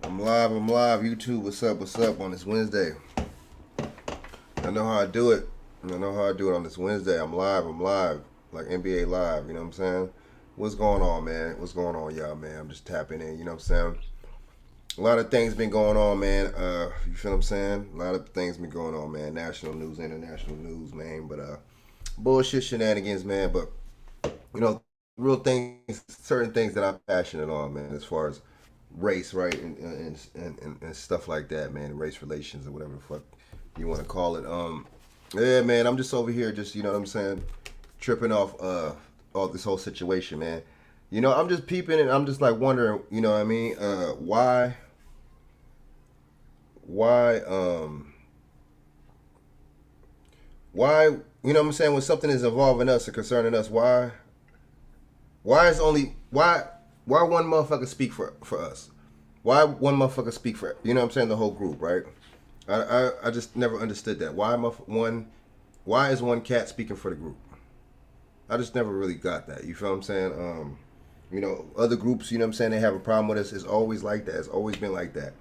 I'm live. YouTube, what's up on this Wednesday? I know how I do it. I know how I do it on this Wednesday. I'm live. Like NBA Live, you know what I'm saying? What's going on, man? What's going on, y'all, man? I'm just tapping in, you know what I'm saying? A lot of things been going on, man. You feel what I'm saying? A lot of things been going on, man. National news, international news, man. But bullshit shenanigans, man. But you know, real things, certain things that I'm passionate on, man, as far as race, right, and stuff like that, man, race relations or whatever the fuck you want to call it. Yeah, man, I'm just over here, just you know what I'm saying, tripping off all this whole situation, man. You know, I'm just peeping and I'm just like wondering, you know what I mean, why, why, you know what I'm saying, when something is involving us or concerning us, why is only why one motherfucker speak for us? Why one motherfucker speak for, you know what I'm saying, the whole group, right? I just never understood that. Why is one cat speaking for the group? I just never really got that. You feel what I'm saying? You know, other groups, you know what I'm saying, they have a problem with us. It's always like that. It's always been like that.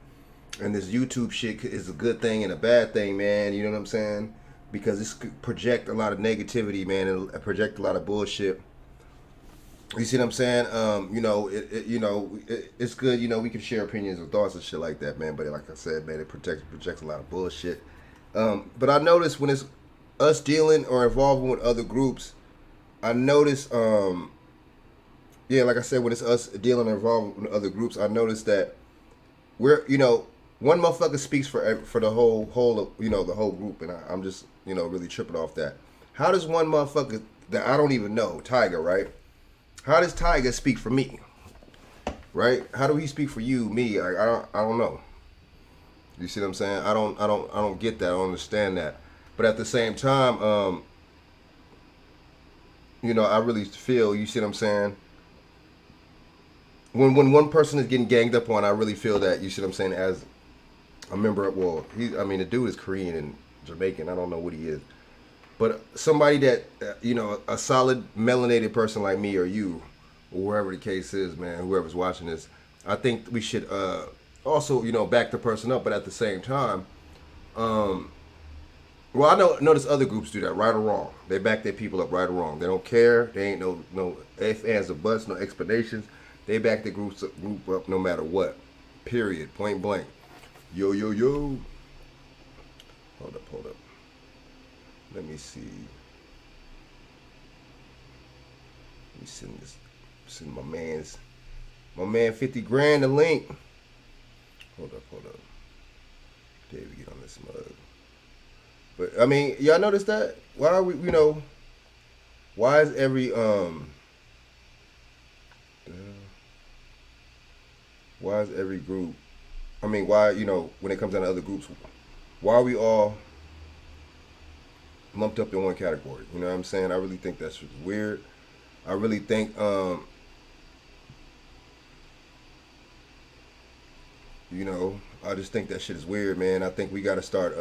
And this YouTube shit is a good thing and a bad thing, man. You know what I'm saying? Because this could project a lot of negativity, man, and project a lot of bullshit. You see what I'm saying? It's good. You know, we can share opinions and thoughts and shit like that, man. But like I said, man, it projects a lot of bullshit. But I notice when it's us dealing or involving with other groups, I notice, yeah, like I said, when it's us dealing or involving with other groups, I notice that we're, you know, one motherfucker speaks for the whole, you know, the whole group, and I'm just, you know, really tripping off that. How does one motherfucker that I don't even know, Tyga, right? How does Tyga speak for me? Right? How do he speak for you, me? I don't know. You see what I'm saying? I don't get that. I don't understand that. But at the same time, you know, I really feel, you see what I'm saying? When one person is getting ganged up on, I really feel that, you see what I'm saying, as a member of, well, the dude is Korean and Jamaican. I don't know what he is. But somebody that, you know, a solid melanated person like me or you, or wherever the case is, man, whoever's watching this, I think we should also, you know, back the person up. But at the same time, well, I notice other groups do that, right or wrong. They back their people up, right or wrong. They don't care. They ain't no ifs, ands, or buts, no explanations. They back the group up no matter what. Period. Point blank. Yo, yo, yo. Hold up. Let me see. Let me send my man 50 grand the link. Hold up. There we get on this mug. But I mean, y'all notice that? Why are we, you know, why is every group, I mean, why, you know, when it comes down to other groups, why are we all lumped up in one category? You know what I'm saying? I really think that's weird. I really think, you know, I just think that shit is weird, man. I think we gotta start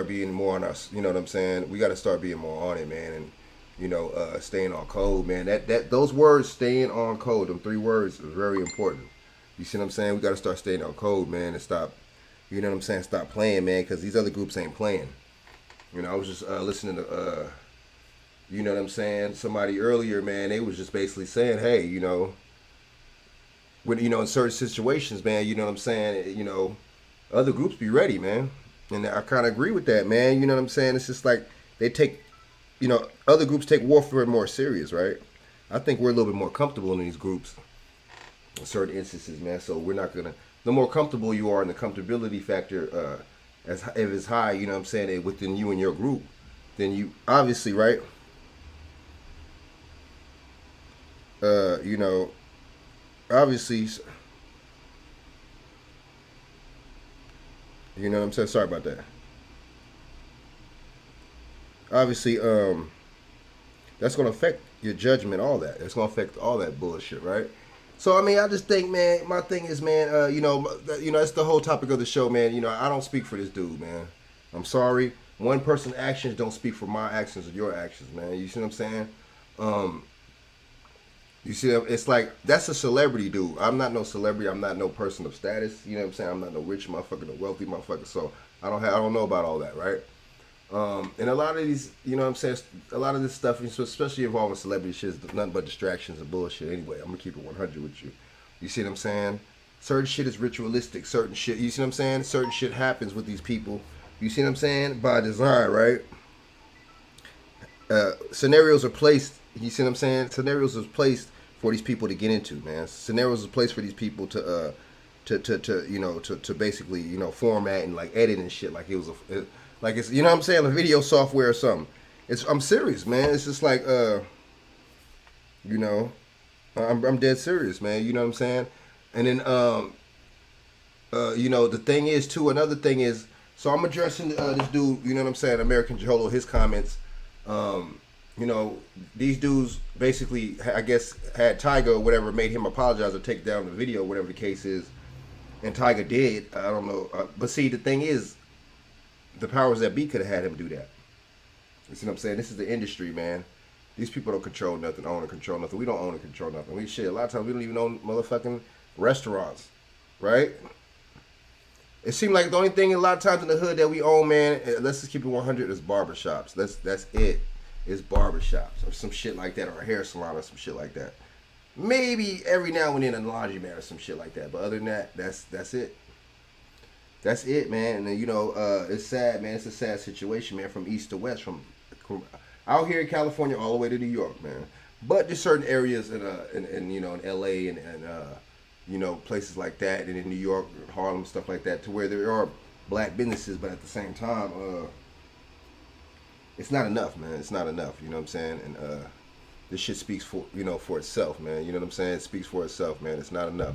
being more on our, you know what I'm saying? We gotta start being more on it, man, and you know, staying on code, man. That those words, staying on code, them three words, is very important. You see what I'm saying? We gotta start staying on code, man, and stop, you know what I'm saying? Stop playing, man, because these other groups ain't playing. You know, I was just listening to, you know what I'm saying? Somebody earlier, man, they was just basically saying, hey, you know, when, you know, in certain situations, man, you know what I'm saying? You know, other groups be ready, man. And I kind of agree with that, man. You know what I'm saying? It's just like they take, you know, other groups take warfare more serious, right? I think we're a little bit more comfortable in these groups in certain instances, man. So we're not going to, the more comfortable you are in the comfortability factor, as if it's high, you know what I'm saying, within you and your group, then you obviously, right? You know, obviously, you know what I'm saying? Sorry about that. Obviously, that's going to affect your judgment, all that. It's going to affect all that bullshit, right? So I mean, I just think, man, my thing is, man, you know, that's the whole topic of the show, man. You know, I don't speak for this dude, man. I'm sorry. One person's actions don't speak for my actions or your actions, man. You see what I'm saying? You see, it's like that's a celebrity dude. I'm not no celebrity. I'm not no person of status. You know what I'm saying? I'm not no rich motherfucker, no wealthy motherfucker. So I don't know about all that, right? And a lot of these, you know what I'm saying? A lot of this stuff, especially involving celebrity shit, is nothing but distractions and bullshit. Anyway, I'm gonna keep it 100 with you. You see what I'm saying? Certain shit is ritualistic. Certain shit, you see what I'm saying? Certain shit happens with these people. You see what I'm saying? By design, right? Scenarios are placed. You see what I'm saying? Scenarios are placed for these people to get into, man. Scenarios are placed for these people to basically format and like edit and shit like it was like it's you know what I'm saying, a video software or something. I'm serious, man. It's just like you know I'm dead serious, man. You know what I'm saying? And then the thing is too. Another thing is, so I'm addressing this dude. You know what I'm saying? American Jolo, his comments. These dudes basically, I guess, had Tyga or whatever made him apologize or take down the video, whatever the case is, and Tyga did. I don't know, but see, the thing is, the powers that be could have had him do that. You see what I'm saying? This is the industry, man. These people don't control nothing, own and control nothing. We don't own and control nothing. We shit. A lot of times we don't even own motherfucking restaurants, right? It seemed like the only thing a lot of times in the hood that we own, man, let's just keep it 100, is barbershops. That's it. It's barbershops or some shit like that, or a hair salon or some shit like that. Maybe every now and then a laundromat or some shit like that. But other than that, that's it. That's it, man. And it's sad, man. It's a sad situation, man. From east to west, from out here in California all the way to New York, man. But there's certain areas in LA and places like that, and in New York, Harlem, stuff like that, to where there are black businesses, but at the same time, it's not enough, man. It's not enough. You know what I'm saying? And this shit speaks for itself, man. You know what I'm saying? It speaks for itself, man. It's not enough.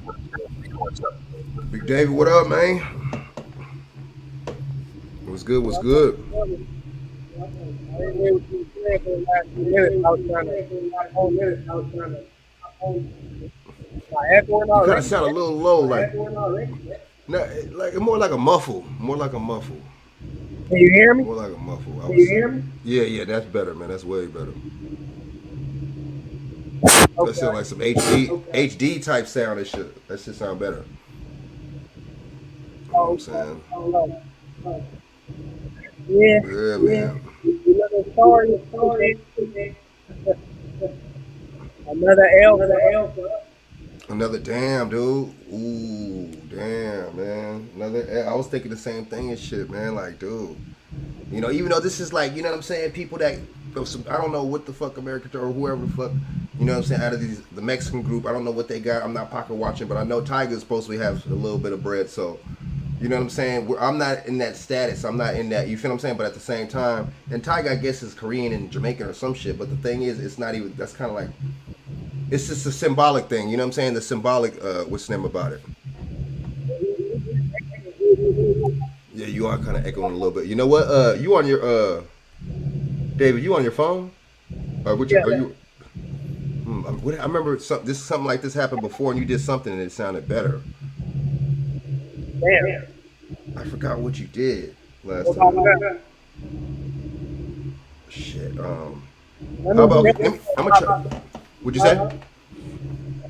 Big David, what up, man? What's good? What's good? You kind of sound a little low, like more like a muffle, more like a muffle. Can you hear me? More like a muffle. Can you hear me? Yeah, that's better, man. That's way better. That Okay. sound like some HD type sound and shit. That shit sound better. You know what I'm saying? Yeah. Yeah, man. Another story. Another L. Another damn, dude. Ooh, damn, man. I was thinking the same thing and shit, man. Like, dude. Even though this is like, you know what I'm saying, people that I don't know what the fuck America or whoever the fuck, you know what I'm saying, out of the Mexican group, I don't know what they got. I'm not pocket watching, but I know Tyga supposed to have a little bit of bread, so you know what I'm saying? I'm not in that status. I'm not in that, you feel what I'm saying? But at the same time, and Tyga, I guess, is Korean and Jamaican or some shit, but the thing is, it's not even, that's kind of like, it's just a symbolic thing, you know what I'm saying? The symbolic, what's the name about it? Yeah, you are kind of echoing a little bit. You know what? You on your David? You on your phone? Or which? Yeah. Are you? I remember something like this happened before, and you did something and it sounded better. Damn. I forgot what you did last What's time. all that? Shit. Let How me- about? let me- I'm gonna try. What'd you say?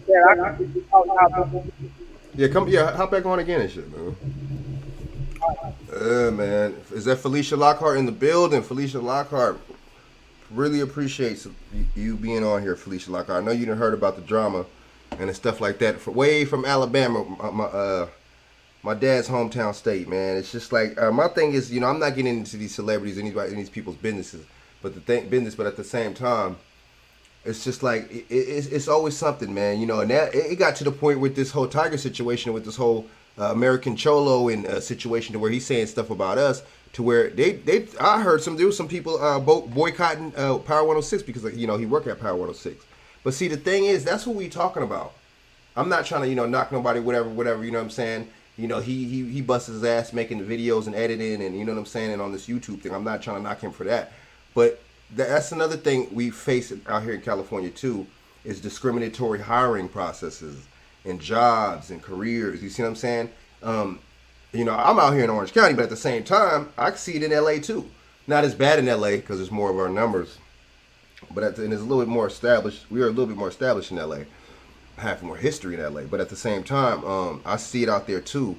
Yeah, I can talk about Yeah, hop back on again and shit, man. Man, is that Felicia Lockhart in the building? Felicia Lockhart, really appreciates you being on here, Felicia Lockhart. I know you done heard about the drama and the stuff like that, way from Alabama, my dad's hometown state, man. It's just like my thing is, I'm not getting into these celebrities, anybody in these people's businesses, but but at the same time, it's just like it's always something, man. And that it got to the point with this whole Tyga situation, with this whole American Cholo and situation, to where he's saying stuff about us, to where I heard there was some people boycotting Power 106 because he worked at Power 106. But see, the thing is, that's what we talking about. I'm not trying to knock nobody, whatever. You know what I'm saying? He busts his ass making the videos and editing, and you know what I'm saying, and on this YouTube thing. I'm not trying to knock him for that, but that's another thing we face out here in California too, is discriminatory hiring processes and jobs and careers. You see what I'm saying? I'm out here in Orange County, but at the same time, I see it in LA too. Not as bad in LA because there's more of our numbers, but and it's a little bit more established. We are a little bit more established in LA. have more history in LA. But at the same time, I see it out there too.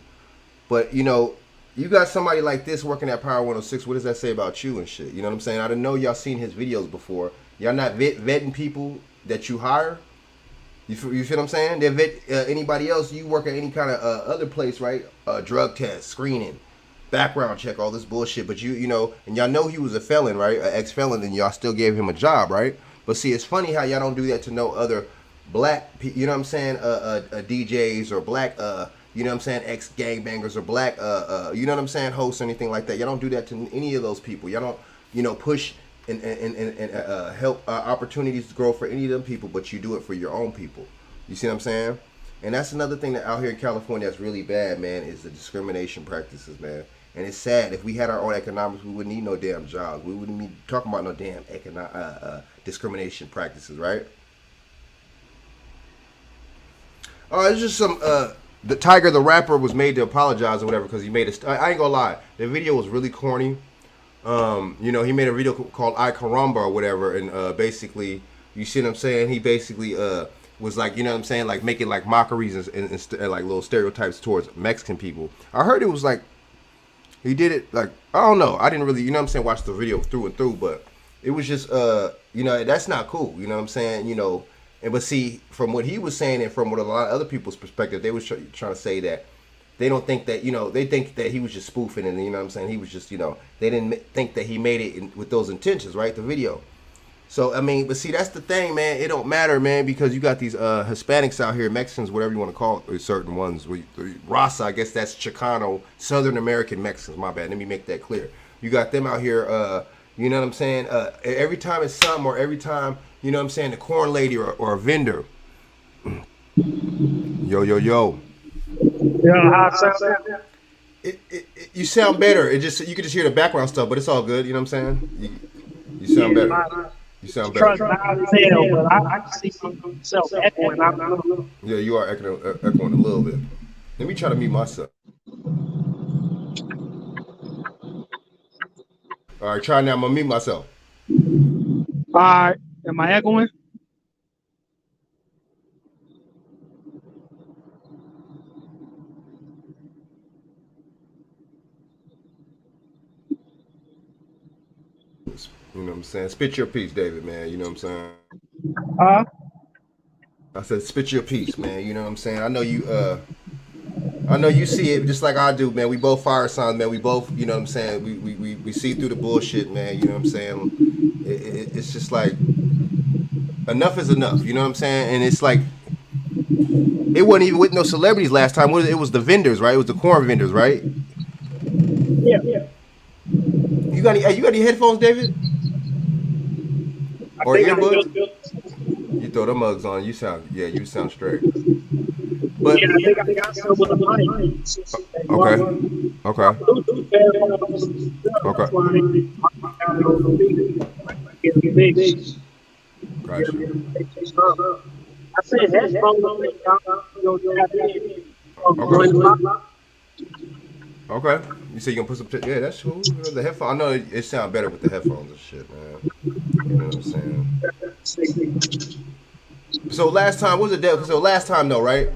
But you know, you got somebody like this working at Power 106. What does that say about you and shit? You know what I'm saying? I didn't know y'all seen his videos before. Y'all not vetting people that you hire. You feel what I'm saying? They vet anybody else. You work at any kind of other place, right? Drug test, screening, background check, all this bullshit. But you know, and y'all know he was a felon, right? An ex-felon, and y'all still gave him a job, right? But see, it's funny how y'all don't do that to no other black, you know what I'm saying, DJs or black, you know what I'm saying, ex-gangbangers or black, you know what I'm saying, hosts or anything like that. Y'all don't do that to any of those people. Y'all don't, you know, push and help opportunities to grow for any of them people, but you do it for your own people. You see what I'm saying? And that's another thing that out here in California that's really bad, man, is the discrimination practices, man. And it's sad. If we had our own economics, we wouldn't need no damn jobs. We wouldn't be talking about no damn discrimination practices, right? It's just some the Tyga the rapper was made to apologize or whatever because he made a. I ain't gonna lie, the video was really corny. You know, he made a video called "I Caramba" or whatever, and basically, you see what I'm saying? He basically was like, you know what I'm saying, like making like mockeries and like little stereotypes towards Mexican people. I heard it was like he did it like I don't know. I didn't really, you know what I'm saying, watch the video through and through, but it was just you know, that's not cool. You know what I'm saying? You know. And but see, from what he was saying and from what a lot of other people's perspective, they was trying to say that they don't think that, you know, they think that he was just spoofing and, you know what I'm saying, he was just, you know, they didn't think that he made it with those intentions, right, the video. So, I mean, but see, that's the thing, man. It don't matter, man, because you got these Hispanics out here, Mexicans, whatever you want to call it, certain ones. Raza, I guess that's Chicano, Southern American Mexicans, my bad. Let me make that clear. You got them out here, you know what I'm saying, every time it's some or every time, you know what I'm saying, the corn lady or a vendor. Yo. Yeah, how it sound? You sound better. It just you can just hear the background stuff, but it's all good. You know what I'm saying? You sound better. You sound better. But I can see myself echoing. Yeah, you are echoing a little bit. Let me try to mute myself. All right, try now. I'm gonna mute myself. All right, am I echoing? You know what I'm saying? Spit your piece, David, man. You know what I'm saying? Huh? I said spit your piece, man. You know what I'm saying? I know you see it just like I do, man. We both fire signs, man. We both, you know what I'm saying? We see through the bullshit, man. You know what I'm saying? It's just like enough is enough. You know what I'm saying? And it's like it wasn't even with no celebrities last time. It was the vendors, right? It was the corn vendors, right? Yeah. You got any headphones, David? Or earbuds? You throw the mugs on. You sound straight. But Yeah, I think I still with the money. Okay. Gotcha. I said headphones. Okay. You say you gonna put some? Yeah, that's cool. You know, the headphones. I know it sounds better with the headphones and shit, man. You know what I'm saying? So last time, what was it? So last time, though, right?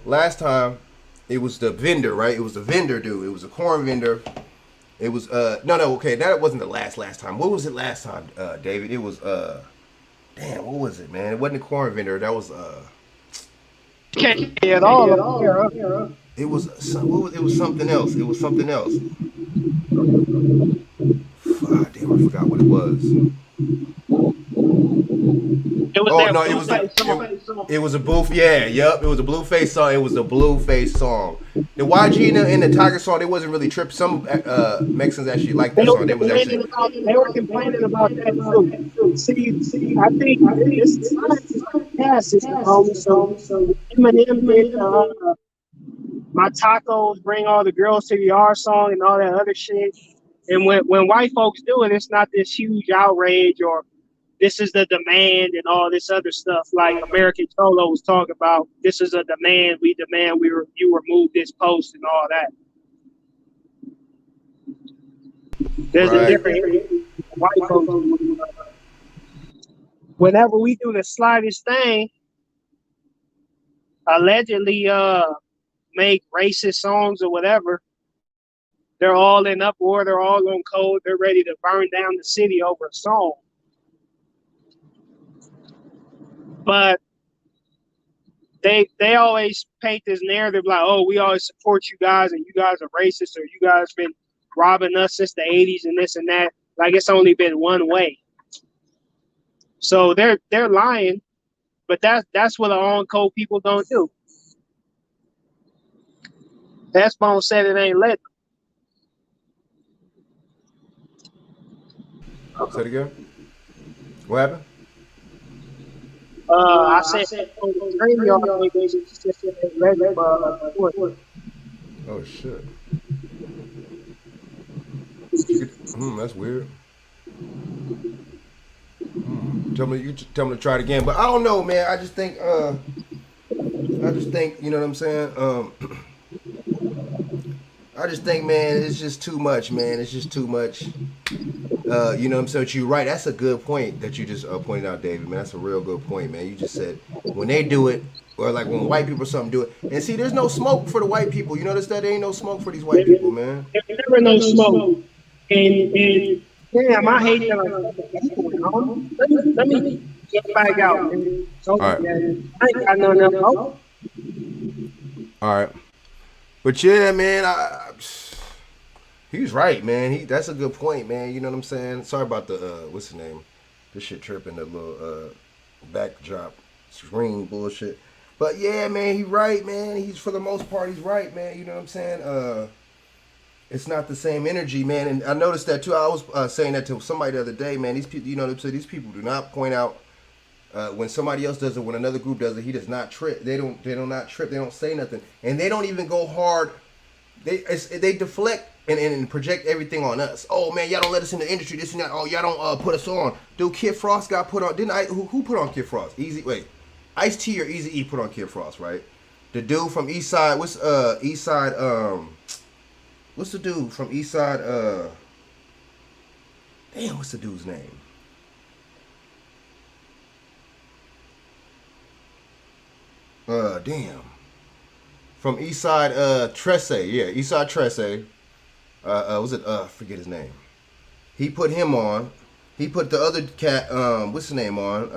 Last time, it was the vendor, right? It was the vendor dude. It was a corn vendor. It was no, okay, that wasn't the last time. What was it last time, David? It was damn, what was it, man? It wasn't a corn vendor. That was Can't get all of them. it was something else. It was something else. Damn, I forgot what it was. Oh no, it was a blue. Yeah, yep. It was a Blueface song. It was a Blueface song. The YG and the Tyga song, they wasn't really tripping. Some Mexicans actually liked that song. They were complaining about that too. See, I think this is passes. So Eminem did My Tacos Bring All the Girls to the Yard song and all that other shit. And when white folks do it, it's not this huge outrage or this is the demand and all this other stuff like American Cholo was talking about. This is a demand. We demand you remove this post and all that. There's a different white folks. Whenever we do the slightest thing, allegedly make racist songs or whatever. They're all in uproar. They're all on code. They're ready to burn down the city over a song. But they always paint this narrative like, oh, we always support you guys and you guys are racist or you guys been robbing us since the 80s and this and that. Like it's only been one way. So they're lying, but that's what the on code people don't do. SBone said it ain't let Say it again. What happened? I said on the stream y'all Oh shit. That's weird. Tell me to try it again, but I don't know, man. I just think you know what I'm saying. I just think, man, it's just too much, man. It's just too much. You know what I'm saying? But you're right. That's a good point that you just pointed out, David, man. That's a real good point, man. You just said when they do it, or like when white people or something do it, and see, there's no smoke for the white people. You notice that there ain't no smoke for these white people, man. There's never no smoke. And damn, I hate that. Let me get back out. So, All right. I ain't got nothing else. All right. But yeah, man, he's right, man. That's a good point, man. You know what I'm saying? Sorry about the what's the name? This shit tripping, the little backdrop screen bullshit. But yeah, man, he's right, man. He's for the most part he's right, man. You know what I'm saying? It's not the same energy, man. And I noticed that too. I was saying that to somebody the other day, man. These people, you know what I'm saying? These people do not point out when somebody else does it, when another group does it, he does not trip. They don't not trip. They don't say nothing, and they don't even go hard. They deflect and project everything on us. Oh man, y'all don't let us in the industry. This and that. Oh, y'all don't put us on. Dude, Kid Frost got put on. Didn't I? Who put on Kid Frost? Ice-T or Eazy-E put on Kid Frost, right? The dude from East Side. What's East Side? What's the dude from East Side? Damn, what's the dude's name? Damn. From Eastside, Tresse, yeah, Eastside Tresse. Was it? Forget his name. He put him on. He put the other cat. What's his name on?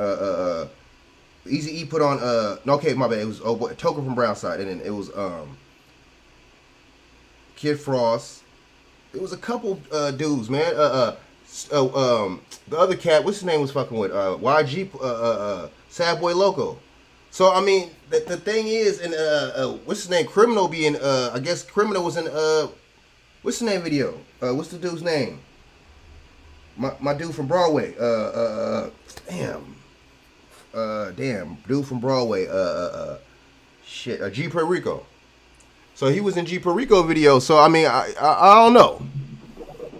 Eazy-E put on. Okay, my bad. It was Toker from Brownside, and then it was Kid Frost. It was a couple dudes, man. The other cat. What's his name was fucking with? YG. Sad Boy Loco. So I mean, the thing is, and what's his name? Criminal being, I guess Criminal was in what's the name video? What's the dude's name? My dude from Broadway. Damn, dude from Broadway. G Puerto Rico. So he was in G Puerto Rico video. So I mean, I don't know.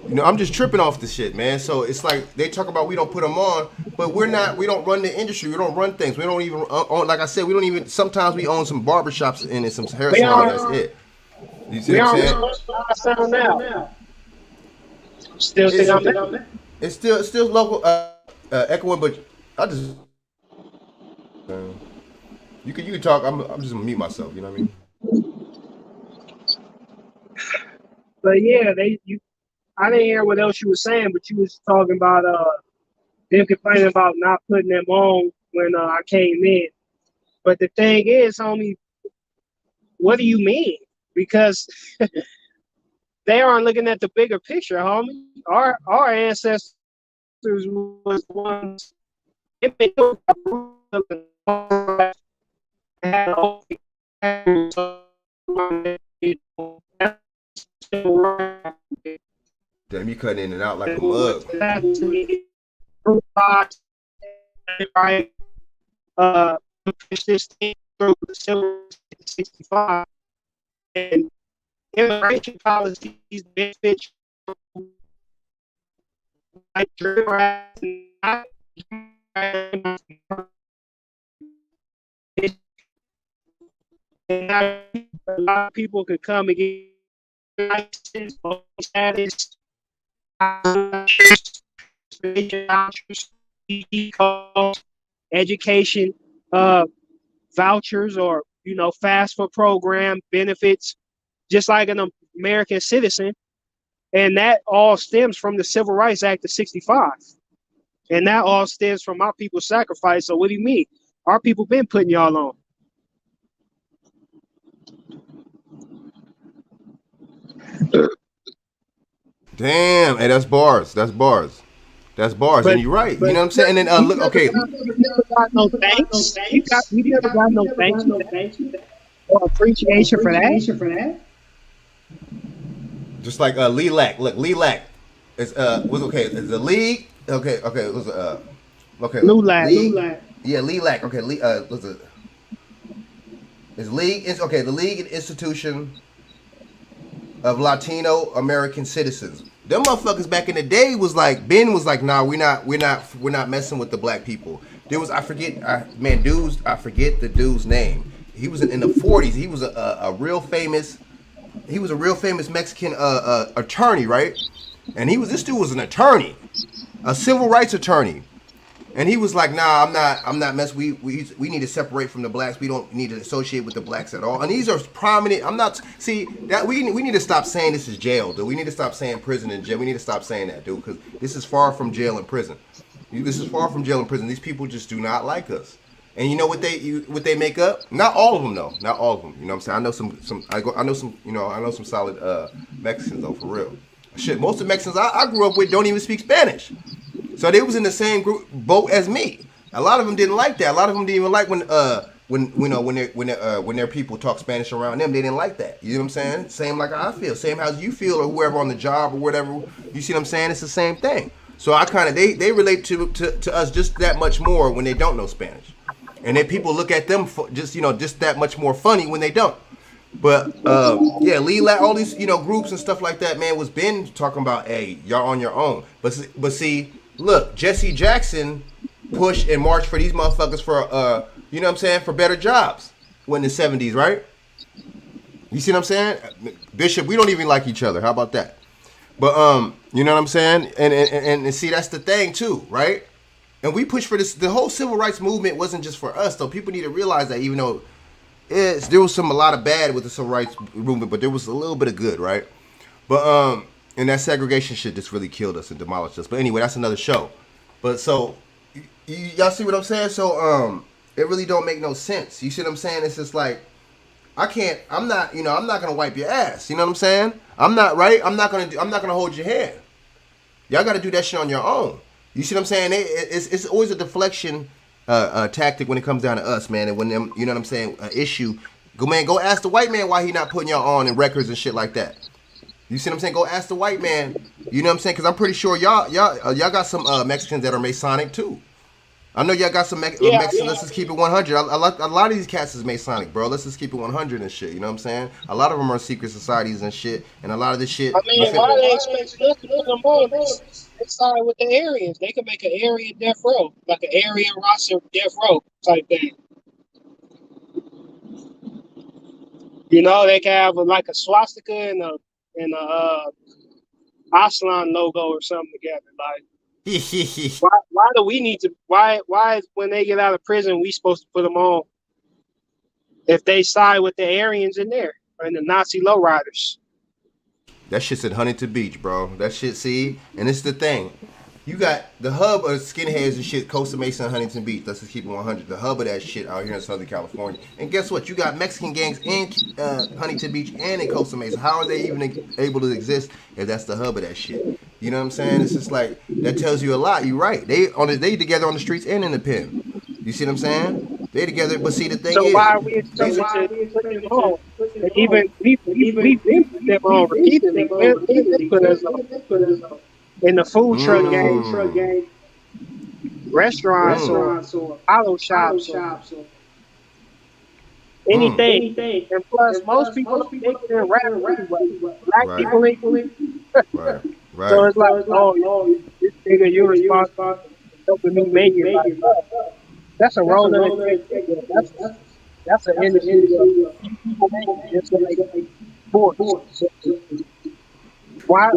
You know, I'm just tripping off the shit, man. So it's like they talk about we don't put them on, but we don't run the industry. We don't run things. We don't even own, like I said, we don't even, sometimes we own some barbershops and some hair salons. That's it. You see what I'm saying? Now. Still think I'm there. It's still local, echoing, but I just, you can talk. I'm just gonna mute myself. You know what I mean? But yeah, I didn't hear what else you were saying, but you was talking about them complaining about not putting them on when I came in. But the thing is, homie, what do you mean? Because they aren't looking at the bigger picture, homie. Our ancestors was ones. Damn, you cutting in and out like a mug. This thing through 65 and immigration policies benefit a lot of people could come and get license or status, education vouchers or FAFSA program benefits, just like an American citizen. And that all stems from the Civil Rights Act of 65. And that all stems from our people's sacrifice. So what do you mean? Our people been putting y'all on. Damn, hey, that's bars. That's bars. That's bars. But And you're right. You know what I'm saying? And then look, okay. we never got no thanks. We never got no thanks for that. Or appreciation for that. Just like Lee Lack. Look, Lee Lack is was okay. Is the league okay? Okay, it was okay. Lulac. Yeah, Lee Lack. Okay, Lee was it? Is league is okay? The league and institution of Latino American citizens. Them motherfuckers back in the day was like Ben was like, nah, we're not messing with the black people. There was I forget the dude's name. He was in the 40s. He was a real famous. He was a real famous Mexican attorney, right? And this dude was an attorney, a civil rights attorney. And he was like, nah, I'm not messing. We need to separate from the blacks. We don't need to associate with the blacks at all. And these are prominent. We need to stop saying this is jail, dude. We need to stop saying prison and jail. We need to stop saying that, dude, because this is far from jail and prison. This is far from jail and prison. These people just do not like us. And you know what they make up? Not all of them though. Not all of them. You know what I'm saying? I know some solid Mexicans though, for real. Shit, most of the Mexicans I grew up with don't even speak Spanish. So they was in the same boat as me. A lot of them didn't like that. A lot of them didn't even like when their people talk Spanish around them. They didn't like that. You know what I'm saying? Same like I feel. Same how you feel or whoever on the job or whatever. You see what I'm saying? It's the same thing. So I kind of they relate to us just that much more when they don't know Spanish. And then people look at them just that much more funny when they don't. But yeah, all these groups and stuff like that, man, was been talking about, hey, y'all on your own. But see, look, Jesse Jackson pushed and marched for these motherfuckers for you know what I'm saying, for better jobs when the 70s, right? You see what I'm saying? Bishop, we don't even like each other. How about that? But you know what I'm saying? And see, that's the thing too, right? And we push for this. The whole civil rights movement wasn't just for us, though. People need to realize that, even though there was a lot of bad with the civil rights movement, but there was a little bit of good, right? But and that segregation shit just really killed us and demolished us. But anyway, that's another show. But so y'all see what I'm saying? So it really don't make no sense. You see what I'm saying? It's just like I'm not gonna wipe your ass. You know what I'm saying? I'm not gonna hold your hand. Y'all got to do that shit on your own. You see what I'm saying? It's always a deflection tactic when it comes down to us, man. And when them, you know what I'm saying, an issue, go ask the white man why he not putting y'all on in records and shit like that. You see what I'm saying? Go ask the white man. You know what I'm saying? Because I'm pretty sure y'all got some Mexicans that are Masonic too. I know y'all got some Mexicans. Yeah. Let's just keep it 100. A lot of these cats is Masonic, bro. Let's just keep it 100 and shit. You know what I'm saying? A lot of them are secret societies and shit. And a lot of this shit. I mean, why they expect us to put them on? They side with the Aryans. They can make an Aryan death row, like an Aryan roster death row type thing. You know, they can have like a swastika and a Aslan logo or something together. Like, why do we need to? Why when they get out of prison, we supposed to put them on? If they side with the Aryans in there and the Nazi lowriders. That shit's at Huntington Beach, bro. That shit, see? And it's the thing. You got the hub of skinheads and shit, Costa Mesa and Huntington Beach. Let's just keep it 100. The hub of that shit out here in Southern California. And guess what? You got Mexican gangs in Huntington Beach and in Costa Mesa. How are they even able to exist if that's the hub of that shit? You know what I'm saying? It's just like, that tells you a lot. You're right. They together on the streets and in the pen. You see what I'm saying? They together, but see the thing is. So why are we expected to put them on? Even we put them on repeatedly. They put us on. In the food truck game, restaurants or auto shops or anything. And plus, most people think they're rap anyway. Black people equally. Right. So it's like, oh, this nigga, you're responsible for helping me make it. Like, that's a role that that's an industry that people make it. It's like sports. Why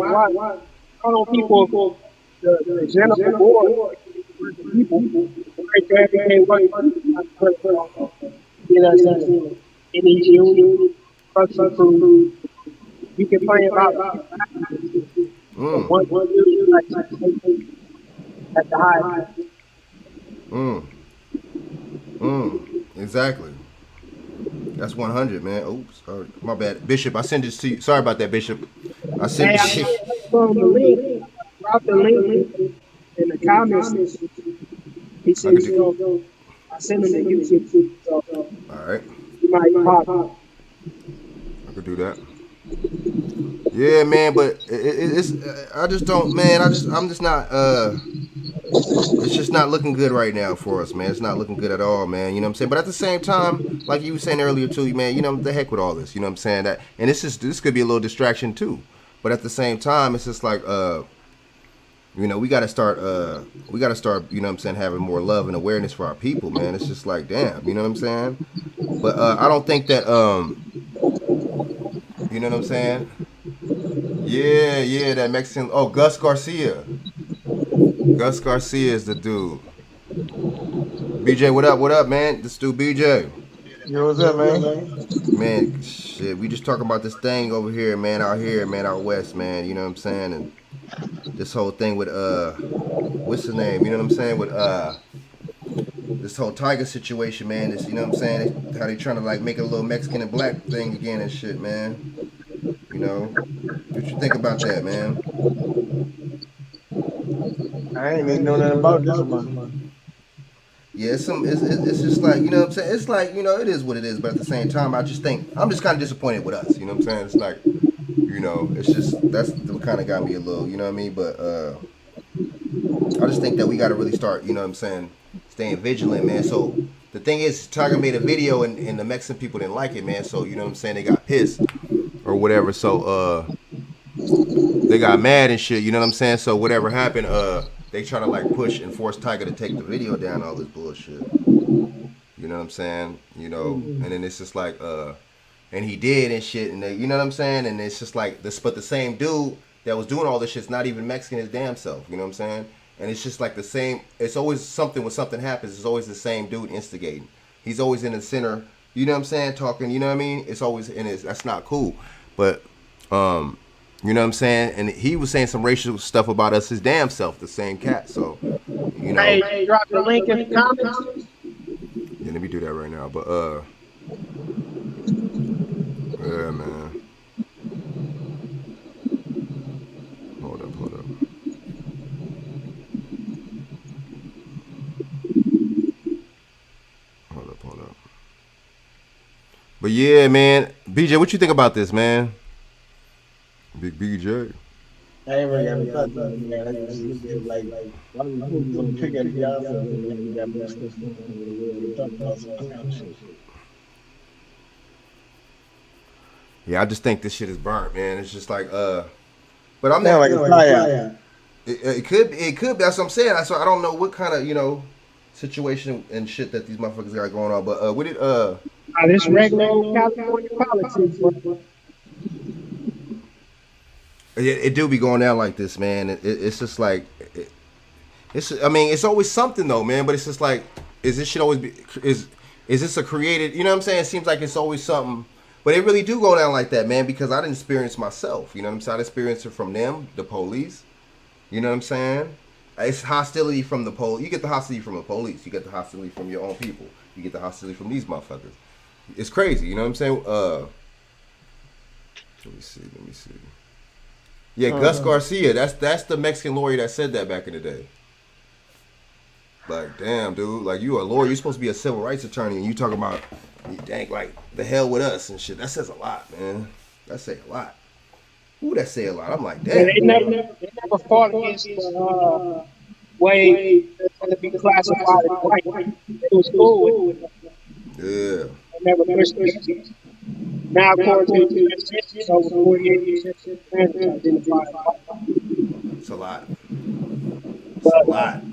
don't people, the general board, the people, you know what I'm saying? any union, structure crew. You can pray about it, but Mm, one union like at the highest. mm, mm. Exactly. That's 100, man. Oops, sorry. My bad, Bishop. I sent this to you. Sorry about that, Bishop. I sent Hey, I this. from the link. Drop the link in the comments. He I said could he's do. going. I sent him the YouTube, so All right. he might pop. I could do that. Yeah, man. But it's. I just don't, man. I'm just not. It's just not looking good right now for us, man. It's not looking good at all, man. You know what I'm saying? But at the same time, like you were saying earlier too, man, you know, the heck with all this. You know what I'm saying? That and this could be a little distraction too. But at the same time, it's just like you know, we gotta start, you know what I'm saying, having more love and awareness for our people, man. It's just like, damn, you know what I'm saying? But I don't think that you know what I'm saying? Yeah, yeah, that Mexican Gus Garcia. Gus Garcia is the dude. BJ, what up, man? This dude BJ. Yo, what's up, man? Man, shit, we just talking about this thing over here, man, out west, man. You know what I'm saying? And this whole thing with what's the name? You know what I'm saying? With this whole Tyga situation, man. This, you know what I'm saying? How they trying to like make a little Mexican and black thing again and shit, man. You know, what you think about that, man? I ain't even know nothing about this one. Yeah, it's just like, you know what I'm saying? It's like, you know, it is what it is, but at the same time, I just think I'm just kind of disappointed with us. You know what I'm saying? It's like, you know, it's just that's what kind of got me a little, you know what I mean? But I just think that we got to really start, you know what I'm saying, staying vigilant, man. So the thing is, Tyga made a video and the Mexican people didn't like it, man. So you know what I'm saying, they got pissed or whatever. So they got mad and shit. You know what I'm saying? So whatever happened, they try to like push and force Tyga to take the video down. All this bullshit. You know what I'm saying? You know, and then it's just like and he did and shit, and they, you know what I'm saying? And it's just like this, but the same dude that was doing all this shit's not even Mexican his damn self. You know what I'm saying? And it's just like the same. It's always something when something happens. It's always the same dude instigating. He's always in the center. You know what I'm saying? Talking. You know what I mean? It's always and it's that's not cool. But you know what I'm saying? And he was saying some racial stuff about us his damn self. The same cat. So you know. Hey, drop the link in the comments. Yeah, let me do that right now. But yeah, man. Hold up, hold up. Hold up, hold up. But yeah, man. BJ, what you think about this, man? Big BJ. I ain't really got no thoughts on it, man. I just look at it like, why do we gonna pick at the outside and we got more stuff going on in the world? We're talking about some clown shit. Yeah, I just think this shit is burnt, man. It's just like, but I'm Sound not. like a fire. It could. That's what I'm saying. So I don't know what kind of, you know, situation and shit that these motherfuckers got going on. But what did This regular old California politics, bro. it do be going down like this, man. It's just like, it's. I mean, it's always something though, man. But it's just like, is this shit always be is this a created? You know what I'm saying? It seems like it's always something. But it really do go down like that, man, because I didn't experience myself. You know what I'm saying? I experienced it from them, the police. You know what I'm saying? It's hostility from the police. You get the hostility from the police. You get the hostility from your own people. You get the hostility from these motherfuckers. It's crazy. You know what I'm saying? Let me see. Let me see. Yeah, Gus Garcia. That's the Mexican lawyer that said that back in the day. Like, damn, dude. Like, you a lawyer. You're supposed to be a civil rights attorney, and you talking about, you think like the hell with us and shit. That says a lot, man. That say a lot. Ooh, that say a lot. I'm like, damn. They never fought against the way it's going to be classified as white. It was cool with it. Yeah. They never pushed it. Now, according to the census, over 48% identified as white. It's a lot. It's a But, lot.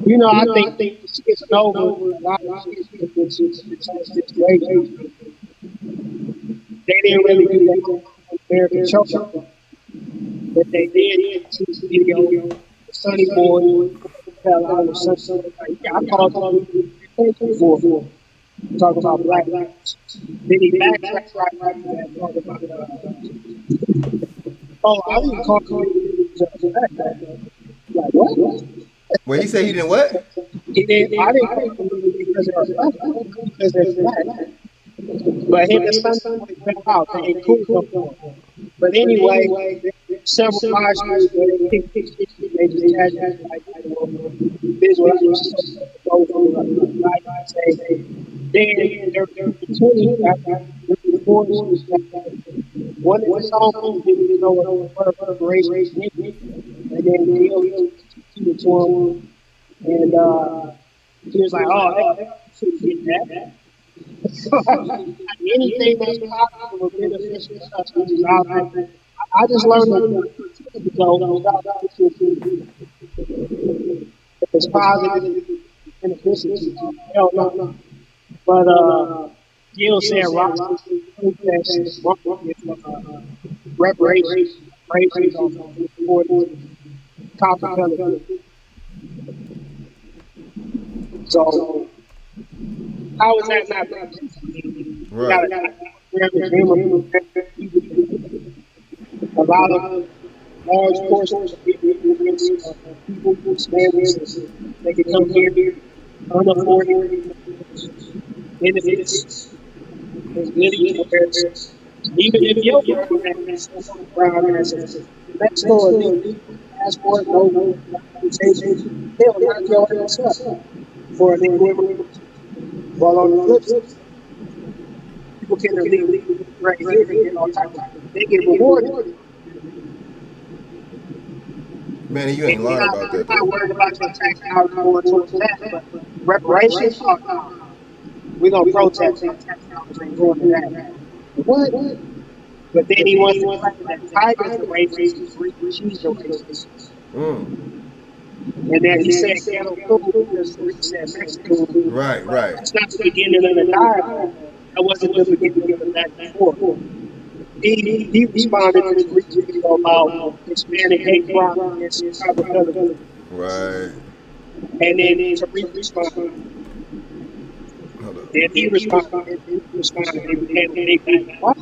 you know, I think it's skipping over a lot of shit with situation. They didn't really do that American choke that they did to the video. Sunny Boy fell out or something. Like, yeah, I called them before. talking about black. Then he backtracked right after that, talking about, oh, I didn't call you because of black. Like, what? Well, he said he didn't what? He didn't, I didn't call you because they're black. I called you because they're black. But him and Sunday Boy fell out. They ain't cool no more. But anyway, there's several live streams where they pick shit. They just casually like, well, this is what I was supposed to go through. Like I say, then they're 20 after the recordings. One of the songs didn't even know what preparation meant. And then Neil he to him, and he was like, "Oh, they should get that." So, anything that's positive or beneficial stuff is out there. I just learned that though without if it's positive and beneficial, hell no. But Gil said Ross protests reparations on copper. So how is that not beneficial? You Right. a lot of large portions of people families, they can come here unafforded benefits as goodies because even if your brown ass is next door legal passport, no compensation, they'll knock your ass up for an equivalent. While on the flip side, people can illegally right here and get all types of they get rewarded. Man, you ain't And lying about you're that not though. worried about your tax dollars going towards that, but reparations, oh no. We're gonna protest our tax dollars ain't going to that. What? But then he wants to claim that Tyga's the racist, she's the racist. Mm. And then he said ghetto food because Rick said Mexican food. Right, right. That's not the beginning of the dialogue. That wasn't the beginning of the back and forth. He responded to Rick's video about Hispanic hate crime against Chicago. Right. And then Tariq responded. Hold up. And he responded. And he responded. And they what?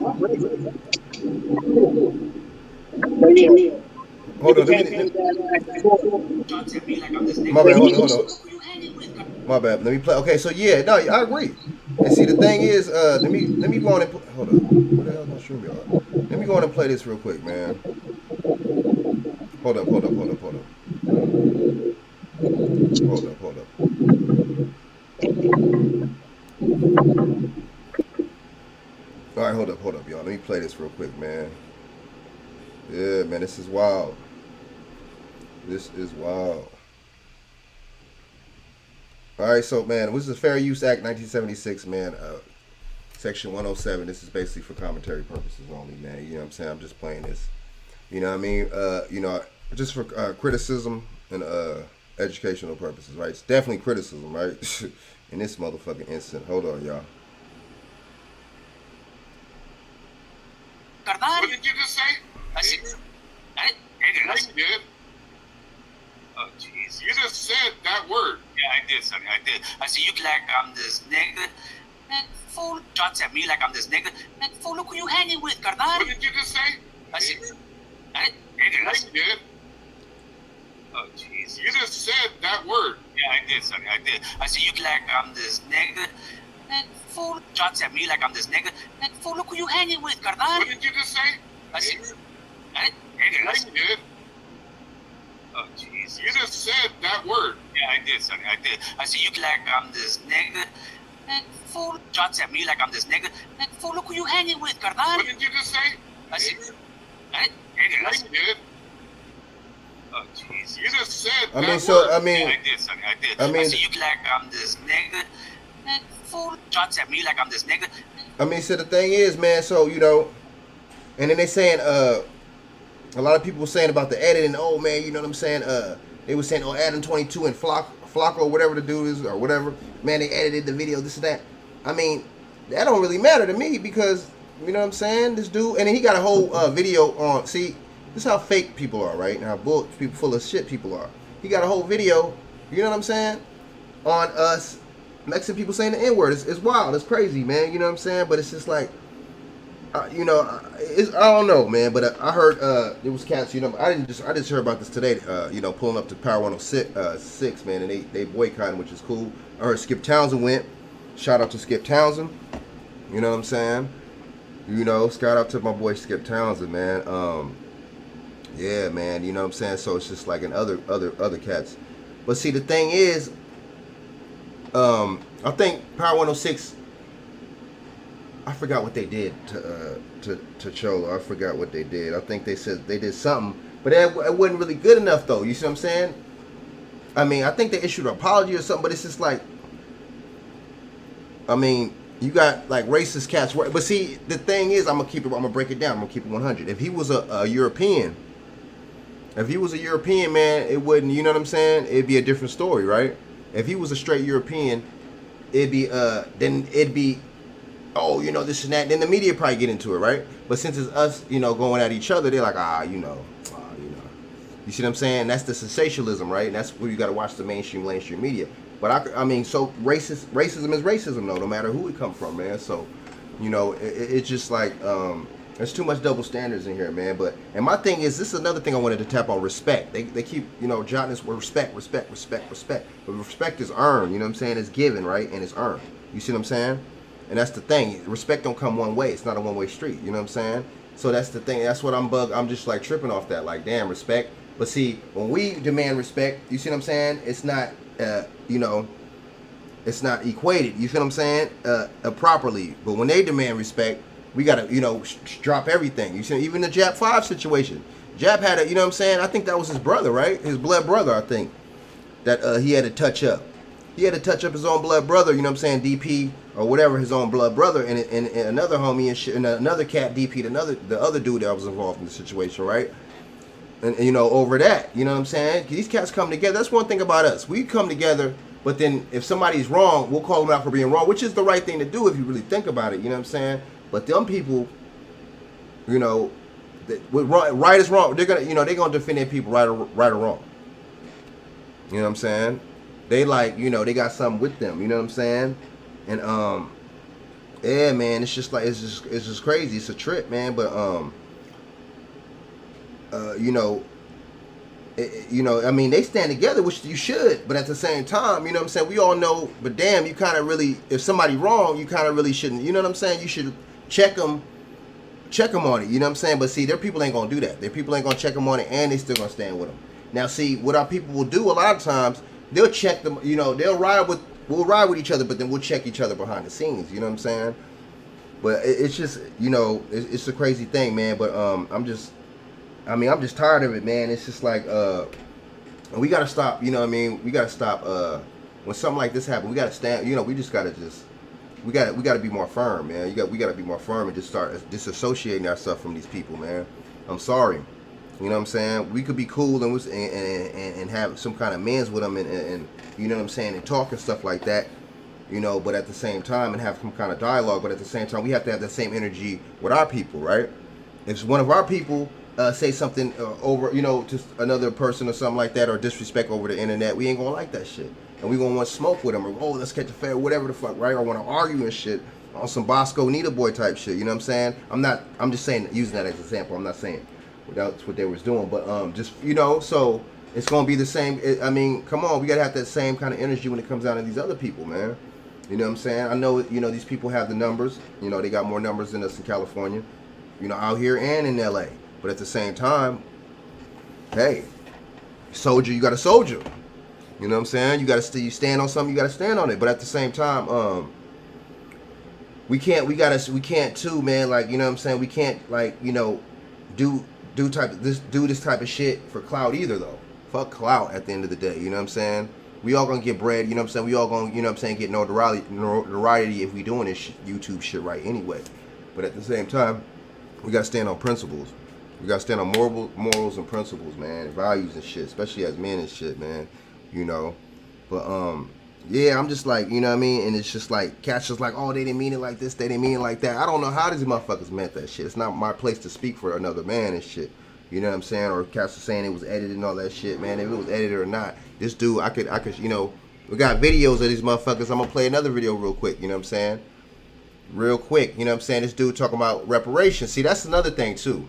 But yeah. Hold on. Back and forth. My bad. Hold on. My bad. Let me play. Okay, so yeah, no, I agree. And see, the thing is, let me go on and hold up. Where the hell is my stream yard? Let me go on and play this real quick, man. Hold up. Hold up. All right, hold up, y'all. Let me play this real quick, man. Yeah, man, this is wild. This is wild. All right, so man, this is the Fair Use Act 1976, man. Section 107. This is basically for commentary purposes only, man. You know what I'm saying? I'm just playing this. You know what I mean? Just for criticism and educational purposes, right? It's definitely criticism, right? In this motherfucking instant. Hold on, y'all. What did you just say? I did. Oh, jeez. You just said that word. Yeah, I did, Sonny. I did. I said, you like I'm this nigga. And fool shots at me like I'm this nigga. And fool, look who you hanging with, carnal. What did you just say? I said, I did. Oh, jeez. You just said that word. Yeah, I did, Sonny. I did. I said, you like I'm this nigga. And fool shots at me like I'm this nigga. And fool, look who you hanging with, carnal. What did you just say? I said, I did. Oh, jeez. You just said that word. Yeah, I did, Sonny. I did. I said, you like I'm this nigga. And fool shots at me like I'm this nigga. And fool, look who you hanging with, carnal. What did you just say? I said, I did. Oh, jeez. You just said that word. Yeah, I did, Sonny. I did. I said, you like I'm this nigga. And fool shots at me like I'm this nigga. So the thing is, man, so, you know, and then they saying, a lot of people were saying about the editing, oh, man, you know what I'm saying, they were saying, oh, Adam 22 and Flocko, whatever the dude is, or whatever, man, they edited the video, this and that. I mean, that don't really matter to me because, you know what I'm saying, this dude, and then he got a whole video on, see, this is how fake people are, right, and how people full of shit people are. He got a whole video, you know what I'm saying, on us Mexican people saying the N-word. It's wild. It's crazy, man. You know what I'm saying? But it's just like, you know, I don't know, man. But I heard it was cats. You know, I just heard about this today. You know, pulling up to Power 106, man, and they boycotting, which is cool. I heard Skip Townsend went. Shout out to Skip Townsend. You know what I'm saying? You know, shout out to my boy Skip Townsend, man. Yeah, man. You know what I'm saying? So it's just like in other cats. But see, the thing is, I think Power 106. I forgot what they did to Cholo. I forgot what they did. I think they said they did something, but it wasn't really good enough, though. You see what I'm saying? I mean, I think they issued an apology or something, but it's just like, I mean, you got like racist cats. But see, the thing is, I'm gonna break it down. I'm gonna keep it 100. If he was a European, man, it wouldn't. You know what I'm saying? It'd be a different story, right? If he was a straight European, it'd be oh, you know, this and that. Then the media probably get into it, right? But since it's us, you know, going at each other, they're like, you know. You see what I'm saying? That's the sensationalism, right? And that's where you got to watch the mainstream media. But I mean, so racism is racism, though, no matter who it come from, man. So, you know, it's just like, there's too much double standards in here, man. And my thing is, this is another thing I wanted to tap on, respect. They keep, you know, jotting this word respect. But respect is earned, you know what I'm saying? It's given, right? And it's earned. You see what I'm saying? And that's the thing. Respect don't come one way. It's not a one-way street. You know what I'm saying? So that's the thing. That's what I'm just like tripping off that. Like, damn, respect. But see, when we demand respect, you see what I'm saying? It's not, you know, it's not equated. You see what I'm saying? Properly. But when they demand respect, we gotta, you know, drop everything. You see, even the Jap 5 situation. Jap had a, you know what I'm saying? I think that was his brother, right? His blood brother, I think. That he had to touch up. He had to touch up his own blood brother, you know what I'm saying, DP or whatever, his own blood brother, and another homie and shit, and another cat DP'd the other dude that was involved in the situation, right? And you know, over that, you know what I'm saying? These cats come together. That's one thing about us. We come together, but then if somebody's wrong, we'll call them out for being wrong, which is the right thing to do if you really think about it, you know what I'm saying? But them people, you know, right is wrong. They're gonna defend their people right or wrong. You know what I'm saying? They like, you know, they got something with them, you know what I'm saying? And yeah, man, it's just like it's just crazy. It's a trip, man. But you know, I mean, they stand together, which you should. But at the same time, you know what I'm saying? We all know, but damn, you kind of really, if somebody wrong, you kind of really shouldn't. You know what I'm saying? You should check them on it. You know what I'm saying? But see, their people ain't gonna do that. Their people ain't gonna check them on it, and they still gonna stand with them. Now, see, what our people will do a lot of times. They'll check them, you know, we'll ride with each other, but then we'll check each other behind the scenes, you know what I'm saying? But it's just, you know, it's a crazy thing, man. But I'm just tired of it, man. It's just like, we gotta stop, you know what I mean? We gotta stop, when something like this happens, we gotta stand, you know, we gotta be more firm, man. We gotta be more firm and just start disassociating ourselves from these people, man. I'm sorry. You know what I'm saying? We could be cool and have some kind of mans with them and you know what I'm saying, and talk and stuff like that, you know, but at the same time, and have some kind of dialogue, but at the same time, we have to have that same energy with our people, right? If one of our people say something over, you know, to another person or something like that, or disrespect over the internet, we ain't gonna like that shit. And we gonna want to smoke with them, or, oh, let's catch a fair, whatever the fuck, right? Or want to argue and shit on some Bosco Nita Boy type shit, you know what I'm saying? I'm just saying, using that as an example. I'm not saying that's what they was doing, but just, you know, so it's gonna be the same. I mean, come on, we gotta have that same kind of energy when it comes down to these other people, man. You know what I'm saying? I know, you know, these people have the numbers. You know, they got more numbers than us in California, you know, out here and in LA. But at the same time, hey, soldier, you got to soldier. You know what I'm saying? You got to you stand on something, you got to stand on it. But at the same time, we can't too, man. Like, you know what I'm saying? We can't, like, you know, do this type of shit for clout either, though. Fuck clout at the end of the day. You know what I'm saying? We all gonna get bread. You know what I'm saying? We all gonna, you know what I'm saying, get notoriety if we doing this YouTube shit right anyway. But at the same time, we gotta stand on principles. We gotta stand on morals and principles, man, and values and shit, especially as men and shit, man. You know, but yeah, I'm just like, you know what I mean? And it's just like, cats just like, oh, they didn't mean it like this, they didn't mean it like that. I don't know how these motherfuckers meant that shit. It's not my place to speak for another man and shit. You know what I'm saying? Or cats are saying it was edited and all that shit, man. If it was edited or not, this dude, I could, you know, We got videos of these motherfuckers. I'm gonna play another video real quick. You know what I'm saying? Real quick. You know what I'm saying? This dude talking about reparations. See, that's another thing too.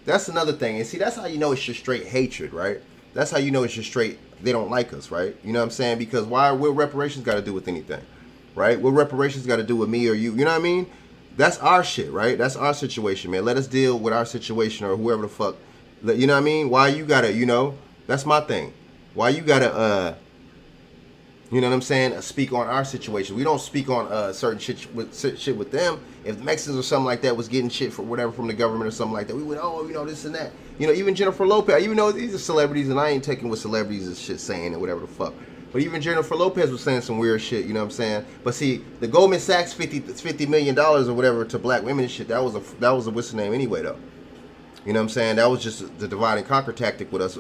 That's another thing. And see, that's how you know it's just straight hatred, right? That's how you know it's just straight. They don't like us, right? You know what I'm saying? Because what reparations got to do with anything, right? What reparations got to do with me or you? You know what I mean? That's our shit, right? That's our situation, man. Let us deal with our situation or whoever the fuck. You know what I mean? Why you gotta, you know? That's my thing. Why you gotta, you know what I'm saying? Speak on our situation. We don't speak on certain shit with them. If the Mexicans or something like that was getting shit for whatever from the government or something like that, we went, oh, you know, this and that. You know, even Jennifer Lopez, even though these are celebrities, and I ain't taking what celebrities and shit saying or whatever the fuck. But even Jennifer Lopez was saying some weird shit, you know what I'm saying? But see, the Goldman Sachs $50 million or whatever to black women and shit, that was a what's the name anyway though. You know what I'm saying? That was just the divide and conquer tactic with us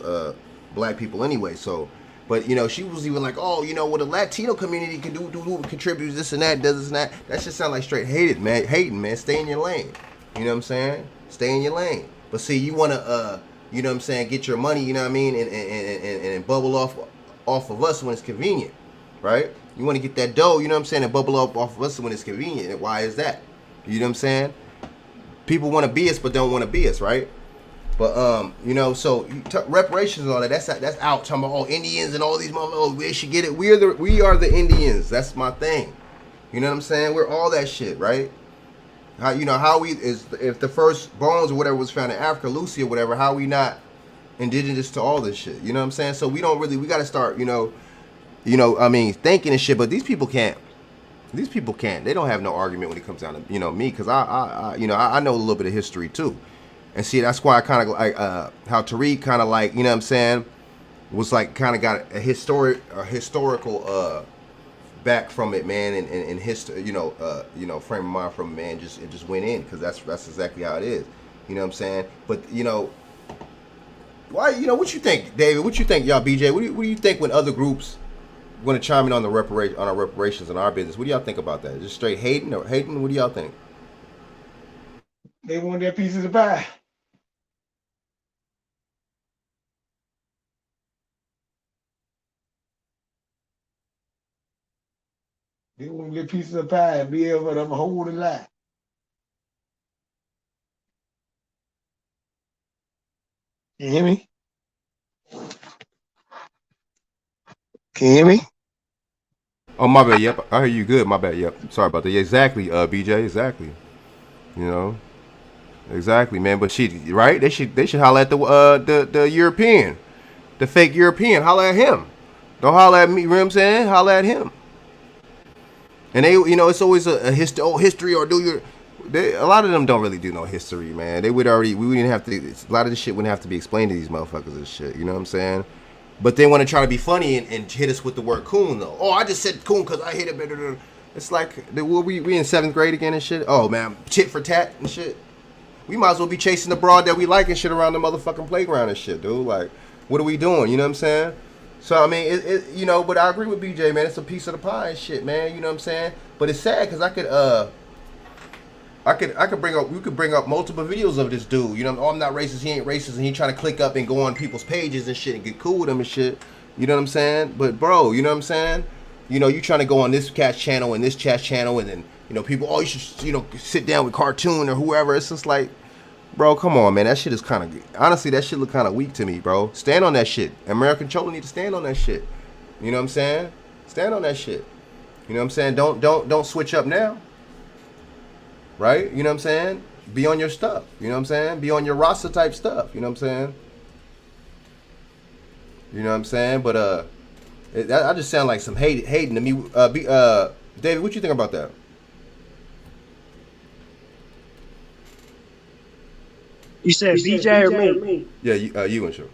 black people anyway. So, but you know, she was even like, oh, you know, what the Latino community can do contributes this and that, does this and that. That just sound like straight hating, man. Stay in your lane. You know what I'm saying? Stay in your lane. But see, you wanna you know what I'm saying, get your money, you know what I mean, and bubble off of us when it's convenient, right? You want to get that dough, you know what I'm saying, and bubble up off of us when it's convenient. And why is that? You know what I'm saying? People want to be us, but don't want to be us, right? But you know, so reparations and all that. That's out. Talking about Indians and all these motherfuckers. Oh, we should get it. We are the Indians. That's my thing. You know what I'm saying? We're all that shit, right? How we is if the first bones or whatever was found in Africa, Lucy or whatever. How we not indigenous to all this shit? You know what I'm saying? So we got to start. I mean, thinking and shit. But these people can't. These people can't. They don't have no argument when it comes down to me, because I know a little bit of history too, and see that's why I kind of like how Tariq kind of like, you know what I'm saying, was like kind of got a historical back from it, man, and history, frame of mind from it, man, it just went in, because that's exactly how it is, you know what I'm saying. But why, what you think, David? What you think, y'all, BJ? What do you think when other groups going to chime in on our reparations and our business? What do y'all think about that? Just straight hating or hating? What do y'all think? They want their piece of the pie. They want their piece of the pie and be able to hold the line. You hear me? Can you hear me? Oh, my bad. Yep, I hear you good. My bad. Yep. Sorry about that. Yeah, exactly, BJ. Exactly. Exactly, man. But right? They should holler at the European, the fake European. Holler at him. Don't holler at me. You know what I'm saying? Holler at him. And they, it's always a history or do your. A lot of them don't really do no history, man. We wouldn't have to. A lot of this shit wouldn't have to be explained to these motherfuckers and shit. You know what I'm saying? But they want to try to be funny and hit us with the word coon, though. Oh, I just said coon because I hate it better. It's like, we in 7th grade again and shit? Oh, man, tit for tat and shit. We might as well be chasing the broad that we like and shit around the motherfucking playground and shit, dude. Like, what are we doing? You know what I'm saying? So, I mean, but I agree with BJ, man. It's a piece of the pie and shit, man. You know what I'm saying? But it's sad because we could bring up multiple videos of this dude. You know, oh, I'm not racist, he ain't racist, and he trying to click up and go on people's pages and shit and get cool with them and shit. You know what I'm saying? But bro, you know what I'm saying? You trying to go on this cat's channel and this chat's channel, and then people, oh, you should sit down with Cartoon or whoever. It's just like, bro, come on, man. That shit is kind of, honestly, that shit look kind of weak to me, bro. Stand on that shit. American Cholo need to stand on that shit. You know what I'm saying? Stand on that shit. You know what I'm saying? Don't switch up now. Right? You know what I'm saying? Be on your stuff. You know what I'm saying? Be on your roster type stuff. You know what I'm saying? You know what I'm saying? But I just sound like some hating to me. David, what you think about that? You said BJ or me? Yeah, you and sure.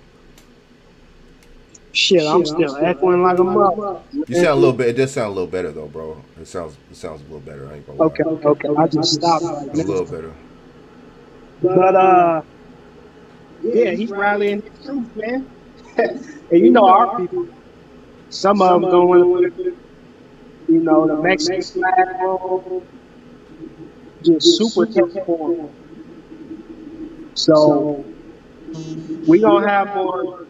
Shit, I'm still echoing like a mother. You sound a little bit. It does sound a little better though, bro. It sounds a little better. I ain't gonna lie. Okay. I just stopped. A little better. But yeah, he's rallying his troops, man. And our people. Some of them going with the Mexican flag roll, just super tough for them. So we gonna have more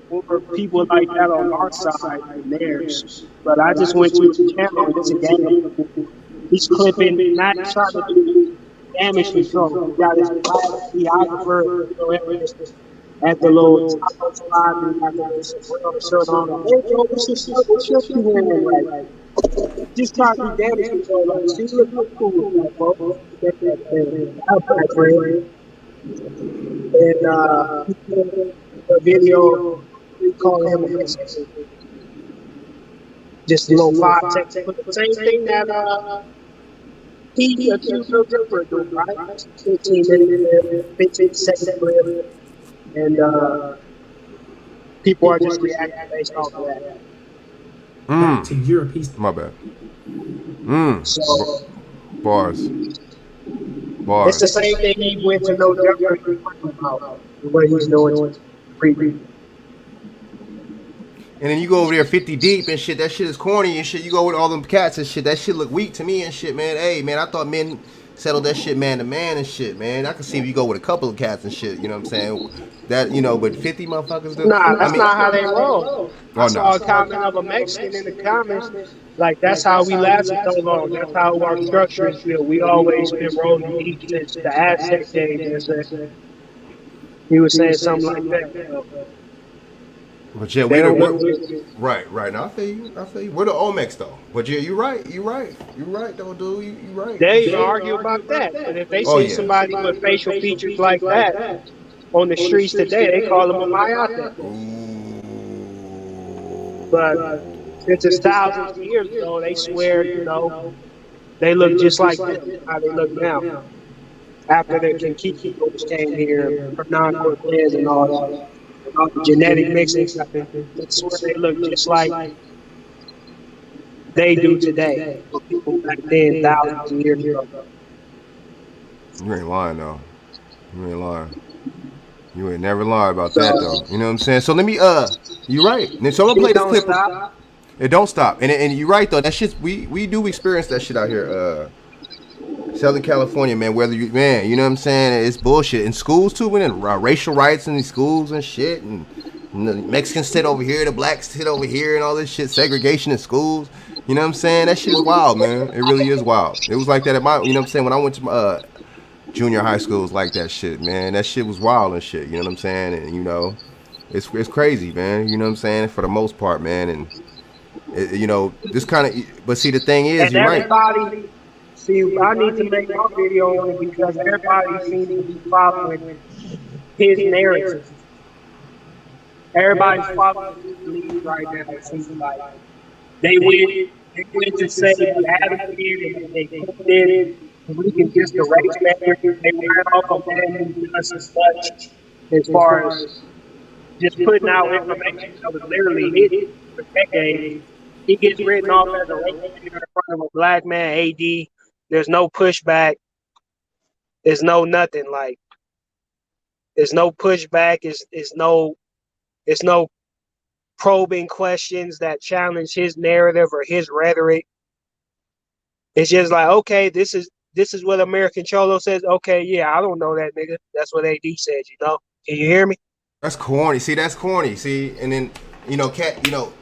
people like that on our side than theirs. But I just went to his channel and it's a game. He's clipping, not trying to do damage control. He got his black videographer, at the little taco spot and he got the little sombrero shirt on. Like, hey, bro, what shirt you wearing? Like, just trying to do damage control. Like, see, look how cool with that, bro. Get that thing. Out, my friend. And he did a video, we call him a Mexican. Just a little 5 seconds. But the same thing that he accused of Ripper doing, right? 15-minute clip, 15-second clip. And people are just reacting based off of that. Back to Europe. My bad. So, Bars. it's the same thing he went to No Jumper about what he's doing to preview. And then you go over there 50 deep and shit. That shit is corny and shit. You go with all them cats and shit. That shit look weak to me and shit, man. Hey, man, I thought men settled that shit man to man and shit, man. I can see if you go with a couple of cats and shit. You know what I'm saying? That, you know, but 50 motherfuckers do. Nah, that's not how they roll. I Oh, saw no. a comment of a Mexican in the comments. Like, that's how we lasted so long. That's how our structure is built. We always been rolling deep since the Aztec days. He was saying something like that. But yeah, They don't right. Now I feel you. We're the Olmecs though. But yeah, you right though, dude. You right. They even argue about that. But if they see somebody with facial features like that on the streets today, they call them a Mayate. But since it's thousands of years ago, they swear, you know, they look just like them, how they look now. After the Conquistadors came here, Hernan Cortez and all that. All the genetic mixing, they swear they look just like they do today. The people back then, thousands of years ago. You ain't lying though. You ain't lying. You ain't never lie about that though. You know what I'm saying? So let me you right. So I'm gonna play this clip. Stop. It don't stop. And you're right though. That shit we do experience that shit out here. Southern California, man. Whether you, man, you know what I'm saying? It's bullshit in schools too. And racial riots in these schools and shit. And the Mexicans sit over here, the blacks sit over here, and all this shit. Segregation in schools. You know what I'm saying? That shit is wild, man. It really is wild. It was like that at my, you know what I'm saying? When I went to my junior high school, it was like that shit, man. That shit was wild and shit. You know what I'm saying? And you know, it's crazy, man. You know what I'm saying? For the most part, man. And you know, this kind of. But see, the thing is, And you're right. everybody, see, I need to make my video on it because everybody seems to be following his narrative. Everybody's following his lead right now. It seems like they went to say that Adam did and they did. We can just erase that. They ran off of that and us as such as far as just putting out information that was literally hidden for decades. He gets written off as a racist in front of a black man, AD. There's no pushback. There's no nothing. Like, there's no pushback. It's no probing questions that challenge his narrative or his rhetoric. It's just like, okay, this is what American Cholo says. Okay, yeah, I don't know that nigga. That's what AD said, you know. Can you hear me? That's corny. See, that's corny. See, and then you know, cat. You know,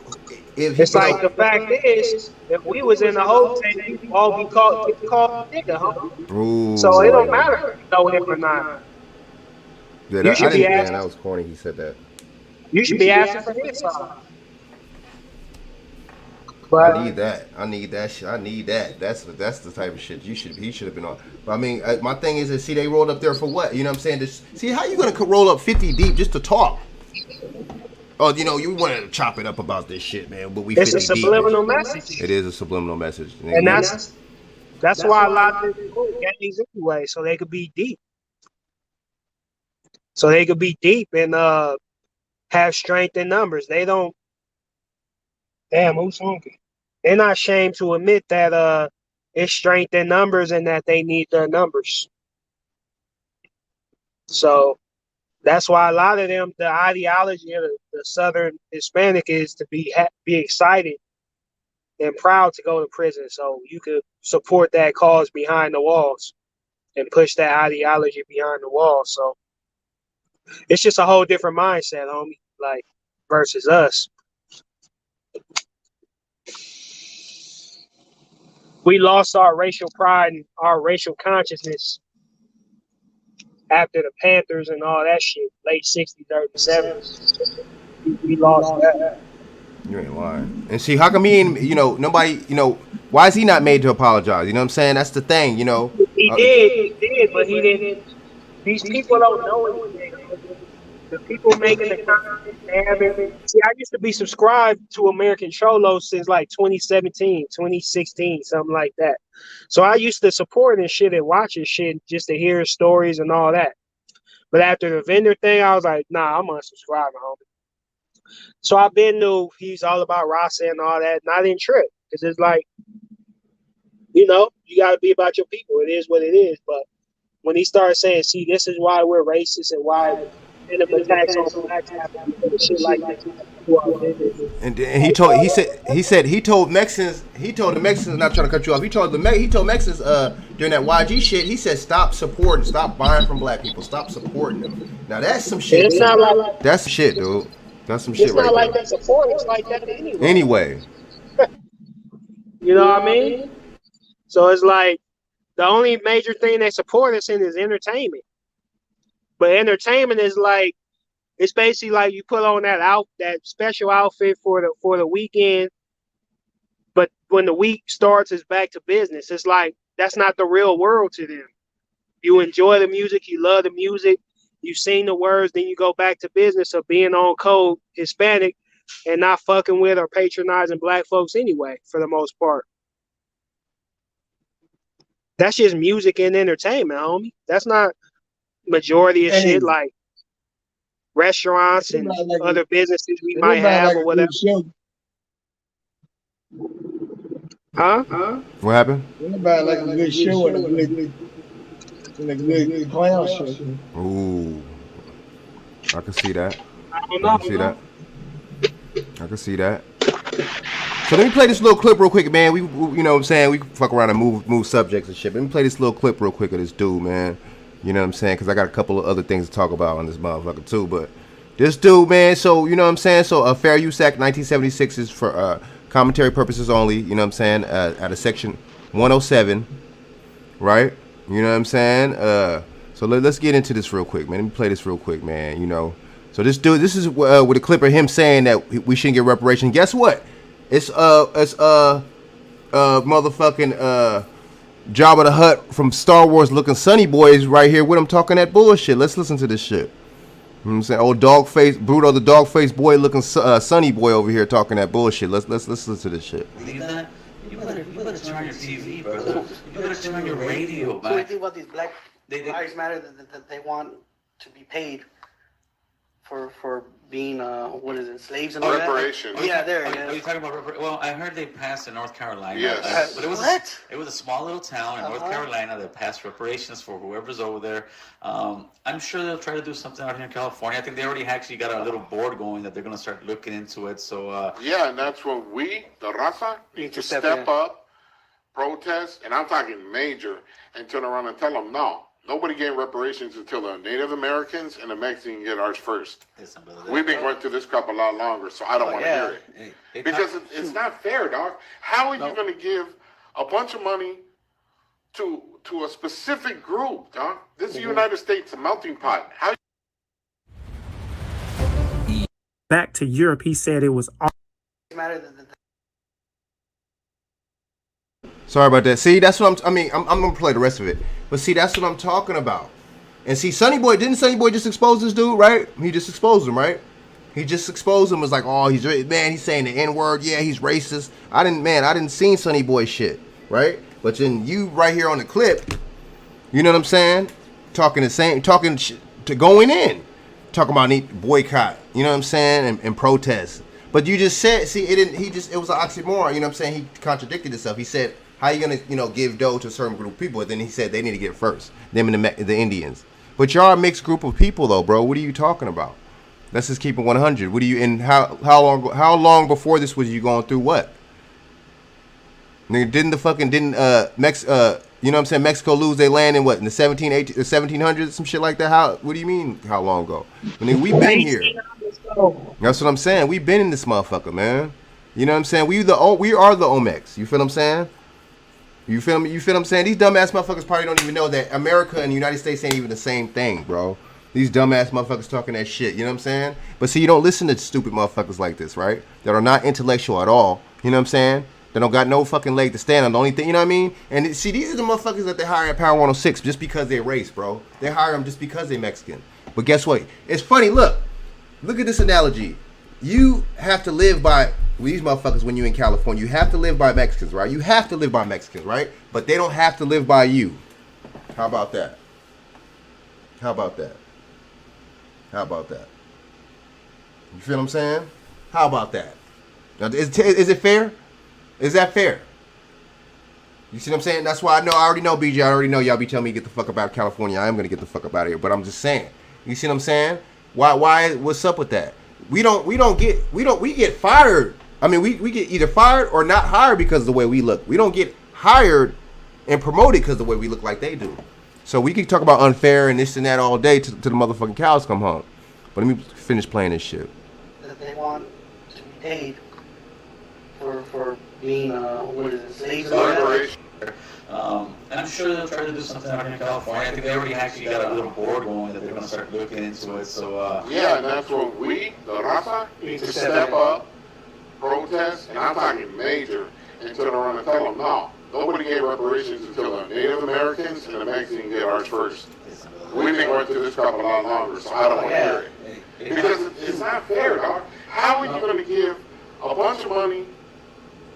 if It's like the fact is, if we was in the whole thing, all we called nigga, huh? Ooh. So it don't matter if you know him or not. Yeah, You should be man, asking. that was corny. He said that. You should be asking for his side. But I need that shit. I need that. That's the type of shit he should have been on. But I mean, my thing is, see, they rolled up there for what? You know what I'm saying? See, how you gonna roll up 50 deep just to talk? Oh, you know, you want to chop it up about this shit, man. But we it's a 50 deep. subliminal message. It is a subliminal message, And that's why a lot of people get these anyway, so they could be deep. So they could be deep and have strength in numbers. They don't. Damn, who's hungry? They're not ashamed to admit that it's strength in numbers and that they need their numbers. So that's why a lot of them, the ideology of the Southern Hispanic is to be excited and proud to go to prison, so you could support that cause behind the walls and push that ideology behind the walls. So It's just a whole different mindset, homie. Like versus us. We lost our racial pride and our racial consciousness after the Panthers and all that shit, late 60s, early 70s. We lost that. You ain't lying. And see, how come he ain't, nobody, why is he not made to apologize? You know what I'm saying? That's the thing, He did, but he didn't. These people don't know anything. The people making the content, they haven't. See, I used to be subscribed to American Cholo since like 2017, 2016, something like that. So I used to support and shit and watch his shit just to hear his stories and all that. But after the vendor thing, I was like, nah, I'm unsubscribing, homie. So I've been to, he's all about Rasa and all that, and I didn't trip. Because it's like, you got to be about your people. It is what it is. But when he started saying, see, this is why we're racist and why venom attacks on blacks happen and shit like that. And he told Mexicans, the Mexicans, not trying to cut you off, he told Mexicans during that YG shit, he said stop buying from black people, stop supporting them. Now that's some shit. It's not like, that's some shit, dude. That's some shit. It's not like that support. It's like that anyway. You know what I mean? So it's like the only major thing they support us in is entertainment. But entertainment is like, it's basically like you put on that special outfit for the weekend, but when the week starts, it's back to business. It's like that's not the real world to them. You enjoy the music, you love the music, you sing the words, then you go back to business of being on code Hispanic and not fucking with or patronizing black folks anyway, for the most part. That's just music and entertainment, homie. That's not majority of shit like restaurants and other businesses we might have or whatever. Huh? What happened? Anybody like a good show and a good clown show. Ooh. I can see that. I can see that. So let me play this little clip real quick, man. We you know what I'm saying? We can fuck around and move subjects and shit. Let me play this little clip real quick of this dude, man. You know what I'm saying? Because I got a couple of other things to talk about on this motherfucker too. But this dude, man, so you know what I'm saying? So a Fair Use Act 1976 is for commentary purposes only, you know what I'm saying? Out of section 107, right? You know what I'm saying? So let's get into this real quick, man. Let me play this real quick, man, So this dude, this is with a clip of him saying that we shouldn't get reparations. Guess what? It's motherfucking Jabba the Hutt from Star Wars looking Sonny Boy is right here with him talking that bullshit. Let's listen to this shit. You know what I'm saying? Old dog face, Bruto the dog face boy looking Sonny Boy over here talking that bullshit. Let's listen to this shit. Believe that? You better turn your TV, brother. You better turn your radio back. So what do you think about these Black Lives Matter that they want to be paid for being what is it, slaves and all that? Reparations. Yeah, there. Are you talking about reparations? Well, I heard they passed in North Carolina. Yes. But it was What? It was a small little town in North Carolina that passed reparations for whoever's over there. I'm sure they'll try to do something out here in California. I think they already actually got a little board going that they're going to start looking into it. So yeah, and that's when we, the Raza, need to step up, protest, and I'm talking major, and turn around and tell them, no, nobody getting reparations until the Native Americans and the Mexicans get ours first. We've been going through this crap a lot longer, so I don't want to hear it. Because it's not fair, dog. How are you going to give a bunch of money to a specific group, dog? This is the United States, a melting pot. How? Back to Europe, he said it was all. Sorry about that. See, that's what I'm gonna play the rest of it. But see, that's what I'm talking about. And see, didn't Sonny Boy just expose this dude, right? He just exposed him, right? He just exposed him. Was like, oh, he's saying the N-word. Yeah, he's racist. I didn't see Sonny Boy shit, right? But then you right here on the clip, you know what I'm saying? Talking to going in, talking about need boycott. You know what I'm saying? And protest. But you just said, see, it was an oxymoron. You know what I'm saying? He contradicted himself. He said, how you gonna, give dough to a certain group of people? And then he said they need to get it first. Them and the Indians. But y'all a mixed group of people though, bro. What are you talking about? Let's just keep it 100. What do you? And how long before this was you going through what? Nigga, You know what I'm saying? Mexico lose their land in what, in the 1700s, some shit like that. How? What do you mean? How long ago? I mean, we've been here. 1800s ago. That's what I'm saying. We've been in this motherfucker, man. You know what I'm saying? We are the Olmecs. You feel what I'm saying? You feel me? You feel what I'm saying? These dumbass motherfuckers probably don't even know that America and the United States ain't even the same thing, bro. These dumbass motherfuckers talking that shit. You know what I'm saying? But see, you don't listen to stupid motherfuckers like this, right? That are not intellectual at all. You know what I'm saying? They don't got no fucking leg to stand on. The only thing, you know what I mean? And see, these are the motherfuckers that they hire at Power 106 just because they're race, bro. They hire them just because they're Mexican. But guess what? It's funny. Look at this analogy. You have to live by these motherfuckers when you're in California. You have to live by Mexicans, right? You have to live by Mexicans, right? But they don't have to live by you. How about that? How about that? How about that? You feel what I'm saying? How about that? Now, is it fair? Is that fair? You see what I'm saying? That's why I already know, BJ. I already know y'all be telling me to get the fuck up out of California. I am gonna get the fuck up out of here. But I'm just saying. You see what I'm saying? Why? What's up with that? We get fired. I mean, we get either fired or not hired because of the way we look. We don't get hired and promoted because of the way we look like they do. So we can talk about unfair and this and that all day to the motherfucking cows come home. But let me finish playing this shit. That they want to be paid for being what is it, slaves or whatever. I'm sure they'll try to do something out here in California. I think they already actually got a little board going that they're going to start looking into it. So Yeah, and that's what we, the Raza, need to step up, protest, and I'm talking major, and turn around and tell them, no, nobody gave reparations until the Native Americans and the Mexicans get ours first. We've been going through this crap a lot longer, so I don't want to hear it. Because it's not fair, dog. How are you going to give a bunch of money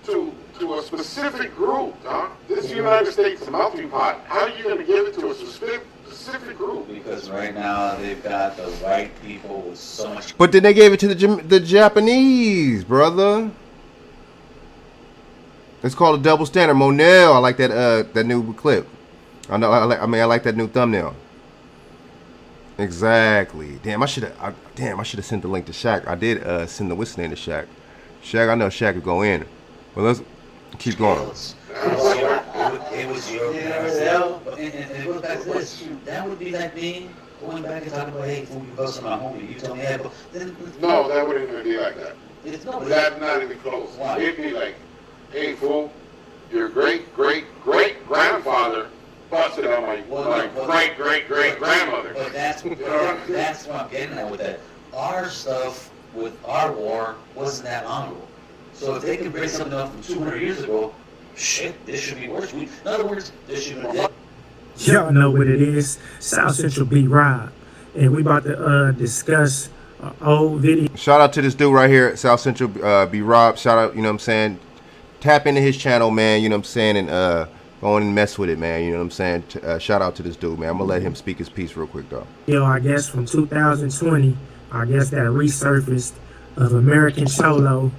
to a specific group, dog? This is the United States melting pot. How are you going to give it to a specific group? because right now they've got the white people with so much. But then they gave it to the Japanese, brother. It's called a double standard. Monel, I like that new clip. I like that new thumbnail. Exactly. Damn, I should have sent the link to Chak. I did send the whistling to Chak. Chak, I know Chak could go in. But let's keep going. It was your and it goes back to this. That would be like me going back and talking about, hey, fool, you close to my homie. You tell me, hey, but then No, that wouldn't even be like that. it's no. That's not even close. Why? It'd be like, hey, fool, your great-great-great-grandfather busted on my great-great-great-grandmother. But that's what I'm getting at with that. Our stuff with our war wasn't that honorable. So if they can bring something up from 200 years ago, shit, this should be worse. In other words, this should be dead. Y'all know what it is. South Central B Rob. And we about to discuss an old video. Shout out to this dude right here at South Central, B Rob. Shout out, you know what I'm saying? Tap into his channel, man, you know what I'm saying? And go on and mess with it, man, you know what I'm saying? Shout out to this dude, man. I'm going to let him speak his piece real quick, though. I guess from 2020, I guess that resurfaced of American Cholo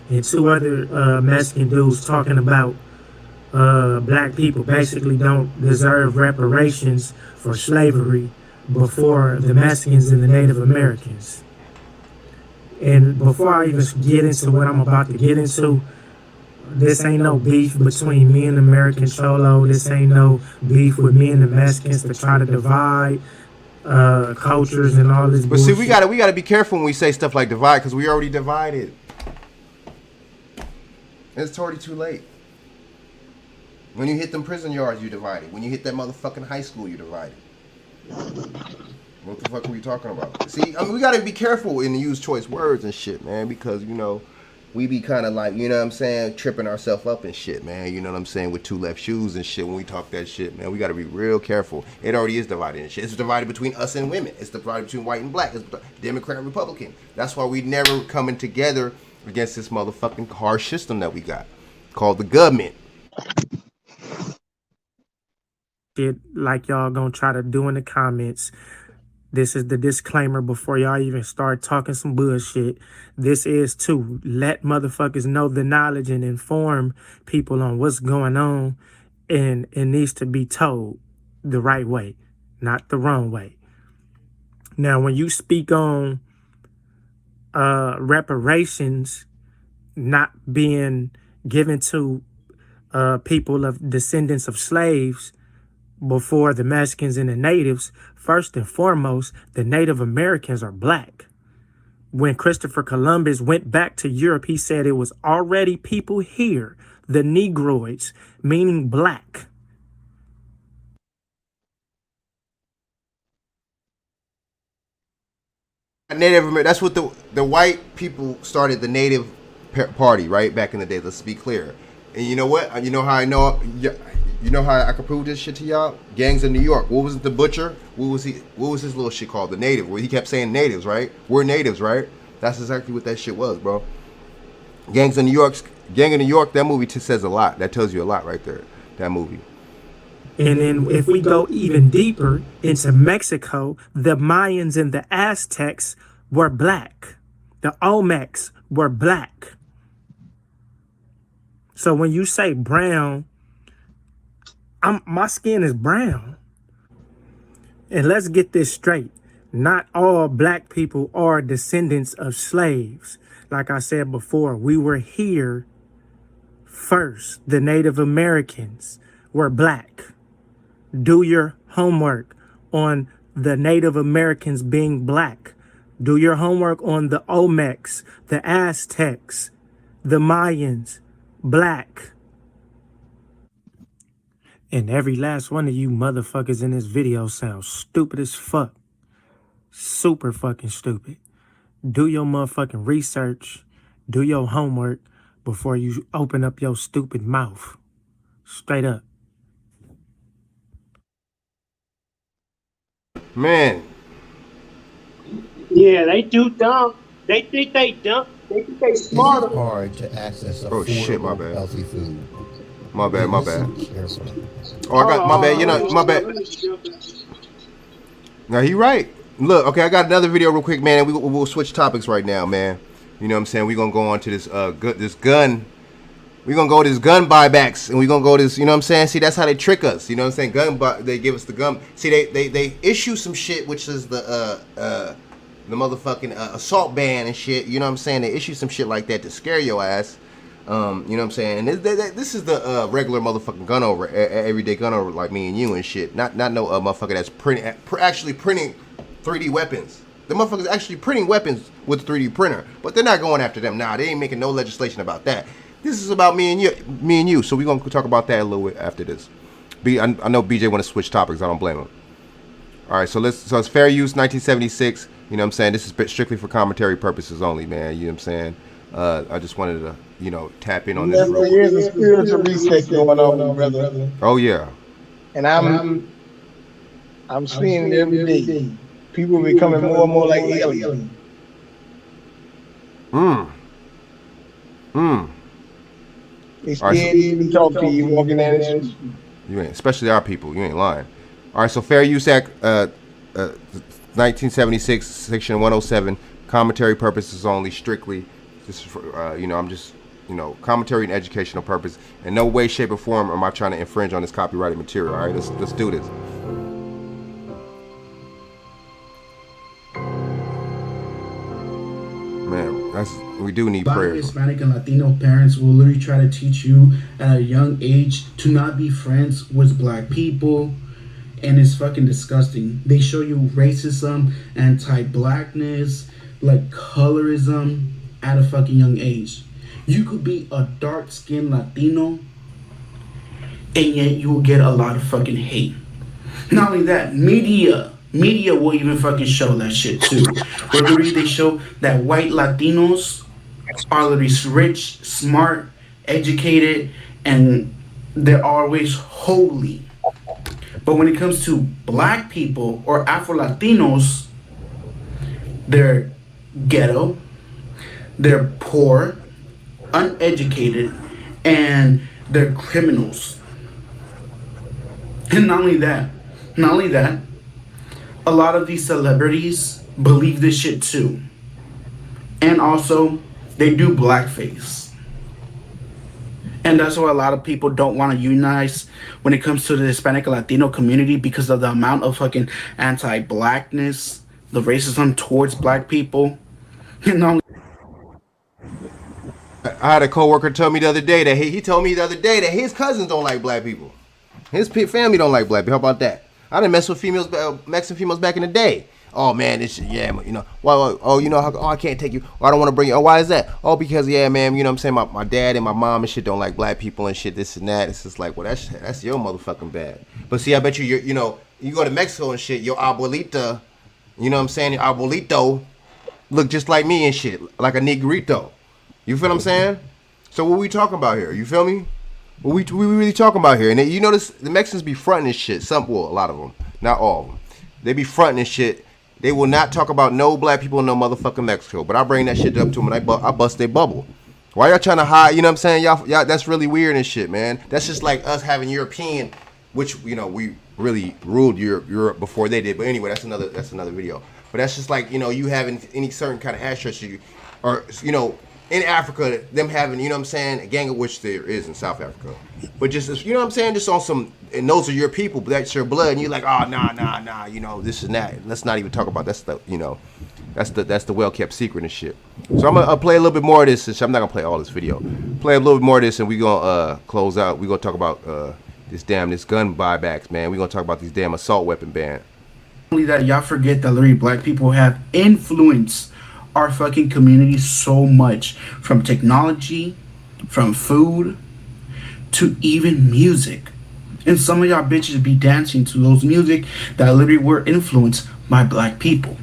and two other Mexican dudes talking about black people basically don't deserve reparations for slavery before the Mexicans and the Native Americans. And before I even get into what I'm about to get into, this ain't no beef between me and American Cholo. This ain't no beef with me and the Mexicans to try to divide cultures and all this But bullshit. see, we gotta be careful when we say stuff like divide, because we already divided. It's already too late. When you hit them prison yards, you divided. When you hit that motherfucking high school, you divided. What the fuck are we talking about? See, I mean, we gotta be careful and use choice words and shit, man, because, you know, we be kind of like, you know what I'm saying, tripping ourselves up and shit, man. You know what I'm saying, with two left shoes and shit when we talk that shit, man. We gotta be real careful. It already is divided and shit. It's divided between us and women. It's divided between white and black. It's Democrat and Republican. That's why we never coming together against this motherfucking harsh system that we got called the government. Shit like y'all gonna try to do in the comments. This is the disclaimer before y'all even start talking some bullshit. This is to let motherfuckers know the knowledge and inform people on what's going on, and it needs to be told the right way, not the wrong way. Now, when you speak on reparations not being given to people of descendants of slaves before the Mexicans and the natives, first and foremost, the Native Americans are black. When Christopher Columbus went back to Europe, he said it was already people here, the Negroids, meaning black. Native American. That's what the white people started the Native Party, right, back in the day. Let's be clear. And you know what? You know how I know. You know how I can prove this shit to y'all? Gangs in New York. What was it? The Butcher? What was he? What was his little shit called? The Native. Where he kept saying natives, right? We're natives, right? That's exactly what that shit was, bro. Gangs in New York. Gang in New York. That movie says a lot. That tells you a lot right there. That movie. And then if we go even deeper into Mexico, the Mayans and the Aztecs were black. The Olmecs were black. So when you say brown, my skin is brown. And let's get this straight. Not all black people are descendants of slaves. Like I said before, we were here first. The Native Americans were black. Do your homework on the Native Americans being black. Do your homework on the Olmecs, the Aztecs, the Mayans, black. And every last one of you motherfuckers in this video sounds stupid as fuck. Super fucking stupid. Do your motherfucking research. Do your homework before you open up your stupid mouth. Straight up. Man. Yeah, they do dumb. They think they dumb. They think they smarter. It's hard to access affordable, healthy food. My bad. Carefully. Oh, I got my bad. You know, my bad. Now he right. Look, okay, I got another video real quick, man. And we'll switch topics right now, man. You know what I'm saying? We're gonna go on to this this gun. We're gonna go to this gun buybacks, and we're gonna go to this. You know what I'm saying? See, that's how they trick us. You know what I'm saying? They give us the gun. See, they issue some shit, which is the motherfucking assault ban and shit. You know what I'm saying? They issue some shit like that to scare your ass. You know what I'm saying? And this is the regular motherfucking gun over, everyday gun over, like me and you and shit. Not no motherfucker that's actually printing 3D weapons. The motherfuckers actually printing weapons with a 3D printer, but they're not going after them. Nah, they ain't making no legislation about that. This is about me and you. So we're gonna talk about that a little bit after this. I know BJ want to switch topics. I don't blame him. All right, so it's fair use 1976. You know what I'm saying? This is strictly for commentary purposes only, man. You know what I'm saying? I just wanted to, tap in on this. There's a spiritual reset going on, brother. Oh yeah. And I'm seeing it every day. People becoming more and more like aliens. They scared to even talk to you walking down the street. You ain't, especially our people. You ain't lying. All right, so Fair Use Act 1976, Section 107, commentary purposes only, strictly. This is for, I'm just, commentary and educational purpose. In no way, shape, or form am I trying to infringe on this copyrighted material. All right, let's do this. Man, we do need prayer. Hispanic and Latino parents will literally try to teach you at a young age to not be friends with black people, and it's fucking disgusting. They show you racism, anti-blackness, like colorism at a fucking young age. You could be a dark-skinned Latino, and yet you will get a lot of fucking hate. Not only that, media will even fucking show that shit too. Where they show that white Latinos are literally rich, smart, educated, and they're always holy. But when it comes to black people or Afro-Latinos, they're ghetto, they're poor, uneducated, and they're criminals. And not only that, a lot of these celebrities believe this shit too. And also, they do blackface. And that's why a lot of people don't want to unionize when it comes to the Hispanic and Latino community, because of the amount of fucking anti-blackness, the racism towards black people. had a coworker tell me the other day that he told me the other day that his cousins don't like black people. His family don't like black people. How about that? I didn't mess with females, Mexican females back in the day. Oh man, this shit, yeah, you know. Well, oh, you know, I can't take you. I don't want to bring you. Oh, why is that? Oh, because yeah, man, you know what I'm saying. My dad and my mom and shit don't like black people and shit. This and that. It's just like, well, that's your motherfucking bad. But see, I bet you know, you go to Mexico and shit. Your abuelita, you know what I'm saying? Your abuelito look just like me and shit, like a negrito. You feel what I'm saying? So what we talking about here? You feel me? What we really talking about here? And you notice the Mexicans be fronting this shit. A lot of them, not all of them. They be fronting this shit. They will not talk about no black people in no motherfucking Mexico. But I bring that shit up to them and I bust their bubble. Why y'all trying to hide? You know what I'm saying? Y'all, that's really weird and shit, man. That's just like us having European, which, you know, we really ruled Europe before they did. But anyway, that's another video. But that's just like, you know, you having any certain kind of ancestry, or, you know, in Africa, them having, you know what I'm saying, a gang of which there is in South Africa. But just, you know what I'm saying, just on some, and those are your people, but that's your blood, and you're like, oh, nah, you know, this and that. Let's not even talk about that's the, you know, that's the well-kept secret and shit. So I'm gonna play a little bit more of this. I'm not gonna play all this video. Play a little bit more of this, and we gonna close out. We gonna talk about this gun buybacks, man. We gonna talk about these damn assault weapon ban. Only that y'all forget that literally black people have influenced our fucking community so much, from technology, from food, to even music. And some of y'all bitches be dancing to those music that literally were influenced by black people.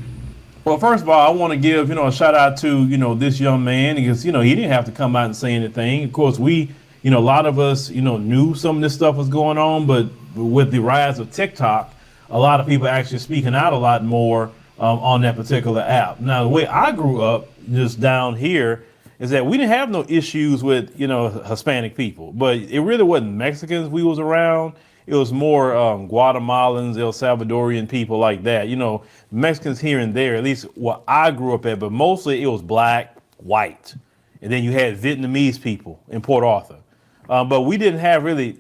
Well, first of all, I want to give, you know, a shout out to, you know, this young man, because, you know, he didn't have to come out and say anything. Of course, we, you know, a lot of us, you know, knew some of this stuff was going on, but with the rise of TikTok, a lot of people actually speaking out a lot more on that particular app. Now, the way I grew up just down here is that we didn't have no issues with, you know, Hispanic people, but it really wasn't Mexicans we was around. It was more Guatemalans, El Salvadorian people like that. You know, Mexicans here and there, at least what I grew up at, but mostly it was black, white. And then you had Vietnamese people in Port Arthur. But we didn't have really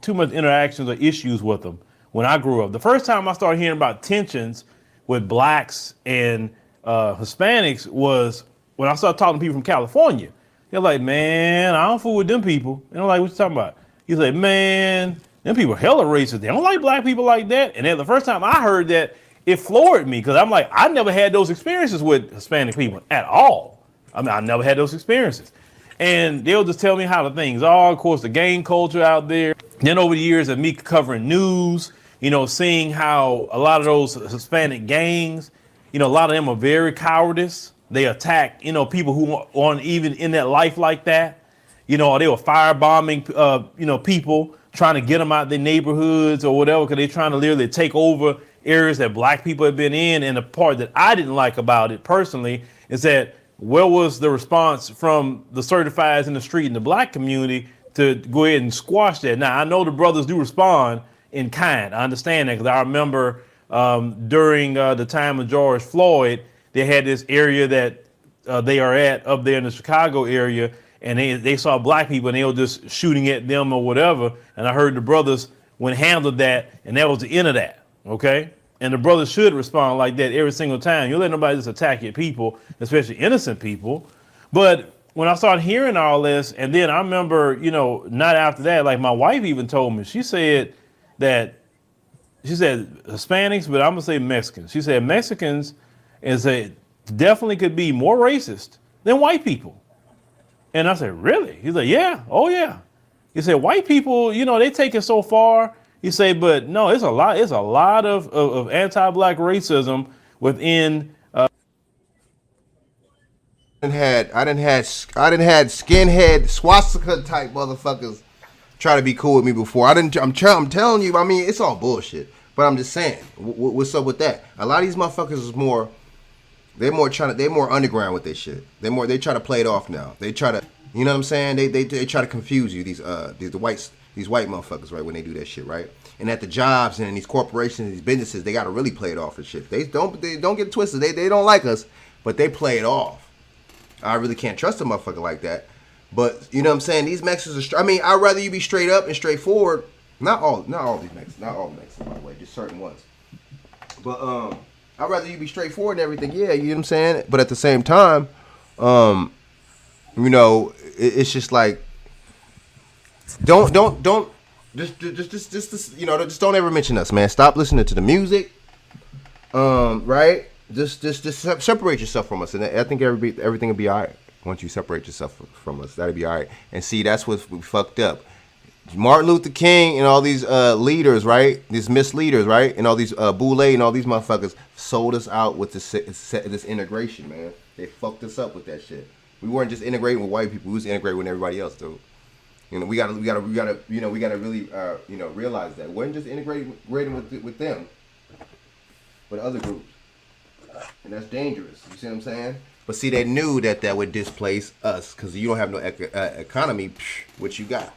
too much interactions or issues with them when I grew up. The first time I started hearing about tensions with blacks and Hispanics was when I started talking to people from California. They're like, man, I don't fool with them people. And I'm like, what you talking about? He's like, man, them people are hella racist. They don't like black people like that. And then the first time I heard that, it floored me, because I'm like, I never had those experiences with Hispanic people at all. I mean, I never had those experiences. And they'll just tell me how the things are. Of course, the gang culture out there. Then over the years of me covering news, you know, seeing how a lot of those Hispanic gangs, you know, a lot of them are very cowardice. They attack, you know, people who aren't even in that life like that. You know, or they were firebombing, you know, people, trying to get them out their neighborhoods or whatever, because they're trying to literally take over areas that black people have been in. And the part that I didn't like about it personally is that where was the response from the certifieds in the street in the black community to go ahead and squash that? Now, I know the brothers do respond in kind. I understand that, because I remember during the time of George Floyd, they had this area that they are at up there in the Chicago area, and they saw black people and they were just shooting at them or whatever. And I heard the brothers went handled that, and that was the end of that. Okay. And the brothers should respond like that every single time. You let nobody just attack your people, especially innocent people. But when I started hearing all this, and then I remember, you know, not after that, like my wife even told me, she said Hispanics, but I'm gonna say Mexicans. She said Mexicans definitely could be more racist than white people. And I said, really? He's like, yeah, oh yeah. He said, white people, you know, they take it so far. He said, but no, it's a lot of anti-black racism within. I done had skinhead swastika type motherfuckers try to be cool with me before. I'm telling you, I mean, it's all bullshit. But I'm just saying, what's up with that? A lot of these motherfuckers is more. They're more underground with this shit. They try to play it off now. They try to, you know what I'm saying? They try to confuse you. These white motherfuckers, right? When they do that shit, right? And at the jobs and in these corporations, these businesses, they gotta really play it off and shit. They don't get twisted. They don't like us, but they play it off. I really can't trust a motherfucker like that. But you know what I'm saying? These Mexicans are. I mean, I'd rather you be straight up and straightforward. Not all these Mexicans. Not all Mexicans, by the way. Just certain ones. But I'd rather you be straightforward and everything. Yeah, you know what I'm saying? But at the same time, you know, it's just like don't just you know, just don't ever mention us, man. Stop listening to the music. Right? Just separate yourself from us, and I think everything will be all right once you separate yourself from us. That'll be all right. And see, that's what we fucked up. Martin Luther King and all these leaders, right? These misleaders, right? And all these Boule and all these motherfuckers sold us out with this integration, man. They fucked us up with that shit. We weren't just integrating with white people. We was integrating with everybody else, dude. You know, we gotta really realize that. We weren't just integrating with them, with other groups, and that's dangerous. You see what I'm saying? But see, they knew that would displace us because you don't have no economy. What you got?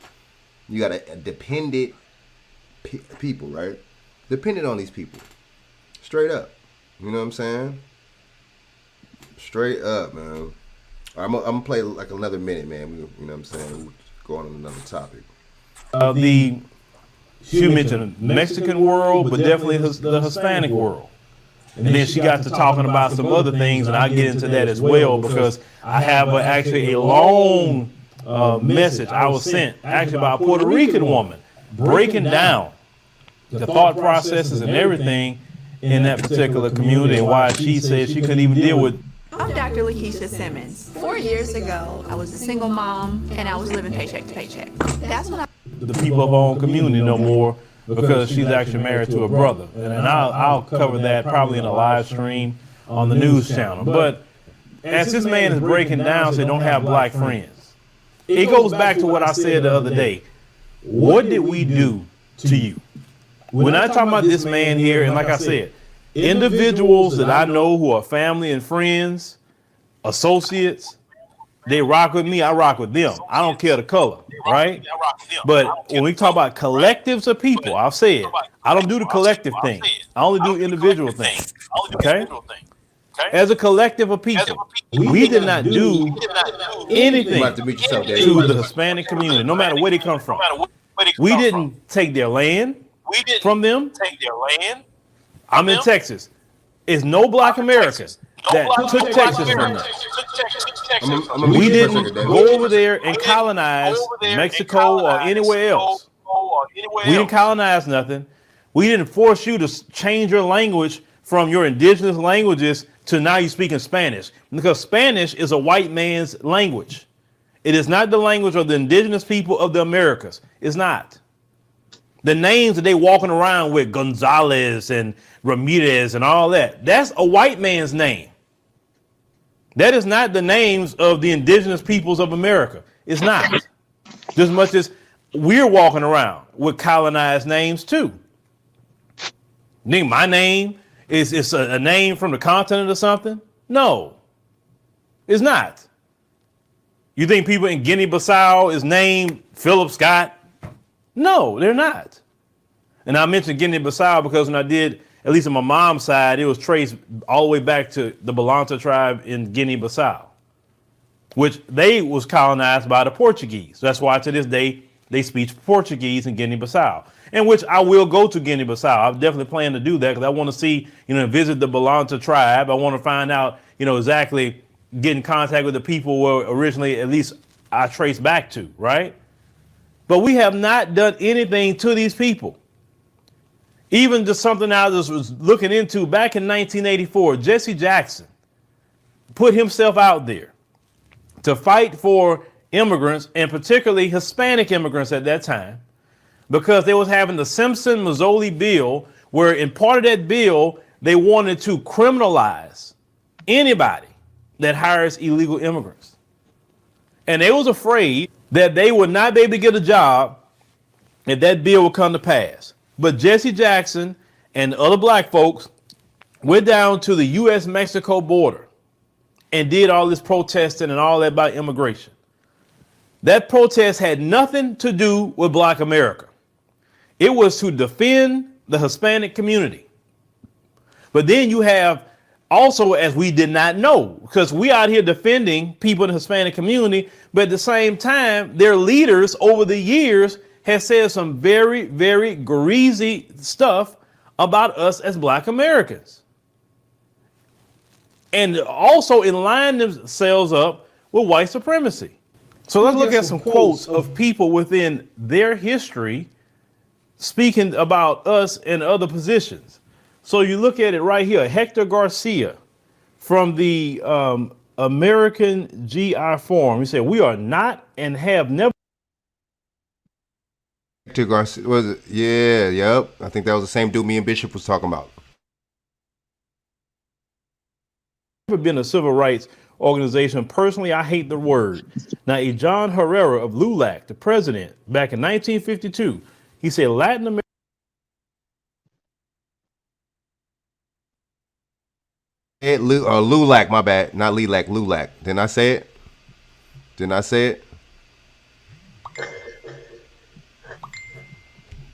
You got a dependent people, right? Dependent on these people, straight up. You know what I'm saying? Straight up, man. I'm gonna play like another minute, man. You know what I'm saying? We'll go on another topic. She mentioned the Mexican world, but definitely the Hispanic world. And then she got to talking about some other things, and I'll get into that as well because I have actually a long message I was sent actually by a Puerto Rican woman breaking down the thought processes and everything in that particular community and why she said she couldn't even deal with. I'm Dr. Lakeisha Simmons. 4 years ago, I was a single mom and I was living paycheck to paycheck. That's when the people of our own community no more because she's actually married to a brother. And I'll cover that probably in a live stream on the news channel. But as this man is breaking down, so they don't have black friends. It goes back to what I said the other day. What did we do to you? When I talk about this man here, and like I said, individuals that I know who are family and friends, associates, they rock with me, I rock with them. I don't care the color, right? But when we talk about collectives of people, I've said, I don't do the collective thing. I only do individual things, okay? As a collective of people, we did not do anything to the Hispanic community, no matter where they come from. We didn't take their land from them. I'm in Texas. It's no black American that took Texas from them. We didn't go over there and colonize Mexico or anywhere else. We didn't colonize nothing. We didn't force you to change your language from your indigenous languages to now you speaking Spanish, because Spanish is a white man's language. It is not the language of the indigenous people of the Americas. It's not. The names that they walking around with, Gonzalez and Ramirez and all that, that's a white man's name. That is not the names of the indigenous peoples of America. It's not. Just as much as we're walking around with colonized names too. My name is a name from the continent or something? No, it's not. You think people in Guinea-Bissau is named Philip Scott? No, they're not. And I mentioned Guinea-Bissau because when I did, at least on my mom's side, it was traced all the way back to the Balanta tribe in Guinea-Bissau, which they was colonized by the Portuguese. That's why to this day, they speak Portuguese in Guinea-Bissau, in which I will go to Guinea-Bissau. I definitely plan to do that because I want to see, visit the Balanta tribe. I want to find out, exactly get in contact with the people where originally, at least I trace back to, right? But we have not done anything to these people. Even just something I was looking into back in 1984, Jesse Jackson put himself out there to fight for immigrants, and particularly Hispanic immigrants at that time, because they was having the Simpson-Mazzoli bill, where in part of that bill, they wanted to criminalize anybody that hires illegal immigrants. And they was afraid that they would not be able to get a job if that bill would come to pass. But Jesse Jackson and other black folks went down to the U.S.-Mexico border and did all this protesting and all that about immigration. That protest had nothing to do with Black America. It was to defend the Hispanic community. But then you have also, as we did not know, because we out here defending people in the Hispanic community, but at the same time, their leaders over the years have said some very, very greasy stuff about us as Black Americans. And also in line themselves up with white supremacy. So let's look at some quotes of people within their history speaking about us in other positions. So you look at it right here. Hector Garcia from the American GI Forum. He said, "We are not and have never." Hector Garcia, was it? Yeah, yep. I think that was the same dude me and Bishop was talking about. Never been a civil rights organization. Personally, I hate the word. Now, a John Herrera of LULAC, the president, back in 1952, he said Latin America. LULAC, my bad. Not LELAC, LULAC. Didn't I say it? Didn't I say it?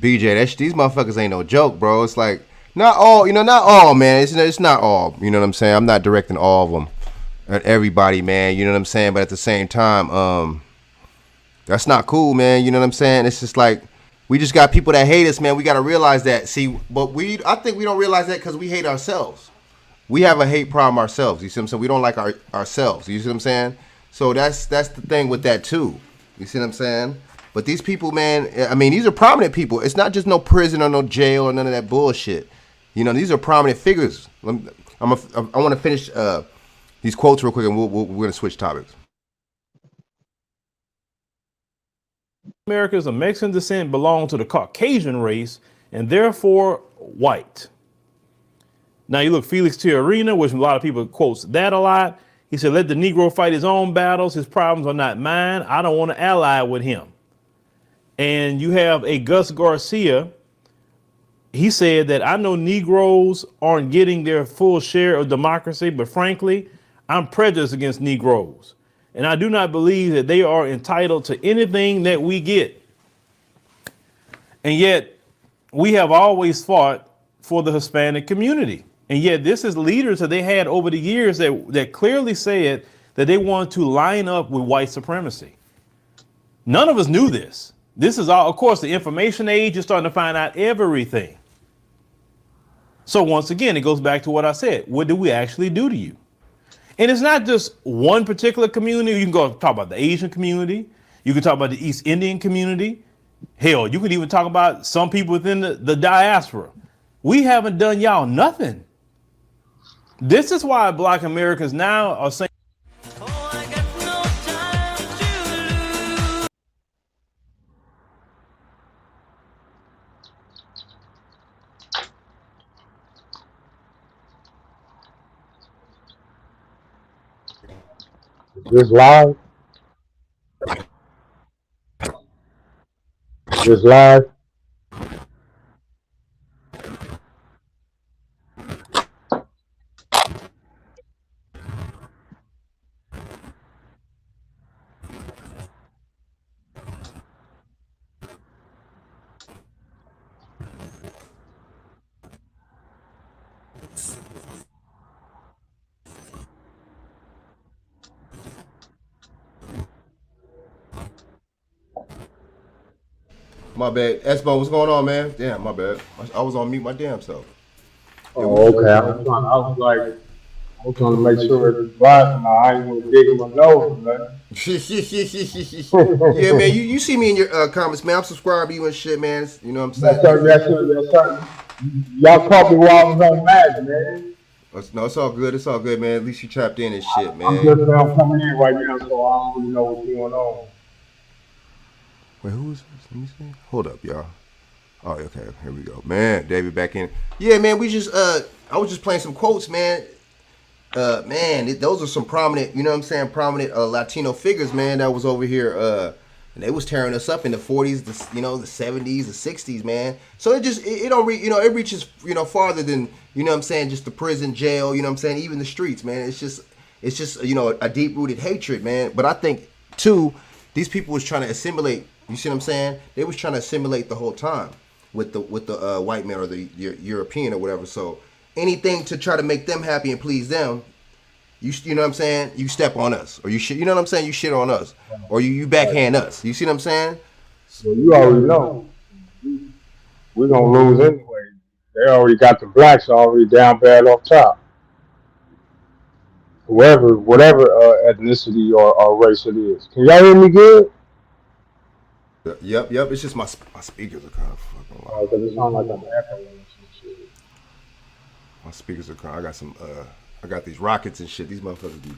BJ, these motherfuckers ain't no joke, bro. It's like, not all, not all, man. It's not all. You know what I'm saying? I'm not directing all of them at everybody, man. You know what I'm saying? But at the same time, that's not cool, man. You know what I'm saying? It's just like, we just got people that hate us, man. We got to realize that. See, but I think we don't realize that because we hate ourselves. We have a hate problem ourselves. You see what I'm saying? We don't like ourselves. You see what I'm saying? So that's the thing with that too. You see what I'm saying? But these people, man, I mean, these are prominent people. It's not just no prison or no jail or none of that bullshit. These are prominent figures. I want to finish these quotes real quick, and we're going to switch topics. Americans of Mexican descent belong to the Caucasian race and therefore white. Now you look, Felix Tijerina, which a lot of people quotes that a lot. He said, "Let the Negro fight his own battles. His problems are not mine. I don't want to ally with him." And you have a Gus Garcia. He said that, "I know Negroes aren't getting their full share of democracy, but frankly, I'm prejudiced against Negroes. And I do not believe that they are entitled to anything that we get." And yet we have always fought for the Hispanic community. And yet this is leaders that they had over the years that clearly said that they want to line up with white supremacy. None of us knew this. This is all, of course, the information age. You're starting to find out everything. So once again, it goes back to what I said. What do we actually do to you? And it's not just one particular community. You can go talk about the Asian community. You can talk about the East Indian community. Hell, you can even talk about some people within the diaspora. We haven't done y'all nothing. This is why Black Americans now are saying, This live? This live? My bad. SBone, what's going on, man? Damn, my bad. I was on mute my damn self. Oh, okay. I was trying to make sure it's live, and I ain't gonna dig my nose, man. Yeah, man. You see me in your comments, man. I'm subscribed to you and shit, man. You know what I'm saying? Yes, sir. Y'all caught me while I was on Madden, man. No, it's all good. It's all good, man. At least you tapped in and shit, man. I'm just now coming in right now, so I don't really know what's going on. Wait, who is this? Let me see. Hold up, y'all. Oh, okay. Here we go. Man, David back in. Yeah, man, I was just playing some quotes, man. Those are some prominent, you know what I'm saying, prominent Latino figures, man, that was over here, and they was tearing us up in the 40s, the 70s, the 60s, man. So it reaches, farther than, you know what I'm saying, just the prison, jail, you know what I'm saying, even the streets, man. It's just, a deep-rooted hatred, man. But I think, too, these people was trying to assimilate, you see what I'm saying? They was trying to assimilate the whole time with the white man or the European or whatever. So anything to try to make them happy and please them, you know what I'm saying? You step on us, or you shit. You know what I'm saying? You shit on us, or you backhand us. You see what I'm saying? So you already know we're gonna lose anyway. They already got the blacks already down bad off top. whatever ethnicity or race it is. Can y'all hear me good? Yep. It's just my speakers are kind of fucking loud. Because it sounds like I'm echoing and some shit. My speakers are kind. I got these rockets and shit. These motherfuckers be.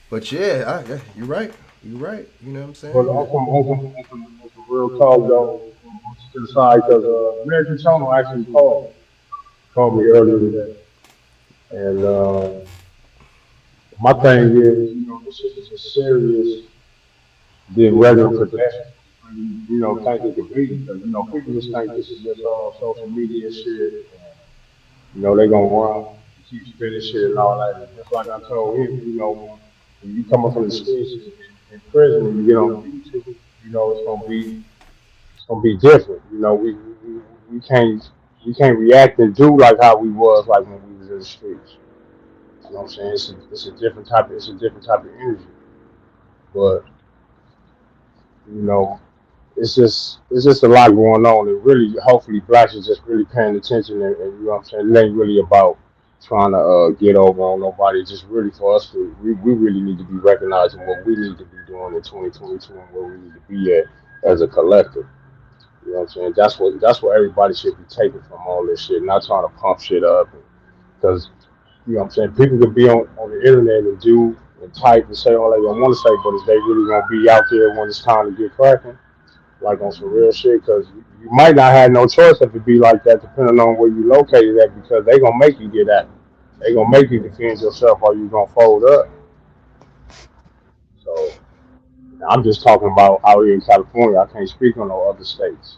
But yeah, you're right. You're right. You know what I'm saying? But on some real talk though, to the side, because American Channel actually called me earlier today, and my thing is, this shit is as serious than regular pedestrians. Think it could be, because people just think this is just all social media shit, and they gonna run and keep spinning shit and all that. And just like I told him, when you come up from the streets in prison and you get on YouTube, it's gonna be different. We can't react and do like how we was like when we was in the streets. You know what I'm saying? It's a different type of energy. But you know, it's just a lot going on, and really, hopefully, blacks is just really paying attention, and you know what I'm saying. It ain't really about trying to get over on nobody. It's just really for us to we really need to be recognizing what we need to be doing in 2022 and where we need to be at as a collective. You know what I'm saying? That's what everybody should be taking from all this shit, not trying to pump shit up. Because, you know what I'm saying, people could be on the internet and do and type and say all they want to say, but is they really going to be out there when it's time to get cracking? Like on some real shit? Because you might not have no choice if it be like that, depending on where you located at, because they going to make you get at it. They going to make you defend yourself, or you going to fold up. So I'm just talking about out here in California. I can't speak on no other states.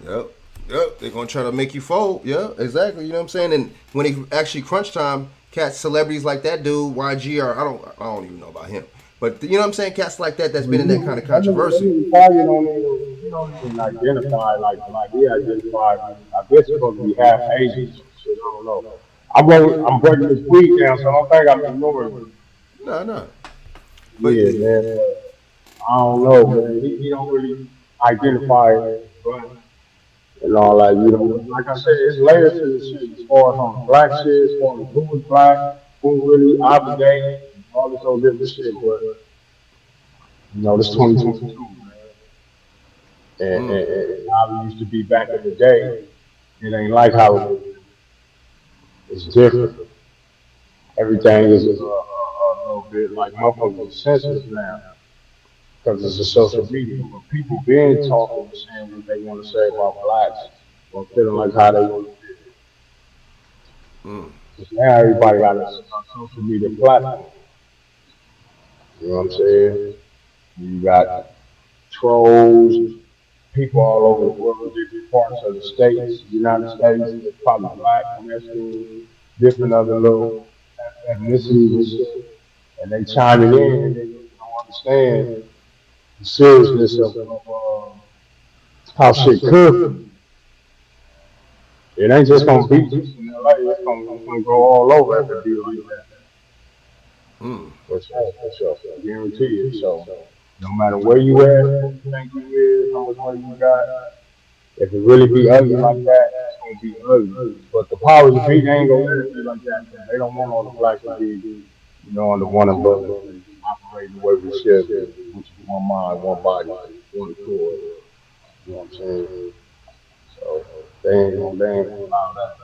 Yep. They're gonna try to make you fold. Yeah, exactly. You know what I'm saying? And when it actually crunch time, cats, celebrities like that dude, YG, or I don't even know about him. But you know what I'm saying? Cats like that's been in that kind of controversy. Target don't even identify like he identified. I guess it's supposed to be half Asian. Shit, I don't know. I'm breaking this week down, so I don't think I'm ignoring. No. But yeah, man. But I don't know, man. He don't really identify, but like I said, it's layers to this shit as far as on the black shit, as far as who is black, who really obligated, and all this old different shit. But this 2022, man. And how it used to be back in the day, it ain't like how it is. It's different. Everything is a little bit like motherfuckers are sensitive now because it's a social media. But people been talking and saying what they want to say about blacks or feeling like how they want to feel. Because now everybody got a social media platform. You know what I'm saying? You got trolls, people all over the world, different parts of the states, United States, probably black, Mexican, different other little ethnicities and shit. And they chiming in and they don't understand the seriousness of how shit could be. It ain't just gonna be just in LA, it's gonna go all over if it be like that. For sure. I guarantee it. So no matter where you at, what you think you is, how much money you got, if it really be ugly like that, it's gonna be ugly. But the powers that be, they ain't gonna let it be like that. They don't want all the blacks to be, under one umbrella, operating the way we should be, which is one mind, one body, one accord. You know what I'm saying? So they ain't gonna allow that.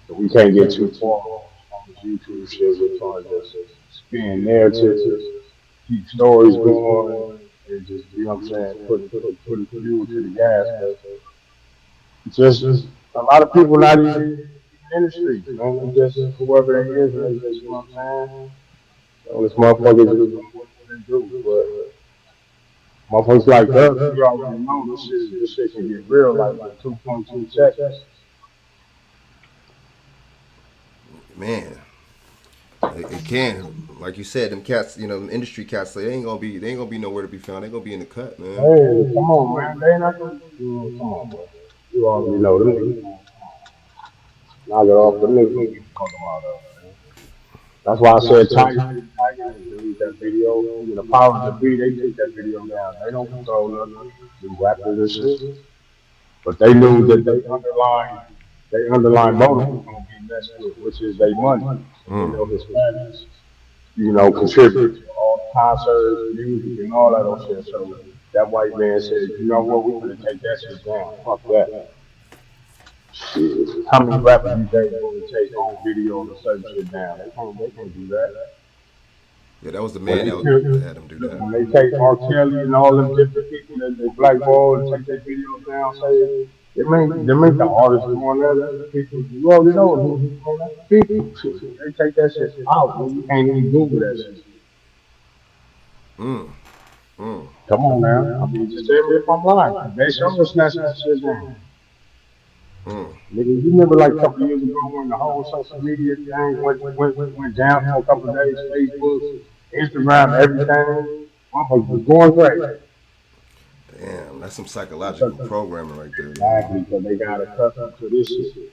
So we can't get too far on this YouTube shit. We're trying to just spin narratives, keep stories going, and just, you know what I'm saying, put fuel to the gas. Just a lot of people not even in the streets, man. They just whoever they is, they just, you know what I'm saying. So this motherfucker just doing what they do, but motherfuckers like us, we already know this shit can get real, like with 2.2 checks. Man, it can. Like you said, them cats, them industry cats, they ain't gonna be nowhere to be found. They gonna be in the cut, man. Hey, come on, man. They ain't not gonna. Come on, bro. You already know them niggas. Knock it off. Them niggas don't give a fuck about us, man. That's why I said Tyga delete that video. The powers that be, they take that video down. They don't control nothing. The rappers and shit. But they knew that they underlying motive was gonna be mess with, which is their money. Hispanics, contribute to all the concerts, music, and all that other shit. So that white man said, you know what, we're gonna take that shit down. Fuck that. Shit. How many rappers these days going to take home videos and certain shit down? They can't do that. Yeah, that was the When man they that had him do that. when they take R. Kelly and all them different people that they blackball and take their videos down, say they make the artists doing that. That's the people you already know who's doing that. People, they take that shit out. Man. You can't even Google that shit. Mm. Mm. Come on now. I mean, just tell me if I'm lying. They sure snatching that shit down. Mm. Nigga, you remember like a couple years ago when the whole social media thing went down for a couple of days, Facebook, Instagram, everything. Motherfuckers was going crazy. Damn, that's some psychological programming right there. Exactly, because they got accustomed to this shit.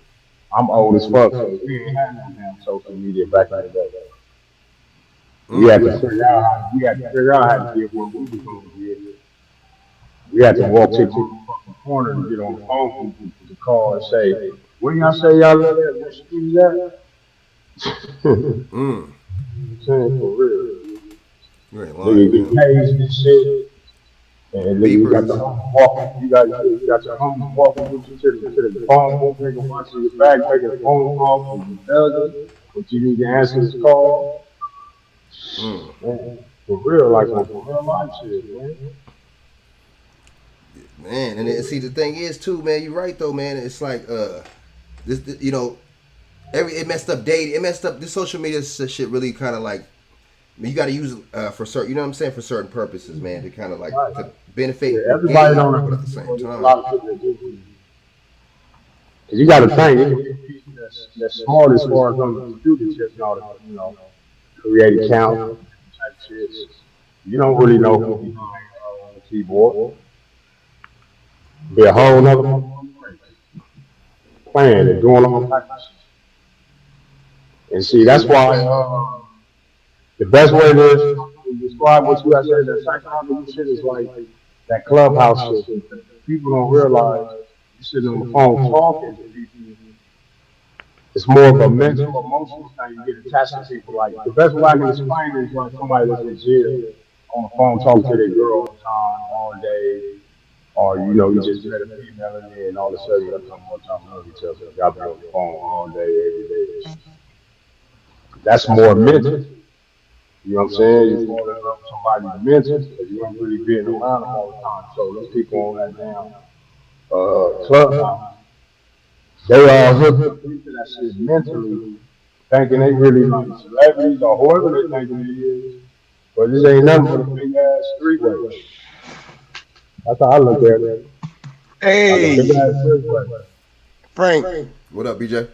I'm old as fuck, so we ain't had no damn social media back in the day. We had to figure out how to get what we was gonna get. We had to walk to the fucking corner to get on the phone to call and say, "When y'all say y'all live at, what street is that?" Mm. I'm saying for real. You ain't Nigga lying, get man. paged and shit. And then you got the homies walking, you got your homies walking with you to the phone booth, nigga, watching your back, making a phone call for you thugging, but you need to answer this call. Mm. Man, for real, like on for real life shit, man. Man, and then, see the thing is too, man. You're right though, man. It's like this, it messed up dating. It messed up this social media shit. Really kind of like you got to use it for certain. You know what I'm saying, for certain purposes, man. To kind of like to benefit Yeah, your everybody game, don't but agree at the same with a time. lot of people that do. Cause you got to think, it can be people that's smart as far as on the computer chips and all that, create accounts, type shit. You don't really know who behind the keyboard. Be a whole nother motherfucker playing and doing all types of shit. And see, that's why the best way to describe what you got said, that psychology shit is like that clubhouse shit. People don't realize you sitting on the phone talking to people. It's more of a mental, emotional thing. You get attached to people. Like the best way I can explain it is like somebody that's in jail on the phone talking to their girl all the time, all day, or you just met a female in there and all of a sudden y'all come on talking to each other. Y'all be on the phone all day, every day. That's more mental. You know what I'm saying? You fall in love with somebody mental because you ain't really being around them all the time. So those people on that damn clubhouse, they are hooked up into that shit mentally, thinking they really like celebrities or whoever they thinking they is. But this ain't nothing but a big ass three way. That's how I look at it. Like a Hey, big ass three way. Frank, What up, BJ?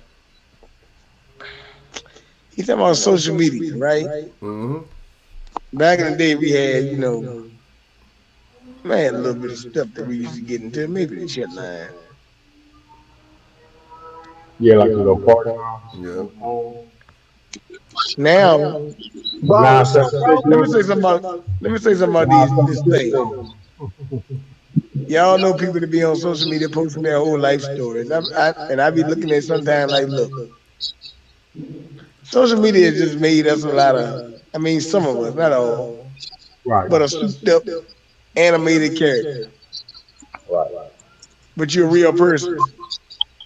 you talking about social media, right? Mm-hmm. Back in the day, we had, man, a little bit of stuff that we used to get into, maybe the shit line. Yeah, like a little party. Yeah. Now, Nah, sex let me say something about this thing. Y'all know people that be on social media posting their whole life stories. I be looking at sometimes like, look, social media has just made us a lot of, some of us, not all, Right. but a souped up animated character. Right. But you're a real person.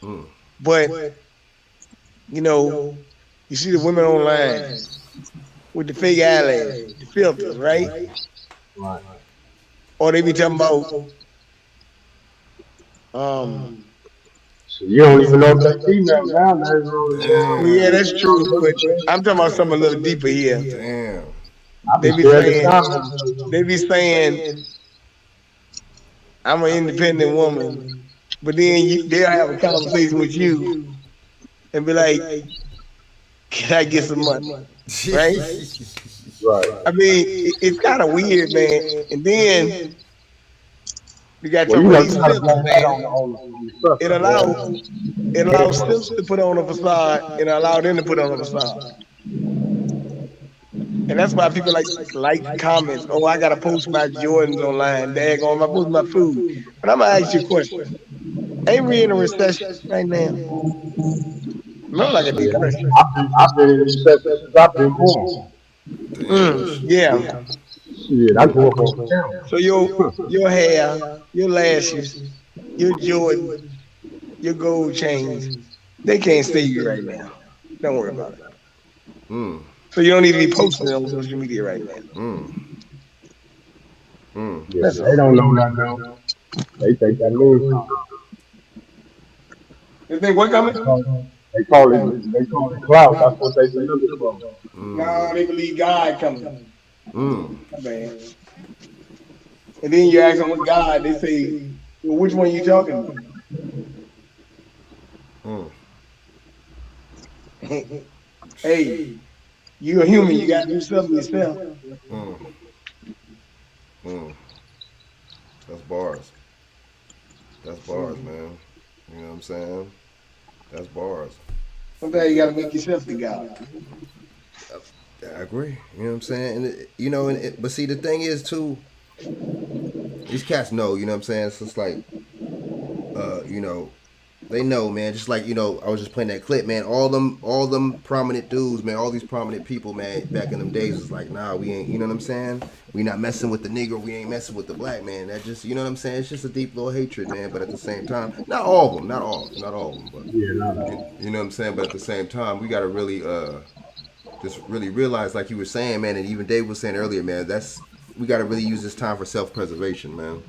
Mm. But, you see the women online with the fake eyelashes, the filters, right? Right. Or they be talking about, So you don't even know if they female nowadays. well, yeah, that's true. But I'm talking about something a little deeper here. Damn. I be scared to comment. They be saying, I'm an independent woman, but then they'll have a conversation with you and be like, can I get some money? Right? Right. It's kind of weird, man. And then you got to Well, talk you about know, these you gotta filters, blame that man. on the stuff. It allows simps to put on a facade and allow them to put on a facade. And that's why people like comments. Oh, I gotta post my Jordans online. Daggone, I post my food. But I'm gonna ask you a question. Ain't we in a recession right now? Smell like a Shit, depression. I've been in these sessions since I've been born. Yeah. Shit, I grew up on camera. So your hair, your lashes, your Jordan, your gold chains, they can't stay you right now. Don't worry about it. So you don't need to be posting it on social media right now. Yeah, That's they all. don't know nothing though. They think that means something. You think what coming? They call it clout. That's what they be looking for. No, they believe God coming. My bad. And then you ask them what God, they say, well, which one you talking about? Hey, you're a human. You got to do something yourself. That's bars. That's bars, man. You know what I'm saying? That's bars. Sometimes you got to make yourself the God. I agree. You know what I'm saying? And but see, the thing is too, these cats know. You know what I'm saying? So it's like, they know, man. Just like I was just playing that clip, man. All them prominent dudes, man. All these prominent people, man. Back in them days, was like, nah, we ain't. You know what I'm saying? We not messing with the nigga. We ain't messing with the black man. That just, you know what I'm saying? It's just a deep little hatred, man. But at the same time, not all of them, not all of them, but yeah, not all. You know what I'm saying? But at the same time, we gotta really, just really realize, like you were saying, man, and even Dave was saying earlier, man. We gotta really use this time for self-preservation, man.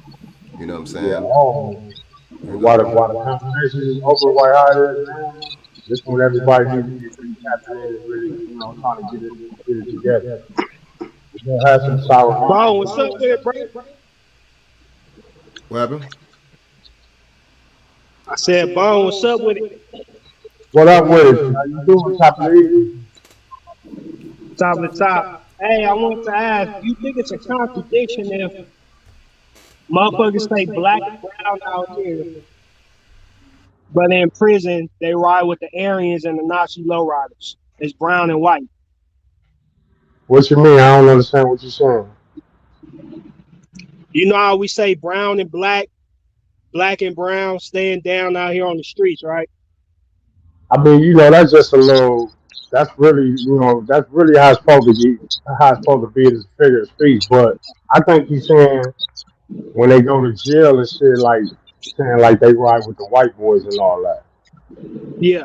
You know what I'm saying? Yeah, while the conversation is open right how it is now, this when everybody needs to get really tapped in and really, trying to get it together. We're gonna have some sour Bone, apples. what's up with it, bro? What happened? I said, Bone, what's up with it? What up with it? How you doing, Top of the evening? Top of the top. Hey, I want to ask, do you think it's a contradiction if motherfuckers say black and brown out here, but in prison they ride with the Aryans and the Nazi lowriders? It's brown and white. What you mean? I don't understand what you're saying. You know how we say brown and black and brown staying down out here on the streets, right? I mean, that's just a little. That's really, that's really how it's supposed to be. How it's supposed to be as a figure of speech. But I think he's saying when they go to jail and shit, like saying like they ride with the white boys and all that. Yeah.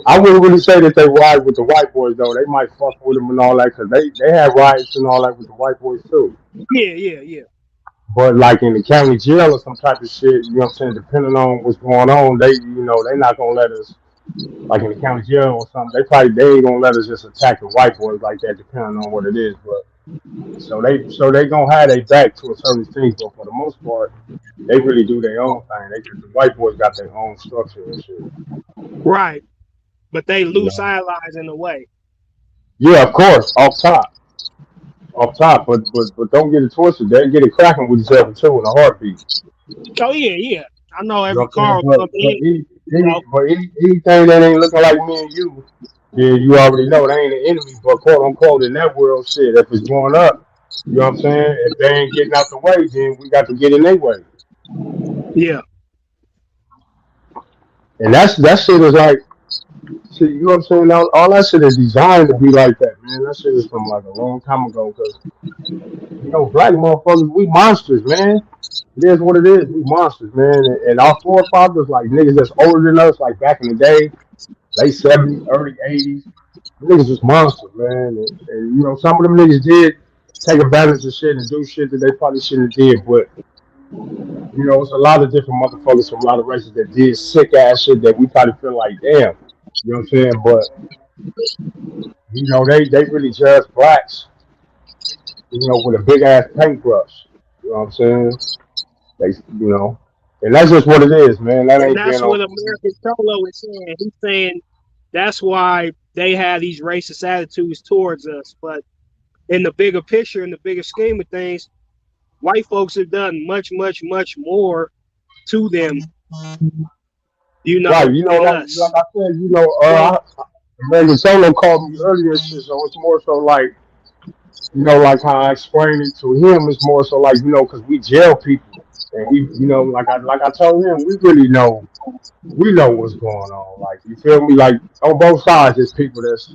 I wouldn't really say that they ride with the white boys though. They might fuck with them and all that because they have riots and all that with the white boys too. Yeah. But like in the county jail or some type of shit, you know what I'm saying? Depending on what's going on, they not gonna let us. Like in the county jail or something, they ain't gonna let us just attack the white boys like that, depending on what it is. But so they gonna have their back to a certain thing, but for the most part, they really do their own thing. The white boys got their own structure and shit. Right. But they You loose know? allies in a way. Yeah, of course, off top, but don't get it twisted. They get it cracking with each other too in a heartbeat. Oh yeah. I know You know every what I'm car saying? will come in, Anything that ain't looking like me and you, then you already know they ain't an enemy, but quote unquote in that world shit, if it's going up, you know what I'm saying? If they ain't getting out the way, then we got to get in their way. Yeah. And that shit is like, see, you know what I'm saying? All that shit is designed to be like that, man. That shit is from like a long time ago, because, black motherfuckers, we monsters, man. It is what it is. We monsters, man. And our forefathers, like niggas that's older than us, like back in the day, late 70s, early 80s, niggas was monsters, man. And some of them niggas did take advantage of shit and do shit that they probably shouldn't have did. But, it's a lot of different motherfuckers from a lot of races that did sick ass shit that we probably feel like, damn. You know what I'm saying? But, they really judge blacks, with a big ass paintbrush. You know what I'm saying? They, and that's just what it is, man. That And ain't being that's on. what American Cholo is saying. He's saying that's why they have these racist attitudes towards us. But in the bigger picture, in the bigger scheme of things, white folks have done much, much, much more to them, Right, than us. like I said, So Megan Solo called me earlier and shit, so it's more so like, like how I explained it to him, it's more so like, because we jail people. And we, you know, like I told him, we know what's going on. Like you feel me? Like on both sides, there's people that's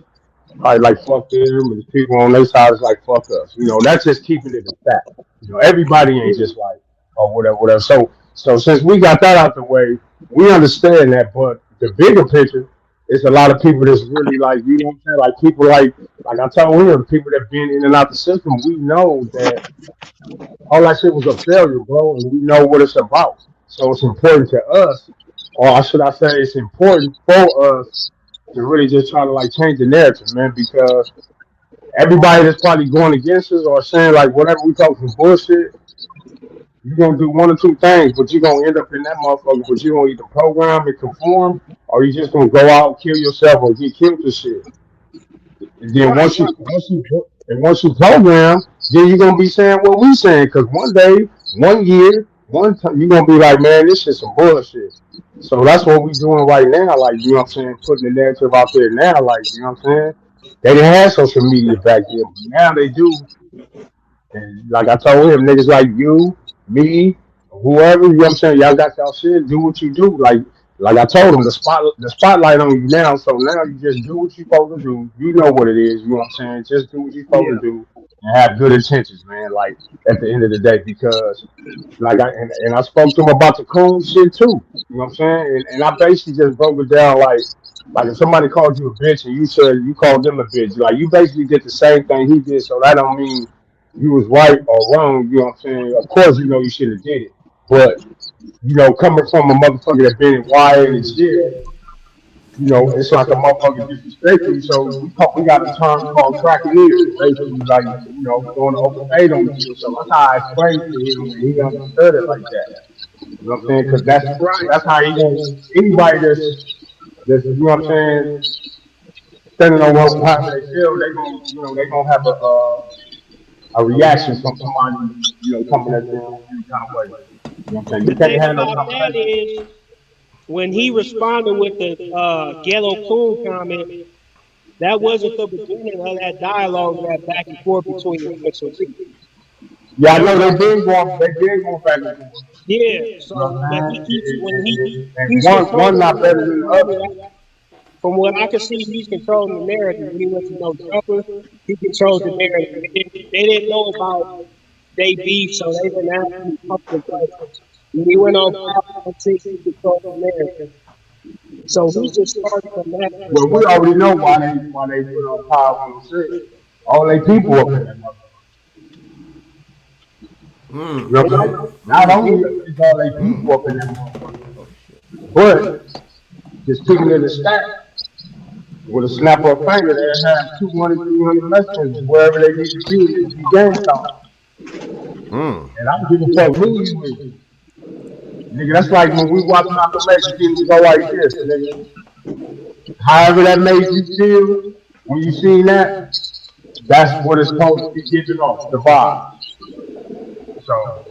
probably like fuck them, and people on their side is like fuck us. You know, that's just keeping it a fact. You know, everybody ain't just like oh whatever, whatever. So since we got that out the way, we understand that. But the bigger picture, it's a lot of people that's really like you know what I'm saying. Like people like I told him, people that been in and out the system. We know that all that shit was a failure, bro, and we know what it's about. So it's important to us, or should I say, it's important for us to really just try to like change the narrative, man, because everybody that's probably going against us or saying like whatever we talk some bullshit, you're gonna do one or two things, but you're gonna end up in that motherfucker, but you're gonna either program and conform, or you just gonna go out, kill yourself, or get killed to shit. And then Right, once you program, then you're gonna be saying what we saying. Cause one day, one year, one time, you're gonna be like, man, this shit's some bullshit. So that's what we doing right now. Like, you know what I'm saying? Putting the narrative out there now. Like, you know what I'm saying? They didn't have social media back then, but now they do. And like I told him, niggas like you, me, whoever, you know what I'm saying? Y'all got y'all shit, do what you do. Like I told him, the spotlight on you now, so now you just do what you supposed to do. You know what it is, you know what I'm saying? Just do what you supposed to yeah, do and have good intentions, man, like at the end of the day, because and I spoke to him about the coon shit too. You know what I'm saying? And I basically just broke it down like if somebody called you a bitch and you said you called them a bitch, like you basically did the same thing he did, so that don't mean you was right or wrong, you know what I'm saying? Of course, you know you should have did it. But, you know, coming from a motherfucker that been in YA and in jail, you know, it's like a motherfucker disrespect you. So we got a term called cracking ears, basically like, you know, throwing an open fade on you. So that's how I explained it to him and he understood it like that. You know what I'm saying? Because right. that's how he gonna anybody that's you know what I'm saying, standing on how they feel, they gonna you know, they gonna have a reaction from somebody, you know, coming at them any kind of way. You know what I'm saying? You The can't thing have no about that conversation. is when he responded with the yellow coon comment, that wasn't the beginning of that dialogue, that back and forth between him and Tariq. Yeah, I That know was they been going back and forth. yeah. You know So, what but I'm he saying? keeps when And he's one controlling the not better narrative. than the other. From what I can see, he's controlling the narrative. When he went to No Jumper, he controlled the narrative. They didn't know about they beef, so they didn't ask him a couple of questions. When he went on 5.6, he controlled the narrative. So he just started from that Well, we perspective. already know why they put on Power 106. All they people up in that motherfucker. You know what I'm saying? Not only is all they people up in that motherfucker, but just keeping it a stack. With a snap of a finger, they have 200, 300 Mexicans wherever they need to be gang stoned. And I don't give a fuck who you is. Nigga, that's like when we watch Malcolm X, you see him go like this, nigga. However that made you feel when you seen that, that's what it's supposed to be giving off, the vibes. So,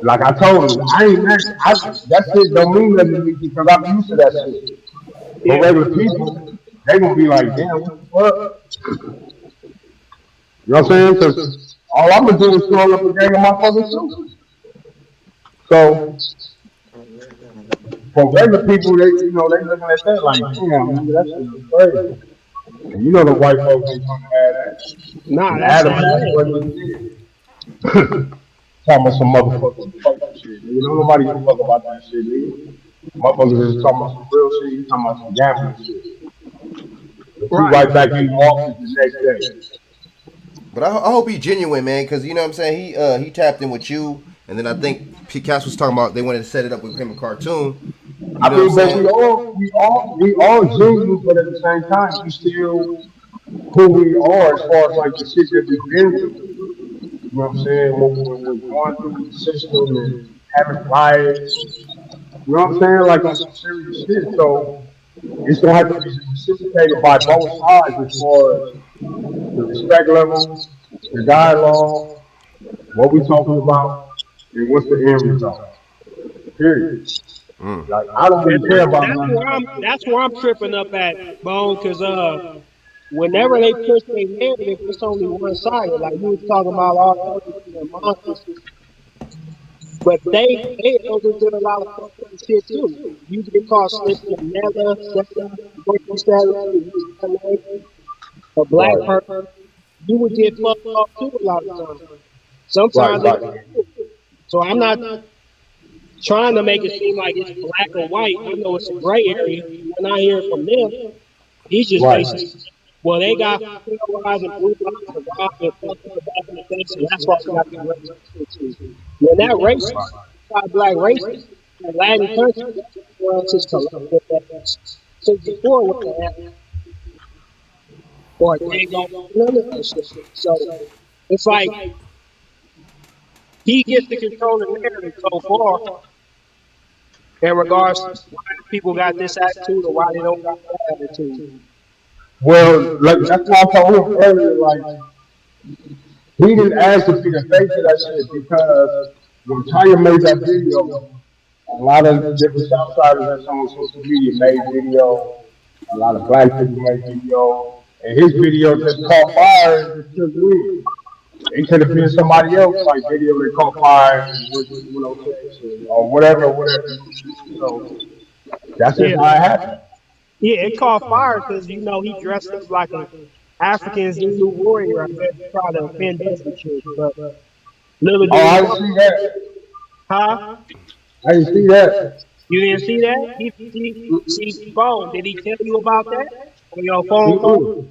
like I told him, I ain't mad. That shit don't mean nothing to me because I'm used to that shit. But Yeah. regular people, they gonna be like, damn, what the fuck? You know what I'm saying? Because all I'm gonna do is throw up a gang of motherfuckers too. So for regular people, they you know they looking at that like, damn, nigga, that shit is crazy. And you know the white folks ain't trying to have that. Nah, And that's Adam sad. asked what he did. Talking about some motherfucking poker shit, nigga. Don't nobody give a fuck about that shit, nigga. Motherfuckers is talking about some real shit. You talking about some gambling shit. But you Right. right back in the office the next day. But I hope he genuine, man, because you know what I'm saying. He tapped in with you, and then I think Cass was talking about they wanted to set it up with him a cartoon. You I know what I'm mean, but saying? we all genuine, but at the same time, we still who we are as far as like the shit that we've been through. You know what I'm saying? When we're going through the system and having riots, you know what I'm saying? Like on some serious shit. So it's gonna have to be reciprocated by both sides as far as the respect level, the dialogue, what we talking about, and what's the end result. Period. Like I don't really And care about none of that. that's where I'm tripping up at, Bone, because whenever they push their narrative, it's only one sided. Like you was talking about all the other monsters. But they overdid a lot of fucked up shit too. You get caught slipping a Nella, grocery salad, a black Right, person, you would get fucked up too a lot of times. right, Sometimes it. right. So I'm not trying to make it seem like it's black or white. I know it's a gray area. When I hear from them, he's just Right. basically, well, they got pale eyes and blue eyes and robbed and fucked up back in the day, so that's why we got the racist. When that race, black racist, in Latin countries, since before what they had, or they don't none of that shit. So it's like he gets to control the narrative so far in regards to why people got this attitude or why they don't got that attitude. Well, like that's why I told him earlier. Like he didn't ask to be the face of that shit because when Tyga made that video, a lot of different Southsiders that's on social media made videos. A lot of black people made videos, and his video just caught fire and just took win. It could have been somebody else like video that caught fire and went to no section or whatever, whatever. So that's just Yeah, how it happened. yeah, it caught fire because he dressed up like a African Zulu warrior. I guess to try to offend us and shit. But little Oh, did he I didn't know, see that. huh? I didn't see that. You didn't see that? See, phone. Did he tell you about that on your phone call? Mm-mm.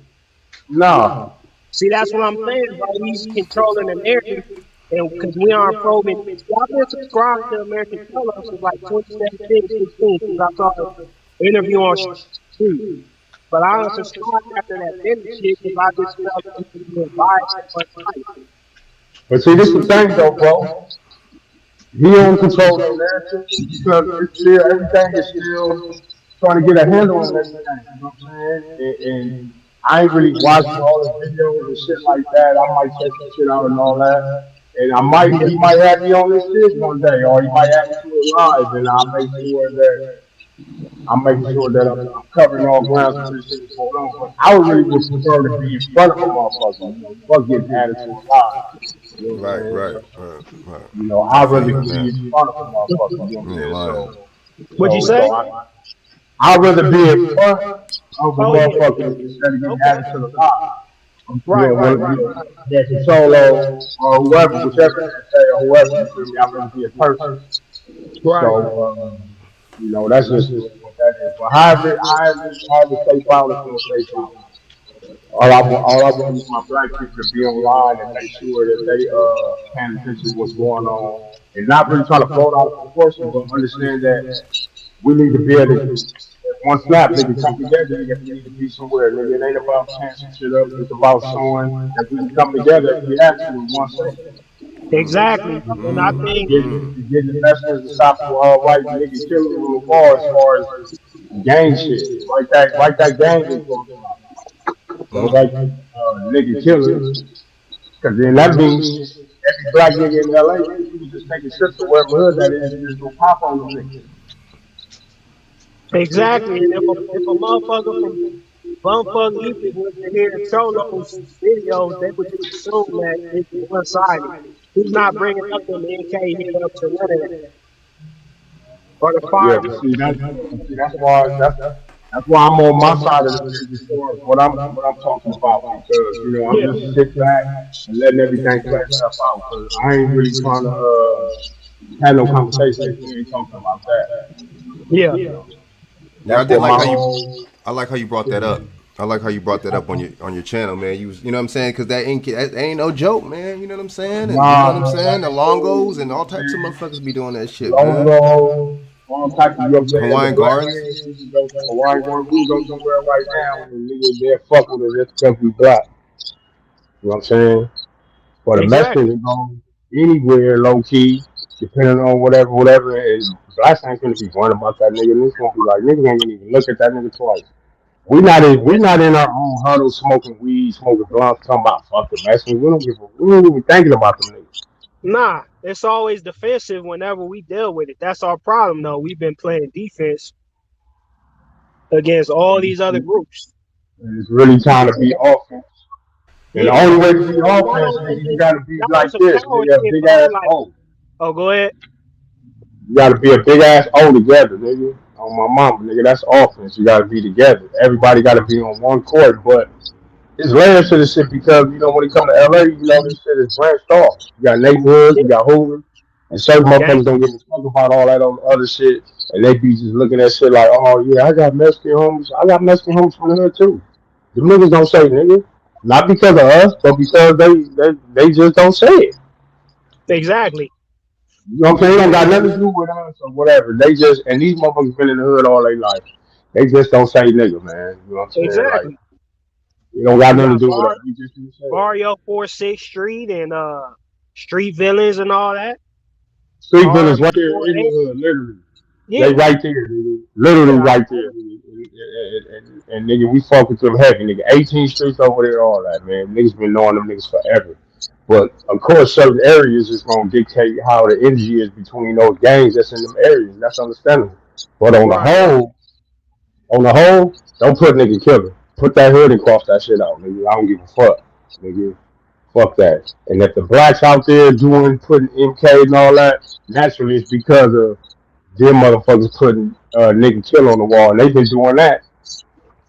Nah. See, that's what I'm saying. Bro. He's controlling the narrative, and because we aren't probing. See, I've been subscribed to American Television since like 2017, 16, since I saw the interview on Street. But I unsubscribed after that Bennett shit because I just felt like he was being biased and unbiased. But see, this is the thing though, bro. He don't control the narrative because it's still everything is still trying to get a handle on everything. You know what I'm saying? And I ain't really watching all the videos and shit like that. I might check some shit out and all that. And he might have me on this shit one day, or he might have me do it live, and I'm making sure that I'm covering all grounds for this shit that's going on. But I would prefer to be in front of a motherfucker, fuck getting added to a live. You know what I'm Right, saying? right, So, right. I'd I feel rather you on be in that. front of a motherfucker. You know what I'm You ain't saying? lying. What'd you say? I'd rather be in front of a Oh yeah. motherfucker instead of getting Okay. added to the live. Right, right, right, That's a solo or whoever, whichever they say or whoever. You feel me? I'd rather be a person. right. So, that's just what that is. But however stay power is going to stay power. All I want is my black people to be online and make sure that they paying attention to what's going on and not really trying to blow it out of proportion, but understand that we need to be able to one snap, nigga, come together, nigga, if we need to be somewhere, nigga. It ain't about tearing some shit up. It's about showing that we can come together if we have to in one second. Exactly. And I think And getting the messages to stop the white nigga killers on the wall as far as gang shit. Write that gang info down. Don't write nigga killers. Because then that means every black nigga in LA, you can just take a trip to wherever hood that is and just go pop on them niggas. exactly. And if a motherfucker from bumfuck Egypt was to hear Cholo's videos, they would just assume that it's one sided. He's not bringing up them NK hit ups or none of that. Or the Yeah, fire. but that's why I'm on my side of the fence as far as what I'm talking about because I'm Yeah. just sitting back and letting everything play itself out because I ain't really trying to have no conversation if we ain't talking about that. Yeah. Yeah, I That's did what like my how you. whole I like how you brought that up. I like how you brought that up on your channel, man. You know what I'm saying? Because that ain't no joke, man. You know what I'm saying? And you know what I'm nah, saying? The longos and all types of motherfuckers be doing that shit, man. logo, all types of your saying the Hawaiian black Gardens. man, we can go to Hawaiian Garden, we can go somewhere right now and the nigga there fuck with us just because we black. You know what I'm saying? But the Exactly. Mexicans go anywhere low key, depending on whatever. And blacks ain't gonna be worrying about that nigga. And it's gonna be like niggas ain't gonna even look at that nigga twice. We not in our own huddle smoking weed, smoking blunts, talking about fucking Mexicans. We don't even thinking about them niggas. Nah, it's always defensive whenever we deal with it. That's our problem, though. We've been playing defense against all these other groups. And it's really time to be offense. And the Yeah, only y'all way to be offense, on nigga, you gotta be y'all on like some this, coward nigga, a shit, big bro. ass Like, hoe. oh, go ahead. You gotta be a big ass O together, nigga. On my mama, nigga, that's offense. You gotta be together. Everybody gotta be on one court, but it's layers to this shit because you know when it come to LA, you know this shit is branched off. You got neighborhoods, you got hoovers, and certain Gang. motherfuckers don't give a fuck about all that other shit, and they be just looking at shit like, oh yeah, I got Mexican homies. I got Mexican homies from the hood too. The niggas don't say nigga, not because of us, but because they just don't say it. Exactly. You know what I'm saying? It don't got nothing to do with us or whatever. They just and these motherfuckers been in the hood all their life. They just don't say nigga, man. You know what I'm saying? Like Exactly. it don't got You nothing to got do with us. We just don't say it. Barrio 4-6 Street and Street Villains and all that. Street R Village right there in the 48. hood, literally. Yeah. They right there, nigga. Literally Yeah. right there. And nigga, we fuck with them heavy, nigga. 18 streets over there, all that, man. Niggas been knowing them niggas forever. But of course, certain areas is gonna dictate how the energy is between those gangs that's in them areas. That's understandable. But Right. on the whole, don't put nigga killer. Put that hood and cross that shit out, nigga. I don't give a fuck, nigga. Fuck that. And if the blacks out there putting MK and all that, naturally it's because of them motherfuckers putting nigga kill on the wall. And they've been doing that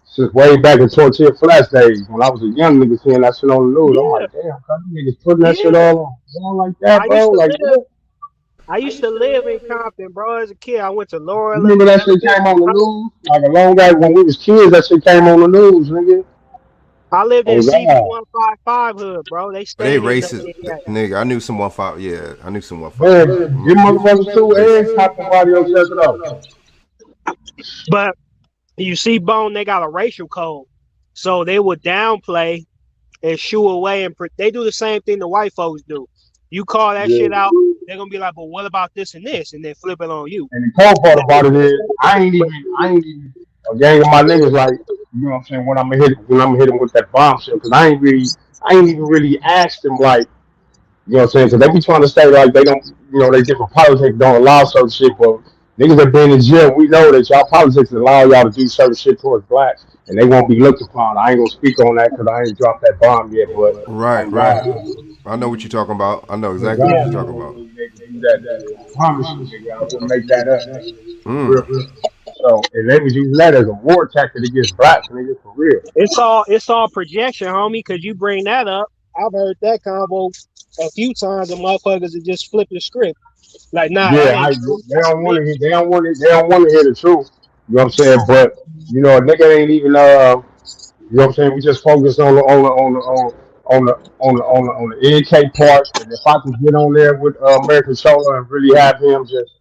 since way back in Tortilla Flats days. When I was a young nigga seeing that shit on the news, I'm Yeah. like, damn, you niggas putting that shit Yeah. all on the wall like that, I used bro? to Like, live. what? I used to live in Compton, bro. As a kid, I went to You Laurel remember that shit came on the Elementary. news? Like a long guy when we was kids, that shit came on the news, nigga. I lived in Oh CB God. 155 hood, bro. They They stayed in the racist, yeah. nigga. I knew some 1-5. Yeah, I knew some 1-5. Man, them motherfuckers too, and Racist. top the body check it out. But you see, Bone, they got a racial code, so they would downplay and shoo away, and they do the same thing the white folks do. You call that Yeah. shit out, they're gonna be like, "But what about this and this?" and then flip it on you. And the cold part about it is, I ain't even a gang of my niggas like, you know what I'm saying, when I'm gonna hit them with that bombshell, because I ain't even really asked them like, you know what I'm saying, because they be trying to say like they don't, you know, they different politics don't allow certain shit, but niggas that been in jail, we know that y'all politics allow y'all to do certain shit towards blacks, and they won't be looked upon. I ain't gonna speak on that because I ain't dropped that bomb yet, but Right, on God, right. I know what you're talking about. I know on exactly what God, you're Yeah, talking nigga, about. they can do that, nigga. I promise you, nigga, I wouldn't make that up, nigga. Mm. Real. So, and they was using that as a war tactic against blacks, nigga, for real. it's all projection, homie. Because you bring that up, I've heard that combo a few times, and motherfuckers are just flip the script. Like, nah, that Yeah, ain't true. they That's a don't want to mix. hear, they don't want to hear the truth. You know what I'm saying? But you know, a nigga ain't even you know what I'm saying? We just focus on the NK part, and if I can get on there with American Solo and really have him just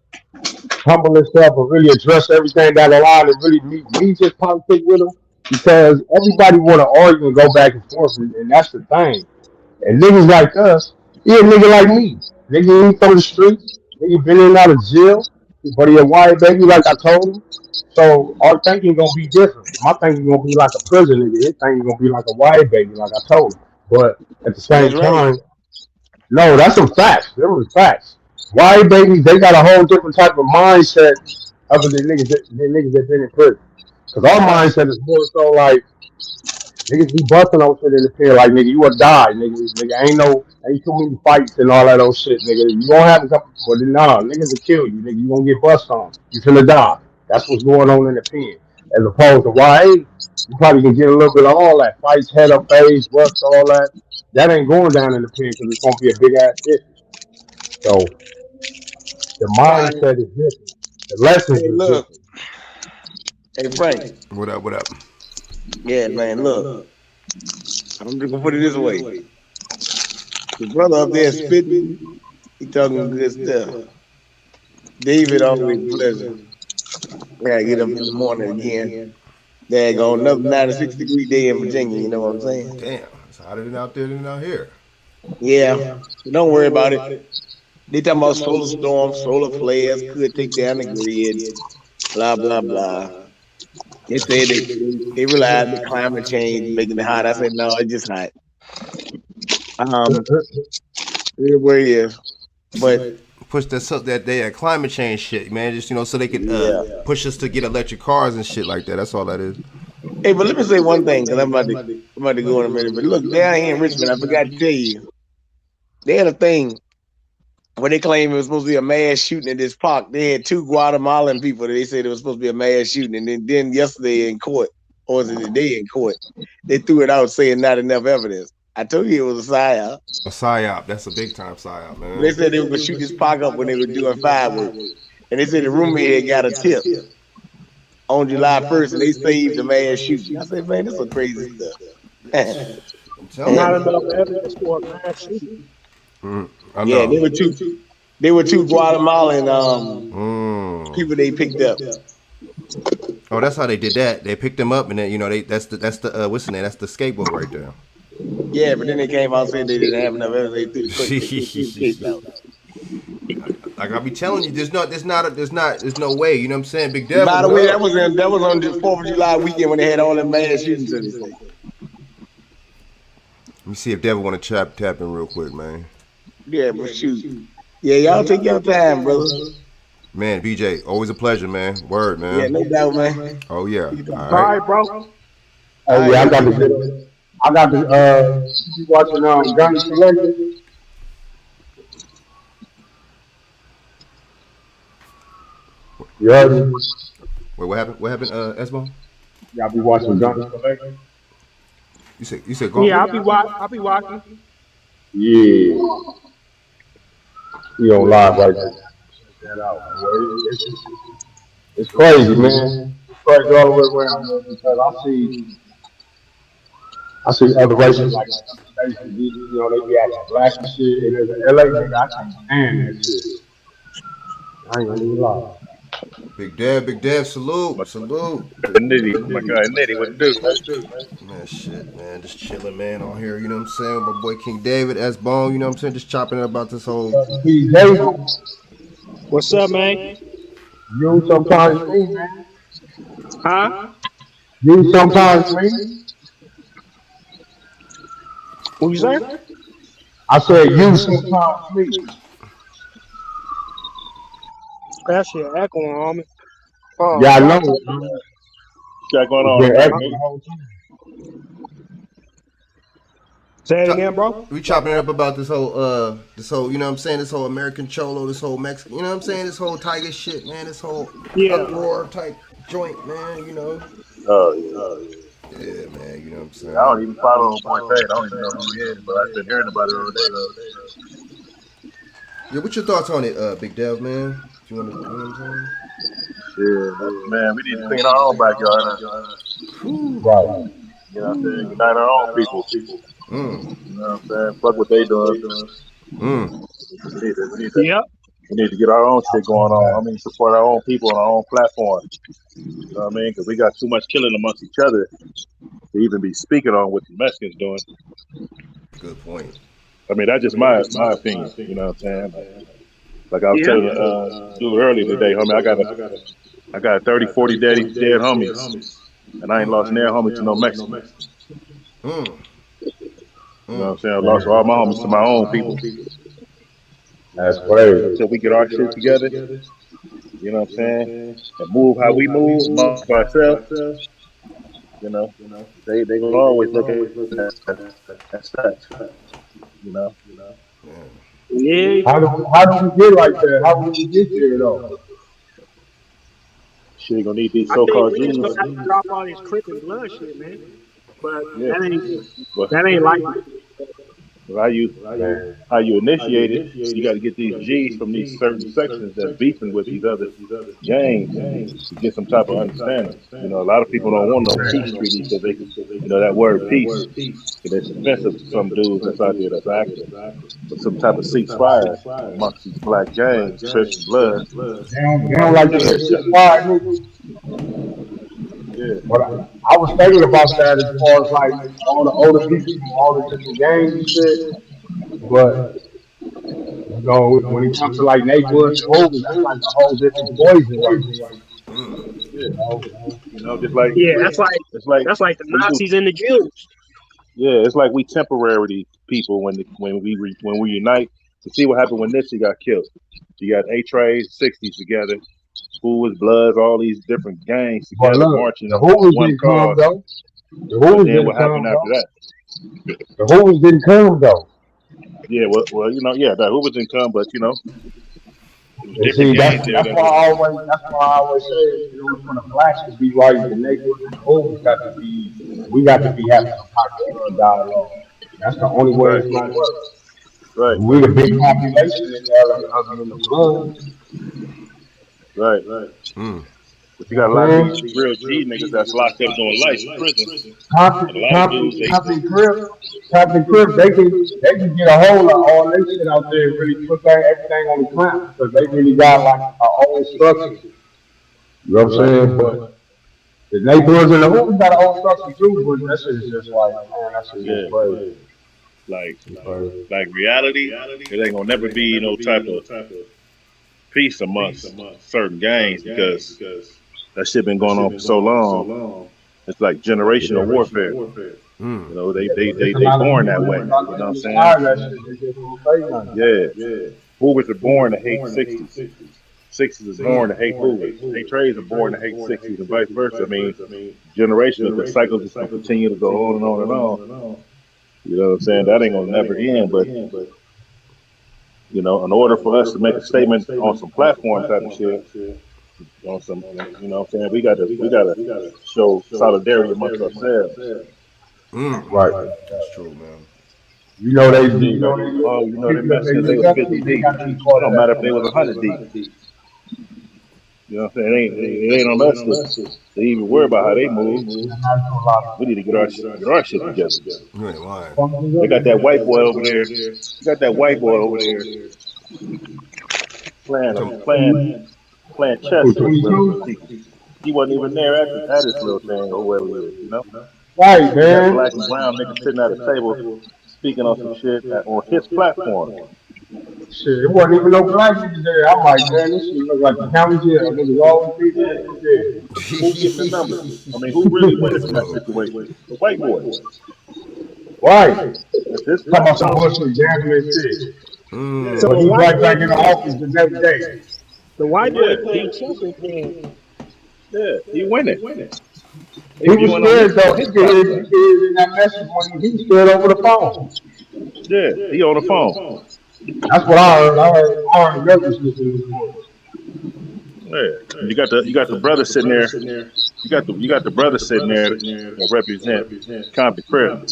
humble himself and really address everything down the line and really me just politic with him because everybody want to argue and go back and forth, and that's the thing. And niggas like us, he a nigga like me. Nigga ain't from the streets. Nigga been in and out of jail. But he a white baby, like I told him. So our thinking gonna be different. My thinking gonna be like a prison nigga. His thinking gonna be like a white baby, like I told him. But at the same That's right. time, no, that's some facts. Them was facts. White babies, they got a whole different type of mindset other than niggas that been in prison. Cause our Right. mindset is more so like niggas be busting on shit in the pen like nigga, you would die, nigga ain't too many fights and all that old shit, nigga. You gonna have a couple but nah, niggas will kill you, nigga. You gonna get bust on. You finna die. That's what's going on in the pen. As opposed to YA, you probably can get a little bit of all that. Fights, head up phase, bust, all that. That ain't going down in the pen because it's gonna be a big ass hit. So the Right. mindset is different. The lessons Hey, is look. different. Hey, Frank. What up? What up? Yeah, man, look. I'm just gonna put it this way. The brother up there spitting, he talking good stuff. David always pleasant. I gotta get up in the morning again. There go another 96-degree day in Virginia, you know what I'm saying? Damn, it's hotter than out there than out here. Yeah. So don't worry about it. They talking about solar storms, solar flares, could take down the grid, blah, blah, blah. They say they realize the climate change making it hot. I said, no, it's just hot. It where it is. But Push that climate change shit, man. Just so they could yeah. push us to get electric cars and shit like that. That's all that is. Hey, but let me say one thing, because I'm about to go in a minute. But look, down here in Richmond, I forgot to tell you, they had a thing when they claim it was supposed to be a mass shooting in this park, they had 2 Guatemalan people that they said it was supposed to be a mass shooting, and then yesterday in court, or was it today in court, they threw it out saying not enough evidence. I told you it was a psyop. A psyop. That's a big time psyop, man. They said they were gonna shoot this park up when they were doing fireworks, and they said the roommate had got a tip on July 1st, and they saved the mass shooting. I said, man, this is some crazy stuff. Not enough evidence for a mass shooting. I know. Yeah, they were two Guatemalan people they picked up. Oh, that's how they did that. They picked them up, and then that's the what's the name? That's the skateboard right there. Yeah, but then they came out and said they didn't have enough evidence. They threw the case out. Like I be telling you, there's no way. You know what I'm saying? Big Devil. By the way, that was on the 4th of July weekend when they had all them mass shootings and everything. Let me see if Devil want to tap in real quick, man. Yeah, but shoot. Yeah, y'all take your time, brother. Man, BJ, always a pleasure, man. Word, man. Yeah, no doubt, man. Oh yeah. All right, bro. Oh yeah, I got the watching Gun Collector. You heard me? Wait, what happened? What happened, SBone? Y'all be watching Gun Collector? You said go. Yeah, I'll be watching. Yeah. He on live right now. Check that out. It's crazy, man. It's crazy all the way around, man, because I see other races like they be acting black and shit. And there's an LA nigga, I can't stand that shit. I ain't gonna even lie. Big Dev, salute. Nitty, my guy, Nitty, what it do? Man, shit, man, just chilling, man, on here. You know what I'm saying? My boy King David, SBone. You know what I'm saying? Just chopping it about this whole. What's up, man? You sometimes me, man. Huh? You sometimes me. What you say? I said you sometimes me. That shit echoing on me. Yeah, I know. What's going on? Say it again, bro. We chopping it up about this whole, you know what I'm saying? This whole American Cholo, this whole Mexican, you know what I'm saying? This whole Tyga shit, man. This whole uproar type joint, man. You know. Yeah, man. You know what I'm saying? I don't even follow him point I don't even know who he is, but I've been hearing about it all day. Yeah, what's your thoughts on it, Big Dev, man? You know what I'm saying? Yeah, man, we need to clean our own backyard. Right. You know what I'm saying? Unite our own people. You know what I'm saying? Fuck what they doing. We need to get our own shit going on. I mean, support our own people on our own platform. You know what I mean? Because we got too much killing amongst each other to even be speaking on what the Mexicans doing. Good point. I mean, that's just my opinion. You know what I'm saying? Like I was telling dude earlier today, homie, I got 30, 40 dead homies, and I ain't lost near homie to no Mexican. You know what I'm saying? I lost all my homies to my own people. That's crazy. Until we get our shit together, you know what I'm saying, and move how we move amongst ourselves. You know, they gonna always look at that. You know. Yeah. How do we get like that? How do we get there though? Shit, gonna need these so-called G's. G's. Gonna have to drop all this crip and blood shit, man. But that ain't like it. How you initiate it, you got to get these G's from these certain sections that's beefing with these other gangs to get some type of understanding. You know, a lot of people don't want no peace treaty because they, you know, that word peace, it's offensive to some dudes that's out there that's active. But some type of ceasefire amongst these black gangs, Crips and Bloods. They don't like the ceasefire. Yeah. But I was thinking about that as far as like all the older people from all the different gangs and shit. But you know, when it comes to like Nate Bush and Hogan, that's like a whole different poison right there. You know, just like that's like the Nazis and the Jews. Yeah, it's like we temporary people when we unite to see what happened when Nipsey got killed. You got A-Trays, 60s together. Who was Bloods, all these different gangs together marching on one cause. The Hoovers then what happened after that? The Hoovers didn't come though. Yeah, well, that Hoovers didn't come, but it was And different see, gangs there that was. that's why I always say, in order for the blacks to be right, the neighbors and the homes got to be, we got to be having some type of dialogue. That's the only way Right, it's gonna work. right, We the big population in LA, other than the blood. right. Mm. But you You know got a what lot of I'm these saying? real G niggas that's locked up doing life in prison, and a lot of dudes Compton Crip, they can get a hold of all that shit out there and really put that everything on the ground because they really got like a own structure. You know what I'm right. saying? But the neighborhoods in the hood got a own structure too, but that shit is just like, man, that shit is Yeah, crazy. like It's crazy. like reality, it ain't gonna never be no type of peace amongst certain gangs because that shit been going on for so long. It's like generational warfare. Mm. It's a They lot of born people that that way. are not You know what I'm getting saying? tired of that shit. They just won't say nothing. Yeah. Hoovers are born to hate 60s. 60s is born to hate Hoovers. Eight Trays are born to hate 60s and vice versa. I mean, generationally, the cycle just gonna continue to go on and on and on. You know what I'm saying? That ain't gonna never end. But in order for us to make a statement on some platform type of shit, on some, you know what I'm saying, we gotta show solidarity amongst ourselves. Mm. Right. That's true, man. Like, shit, like, oh, the them people that they Mexicans, they look was up 50 to, they deep. got to be part It of don't that matter if they was conversation. 100 deep. You know what I'm saying? It ain't on us to even worry about how they move. We need to get our shit together. You ain't lying. They got that white boy over there. You got that white boy over there playing Come- playing chess with people. He wasn't even there at his little thing or whatever it is. Right, You got man. black and brown niggas sitting at a table speaking on some shit on his platform. Shit, it wasn't even no black niggas there. I'm like, man, this shit look like the county jail. Niggas always be there. Who getting the numbers? I mean, who really winning from that situation? The white boy. Right. That's his Talking about some platform. bullshit gambling shit. So But the he's white right back boy, in the office the next day. the white boy Yeah, playing chess with him. he winning. He He was went scared though. on his You platform. could hear it in that message when he was scared over the phone. Yeah, he on the phone. That's what I heard. I heard nervous listening to his voice. Yeah, you got the brother sitting there. You got the brother sitting there that represent Compton Crip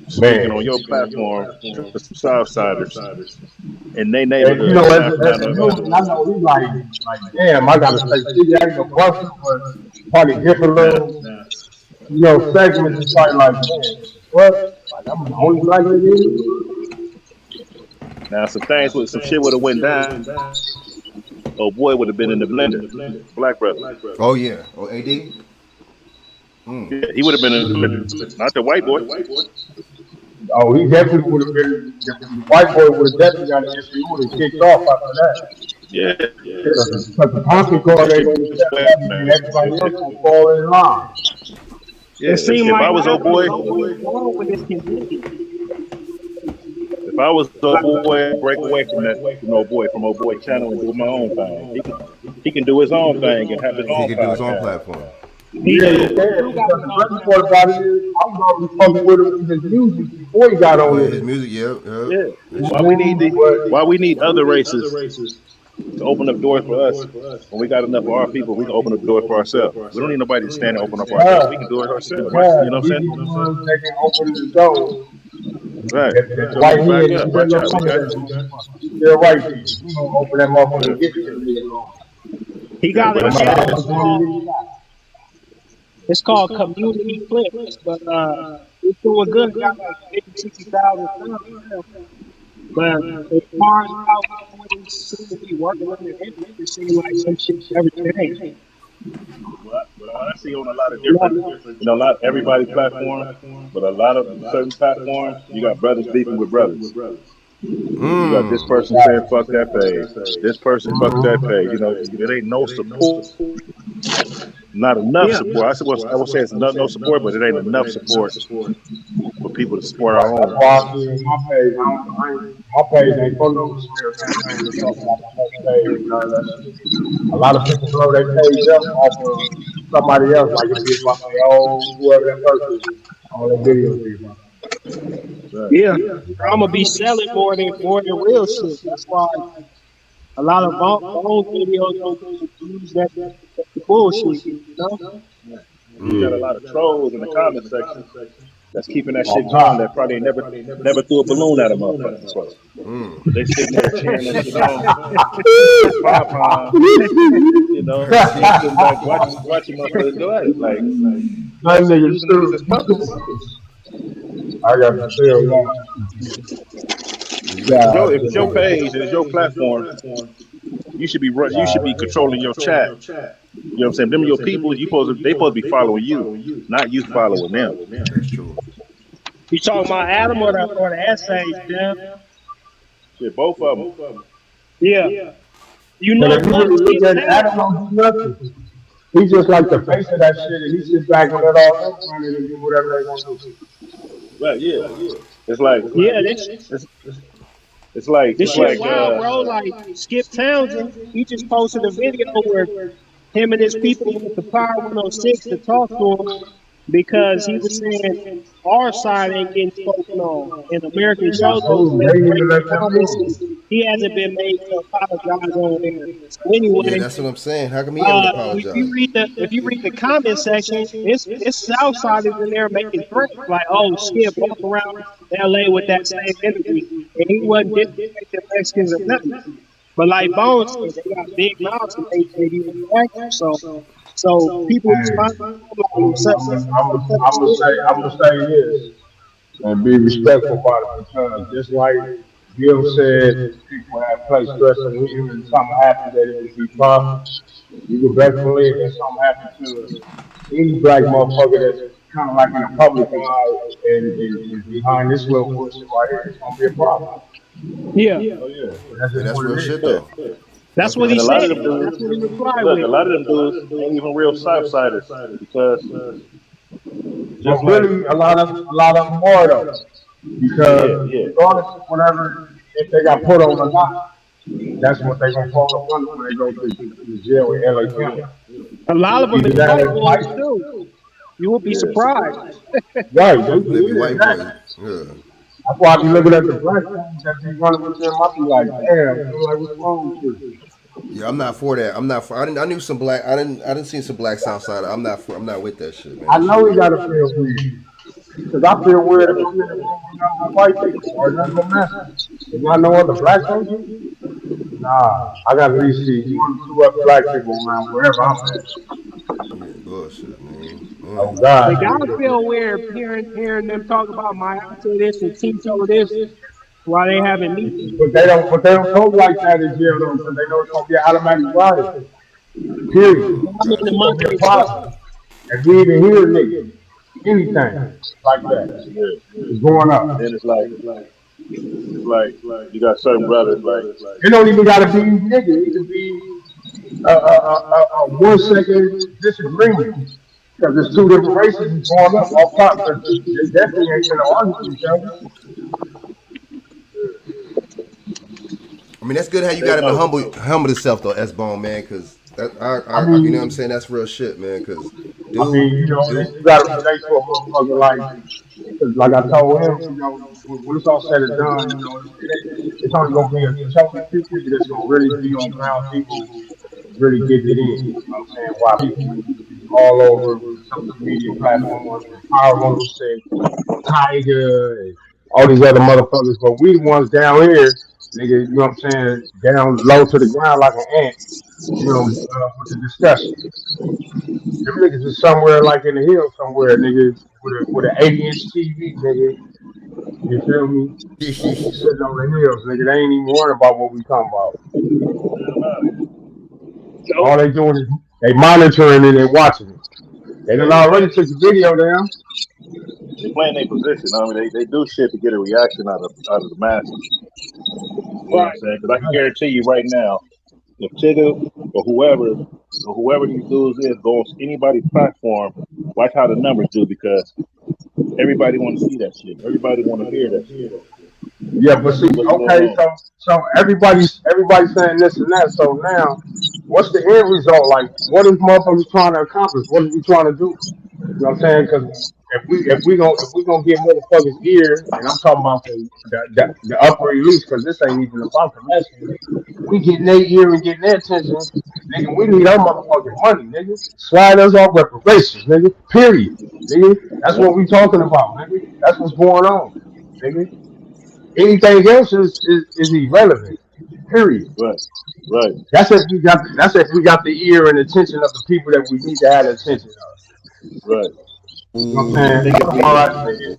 speaking on Man. your platform to some Southsiders in their And you neighborhood know, and as laughing down a their human, I guns. know he like, damn, I gotta say, see, I ain't no question, but probably different Now, little, segments. It's probably like, man, what? Like I'm the only black nigga in here? now, some shit would have went down. Oh boy, would have been in the blender. Black brother. Oh yeah. Oh AD. Mm. Yeah, he would have been in the blender. Not the white boy. Oh, he definitely would have been. The white boy would have definitely got an issue. He would have kicked off after that. Yeah, Because the Compton card that ain't shit gonna was step wet, up, and then man. everybody else gonna fall in line. Yeah, It seemed if like I was old nothing boy, was wrong with this community. if I was old boy, I'd break away from that, from old boy channel and do my own thing. He can do his own thing and have his He own could do his own podcast. platform. He Yeah, do. you Yeah, He can. do got Because his the own crazy part about it is, I was already fucking with him with his music before he got Oh on yeah, this. his music. Yep. Yep. yeah. You That's know Why true. we what I need mean? But why we need other races to open up doors for us when we got enough of our people, we can open up doors for ourselves. We don't need nobody to stand and open up our doors. We can do it ourselves. You know what I'm we saying? be the ones that can open the door. Right. That the Tell them white niggas back hand, up. that Watch little out. We money got that's you. gonna still right there. We gonna open that motherfucker Yeah. and get to them niggas on. he Yeah. got But a No it's matter channel. how something. much money niggas got. It's called Community Clips, but it's doing good. It got like 50,000, 60,000 subs now. But as far as how he always seem to be working on the internet, it seems like some shit never changed. What I see on a lot of You different, know, not everybody platform, but a lot of certain platforms, you got brothers beefing with brothers. You got this Mm. person saying fuck that page. This person fuck that page. It ain't no support. Not enough yeah. support. I would say it's not no support, but it ain't enough support for people to support our Right. That's own. why I see in my page, my page ain't for no smear campaign or talking about my next page and none of that shit. A lot of people blow their page up off of somebody else, like it be about their own whoever that person is. All their videos be about. Yeah, drama be selling more than real shit. That's why a lot of Bone videos don't use that bullshit. You know? You got a lot of trolls in the comment section that's keeping that On shit going. top. That probably never threw a balloon at a motherfucker before. But they sitting there cheering that shit on with pom pom, you know, and they sitting back watching motherfuckers go at it. Like, you know what That I'm saying? nigga Using niggas as stupid. puppets. I got to feel that. If it's God, your page and it's your platform, you should be you should be controlling your chat. You know what I'm saying? Them are your people. They supposed to be following you, not you following them. That's true. You talking about Adam or the essays, man? Shit, both of them. Yeah. You but know, if you Bone really look keeps at it, saying, Adam don't do nothing. He's just like the face of that shit, and he sits back and let all them run it and do whatever they want to do. Right? Yeah. It's like yeah, it's it's like this shit wild, bro. Like Skip Townsend, he just posted a video where him and his people went to Power 106 to talk to him because he was saying our side ain't getting spoken on. And American Solo's Absolutely. been They need to breaking let them comments do and it. he hasn't been made to apologize on air. So Yeah, anyway, that's what I'm saying. How come he haven't apologized? if you read the comment section, it's Southsiders in there making threats like, "Oh, Skip walk around L.A. with that same energy," and he wasn't disrespecting Mexicans or nothing. But like Bones said, they got big mouths and they be reacting. So people Hey, respond like such I'm gonna say this and be respectful about it because just like Bill said, people have placed stress on him and something happened that it would be possible. You can best believe that something happened to any black motherfucker that's kind of like in the public eye and behind this little bullshit right here, it's gonna be a problem. Yeah, oh yeah. That's Yeah, just that's what real it is. shit though. that's That's what real he And a shit. lot said. of them dudes, That's what he replied look, a with. lot of them dudes ain't even real Southsiders because But just like really, a lot of them are though, because yeah. regardless of whatever, if they got put on or not, that's what they gonna fall up under when they go to jail in LA Oh County. yeah. A lot of them Either is that white or boys fight. too. You would be Yeah. surprised. Right, They be yeah, white exactly. boys. Yeah. That's why I be looking at the black folks that be running with them. I be like, damn, I'm like, what's wrong with you? Yeah, I'm not for that. I'm not for. I knew some black. I didn't see some black Southside. I'm not for. I'm not with that shit, man. I That shit know he weird. gotta feel weird. Because I feel Yeah, weird I if know. I'm in the room with nothing but white people or nothing but Mexicans. If not no other black person, nah, I got at least see one or two other black people around wherever I'm at. Yeah, bullshit, man. Oh They God. gotta feel weird hearing them talk about my auntie this and Tito this while they having meetings. But they don't talk like that in jail though, because they know it's gonna be an automatic riot. Period. I'm in the It's gonna be a monthly problem. If we even hear niggas, anything like that, Yeah. is going up. And then it's like you got certain brothers like It don't even gotta be niggas. It could be a 1 second disagreement. Because there's two different races is going up off top because they definitely ain't gonna argue with each other. I mean, that's good how you they got him to know. humble himself though, SBone, man. Because that I you know what I'm mean, saying. That's real shit, man. Because you know, dude. you gotta relate to a motherfucker like I told him, you know, when it's all said and done, you know, it's only gonna be a chosen few people that's gonna really be on ground zero, really getting it in. You know what I'm saying? While people is all over social media platforms and Power 106, Tyga, and all these other motherfuckers, but we the ones down here, nigga, you know what I'm saying, down low to the ground like an ant, you know, with the discussion. Them niggas is somewhere like in the hills somewhere, nigga, with an 80-inch TV, nigga. You feel me? They sitting on the hills, nigga. They ain't even worrying about what we talking about. All they doing is they monitoring it and watching it. They done They already took the video down. playing their position. I mean, they do shit to get a reaction out of the masses. You know what I'm saying? Because I can guarantee you right now, if Tyga or whoever these dudes is goes to anybody's platform, watch how the numbers do because everybody want to see that shit. Everybody want to hear that shit. Yeah, but see, What's going okay, on? so everybody's saying this and that. So now, what's the end result? Like, what is motherfuckers trying to accomplish? What are we trying to do? You know what I'm saying? Because If we gonna get motherfuckers ear, and I'm talking about the upper elites, because this ain't even about the Mexicans. We getting their ear and getting their attention, nigga. We need our motherfucking money, nigga. Slide us off reparations, nigga. Period, nigga. That's what we talking about, nigga. That's what's going on, nigga. Anything else is irrelevant. Period. Right. Right. That's if we got the ear and attention of the people that we need to have the attention of. Right. You know what And the I'm saying? thing is, Otherwise, nigga,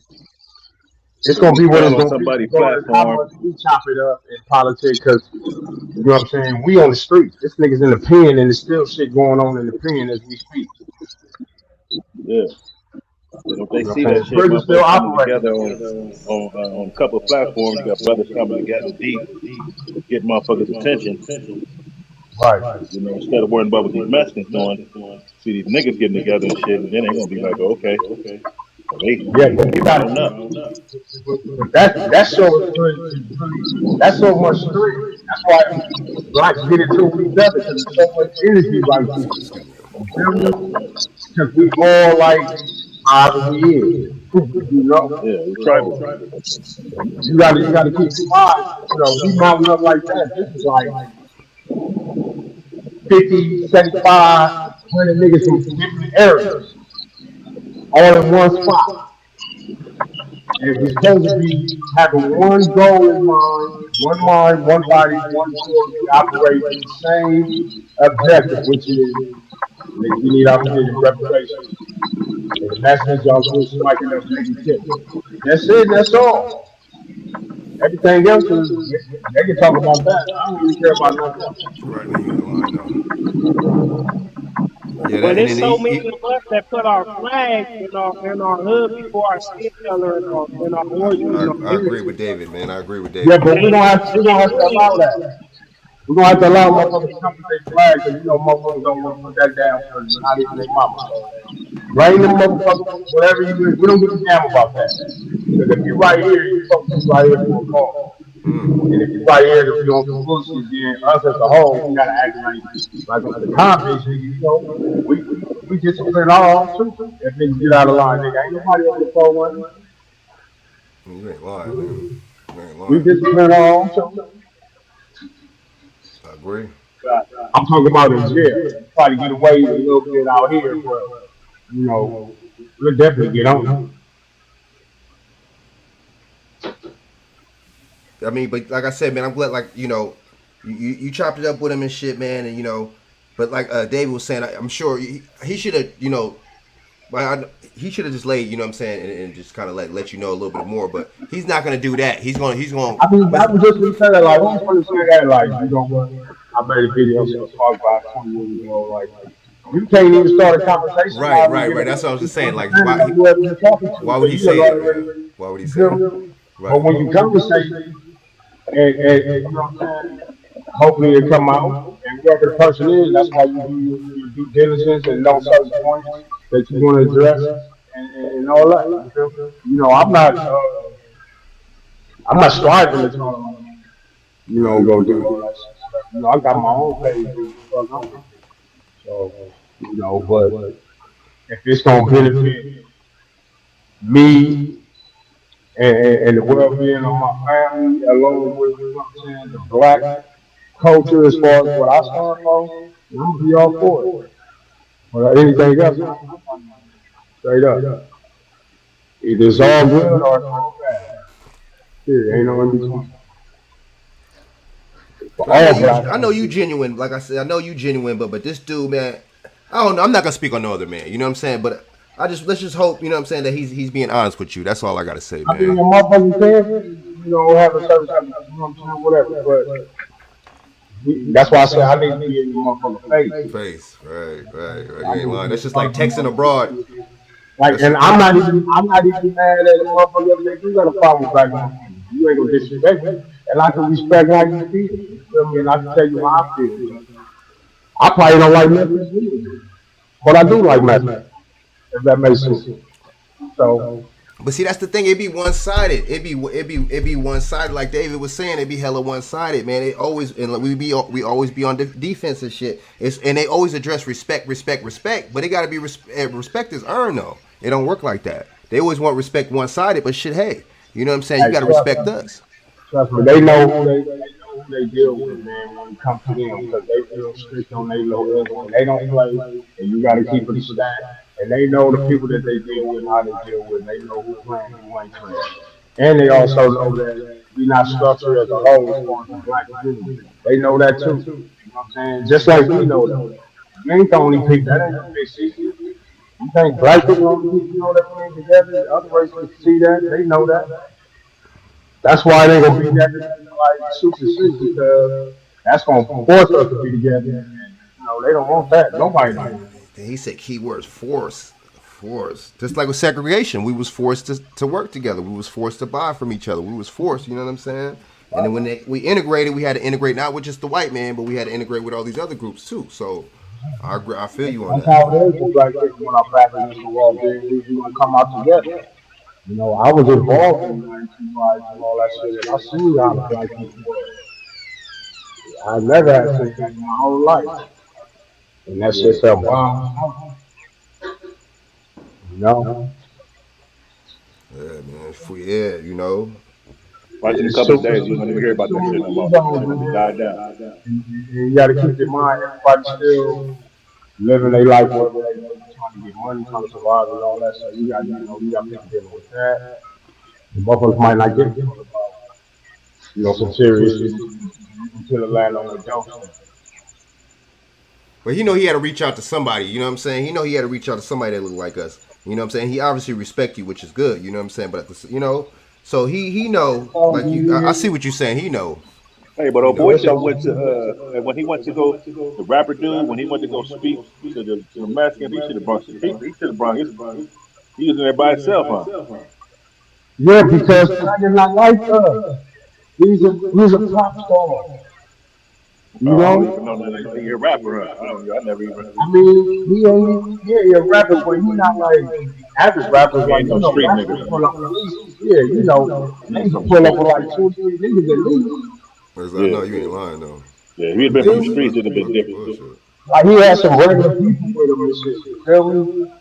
it's when gonna you be what stand it's on gonna be, somebody's regardless of how platform, much we chop it up in politics. Because you know what I'm saying, we on the street. This nigga's in the pen, and there's still shit going on in the pen as we speak. yeah. And if they You know see what I'm that saying? shit, Prison's still motherfuckers coming operating. together on a couple of platforms. You got brothers coming together deep, get motherfuckers' attention. Right. You know, instead of worrying about what these Mexicans doing, see these niggas getting together and shit, and then they gonna be like, oh, okay, well, Yeah, but they you got round up. but that show is really that's so much strength. That's why blacks get into each other because there's so much energy right there. You feel me? Because we all like however we is. You know? Yeah, it's tribal. So you gotta keep in mind, we mounting up like that. This is like 50, 75, 100 niggas from different areas all in one spot. And we're supposed to be having one goal in mind, one body, one source. We operate the same objective, which is we need our money in reparations. And the Mexicans are still spiking up making chips. That's it, that's all. Everything else is, they can talk about that. I don't really care about nothing else. Right, man, you ain't lying though. Yeah, But that and there's then so many of us that put our flag in our hood before our skin color and our origin and our I agree with heritage. David, man. I agree with Yeah, David. but we're gonna have to allow that. We're gonna have to allow motherfuckers to come with their flag because motherfuckers don't want to put that down because you're not even their mama. So bring them motherfuckers, whatever you do. We don't give a damn about that. Because if you right here, you supposed to be right here for a call. And if you right here to be on some bullshit, then us as a whole, we gotta act like the convicts, nigga. We discipline our own too. If niggas get out of line, nigga, ain't nobody over the phone one. You ain't lying, man. You ain't We lying. discipline our own too. I agree. I'm talking about in jail. Try to get away a little bit out here, but we'll definitely get on it. I mean, but like I said, man, I'm glad, like, you chopped it up with him and shit, man, and but like David was saying, I'm sure he should have, he should have just laid, you know what I'm saying, and just kind of let you know a little bit more, but he's not gonna do that. He's going. I mean, I was just gonna say that, like, I was gonna say that, like, you know what? I made a video so talk about 20 years ago, like, you can't even start a conversation. Right. That's what I was just saying. Like, why would he say it? Yeah. Why would he say it? Right. But when you conversate, and you know what I'm saying, hopefully it come out, and whoever the person is, that's why you do your due diligence and know certain points that you want to address and all that. You feel me? I'm not striving to try to, go do all that shit. I got my own page. So, but if it's gonna benefit me and the well-being of my family, along with, the black culture as far as what I stand for, I'm gonna be all for it. But anything else, straight up, either it's all good or it's all bad. Here, ain't no in between. I know you genuine. Like I said, I know you genuine. But this dude, man, I don't know. I'm not gonna speak on no other man. You know what I'm saying? But let's just hope. You know what I'm saying, that he's being honest with you. That's all I gotta say, man. I mean, the motherfuckers can, have a certain type of, whatever. But that's why I said I need to be in the motherfucker's face. Right. You ain't lying. That's just like texting abroad. Like, and I'm not even mad at the motherfucker that you got a problem with black motherfuckers. You ain't gonna disrespect me, and I can respect how you feel. You feel me? And I can tell you how I feel. I probably don't like Memphis either, but I do like Memphis. If that makes sense. So. But see, that's the thing. It'd be one sided. It'd be one sided. Like David was saying, it'd be hella one sided, man. It always we always be on defense and shit. And they always address respect. But it got to be respect is earned though. It don't work like that. They always want respect one sided, but shit, hey, you know what I'm saying? You Hey, got to respect us. trust me, they know who they deal with, man, when it comes to them, because they real strict on their little ego, and they don't play, and you got to keep it a stack. And they know the people that they deal with, how they deal with, and they know who playing, who ain't playing. And they also know that we not structured as a whole as far as the black community. They know that too. You know what I'm saying? Just like we know that. We ain't the only people. That ain't no big secret. You think black people are the only people know that we ain't together? The other races see that. They know that. That's why it ain't gonna be that like super shit because that's gonna force us to be together. And, they don't want that. Nobody don't want He said keywords force. Force. Just like with segregation, we was forced to work together. We was forced to buy from each other. We was forced, you know what I'm saying? And then when we integrated, we had to integrate not with just the white man, but we had to integrate with all these other groups too. So I feel you on That's that. how it is with black people when our back against the wall, then we gonna come out together. I was involved in the 19 riots and all that shit, and I seen how the black people were. I never had seen that in my whole life. And that shit felt bomb as fuck. You know? Yeah, man. Yeah, you know. Watch in a It's couple of too, days, you won't even hear about too that shit many no more. egos, Shit gonna be man. died down. And you gotta keep in mind, everybody still living their life wherever they live, trying to get money, trying to survive and all that. So you got people dealing with that. The motherfuckers might not give a fuck about, some serious shit until it land on their doorstep. But he had to reach out to somebody, you know what I'm saying? He had to reach out to somebody that looked like us. You know what I'm saying? He obviously respect you, which is good, you know what I'm saying? But so he know, like I see what you're saying. He know. Hey, but He old know. boy should have went to when he went to go the rapper dude when he went to go speak to the Mexicans, he should have brought some people. He should have brought his. He was in there by himself, huh? Yeah, because Tyga not like us. He's a pop star. You Oh, I don't know? even know that he a rapper, huh? I never even. I mean, he ain't, yeah, he a rapper, but he not like average rappers. He Like, ain't no street rappers nigga. pull up at least, yeah, He they ain't used to from the pull up with streets. like 2 or 3 niggas at least. I Yeah, know you ain't lying though. yeah. If he had been from the streets, it'd have been different. Bullshit. Like, he had some regular people with him and shit. You feel me?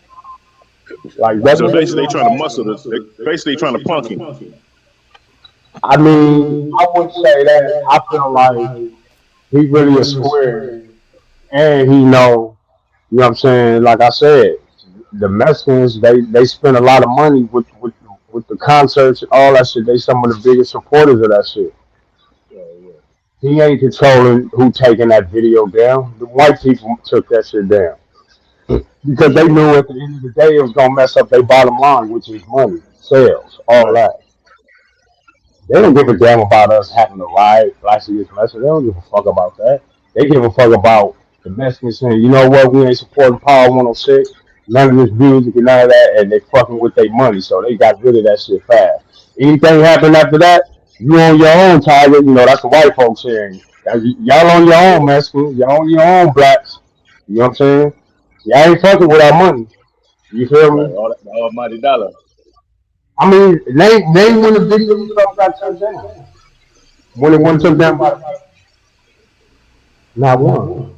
Like, that So nigga basically, they not trying to like, muscle this. They basically trying to punk him. I mean, I wouldn't say that. I feel like he really a square and he know, you know what I'm saying? Like I said, the Mexicans, they spend a lot of money with the concerts and all that shit. They some of the biggest supporters of that shit. He ain't controlling who taking that video down. The white people took that shit down because they knew at the end of the day it was gonna mess up their bottom line, which is money, sales, all Right. that. They don't give a damn about us having a riot, blacks against Mexicans. They don't give a fuck about that. They give a fuck about the Mexicans saying, you know what, we ain't supporting Power 106, none of this music and none of that, and they fucking with their money, so they got rid of that shit fast. Anything happened after that, you on your own, Tyler. That's the white folks saying. Y'all on your own, Mexicans. Y'all on your own, blacks. You know what I'm saying? Y'all ain't fucking with our money. You feel Right. me? All that, the almighty dollar. I mean, name when the video stuff got shut down. When it wasn't took down by the people. Not one.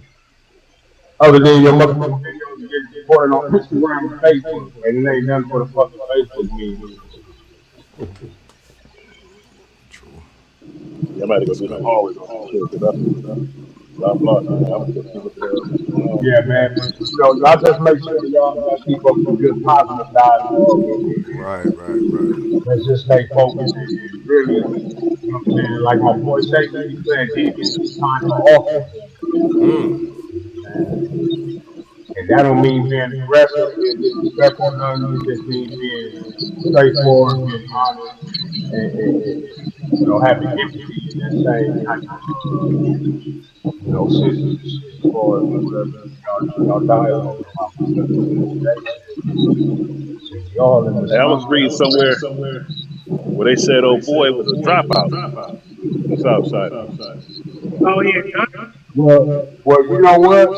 Other than your motherfucking videos getting reported on Instagram and Facebook, and it ain't nothing but a fucking Facebook meme. Yeah, I'm about to go do some hallways on some shit because I'm lost, man. I'm gonna go see what the hell is going on. Yeah, man. But y'all just make sure y'all keep up some good positive dialogue, Right. let's just stay focused and really, you know what I'm saying? Like my boy say, we be playing defense. It's time for offense. And that don't mean being aggressive, being disrespectful, none. It just means being straightforward, being honest, and having empathy in that same type of, sense and shit as far as whatever y'all dialogue about. Because at the end of the day, shit, y'all in the Hey, I was slums. reading somewhere where they said, "Oh boy, was a dropout from the South Side." Oh yeah, Well, you know what?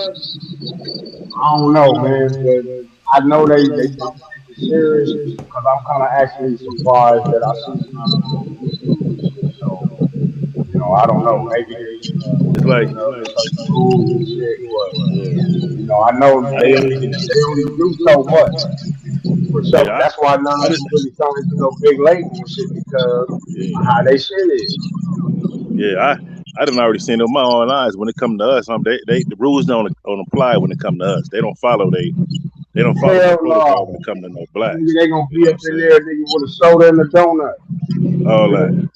I don't know, man, but I know they about to take it serious because I'm kind of actually surprised that I see none of them on YouTube and shit. So, I don't know. Maybe they It's like, breaking certain rules and shit, but yeah. I know they only do so much. For sure. Yeah, That's why none I of them really come into no big label and shit because yeah, of how they shit is. yeah. I done already seen it with my own eyes. When it come to us, they the rules don't apply when it come to us. They don't follow no Hell protocol when it no. come to no Nigga, blacks. they gonna You know be what up I'm in saying? there, nigga, with a soda and a donut. All that.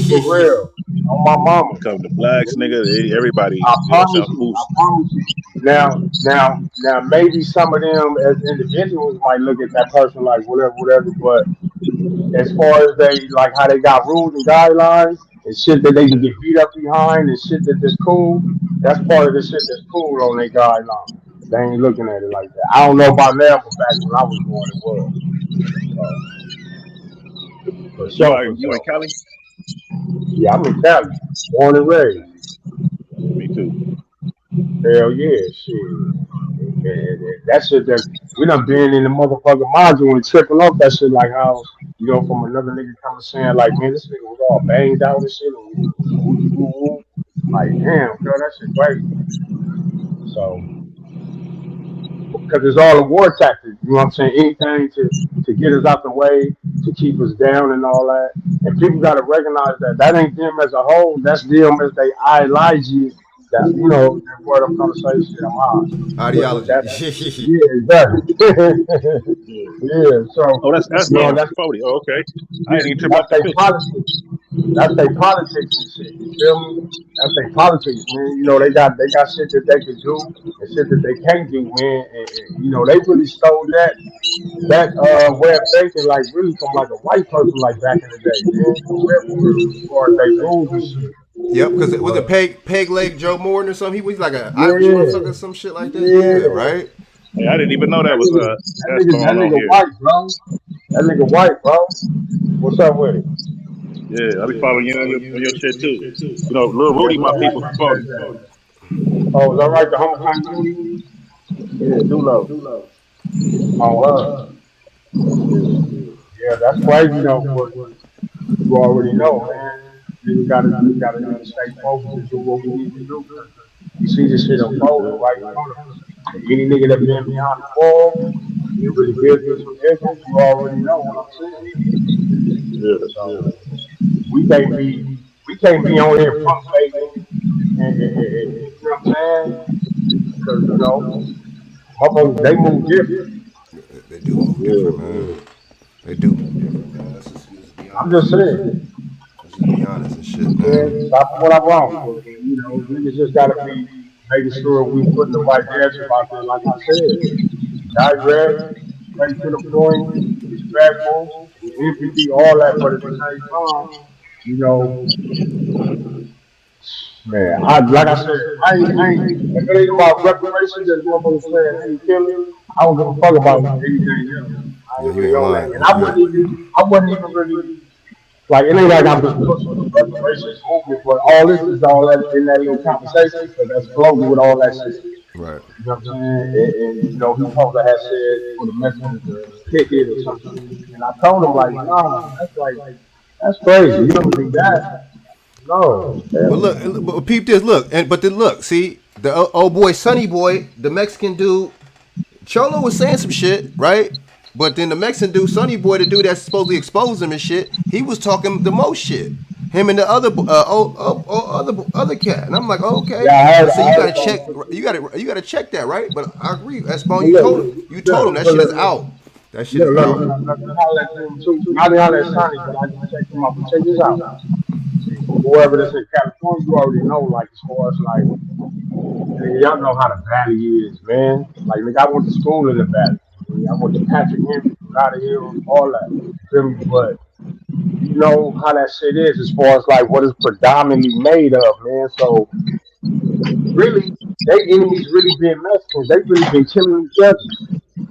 For real. On my mama. When it come to blacks, nigga, everybody, I you know, promise some you. I fools. promise you. Now, maybe some of them as individuals might look at that person like whatever. But as far as they like how they got rules and guidelines and shit that they can get beat up behind and shit that's cool, that's part of the shit that's cool on their guidelines. They ain't looking at it like that. I don't know about now, but back when I was born, it was. So, for You sure, are for you in sure. Cali? Yeah, I'm in Cali, born and raised. Me too. Hell yeah, shit. And that shit that we done been in the motherfucking module and tripping off that shit like how, from another nigga coming saying like, man, this nigga was all banged out and shit and woo woo woo. Like, damn, girl, that shit crazy. So, because it's all a war tactic, you know what I'm saying? Anything to get us out the way, to keep us down and all that. And people got to recognize that ain't them as a whole. That's them as they ideology. That that word I'm trying to say shit. I'm high, but Ideology. that's yeah, exactly. Yeah. Yeah, so Oh, that's SBone that's 240. Oh, okay. I yeah, ain't even trip that's off the their picture. politics. That's their politics and shit. You feel me? That's their politics, man. They got shit that they can do and shit that they can't do, man. And they really stole that way of thinking, like really from like a white person, like back in the day, man. For real, as far as they rules and shit. Yep, because it was a But peg leg Joe Morton or something. He was like an Irish yeah, motherfucker, some shit like that. Yeah, yeah. right. Hey, I didn't even know that That was nigga, that nigga, that SBone on nigga here. white, bro. That nigga white, bro. What's up with it? Yeah, I be following you on your shit too. You know, Lil Yes, Rudy, my sir. I people from appreciate 40. that. Oh, is that right? The homecoming duty? Yeah, Dulo. Oh, Yeah. yeah, that's crazy though. But you already know, man. We gotta stay focused and do what we need to do. 'Cause we see this shit unfolding right in front of us. And any nigga that been behind the wall and really been through some issues, you already know what I'm saying. Yeah. So we can't be on here pump faking and you know what I'm saying? Because motherfuckers they move different. They do move Yeah. different, man. They do move different, man. Let's be I'm honest. just saying. Let's just be honest and shit, Yeah, man. stop what I'm wrong. But niggas just gotta be making sure we putting the right narrative out there, like I said. Direct, straight to the point, respectful, with empathy, all that. But at the same time, you know, man, I like I said, I ain't if it ain't about reparations as motherfuckers saying, hey, kill me, I don't give a fuck about anything else. I Yeah, ain't you really ain't on that. lying. And I wasn't even really like it ain't like I'm just pushing the reparations movement, but all this is all that in that little conversation because that's floating with all that shit. Right. You know what I'm saying? And he supposed to have said for the Mexicans to pick it or some shit. And I told him like, nah, that's crazy. You don't do that. No, But hell no. look, peep this. Look, but then look. See, the old boy, Sonny Boy, the Mexican dude, Cholo was saying some shit, right? But then the Mexican dude, Sonny Boy, the dude that's supposedly exposed him and shit, he was talking the most shit. Him and the other cat, and I'm like, oh, okay. Yeah, I said you I heard gotta about check, it. you gotta check that, right? But I agree, Espone, But you look, told him, that shit is out. That shit is out. let me holler at them too. Not holler at Sonny, but I just checked them out. But check this out. See, for whoever that's in California, you already know, like, as far as, like, nigga, y'all know how the valley is, man. Like, nigga, I went to school in the valley. I went to Patrick Henry, Powder Hills, all that. You feel me? But you know how that shit is as far as, like, what it's predominantly made of, man. So, really, they enemies really been Mexicans. They really been killing each other.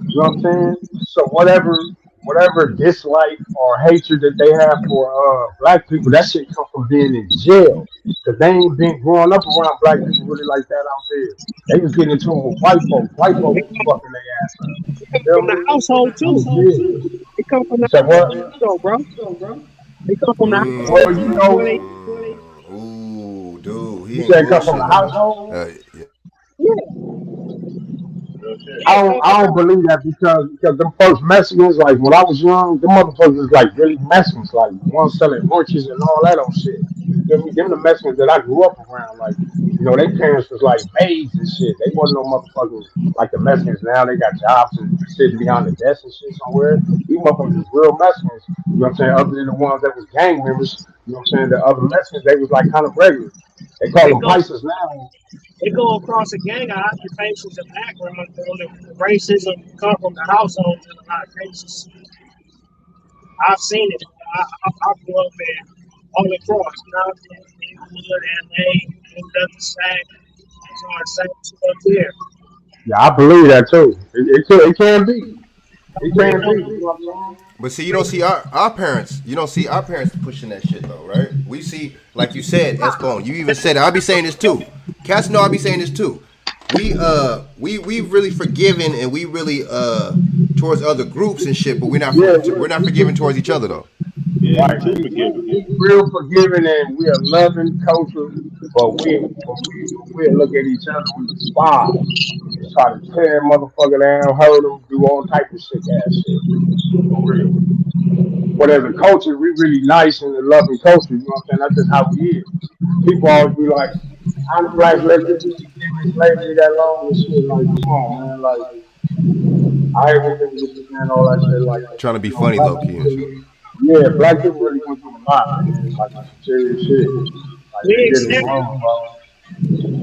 You know what I'm saying? So whatever dislike or hatred that they have for black people, that shit come from being in jail. Cause they ain't been growing up around black people really like that out there. They was getting into it with white folks. White folks was fucking their ass up. You feel From the me? household I'm too. serious. They come from You the said what? household, bro. They come from the household. Well, Where they, Ooh, dude, he you ain't said come from the bullshitting. household. Yeah. yeah, I don't believe that because them first Mexicans, like when I was young, them motherfuckers was like really Mexicans, like the ones selling oranges and all that old shit. You feel me? Them the Mexicans that I grew up around, like, their parents was like maids and shit. They wasn't no motherfuckers like the Mexicans now. They got jobs and sitting behind the desk and shit somewhere. These motherfuckers was real Mexicans, you know what I'm saying? Other than the ones that was gang members, you know what I'm saying? The other Mexicans, they was like kind of regular. They call It them go paisas now. it go across a gang of occupations and backgrounds. The racism come from the households in a lot of cases. I've seen it. I grew up in all across Compton, Inglewood, LA, does the same. It's on the same stuff here. Yeah, I believe that too. It can be. It Bring can be. them. You know what I'm saying? But see, you don't see our parents. You don't see our parents pushing that shit though, right? We see, like you said, SBone. You even said it. I'll be saying this too. Cats know I'll be saying this too. We really forgiving and we really towards other groups and shit, but we're not forgiving towards each other though. Yeah, Right. too forgiving. We real forgiving and we are loving culture, but we look at each other, we despise. Just try to tear a motherfucker down, hurt them, do all type of sick ass shit. For real. But as a culture, we really nice and a loving culture. You know what I'm saying? That's just how we is. People always be like, "I'm the black lesbian. We been in slavery that long and shit." Like, come on, man. Like, I hate when people get to saying all that shit. Like, Trying to be funny black low key people and shit. really, yeah, black people really went through a lot, man. Like, some serious shit. Like, We they did us accept wrong, bro.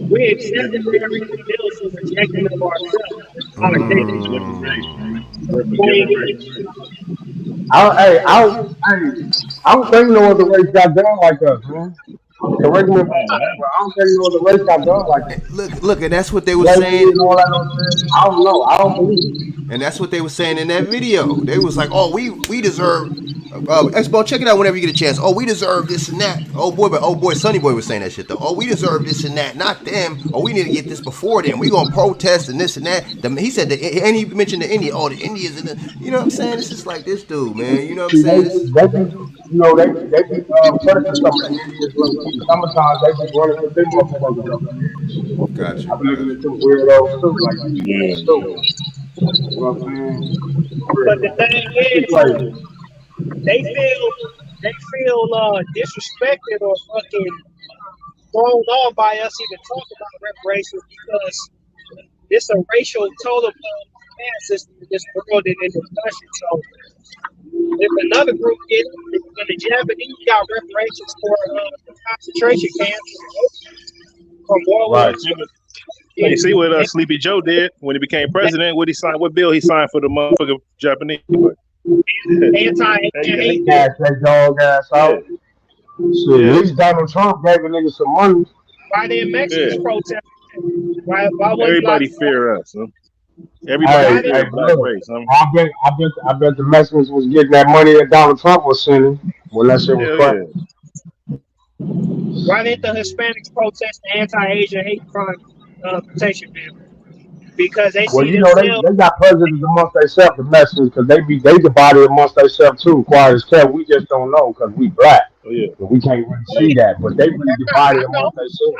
we accepted everything else and rejecting of ourselves. It's a lot of I don't think no other race got done like us, man. Correct me if I'm wrong, but I don't think no other race got done like us. Look, and that's what they were Slavery saying. and all that other shit. I don't know. I don't believe it. And that's what they were saying in that video. They was like, "Oh, we deserve." Expo, check it out whenever you get a chance. Oh, we deserve this and that. Oh boy, Sonny Boy was saying that shit though. Oh, we deserve this and that, not them. Oh, we need to get this before them. We gonna protest and this and that. He said that, and he mentioned the India. Oh, the Indians and you know what I'm saying? It's just like this dude, man. You know what I'm See, saying? This, they be, they be pressing some of the Indians low key. Sometimes they be running with them motherfuckers up in there and shit. got you, I've been got looking you. at them weirdos too, like they be Yeah, that stupid. You know what I'm saying? For But real. the thing That shit is, crazy. they feel disrespected or fucking thrown off by us even talking about reparations because it's a racial totem pole system in this world and in the country. So if another group when the Japanese got reparations for concentration camps from World War Right. II, you see what Sleepy Joe did when he became president? What he signed? What bill he signed for the motherfucking Japanese? anti-Asian hate. Cash that dog ass out. Shit, at least Donald Trump gave a nigga some money. Why did Mexicans protest? Why wasn't Everybody like, fear us. Huh? Everybody fear the black Look, race. Huh? I bet the Mexicans was getting that money that Donald Trump was sending when that shit was Hell cracking. yeah. why didn't the Hispanics protest the anti-Asian hate crime protection bill? Because they Well, see they themselves. got presidents amongst themselves, the Mexicans, because they divided amongst themselves too. Quiet as kept, we just don't know because we black, Oh yeah. but we can't really see that. But they really divided amongst themselves.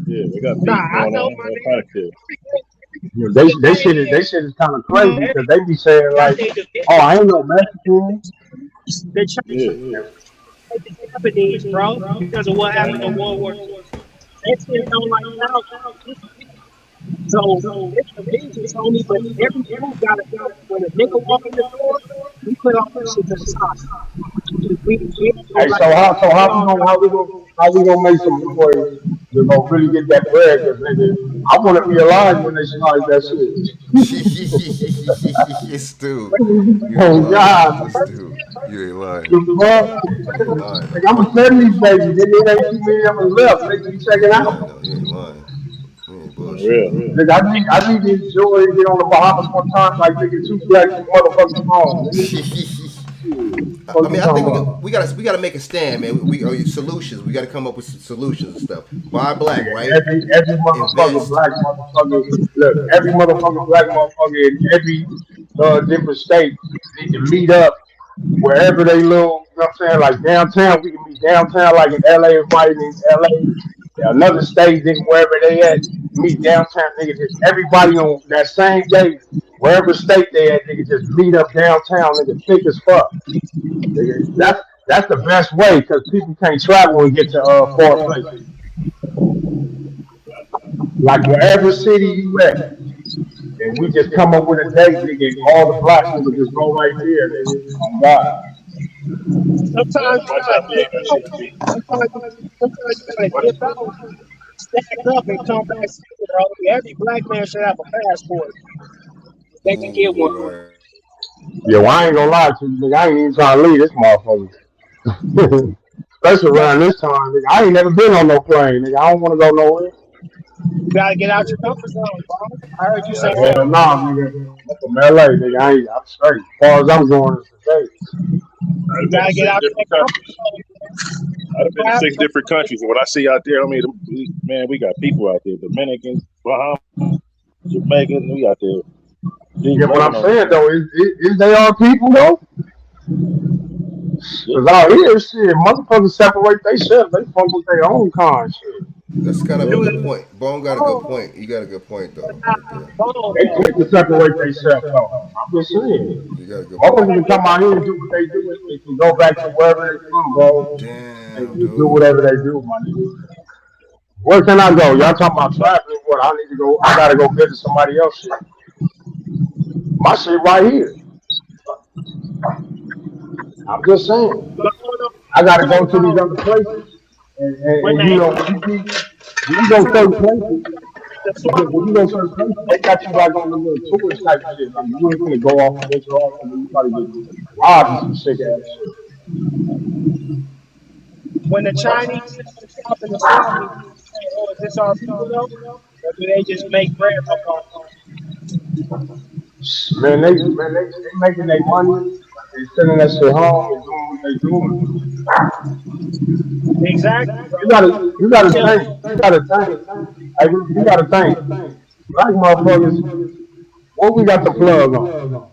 Yeah, they got Nah, beef I going know on. my All nigga. kind of shit. You know, they shit is kind of crazy because they be saying Got like, their division. "Oh, I ain't no Mexican." The Chinese, the Japanese, bro, because of what happened in World War II. Mexicans don't like South. So it's convenient, homie, but every group got to when a nigga walk in the door, we put all that shit to the side. We Hey, like how we gonna make some noise to go really get that bread? Because nigga, I want to be alive when they start that shit. Yes, dude. You ain't Oh lying. God, This dude. You ain't lying. the fuck? You ain't lying. Like, I'm a 70s baby, nigga. It ain't too many of us left. Nigga, you check it out. I know. You ain't lying. You ain't For bullshitting. real. Nigga, I need to enjoy and get on the Bahamas one time, like nigga, 2 black motherfucking strong, nigga. I What mean, you I think talking about? we gotta make a stand, man. We solutions. We gotta come up with solutions and stuff. Buy black, Nigga, right? every motherfucking Invest. black motherfucker, look, every motherfucking black motherfucker in every different state need to meet up wherever they live. You know what I'm saying? Like downtown, we can meet downtown, like in LA, everybody in LA. Another state, nigga, wherever they at, meet downtown, nigga, just everybody on that same day, wherever state they at, nigga, just meet up downtown, nigga, thick as fuck. Nigga, that's the best way because people can't travel and get to far places. Like wherever city you at, and we just come up with a date, nigga, and all the black people just go right there, nigga. Oh God. Sometimes you Watch gotta out for dip that out. shit, B. Sometimes you gotta dip out, stack up, and come back. Bro. Every black man should have a passport. They can get one. Ooh, right. Yeah, well, I ain't gonna lie to you, nigga. I ain't even trying to leave this motherfucker. Especially around this time, nigga. I ain't never been on no plane, nigga. I don't want to go nowhere. You gotta get out your comfort zone, bro. I heard you say Hell no, nigga. I'm from LA, nigga. I'm straight. As far as I'm going, it's straight. I'd you have been to gotta get six out different that comfort countries. zone. I'd have been to six different countries. And what I see out there, I mean, man, we got people out there, Dominicans, Bahamas, Jamaican, we out there just Yeah, but I'm loving on each saying other. though, is they our people though? Yeah. Cause out here, shit, motherfuckers separate themselves. They fuck with their own kind, shit. That's kind of a good point. Bone got a good point. You got a good point though, right there. They quick to separate themselves though. I'm just saying. You got a good Motherfuckers point. can come out here and do what they do. They can go back to wherever they from, bro, and Damn, just do dude. whatever they do, my nigga. Where can I go? Y'all talking about traveling? What? I need to go. I gotta go visit somebody else. Shit. My shit right here. I'm just saying. I gotta go to these other places, and you know when you go certain places, when you go certain places, they got you like on the little tourist type shit. Like you ain't gonna go off and venture off, and then you probably get robbed and some sick ass shit. When the Chinese stop in the store, they say, "Oh, is this our people though?" Or do they just make bread from us? Man, they making their money and sending that shit home and doing what they doing. Exactly, bro. You gotta think. You gotta think. Hey, you gotta think. Black motherfuckers, what we got the plug on?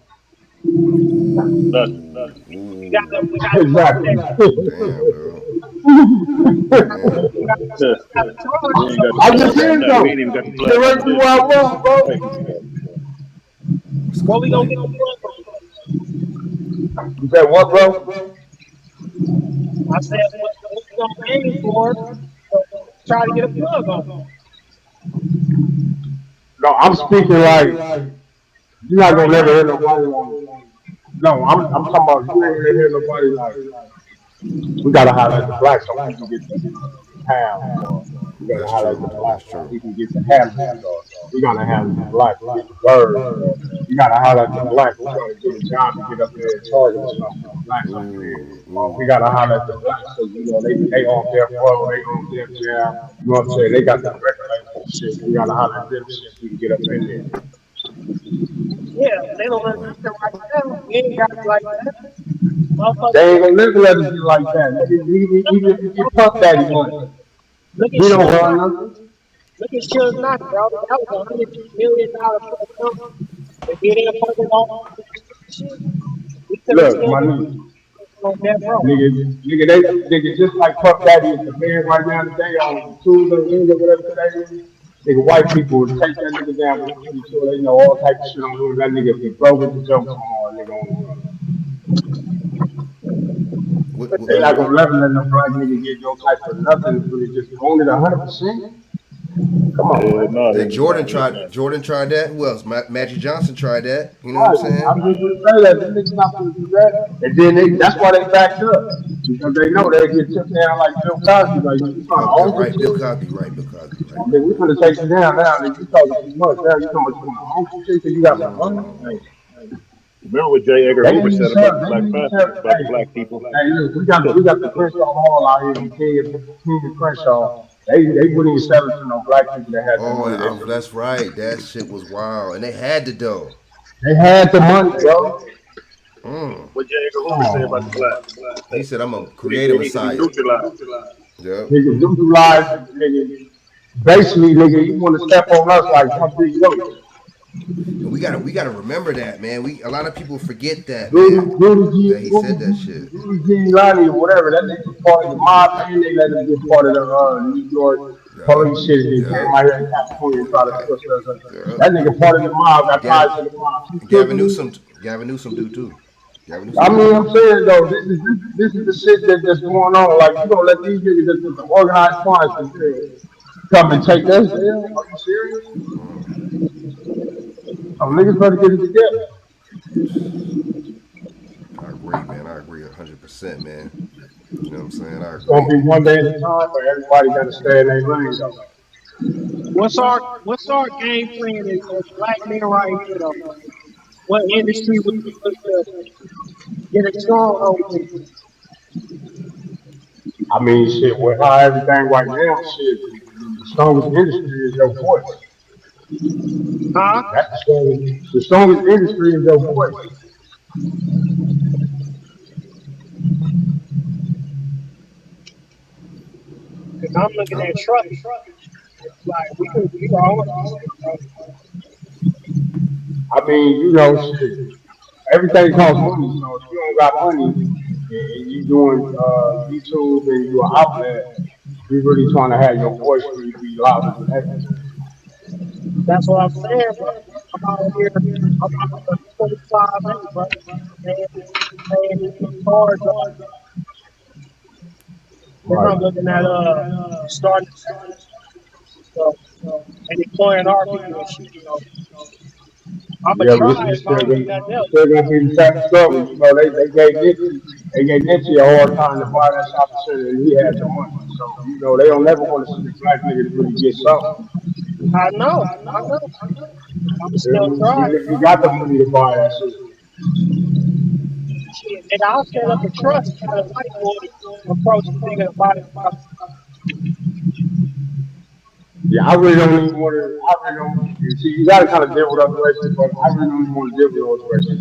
Nothing. We got to Exactly. Damn, dude. Damn. We ain't got the I'm just plug on saying nothing. We though. ain't even got the The plug on reason this. why I was, bro. Thank you for that. That's a What good we gonna point. get the plug on? You said what, bro? I said, what we gonna aim for? So try to get a plug on. No, I'm speaking like you're not gonna Right never now, hear nobody like. No, I'm talking about you ain't gonna hear nobody like. We gotta highlight the black so we can get the pounds, or we gotta That's highlight true. the black That's so true. we can get the hamburgers, or we gotta highlight the black to get the birds, or we gotta highlight the black. We gotta get a job to get up there and target or something for the blacks over there. Ooh, We ooh. gotta highlight the blacks because you know they on death row, they on death jam. You know what I'm saying? They got them record labels and shit. We gotta highlight them shit so we can get up in there. yeah, they Good don't let point. nothing right now. We ain't got it like that. They ain't Motherfuckers, gonna never let us get like that. Even if we get Puff Daddy money, look at we don't Suge run Knight. nothing. Look at Suge Knight, bro. That was $100 million plus company. They did it for the all shit. We could have Look, still my been nigga, on that road. nigga, just like Puff Daddy is the man right now today on Tuesday, Wednesday, whatever today is. Nigga, white people would take that nigga down because I'm pretty sure they know all type of shit on him. That nigga be broke with the joke tomorrow, nigga, on the run. They not gonna never let no black nigga get no type of nothing for it just own it 100%. Come on, Yeah, man. no, Hey, they ain't gonna Jordan let that. tried. Jordan tried that. Who else? Magic Johnson tried that. You know what I'm Right. saying? I'm just gonna say that them niggas not gonna do that. And then that's why they backed up. Because they know they get took down like Bill Cosby, like you trying to Oh, own some right. Bill shit. Cosby. Right. Bill Cosby. Right. I mean, we gonna take you down now, nigga. You talking too much. Now you talking about you wanna own some shit because you got some money. Hey, Remember what J. Edgar they Hoover didn't even said sell. about the They Black didn't even sell. Panthers, about the Hey, black people? hey, look, we got the Crenshaw Hall out here on King and Crenshaw. They wouldn't even sell it to no black people that had that Oh, money. They would. that's right. That shit was wild, and they had the dough. They had the money, bro. Mm. What J. Edgar Come Hoover said on, about the man. blacks? He said, "I'm gonna create a He messiah." neutralized. Yep. Nigga, neutralize, nigga. Basically, nigga, you want to step on us like some big goat. And we gotta remember that, man. A lot of people forget that, man. That he said that shit. Rudy Giuliani or whatever, that nigga was part of the mob and they let him get part of the New York police shit, and then came out here in California and tried to twist us. That nigga part of the mob, got tied to the mob. You Gavin tripping me? Newsom. Gavin Newsom do too. Gavin I Newsom do mean, too. I'm saying though, this is the shit that's going on. Like, you don't let these niggas that's with the organized crime for real come and take us down. Are you serious? Some niggas better get it together. I agree, man. I agree 100%, man. You know what I'm saying? I It's gonna agree. be one day at a time, but everybody gotta stay in their lane though. What's our game plan as black men right here though? What industry would you look to get a stronghold in? I mean, shit, with how everything right now, shit, the strongest industry is your voice. Huh? That's the strongest industry is your voice. Because I'm looking at trucking. Like we can always I mean, you know, shit, everything costs money. So if you don't got money and you doing YouTube and you an outlet, you really trying to have your voice really be louder than everything. That's what I'm saying, bro. I'm out here. I'm out here 25 minutes, bro. And these cars, then Right. I'm looking at starting stuff and employing our people and shit. So I'ma Yeah, but try it's if I still don't gonna do nothing it's else. still gonna be the same struggle. You know, they gave Nipsey a hard time to buy that shopping center and he had the money. So, you know, they don't never want to see a black nigga to really get something. I know. I'ma You know still what I mean? try. He got the money to buy that shit. Shit, and I'll set up a trust and a white boy approach the nigga about it. Yeah, I really don't even want to. I really don't. You see, you got to kind of deal with other races, but I really don't even want to deal with those races.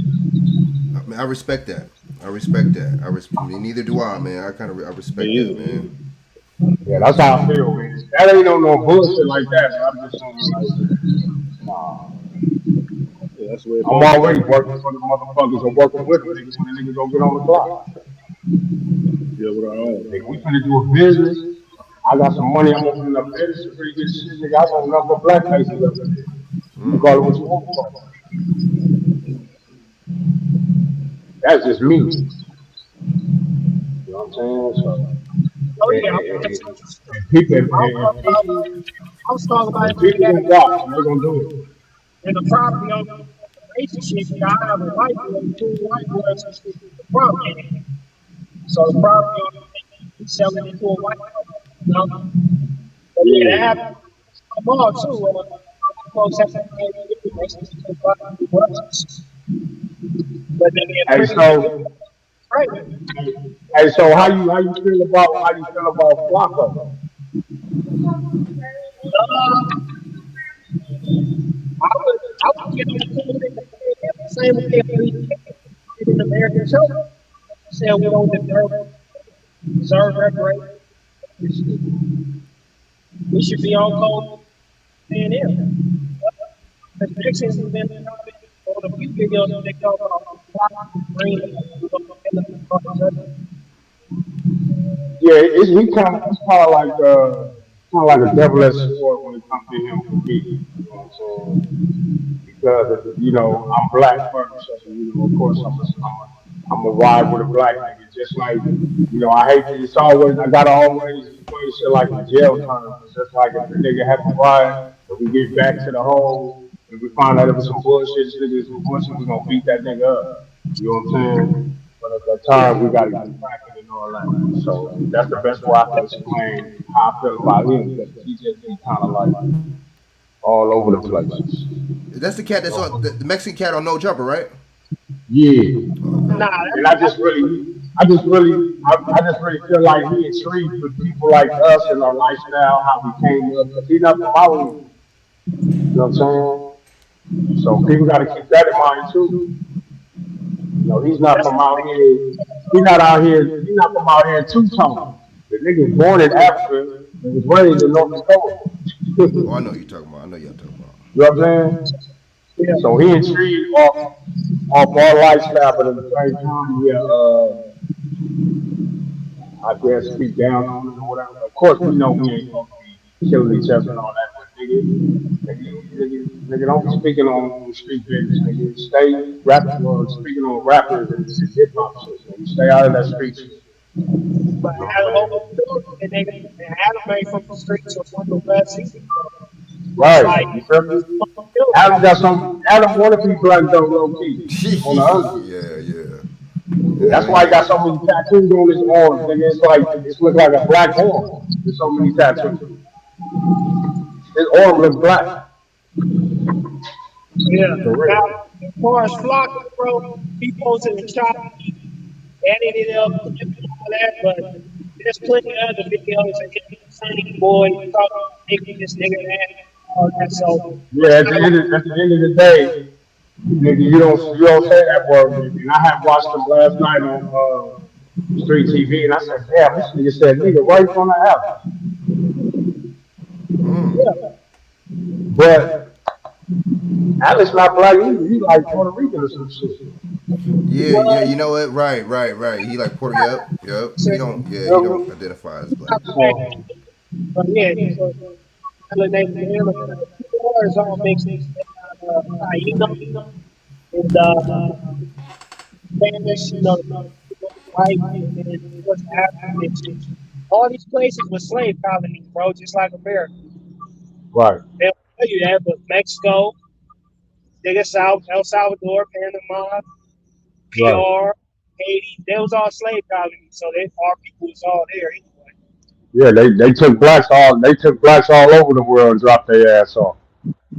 I mean, I respect that. I respect that. Neither do I, man. I Me respect that, either. man. Yeah, that's how I feel, man. That ain't no bullshit like that, but I'm just saying, like, nah. Yeah, that's the way it's I'm supposed to already be. working for the motherfuckers or working with them niggas when the niggas gonna get on the block. Yeah, with our own. Nigga, we finna do a business. I got some money. I'm opening up business. Some pretty good shit, nigga. I want nothing but black faces up in there. You call it what you want for. That's just me. You know what I'm saying? So, Oh and, yeah, and, and people, I was talking about and it people gonna watch and they gonna do it. in the property on the relationship. I have a white boy, two white boys from the front end. So the property on the selling it to a white boy. You know? But yeah, that Yeah. happens tomorrow too. Folks have to pay the budgets. But then they're Hey, pretty so, right. hey, so how you feel about Flacco? I would give them the same way we did in American children. Said we don't deserve reparations. We should be on code and in. The Nixon's been on a few videos they talk about green. Yeah, it's kind of like a double-edged sword when it comes to him for me. You know what I'm saying? Because you know I'm black first, so you know of course I'm a ride with a black nigga. Just like you know I hate that it's always I gotta always equate shit like in jail terms. It's just like if the nigga had to ride and we get back to the hole and we find out it was some bullshit, this nigga is some bullshit, we gonna beat that nigga up. You know what I'm saying? But at that time we gotta get cracking and all that. So that's the best way I can explain how I feel about him because he just be kind of like all over the place. That's the cat that's on the Mexican cat on No Jumper, right? Yeah. Nah, And I just really feel like he intrigued with people like us and our lifestyle, how we came up. Cause he's not from our region. You know what I'm saying? So people got to keep that in mind too. You know, he's not from out here. He's not out here. He's not from out here in Two Tone. The nigga was born in Africa and was raised in North Dakota. Oh, I know you're talking about. I know you're talking about. You know what I'm saying? So he intrigued off our lifestyle, but at the same time, yeah, I guess speak down on it or whatever. Of course, we know we ain't supposed to be. killing each other and all that. But nigga, don't be speaking on street business, nigga. Stay speaking on rappers and hip hop shit, nigga. Stay out of that street shit. But You know Adam what I'm over saying? and they and Adam ain't from the streets of one of the West either. So it's Right. like You feel me? responsibility. Adam got some. Adam want to be black though, low key. On the under. Yeah, yeah. Yeah, That's we why he get got it. so many tattoos on his arms, nigga. It's like it's look like a black arm. There's so many tattoos. His arm look black. Yeah. For Now, real. as far as Flocka, bro, he posted a Chak, edited it up, clipped and all that, but there's plenty of other videos of him saying, boy, talking nigga this, nigga that, all that. So Yeah, at the end of the day, nigga, you don't say that word, nigga. And I had watched him last night on Street TV, and I said, damn, this nigga said nigga right in front of Alex. But Alex not black either. He like Puerto Rican or some shit. Yeah, yeah. You know what? Right. He like Puerto. Yep. He don't. Yeah, he don't identify as black. So, but yeah, he's a melanated man. The is all mixed. Taino and Spanish, white, and then what's African. All these places were slave colonies, bro, just like America. right, They'll tell you that, but Mexico, South, El Salvador, Panama, right. PR, Haiti, they was all slave colonies, so our people was all there anyway. Yeah, they took blacks all over the world and dropped their ass off.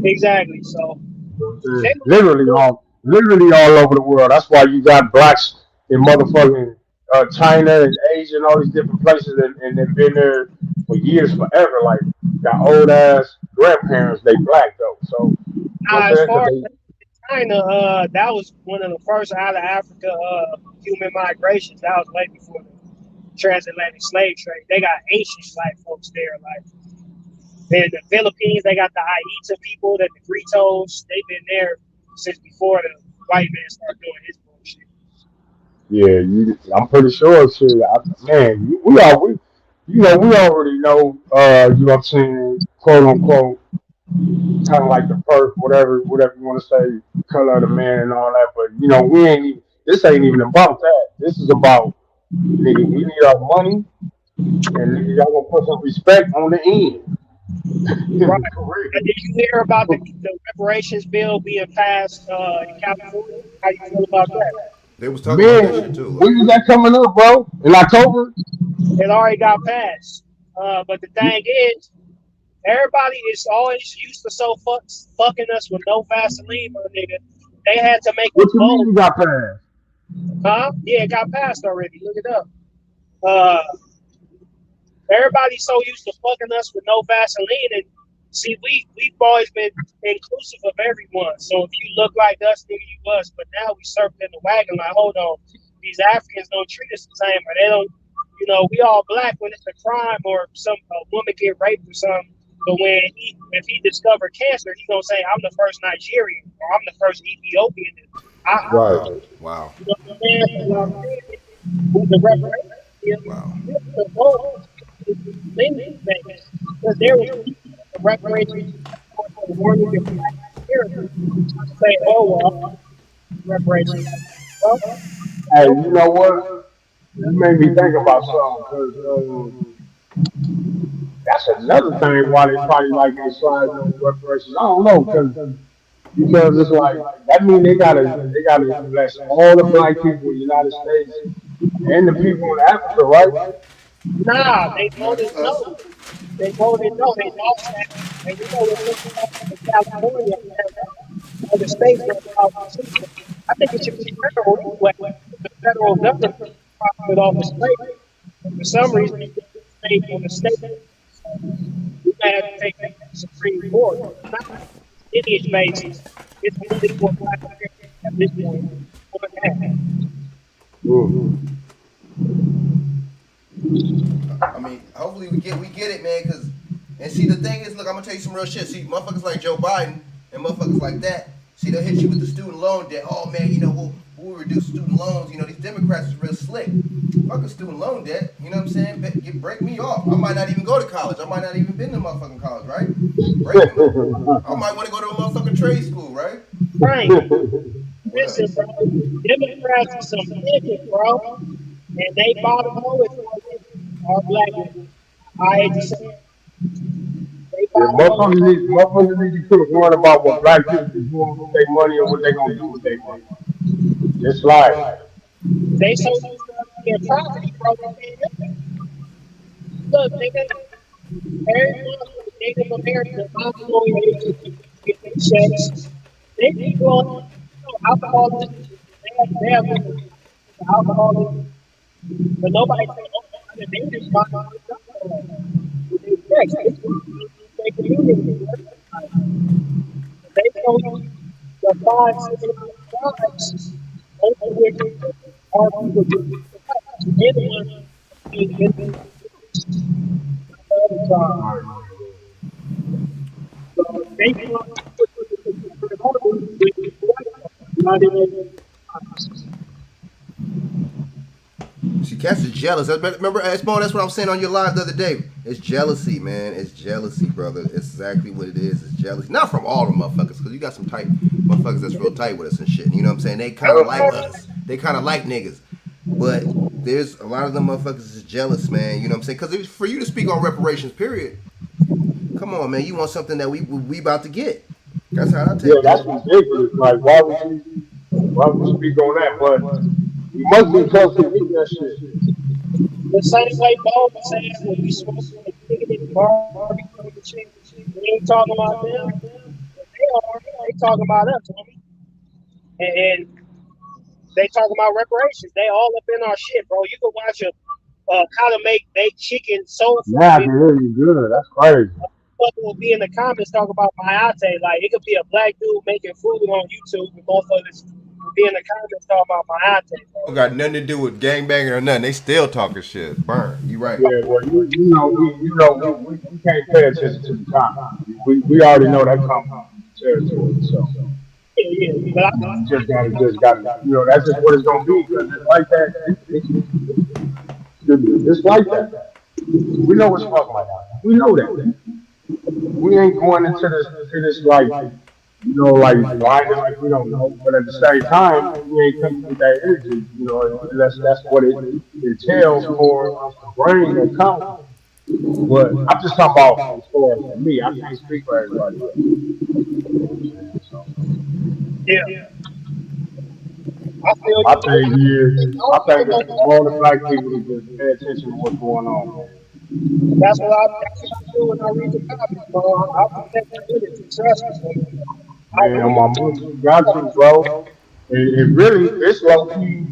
Exactly. So they Literally all over the world. That's why you got blacks in motherfucking China and Asia and all these different places, and they've been there for years, forever. Like got old ass grandparents, they black though. So you know what I'm as saying? 'Cause far as China, that was one of the first out of Africa human migrations. That was way before the transatlantic slave trade. They got ancient black folks there, like in the Philippines. They got the Aita people, the Negritos. They've been there since before the white man started doing his bullshit. yeah, I'm pretty sure. Shit, man, we already know. You know what I'm saying? Quote unquote, kind of like the perk, whatever you want to say, color of the man and all that. But we ain't even. This ain't even about that. This is about nigga. We need our money, and nigga, y'all gonna put some respect on the end. Right. And did you hear about the reparations bill being passed in California? How you feel about that? They was talking about that shit Man, too. when is that coming up, bro? In October? It already got passed. But the thing is, everybody is always used to fucking us with no Vaseline, my nigga. They had to make What us you mean bold. you got passed? Huh? Yeah, it got passed already. Look it up. Uh, Everybody's so used to fucking us with no Vaseline, and see, we've always been inclusive of everyone. So if you look like us, nigga, you us. But now we circling the wagon like, hold on, these Africans don't treat us the same, or they don't. We all black when it's a crime or a woman get raped or something. But if he discovered cancer, he gonna say, I'm the first Nigerian or I'm the first Ethiopian. Wow. You know what I'm saying? With the reparations, because there was the reparations for warning the black character say, oh well, reparations. Well, Hey, you know what? You made me think about something because that's another thing why they probably like ain't sliding on reparations. I don't know because it's like that mean they gotta bless all the black people in the United States and the people in Africa, right? nah, they Nah, voted just us. no. They voted no. They lost that. And when it comes to California, other states were about I think it should be federal anyway. The federal government profited off of slavery. For some reason, it stayed on the state. We may have to take that to the Supreme Court. It's not lineage based. It's only for black Americans at this point. I mean, hopefully we get it, man. Cause and see the thing is, look, I'm gonna tell you some real shit. See, motherfuckers like Joe Biden and motherfuckers like that. See, they'll hit you with the student loan debt. Oh man, we reduce student loans. You know, these Democrats is real slick. Fuck a student loan debt. You know what I'm saying? Break me off. I might not even go to college. I might not even been to motherfucking college, right? Break me. I might want to go to a motherfucking trade school, right? Right. Listen, bro. Democrats are some niggas, bro. And they bottom lowest are black women. I hate to say it. They Yeah, bottom lowest. motherfuckers need to quit worrying about what black people is doing with their money or what they gonna do with their money. Just like They so used to their property, bro. They can't help it. Look, nigga, every month for Native Americans, my employees get their checks. They be going, alcoholism. They have alcoholism. But nobody say, oh, the natives buying alcohol with their checks. They community. They don't use the 5 tribes, most of which are people they're the ones being in the other tribes. So they want to put not even. See, cats is jealous. Remember, SBone, that's what I was saying on your live the other day. It's jealousy, man. It's jealousy, brother. It's exactly what it is. It's jealousy. Not from all the motherfuckers, because you got some tight motherfuckers that's real tight with us and shit. You know what I'm saying? They kind of like us. They kind of like niggas. But there's a lot of them motherfuckers is jealous, man. You know what I'm saying? Because for you to speak on reparations, period, come on, man. You want something that we about to get. That's how I take it. yeah, that's ridiculous. Like, why would you speak on that? But you must be close to get that shit. The same way Bo was saying when we smoke and picking barbecue and shit, we ain't talking about them. They talking about us, homie. And they talking about reparations. They all up in our shit, bro. You can watch how to make baked chicken soul food. Yeah, really good. That's crazy. Motherfucker will be in the comments talking about mayate. Like, it could be a black dude making food on YouTube, and motherfuckers will be in the comments talking about mayate. Don't got nothing to do with gangbanging or nothing. They still talking shit. Burn. You right. Yeah, well, we can't pay attention to the comments. We already know that comes from the territory. So Yeah, but you just gotta, that's just what it's gonna be. Because it's like that. It's like that. We know what's fucking like that. We know that. We ain't going into this like, like blinded like we don't know. But at the same time, we ain't coming with that energy. That's what it entails for us to bring that confidence. But I'm just talking about as far as for me. I can't speak for everybody else. yeah. My thing is all the black people to just pay attention to what's going on, man. That's what I do when I read the comments, bro. I protect the energy. Trust me. Man, on my mother, you got to, bro. And really, it's low key,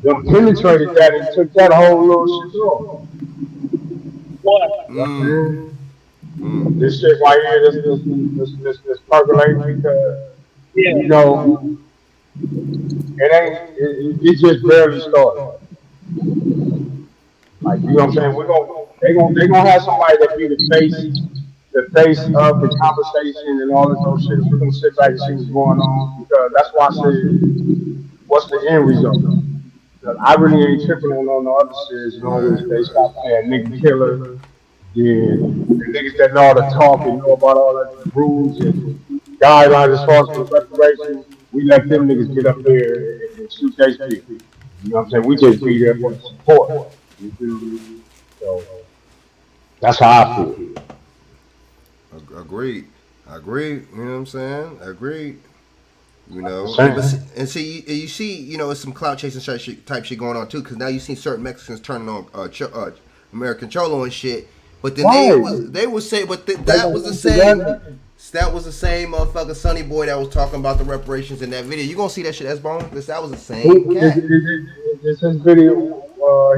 them penetrated that and took that whole little shit off. What? This shit right here, this percolating because, it just barely started. Like, you know what I'm saying? They gonna have somebody that be the face of the conversation and all this other shit. We're gonna sit back and see what's going on because that's why I said, what's the end result? Because I really ain't tripping on the other shit as long as they stop saying nigga killer. Then the niggas that know how to talk and know about all the rules and guidelines as far as for reparations, we let them niggas get up there and shoot their shit. You know what I'm saying? We just be there for the support. You feel me? So that's how I feel. Agreed. You know what I'm saying? Agreed. And see, you see, it's some clout chasing type shit going on too. Because now you see certain Mexicans turning on American Cholo and shit. But then they would say, that was the same. That was the same motherfucker Sonny Boy that was talking about the reparations in that video. You gonna see that shit, SBone? That was the same cat. Is his video?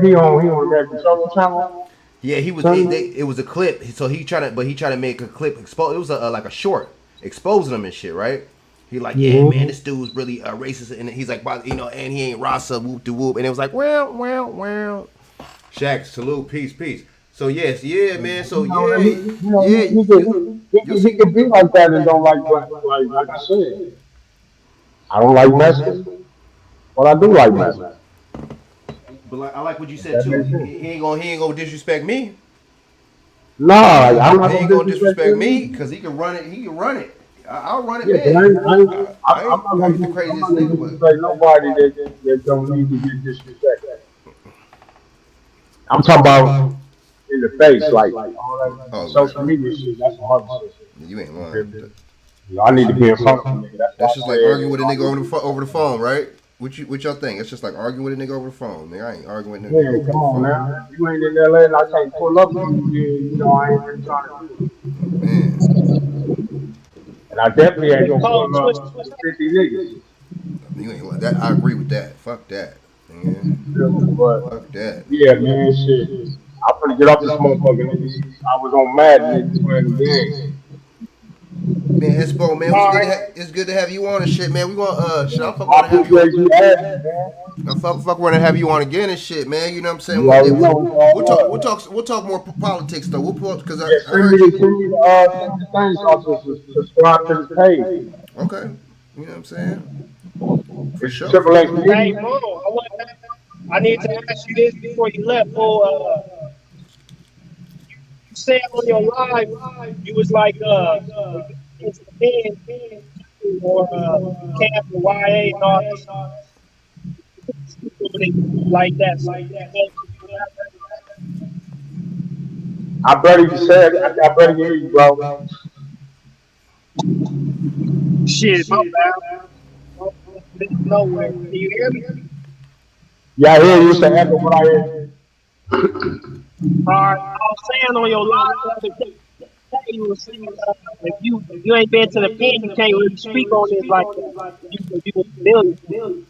He on American Cholo channel. Yeah, he was. It was a clip. So he tried to make a clip expose. It was like a short exposing him and shit, right? He like, yeah, man, this dude's really racist, and he's like, and he ain't Rasa, whoop de whoop, and it was like, well. Chak, salute, peace. So yes, yeah, man. So he can be like that and don't like black. Like I said, I don't like Mexicans. But I do like messing. But like, I like what you If said that too. makes sense. He ain't gonna disrespect me. Nah, like, I'm He not ain't gonna gonna disrespect disrespect me you. because he can run it. He can run it. I'll run it, Yeah, but man. I'm not I gonna ain't the I'm craziest not gonna nigga, but disrespect nobody that don't need to get disrespected. I'm talking about in the face, like all that oh right, social media shit. That's some other shit. you ain't You feel lying. me? You know, I need to be in front of a nigga. That's why That's I just like said arguing with a nigga all these over the phone, right? What y'all think? It's just like arguing with a nigga over the phone. Nigga, I ain't arguing with a nigga man, over come no on phone. now. If you ain't in LA and I can't pull up to you, then you know I ain't really trying to do it. Man, And I definitely ain't It's gonna called pull up Twitch. with 50 niggas. you ain't like that. I agree with that. Fuck that. Yeah, You feel me? But fuck that. yeah, man, shit. I'm finna get off this motherfucker, nigga. I was on Madden, nigga, playing the game. Man, SBone, man, All right. it's good to have you on and shit, man. We want shit. Man, I'll fuck I around and have you on. appreciate you asking, man. I'll fuck around and have you on again and shit, man. You know what I'm saying? You One day already know it's all love. we'll talk more politics though. We'll talk because Yeah, I heard you. send me the thing so I can subscribe to this page. Okay, you know what I'm saying? For It's sure, for Triple X sure. Hey, Media. Bo, I need to ask you this before you left. Bo, you said on your live, you was like, when you into the band or camp or YA and all this, like that. So, I barely said it. I barely hear you, bro. shit, my bad. Nowhere. Can you hear me? Yeah, I hear you. It's an echo, but I hear you. All right. I was saying on your live the other day, you were saying if you ain't been to the pen, you can't really speak on this like that. You were familiar.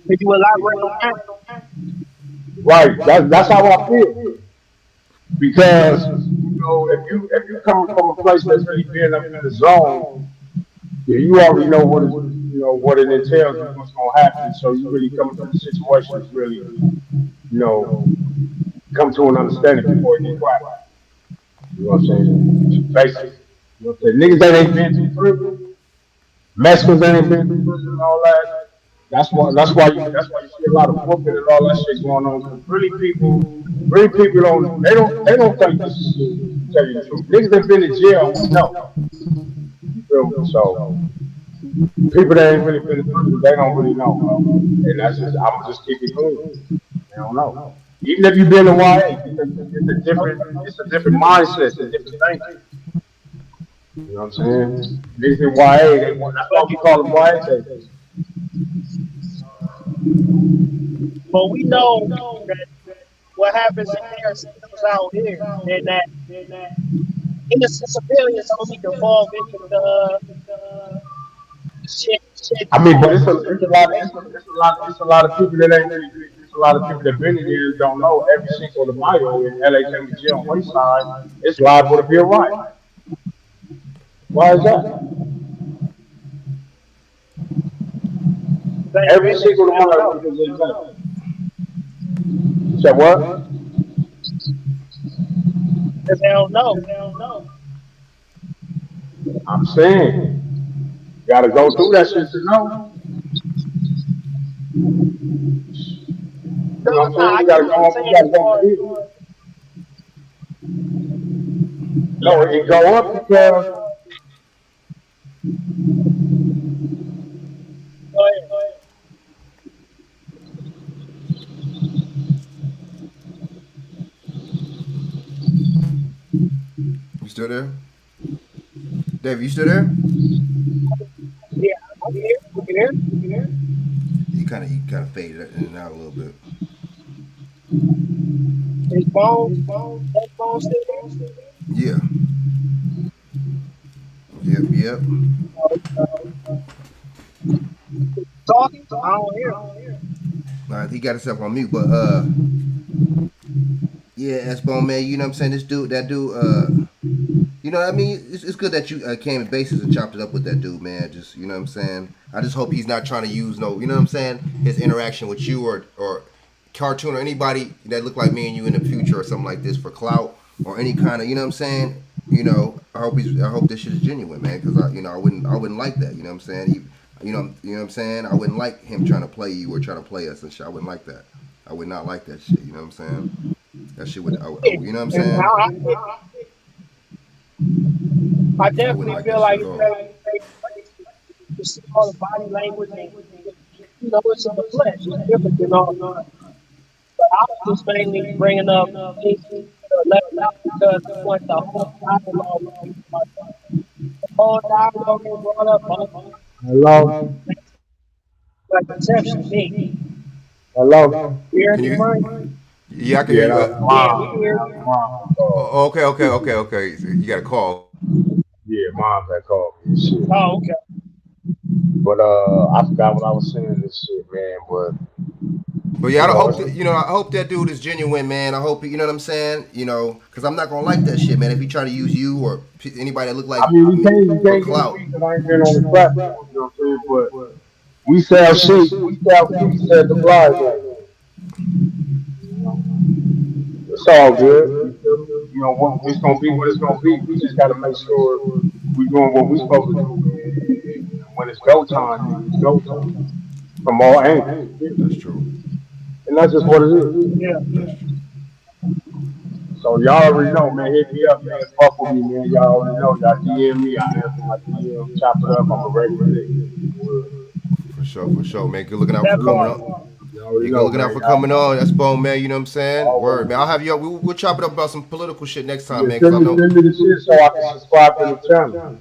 Could you elaborate on that? Right. That's how I feel. Because you know, if you come from a place that's really been up in the zone, yeah, you already know what is what it entails and what's gonna happen. So you really come into the situation to really, you know, come to an understanding before it get quiet. You know what I'm saying? Basic. You know what I'm saying? Niggas that ain't been through prison, Mexicans that ain't been through prison and all that. That's why you see a lot of whooping and all that shit going on. Because really people don't think this is serious. To tell you the truth, niggas that been in jail, we know. You feel me? So people that ain't really been in prison, they don't really know, bro. And that's just I'ma just keep it clean. They don't know. Even if you've been in YA, it's a different mindset, it's a different thing. You know what I'm saying? Niggas in YA, that's why we call them YA babies. But we know that what happens in there stays out here, and that innocent civilians don't need to involve in the shit. I mean, but it's a lot of people that ain't really it's a lot of people that been in here and don't know every single de Mayo in LA County Jail on Wayside, it's liable to be a riot. Why is that? Every single de Mayo because they know. You said what? Because they don't know. I'm saying you gotta go through that shit to know. You No, know what I'm no, saying? I You get gotta what you're go you saying gotta as go far through as, it. No, it go up because go ahead. You still there, Dave? You still there? Yeah, I'm here. You here? You kind of faded in and out a little bit. His phone, that phone still there? Yeah. Yep. Talking? I don't hear him. He got himself on mute, but yeah, S-Bone, man. You know what I'm saying? That dude, you know what I mean? It's good that you came in bases and chopped it up with that dude, man. Just, you know what I'm saying? I just hope he's not trying to use no, you know what I'm saying? His interaction with you or cartoon or anybody that look like me and you in the future or something like this for clout or any kind of, you know what I'm saying? You know, I hope this shit is genuine, man, because I wouldn't like that, you know what I'm saying? You know what I'm saying? I wouldn't like him trying to play you or trying to play us and shit. I wouldn't like that. I would not like that shit. You know what I'm saying? That shit would. You know what I'm And saying? I I wouldn't definitely like that feel shit like at it's all. better to see all the body language and it's in the flesh. It's different than all. But I was just mainly bringing up things that are left out because I want the whole dialogue to be brought up. The whole dialogue being brought up, both Hello? like perception, me. Hello? You hear Can me, you? Mike? Yeah, I can hear Yeah, you. that was Yeah, we mom, can man. hear That was you. mom that called. Okay. You got a call. Yeah, mom that called me and shit. Oh, okay. But I forgot what I was saying this shit, man. But But yeah, you I know, hope it's that, I hope that dude is genuine, man. I hope you know what I'm saying. Because I'm not gonna like that shit, man. If he try to use you or anybody that look like I mean, we me can't for get into clout, it because I ain't been on the platform. You know what I'm saying? But we sell sheep. We sell peace at the fly game. You know, it's all good. You feel me? You know what? It's gonna be what it's gonna be. We just gotta make sure we doing what we supposed to do, man. And when it's go time, nigga, it's go time from all angles. that's true. And that's just what it is. Yeah. That's true. So y'all already know, man. Hit me up, man. Fuck with me, man. Y'all already know. Y'all DM me. I answer my DM. Chop it up. I'm a regular nigga. For sure, man. Good looking out for That coming part. on. You already Yeah, good know, looking out man. for Y'all coming on. That's bone, man. You know what I'm saying? always. Word, man. I'll have you. We'll chop it up about some political shit next time, Yeah, man. Cause I know, send me the shit so I can subscribe to the channel.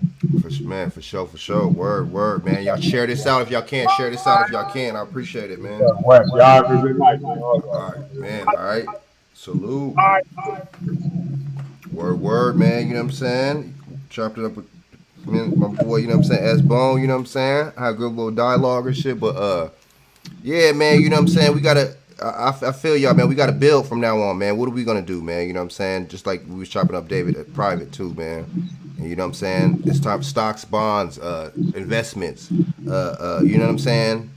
man, for sure. Word, man. Y'all share this out if y'all can. Share this out if y'all can. I appreciate it, man. West, y'all have a good night, man. All right. All right, man. All right. Salute. All right. Word, man. You know what I'm saying? Chopped it up with my boy. You know what I'm saying? SBone. You know what I'm saying? I had a good little dialogue and shit, but yeah, man, you know what I'm saying? We gotta. I feel y'all, man. We gotta build from now on, man. What are we gonna do, man? You know what I'm saying? Just like we was chopping up David at private too, man. And you know what I'm saying? It's time stocks, bonds, investments. You know what I'm saying?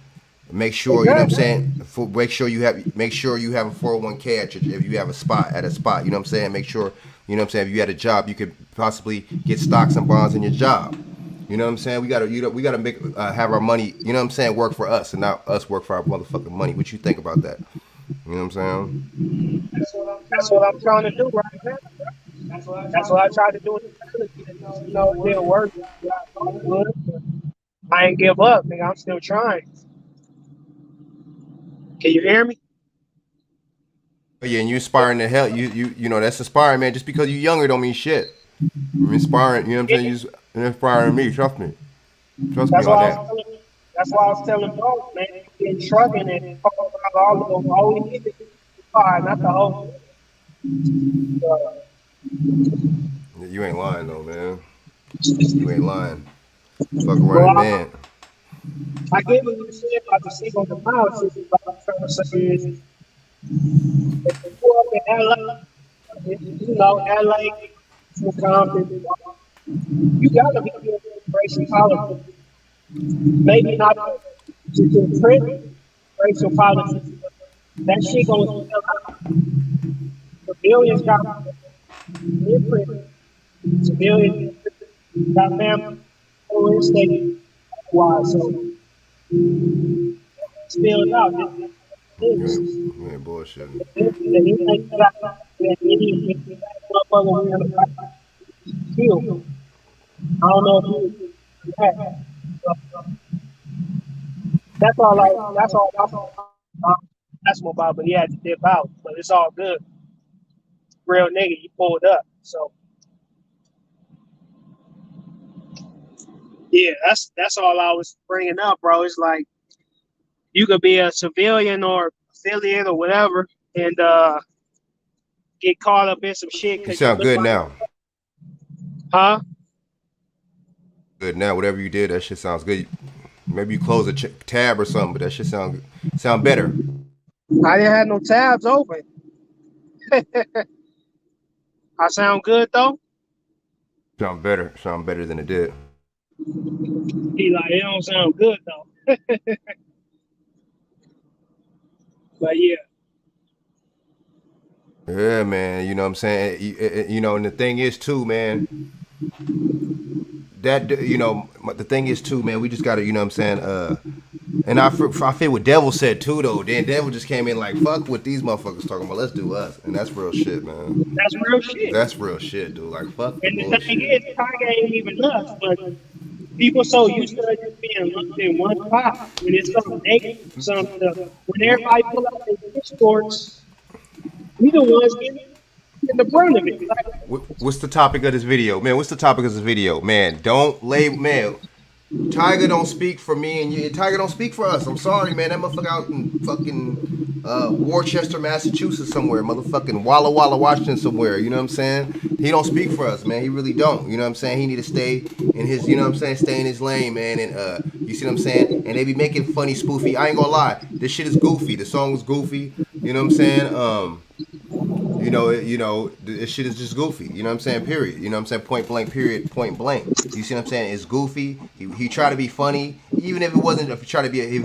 Make sure you know what I'm Exactly. saying. Make sure you have a 401k if you have a spot. You know what I'm saying? Make sure you know what I'm saying. If you had a job, you could possibly get stocks and bonds in your job. You know what I'm saying? We gotta make have our money. You know what I'm saying? Work for us and not us work for our motherfucking money. What you think about that? You know what I'm saying? That's what I'm trying to do right now. That's what I tried to do in the early. It didn't work. Yeah, I thought it would, but I ain't give up, nigga. I'm still trying. Can you hear me? Yeah, and you inspiring the hell. You know that's inspiring, man. Just because you younger don't mean shit. I'm inspiring. You know what I'm Yeah. saying? You're inspiring me. Trust me. Trust me That's on why I was that. telling. That's why I was telling bro, man, you been trucking and talking about all of them. All we need is five, not the whole. You ain't lying though, man. You ain't lying. Fuck around Well, and man. I get what you said about the single the mile shit. What I'm trying to say is, if you grew up in LA, LA, from Compton, you gotta be embracing politics. Maybe not to print racial politics. That shit gonna spill out. Civilians got different civilians got family or state wise, so spilled out. This You ain't bullshitting. he ain't got that idiot motherfucker wearing a black shield. I don't know if you that. That's all that's my about, but he had to dip out. But it's all good. Real nigga, you pulled up. So yeah, that's all I was bringing up, bro. It's like you could be a civilian or affiliate or whatever, and get caught up in some shit You because you sound look good like, now. huh? Good now. Whatever you did, that shit sounds good. Maybe you close a tab or something, but that shit sound better. I didn't have no tabs open. I sound good though. Sound better. Sound better than it did. He like it don't sound good though. But yeah, Yeah, man. You know what I'm saying? You know, and the thing is too, man. that the thing is too, man. We just gotta, you know what I'm saying. And I feel what Devil said too, though. Then Devil just came in like, fuck what these motherfuckers talking about. Let's do us, and that's real shit, man. That's real shit. That's real shit, dude. Like, fuck the And the bullshit. thing is, Tyga ain't even us, but people so used to it just being lumped in one spot when it's something negative, something stuff. When everybody pull out their pitchforks, we the ones getting the brunt of it. Like, What's the topic of this video, man? What's the topic of this video, man? Don't label, man. Tyga don't speak for me and you. Tyga don't speak for us. I'm sorry, man. That motherfucker out in fucking Worcester, Massachusetts somewhere. Motherfucking Walla Walla, Washington somewhere. You know what I'm saying? He don't speak for us, man. He really don't. You know what I'm saying? He need to stay in his, you know what I'm saying? Stay in his lane, man. And you see what I'm saying? And they be making funny, spoofy. I ain't gonna lie. This shit is goofy. The song was goofy. You know what I'm saying? This shit is just goofy. You know what I'm saying? Period. You know what I'm saying? Point blank. Period. Point blank. You see what I'm saying? It's goofy. He tried to be funny, even if it wasn't. If he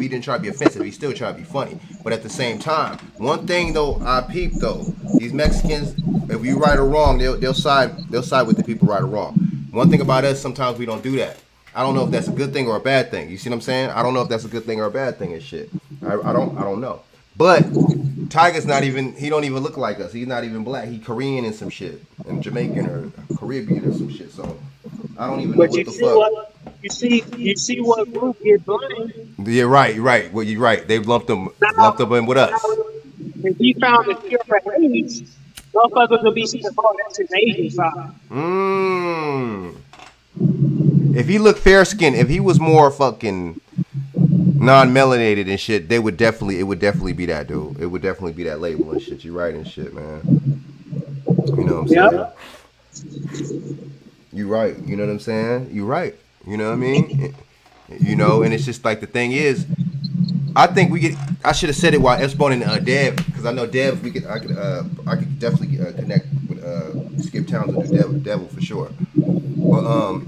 didn't try to be offensive, he still tried to be funny. But at the same time, one thing though, I peeped though. These Mexicans, if you right or wrong, they'll side with the people right or wrong. One thing about us, sometimes we don't do that. I don't know if that's a good thing or a bad thing. You see what I'm saying? I don't know if that's a good thing or a bad thing and shit. I don't know. But Tyga's not even, he don't even look like us. He's not even black. He Korean and some shit. And Jamaican or Caribbean or some shit. So I don't even know what the fuck. You see what group get blamed? Yeah, right. Well, you're right. They've lumped them in with us. If he found a cure for AIDS, motherfuckers will be saying, oh, that's his Asian side. If he looked fair skinned, if he was more fucking non-melanated and shit, it would definitely be that dude. It would definitely be that label and shit. You right and shit, man. You know what I'm saying? You right. You know what I'm saying? You right. You know what I mean? And it's just like the thing is, I think I should have said it while SBone and Dev, because I know Dev. I could definitely connect with Skip Townsend and Devil for sure. But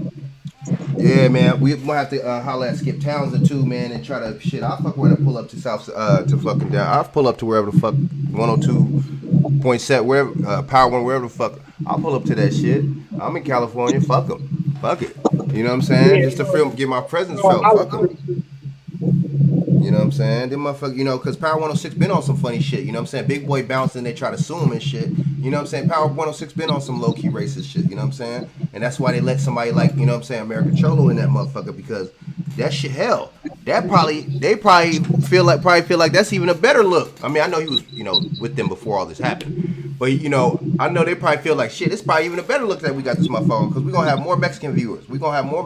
yeah, man, we might have to holler at Skip Townsend too, man, and try to shit. I'll fuck around and pull up to South to fucking down. I'll pull up to wherever the fuck 102.7 wherever Power One, wherever the fuck. I'll pull up to that shit. I'm in California. Fuck them. Fuck it. You know what I'm saying? Just to get my presence felt. Fuck them. You know what I'm saying? Them motherfuckers, because Power 106 been on some funny shit. You know what I'm saying? Big Boy bouncing, they try to sue him and shit. You know what I'm saying? Power 106 been on some low-key racist shit. You know what I'm saying? And that's why they let somebody like, you know what I'm saying, American Cholo in that motherfucker, because that shit, hell, they probably feel like that's even a better look. I mean, I know he was, with them before all this happened. But, I know they probably feel like, shit, it's probably even a better look that we got this motherfucker, because we're going to have more Mexican viewers. We're going to have more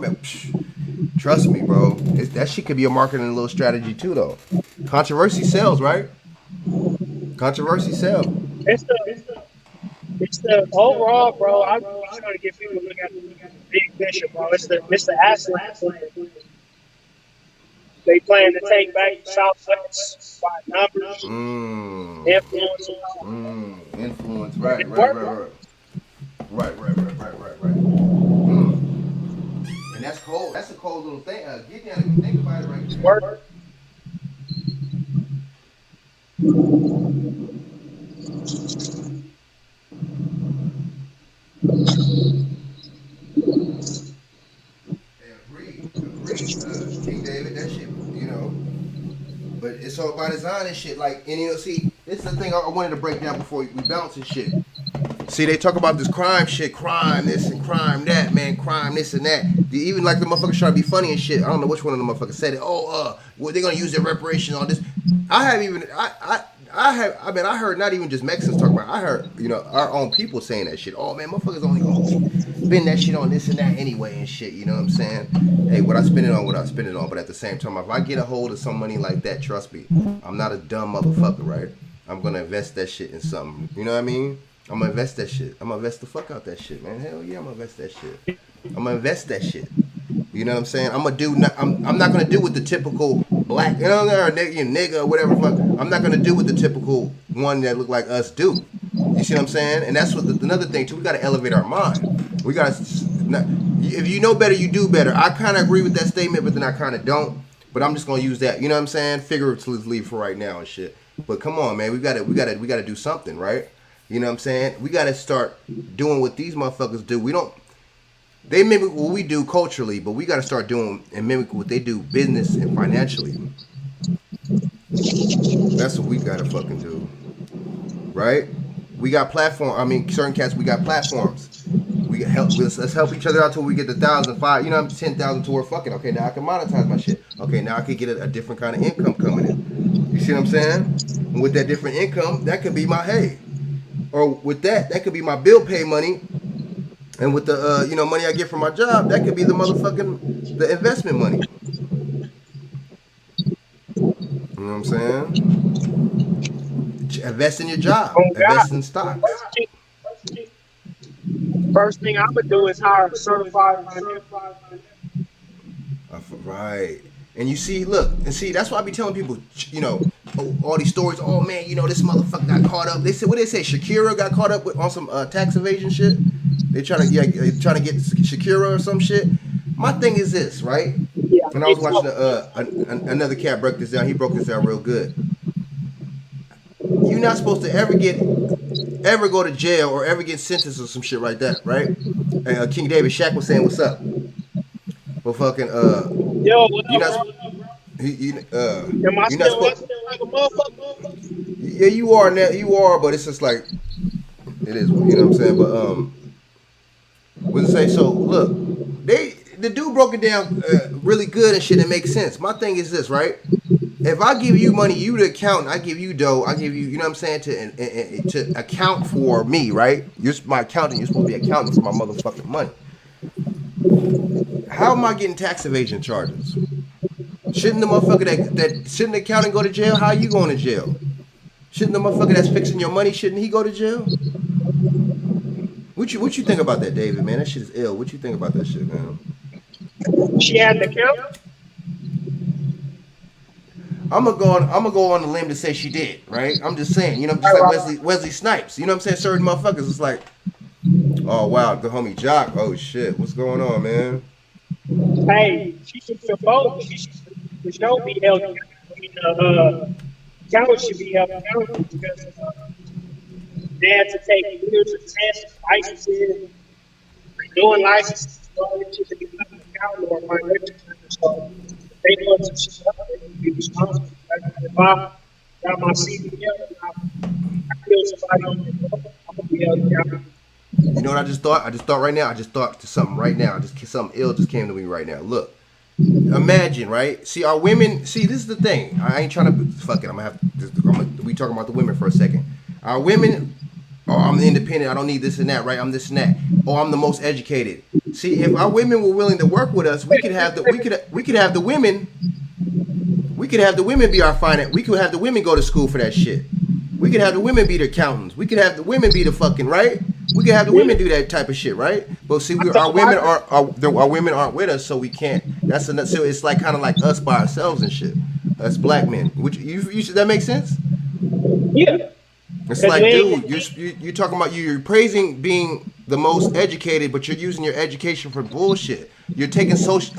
Trust me, bro. That shit could be a marketing little strategy too, though. Controversy sells, right? Controversy sells. It's the overall, bro. I'm trying to get people to look at the big picture, bro. It's the Aslan. They plan to take back Southwest by numbers, influence. Influence, right. And that's cold. That's a cold little thing. Get down and think about it right there. Work. Agreed. King David, that shit, But it's all by design and shit. Like, and see, this is the thing I wanted to break down before we bounce and shit. See, they talk about this crime shit, crime this and crime that, man, crime this and that. Even like the motherfuckers try to be funny and shit. I don't know which one of the motherfuckers said it. Well, they're gonna use their reparations on this. I heard not even just Mexicans talking about it. I heard, our own people saying that shit. Oh man, motherfuckers only gonna spend that shit on this and that anyway and shit. You know what I'm saying? Hey, what I spend it on. But at the same time, if I get a hold of some money like that, trust me, I'm not a dumb motherfucker, right? I'm gonna invest that shit in something. You know what I mean? I'm gonna invest that shit. I'm gonna invest the fuck out that shit, man. Hell yeah, I'm gonna invest that shit. I'm gonna invest that shit. You know what I'm saying? I'm not gonna do with the typical black, or nigga or whatever. Fuck. I'm not gonna do with the typical one that look like us do. You see what I'm saying? And that's what another thing too. We gotta elevate our mind. We gotta. If you know better, you do better. I kind of agree with that statement, but then I kind of don't. But I'm just gonna use that. You know what I'm saying? Figuratively for right now and shit. But come on, man. We gotta do something, right? You know what I'm saying? We gotta start doing what these motherfuckers do. They mimic what we do culturally, but we got to start doing and mimic what they do business and financially. That's what we got to fucking do, right? We got platform. I mean, certain cats, we got platforms. We can help. Let's help each other out till we get the 1,000, 5, 10,000 to where fucking. Okay, now I can monetize my shit. Okay, now I can get a different kind of income coming in. You see what I'm saying? And with that different income, that could be my hay, or with that could be my bill pay money. And with the money I get from my job, that could be the motherfucking the investment money. You know what I'm saying? Invest in your job. Oh Invest God. in stocks. First thing I'm gonna do is hire a certified financial. Right. And you see, look, and see, that's why I be telling people, all these stories. Oh man, this motherfucker got caught up. They said, what they say? Shakira got caught up on some tax evasion shit. They trying to get Shakira or some shit. My thing is this, right? Yeah, And I was watching another cat break this down. He broke this down real good. You're not supposed to ever go to jail or ever get sentenced or some shit like that, right? And King David Shaq was saying, "What's up?" But fucking yo, what you're up, not. bro? Am I You're not still supposed. hustling like a motherfucker? Yeah, you are now. You are, but it's just like it is. You know what I'm saying? But what to say? So look, the dude broke it down really good and shit. It makes sense. My thing is this, right? If I give you money, you the accountant, I give you dough, I give you, you know what I'm saying, to account for me, right? You're my accountant. You're supposed to be accounting for my motherfucking money. How am I getting tax evasion charges? Shouldn't the motherfucker shouldn't the accountant go to jail? How are you going to jail? Shouldn't the motherfucker that's fixing your money, shouldn't he go to jail? What you think about that, David? Man, that shit is ill. What you think about that shit, man? She had the count. I'm gonna go on the limb to say she did, right? I'm just saying, just like Wesley Snipes. You know what I'm saying? Certain motherfuckers, it's like, oh wow, the homie Chak. Oh shit, what's going on, man? Hey, she should feel both. She should for sure be held accountable. Count should be held accountable because they had to take years of tests, licenses, renewing licenses, all that shit to be held accountable or financial. So if they know some shit up, they need to be responsible. Like, if I got my CDL and I kill somebody on the road, I'm gonna be held accountable. You know what I just thought? I just thought right now. I just thought to something right now. Something ill just came to me right now. Look, imagine, right? See, our women. See, this is the thing. I ain't trying to fuck it. We talking about the women for a second. Our women. Oh, I'm independent. I don't need this and that, right? I'm this and that. Oh, I'm the most educated. See, if our women were willing to work with us, we could have the women. We could have the women be our finance. We could have the women go to school for that shit. We could have the women be the accountants. We could have the women be the fucking right. We could have the women do that type of shit, right? But see, our women aren't with us, so we can't. So it's like kind of like us by ourselves and shit. Us black men. Which that make sense? Yeah. It's like, dude, you're talking about you're praising being the most educated, but you're using your education for bullshit. You're taking social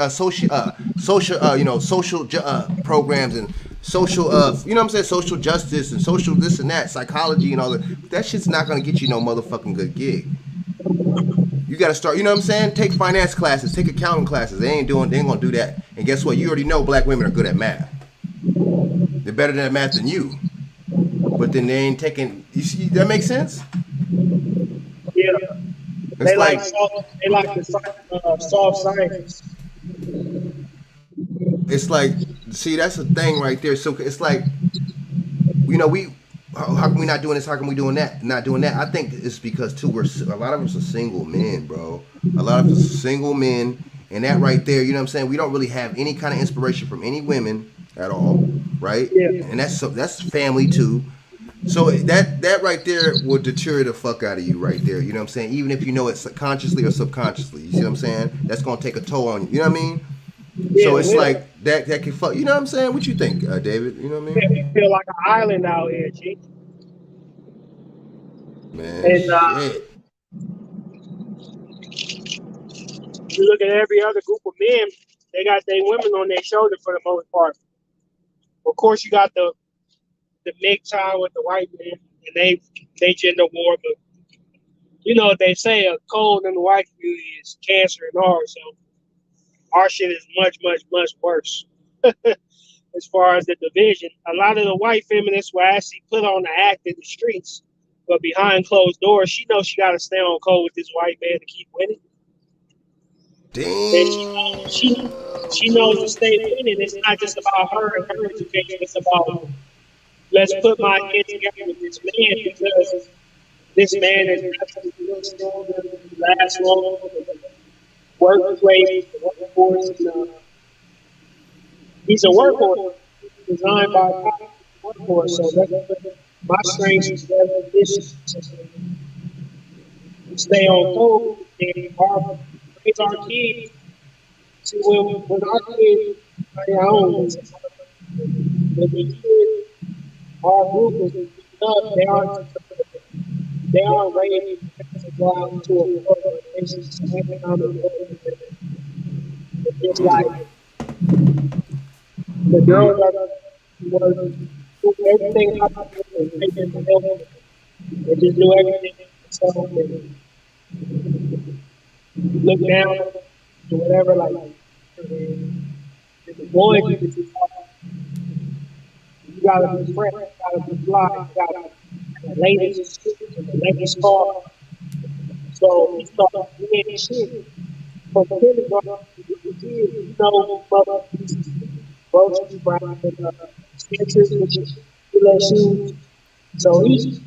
programs and social, you know what I'm saying, social justice and social this and that, psychology and all that. That shit's not gonna get you no motherfucking good gig. You gotta start, you know what I'm saying? Take finance classes, take accounting classes. They ain't gonna do that. And guess what? You already know black women are good at math. They're better at math than you. But then they ain't taking. You see, that makes sense? Yeah. They like the soft science. It's like, see, that's the thing right there. So it's like, how come we not doing this? How come we doing that? Not doing that? I think it's because too a lot of us are single men, bro. A lot of us are single men, and that right there, you know what I'm saying? We don't really have any kind of inspiration from any women at all, right? Yeah. And that's family too. So that right there will deter the fuck out of you right there. You know what I'm saying? Even if you know it consciously or subconsciously. You see what I'm saying? That's gonna take a toll on you. You know what I mean? Yeah, so it's like that can fuck. You know what I'm saying? What you think, David? You know what I mean? We feel like an island out here, G. Man, and shit. You look at every other group of men, they got their women on their shoulder for the most part. Of course, you got the mixed child with the white men, and they gender war, but you know what they say, a cold in the white community is cancer in ours. So our shit is much, much, much worse. As far as the division, a lot of the white feminists will actually put on the act in the streets, but behind closed doors, she knows she got to stay on code with this white man to keep winning. And she knows to stay winning. It's not just about her and her education. It's about, let's put my kid together with this man because this man is actually real strong and last long. Workplace, workforce, and, he's a workhorse designed by a workhorse. So let's put my strengths together with this stay on code and raise our kids. See, when our kids are their own, when the kids, our group is up, they aren't ready to go out into a world where there's some economic growth. It's like the girls are do everything up and make them help and just do everything themselves and look down to whatever, like the boys you gotta be fresh, you gotta be fly, you gotta have the latest shit and the latest car. So we start doing shit for kindergarten, you know, groceries, expenses, shoes. So he's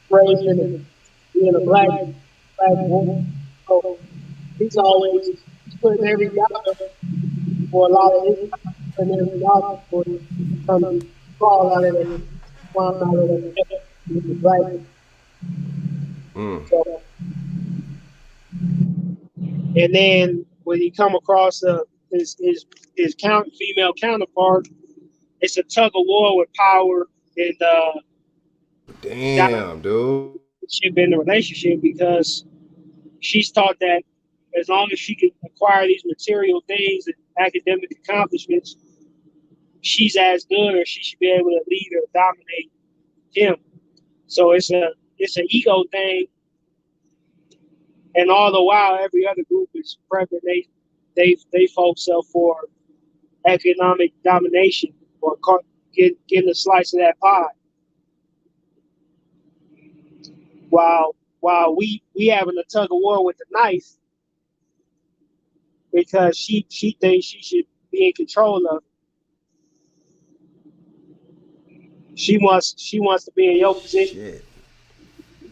raised in being a black boy. So he's always putting every dollar for a lot of his and every dollar for some call out of it, one out of it with the black. So, and then when you come across his female counterpart, it's a tug of war with power and damn, dude. She's been in a relationship because she's taught that as long as she can acquire these material things and academic accomplishments, she's as good, or she should be able to lead or dominate him. So it's an ego thing, and all the while, every other group is prepping they folks up for economic domination or getting a slice of that pie. While we having a tug of war with the knife because she thinks she should be in control of it. She wants to be in your position,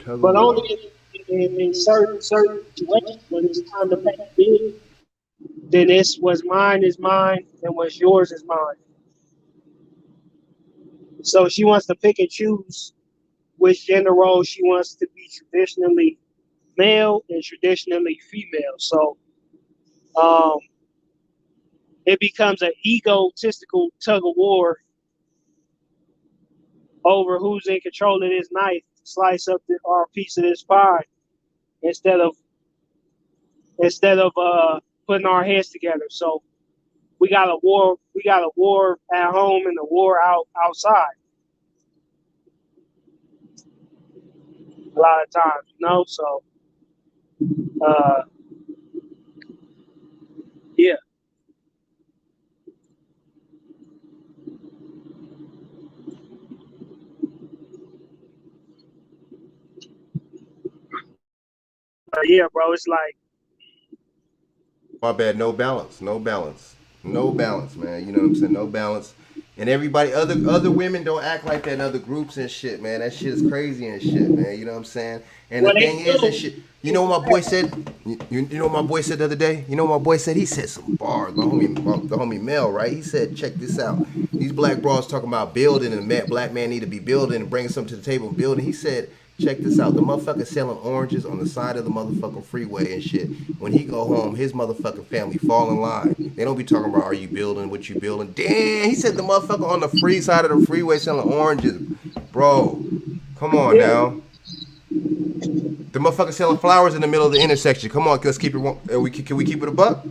but only in certain situations when it's time to pay the bill. Then it's what's mine is mine, and what's yours is mine. So she wants to pick and choose which gender role she wants to be traditionally male and traditionally female. So it becomes an egotistical tug of war over who's in control of this knife to slice up our piece of this pie instead of putting our heads together. So we got a war at home and a war outside a lot of times, you know. So yeah. Yeah, bro, it's like My bad, no balance, man. You know what I'm saying? No balance. And everybody, other women don't act like that in other groups and shit, man. That shit is crazy and shit, man. You know what I'm saying? And the thing is, and shit. You know what my boy said? You know what my boy said the other day? You know what my boy said? He said some bars. The homie Mel, right? He said, check this out. These black bras talking about building, and the black man need to be building and bringing something to the table and building. He said, check this out. The motherfucker selling oranges on the side of the motherfucking freeway and shit. When he go home, his motherfucking family fall in line. They don't be talking about, are you building, what you building? Damn, he said the motherfucker on the free side of the freeway selling oranges. Bro, come on now. The motherfucker selling flowers in the middle of the intersection. Come on, let's keep it. Can we keep it a buck?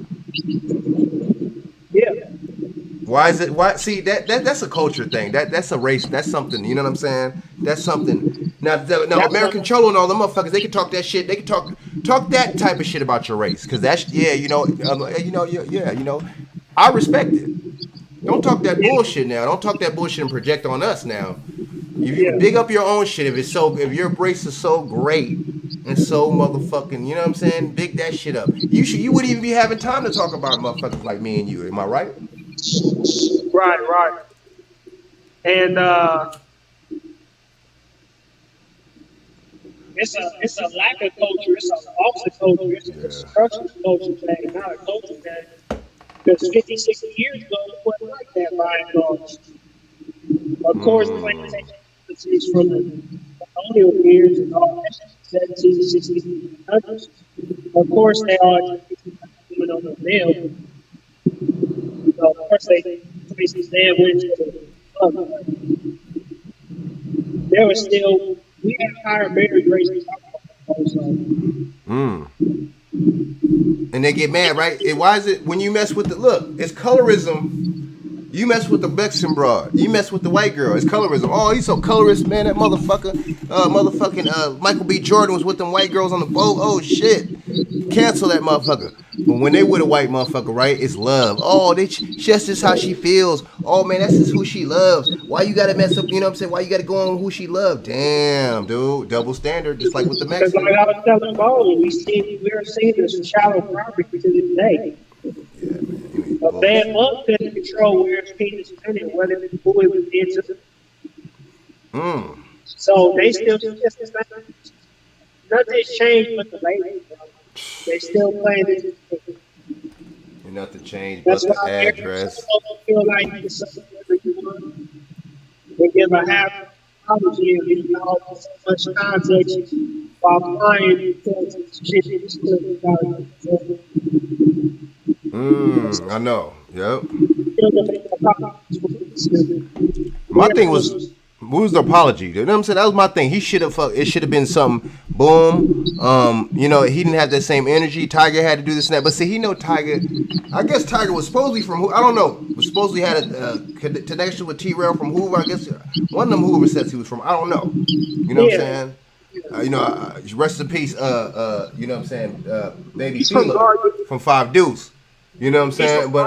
Yeah. Why is it? Why? See, that's a culture thing. That's a race. That's something. You know what I'm saying? That's something. Now American Cholo and all the motherfuckers, they can talk that shit. They can talk that type of shit about your race, cause that's I respect it. Don't talk that bullshit now. Don't talk that bullshit and project on us now. If you big up your own shit, if your race is so great and so motherfucking, you know what I'm saying? Big that shit up. You wouldn't even be having time to talk about motherfuckers like me and you. Am I right? Right. And it's a lack of culture. It's a loss of culture. It's a destruction of culture thing, not a culture thing. Because 50, 60 years ago, it wasn't like that by and large. Of course, plantations from the colonial years and all that, 17, 16, 1800s. Of course, they are women on the male. So, of course, they places their wins to the there was still, we had higher marriage rates. And they get mad, right? Why is it when you mess with it's colorism. You mess with the Mexican broad. You mess with the white girl. It's colorism. Oh, he's so colorist, man. That motherfucker, Michael B. Jordan was with them white girls on the boat. Oh shit, cancel that motherfucker. But when they with a white motherfucker, right? It's love. Oh, that's just how she feels. Oh man, that's just who she loves. Why you gotta mess up? You know what I'm saying? Why you gotta go on who she loved? Damn, dude, double standard, just like with the Mexicans. Because like I was telling Bo, we're seeing this shallow property to this day. A bad mug couldn't control where his penis is turning, whether it's who it was into. So they still nothing's changed with the ladies, bro. They still playing this. And nothing changed but the address. Feel like it's something you want. They give a half apology and leave out so much context while applying because shit is I know. Yep. My thing was, what was the apology? You know what I'm saying? That was my thing. He should have. It should have been something. Boom. He didn't have that same energy. Tyga had to do this and that. But see, he know Tyga. I guess Tyga was supposedly from who? I don't know. Was supposedly had a connection with T-Rail from Hoover. I guess one of them Hoover says he was from. I don't know. You know what I'm saying? Rest in peace. You know what I'm saying? Baby Fila from Five Deuce. You know what I'm saying? But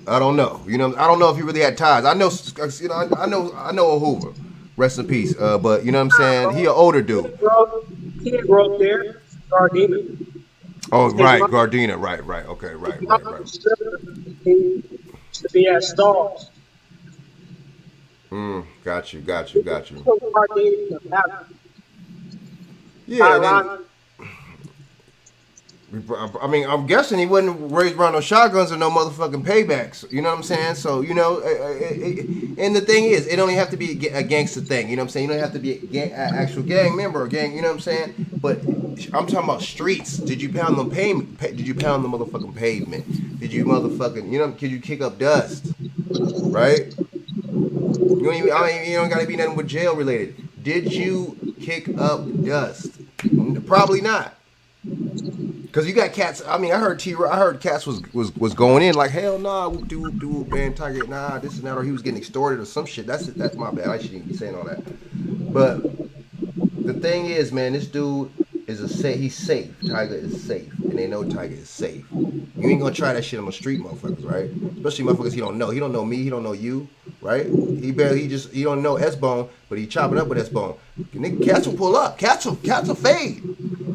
I don't know. You know, I don't know if he really had ties. I know. I know a Hoover. Rest in peace. But you know what I'm saying? He an older dude. He didn't grow up there. Gardena. Oh, right, Gardena. Right. Okay, right. To be at Stars. Got you. Yeah. I mean, I'm guessing he wasn't raised around no shotguns or no motherfucking paybacks. You know what I'm saying? So, and the thing is, it don't even have to be a gangster thing. You know what I'm saying? You don't have to be an actual gang member or gang, you know what I'm saying? But I'm talking about streets. Did you pound the pavement? Did you pound the motherfucking pavement? Did you motherfucking, could you kick up dust? Right? You don't gotta be nothing with jail related. Did you kick up dust? Probably not. Cause you got cats. I mean, I heard cats was going in like hell nah, dude, man, Tyga, nah, this and that, or he was getting extorted or some shit. That's my bad. I shouldn't be saying all that. But the thing is, man, this dude is he's safe. Tyga is safe, and they know Tyga is safe. You ain't gonna try that shit on the street, motherfuckers, right? Especially motherfuckers he don't know. He don't know me. He don't know you, right? He don't know SBone, but he chopping up with SBone. Cats will pull up. Cats will fade.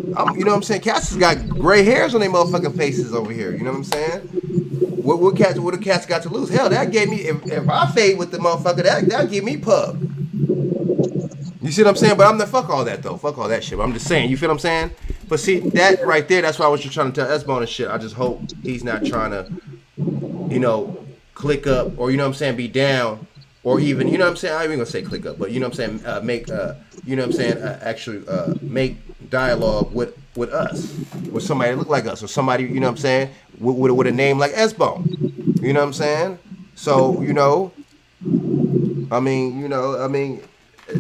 You know what I'm saying? Cats has got gray hairs on their motherfucking faces over here. You know what I'm saying? What do cats got to lose? Hell, that gave me, if I fade with the motherfucker, that'll give me pub. You see what I'm saying? But I'm the fuck all that though. Fuck all that shit. But I'm just saying, you feel what I'm saying? But see, that right there, that's why I was just trying to tell SBone and shit. I just hope he's not trying to, click up or, you know what I'm saying, be down. Or even, you know what I'm saying? I ain't even gonna say click up, but you know what I'm saying? Actually make dialogue with us, with somebody that look like us, or somebody, you know what I'm saying, with a name like SBone. You know what I'm saying? So,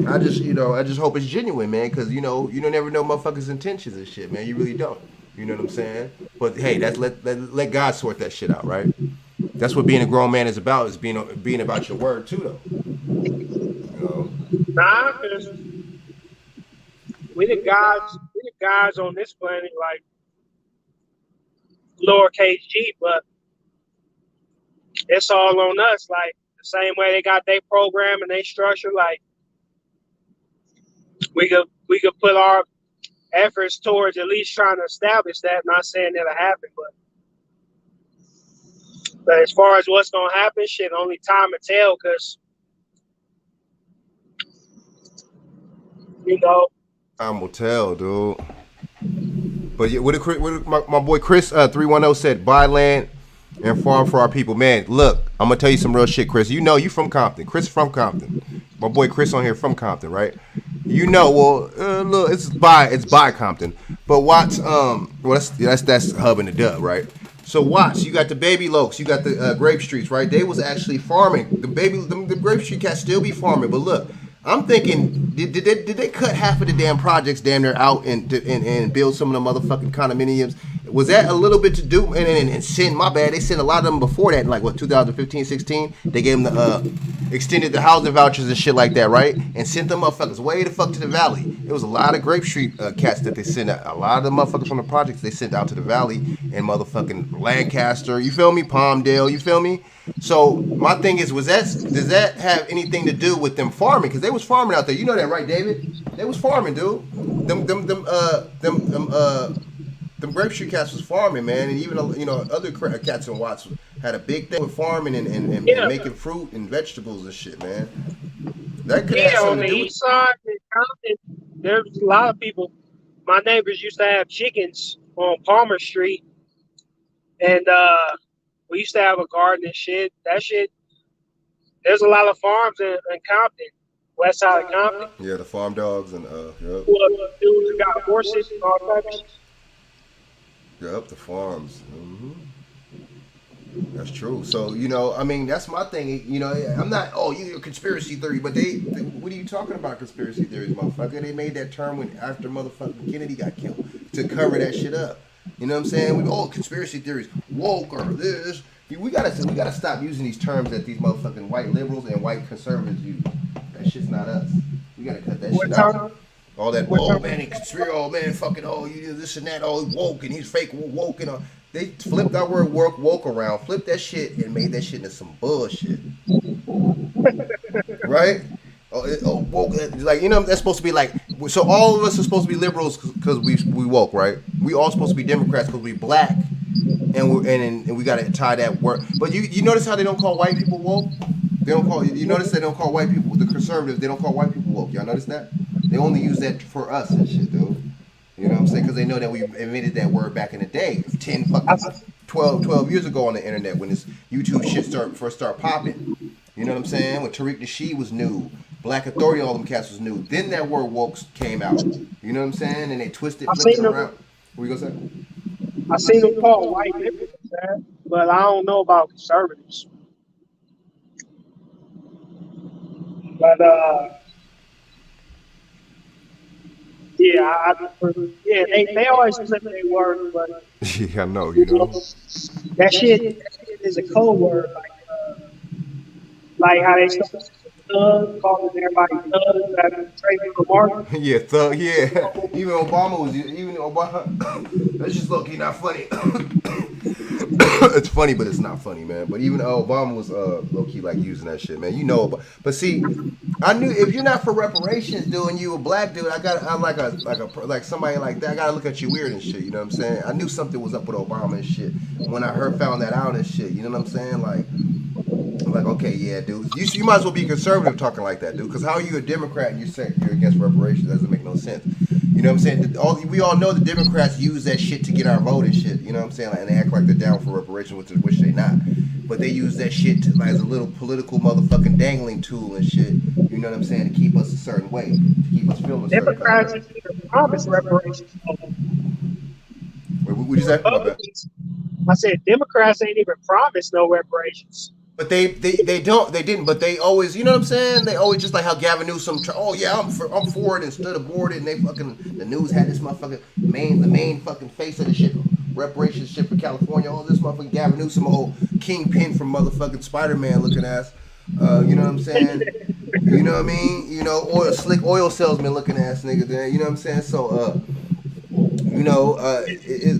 I just hope it's genuine, man, because you never know motherfuckers' intentions and shit, man. You really don't. You know what I'm saying? But hey, that's let God sort that shit out, right? That's what being a grown man is about. Is being about your word too, though. Nah, because we the guys on this planet, like lowercase g, but it's all on us. Like the same way they got their program and they structure, like we could put our efforts towards at least trying to establish that. Not saying that'll happen, but as far as what's gonna happen, shit, only time will tell. Cause you know, Time will tell, dude. But yeah, what did my boy Chris 310 said? Buy land and farm for our people. Man, look, I'm gonna tell you some real shit, Chris. You know you from Compton. Chris from Compton. My boy Chris on here from Compton, right? You know, well, look, it's by Compton. But watch, well, that's Hub and the Dub, right? So watch, you got the Baby Lokes, you got the Grape Streets, right? They was actually farming. The Grape Street cats still be farming, but look. I'm thinking, did they cut half of the damn projects damn near out and build some of the motherfucking condominiums? Was that a little bit to do? And send, my bad, they sent a lot of them before that, like what, 2015, 16? They gave them the, extended the housing vouchers and shit like that, right? And sent them motherfuckers way the fuck to the valley. It was a lot of Grape Street cats that they sent out. A lot of the motherfuckers from the projects they sent out to the valley and motherfucking Lancaster, you feel me? Palmdale, you feel me? So my thing is, does that have anything to do with them farming? Because they was farming out there. You know that, right, David? They was farming, dude. Them Grape Street cats was farming, man, and even other cats in Watts had a big thing with farming and making fruit and vegetables and shit, man. That could have on something the to do with. east side in Compton, there's a lot of people. My neighbors used to have chickens on Palmer Street, and we used to have a garden and shit. That shit. There's a lot of farms in Compton, west side of Compton. Yeah, the farm dogs and yep. Dudes who got horses and all types of shit. Yep, the farms. Mm-hmm. That's true. So, I mean, that's my thing. I'm not, you're a conspiracy theory, but what are you talking about conspiracy theories, motherfucker? They made that term after motherfucking Kennedy got killed to cover that shit up. You know what I'm saying? Conspiracy theories, woke or this. We gotta stop using these terms that these motherfucking white liberals and white conservatives use. That shit's not us. We gotta cut that shit out. All that, man, conspiracy, man, fucking, you do this and that, woke, and he's fake woke, and all. They flipped our word woke around, flipped that shit, and made that shit into some bullshit. Right? Woke, like, that's supposed to be like, so all of us are supposed to be liberals because we woke, right? We all supposed to be Democrats because we black, and we gotta tie that word. But you notice how they don't call white people woke? You notice they don't call white people, the conservatives, they don't call white people woke. Y'all notice that? They only use that for us and shit, dude. You know what I'm saying? Because they know that we invented that word back in the day, 12 years ago on the internet when this YouTube shit first started popping. You know what I'm saying? When Tariq Nasheed was new, Black Authority, all them cats was new. Then that word woke came out. You know what I'm saying? And they twisted, flipped it around. What you gonna say? I seen them call white liberals, man, but I don't know about conservatives. But yeah, they always flip their words, but yeah, I know, that shit is a code word, like how they start calling everybody thugs after Trayvon Martin. Yeah, thug, yeah. Even Obama, that's just low-key not funny. It's funny, but it's not funny, man. But even Obama was low-key like using that shit, man. But see, I knew if you're not for reparations, dude, and you a black dude, I'm like somebody like that. I gotta look at you weird and shit. You know what I'm saying? I knew something was up with Obama and shit when I found that out and shit. You know what I'm saying? Like, I'm like, okay, yeah, dude. You might as well be conservative talking like that, dude. Because how are you a Democrat and you're against reparations? That doesn't make no sense. You know what I'm saying? We all know the Democrats use that shit to get our vote and shit. You know what I'm saying? And they act like they're down for reparations, which they're not. But they use that shit as a little political motherfucking dangling tool and shit. You know what I'm saying? To keep us a certain way, to keep us feeling a certain Democrats ain't even promised reparations. Wait, what you say? My bad. I said Democrats ain't even promised no reparations. But they didn't. But they always, you know what I'm saying? They always just like how Gavin Newsom. I'm for it and stood aboard it, and the news had this motherfucking the main fucking face of the shit, reparations shit for California. All this motherfucking Gavin Newsom, old kingpin from motherfucking Spider-Man looking ass. You know what I'm saying? You know what I mean? You know, slick oil salesman looking ass nigga there. You know what I'm saying? So you know,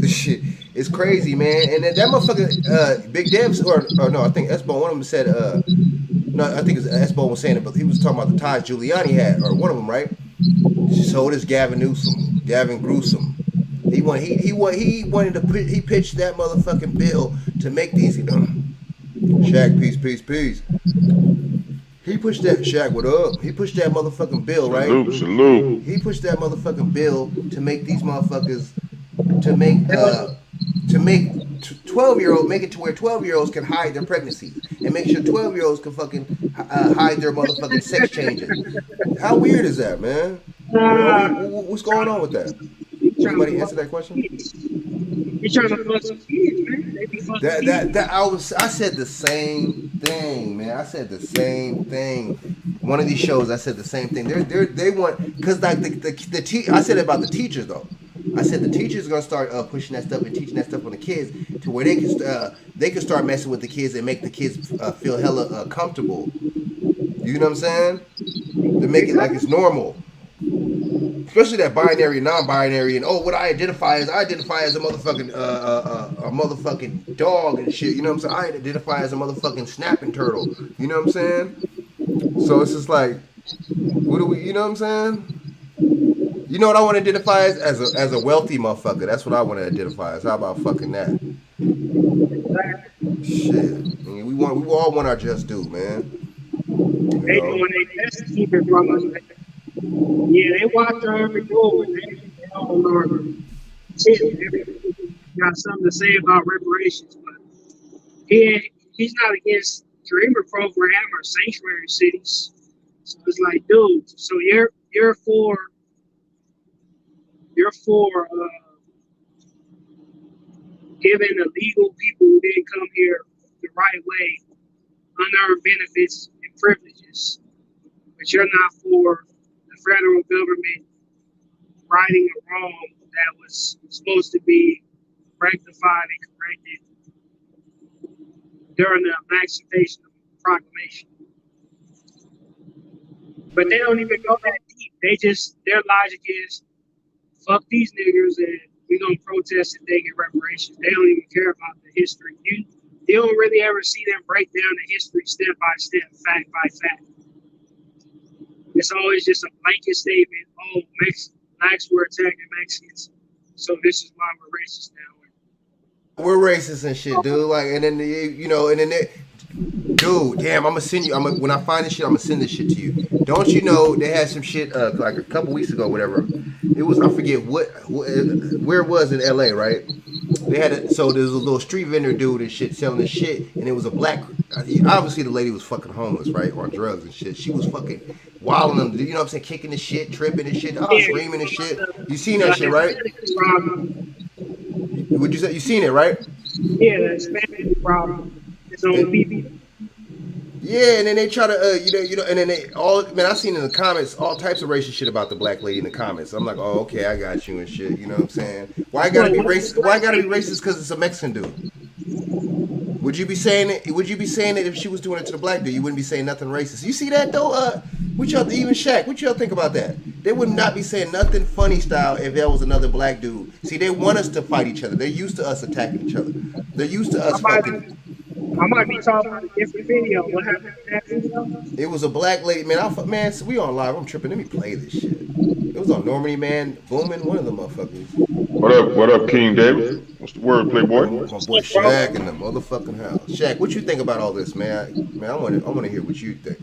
shit, it's crazy, man. And that motherfucker, Big Devs, or no, I think SBone, one of them said, no, I think it's SBone was saying it, but he was talking about the ties Giuliani had, or one of them, right? So does Gavin Newsom, Gavin Newsom. He wanted to put, he pitched that motherfucking bill to make these, Shaq, peace. He pushed that Shaq, what up? He pushed that motherfucking bill, right? Salute. He pushed that motherfucking bill to make these motherfuckers to make 12-year-old, make it to where 12-year-olds can hide their pregnancies and make sure 12-year-olds can fucking hide their motherfucking sex changes. How weird is that, man? What's going on with that? Anybody answer that question? You trying to fuck some kids, man? They be fucking kids. I said the same thing, man. I said the same thing. One of these shows, I said the same thing. They want, because like I said it about the teachers though. I said the teachers are gonna start pushing that stuff and teaching that stuff on the kids to where they can start messing with the kids and make the kids feel hella comfortable. You know what I'm saying? To make it like it's normal. Especially that binary, non-binary, and what I identify as a motherfucking a motherfucking dog and shit. You know what I'm saying? I identify as a motherfucking snapping turtle. You know what I'm saying? So it's just like, what do we? You know what I'm saying? You know what I want to identify as a wealthy motherfucker. That's what I want to identify as. How about fucking that? Shit. I mean, we all want our just due, man. They doing their best to keep it from us. Yeah, they watch her every door. They all are shit. Got something to say about reparations, but he's not against Dreamer program or sanctuary cities. So it's like, dude. So you're for giving illegal people who didn't come here the right way unearned benefits and privileges, but you're not for the federal government righting a wrong that was supposed to be rectified and corrected during the Emancipation Proclamation. But they don't even go that deep. Their logic is, fuck these niggers and we're gonna protest if they get reparations. They don't even care about the history. You don't really ever see them break down the history step by step, fact by fact. It's always just a blanket statement. Oh, blacks were attacking Mexicans, so this is why we're racist now. We're racist and shit, dude. Like, and then dude, damn, I'm gonna send you. When I find this shit, I'm gonna send this shit to you. Don't you know they had some shit like a couple weeks ago, whatever. It was, I forget where it was in LA, right? They had so there was a little street vendor dude and shit selling this shit, and it was a black. Obviously, the lady was fucking homeless, right, on drugs and shit. She was fucking wilding them, you know what I'm saying, kicking the shit, tripping and shit, screaming and shit. You seen that shit, right? Would you say you seen it, right? Yeah, the Hispanic problem. It's on people. Yeah, and then they try to, and then I seen in the comments all types of racist shit about the black lady in the comments. I'm like, oh, okay, I got you and shit. You know what I'm saying? Why gotta be racist? Why gotta be racist? Because it's a Mexican dude. Would you be saying it? Would you be saying it if she was doing it to the black dude? You wouldn't be saying nothing racist. You see that though? What y'all, even Shaq? What y'all think about that? They would not be saying nothing funny style if there was another black dude. See, they want us to fight each other. They're used to us attacking each other. They're used to us fucking. I might be talking about a different video. What happened to that video? It was a black lady, man. Man, we on live. I'm tripping. Let me play this shit. It was on Normandy, man. Booming, one of the motherfuckers. What up, King David? What's the word, Playboy? My boy Shaq in the motherfucking house. Shaq, what you think about all this, man? I want to hear what you think.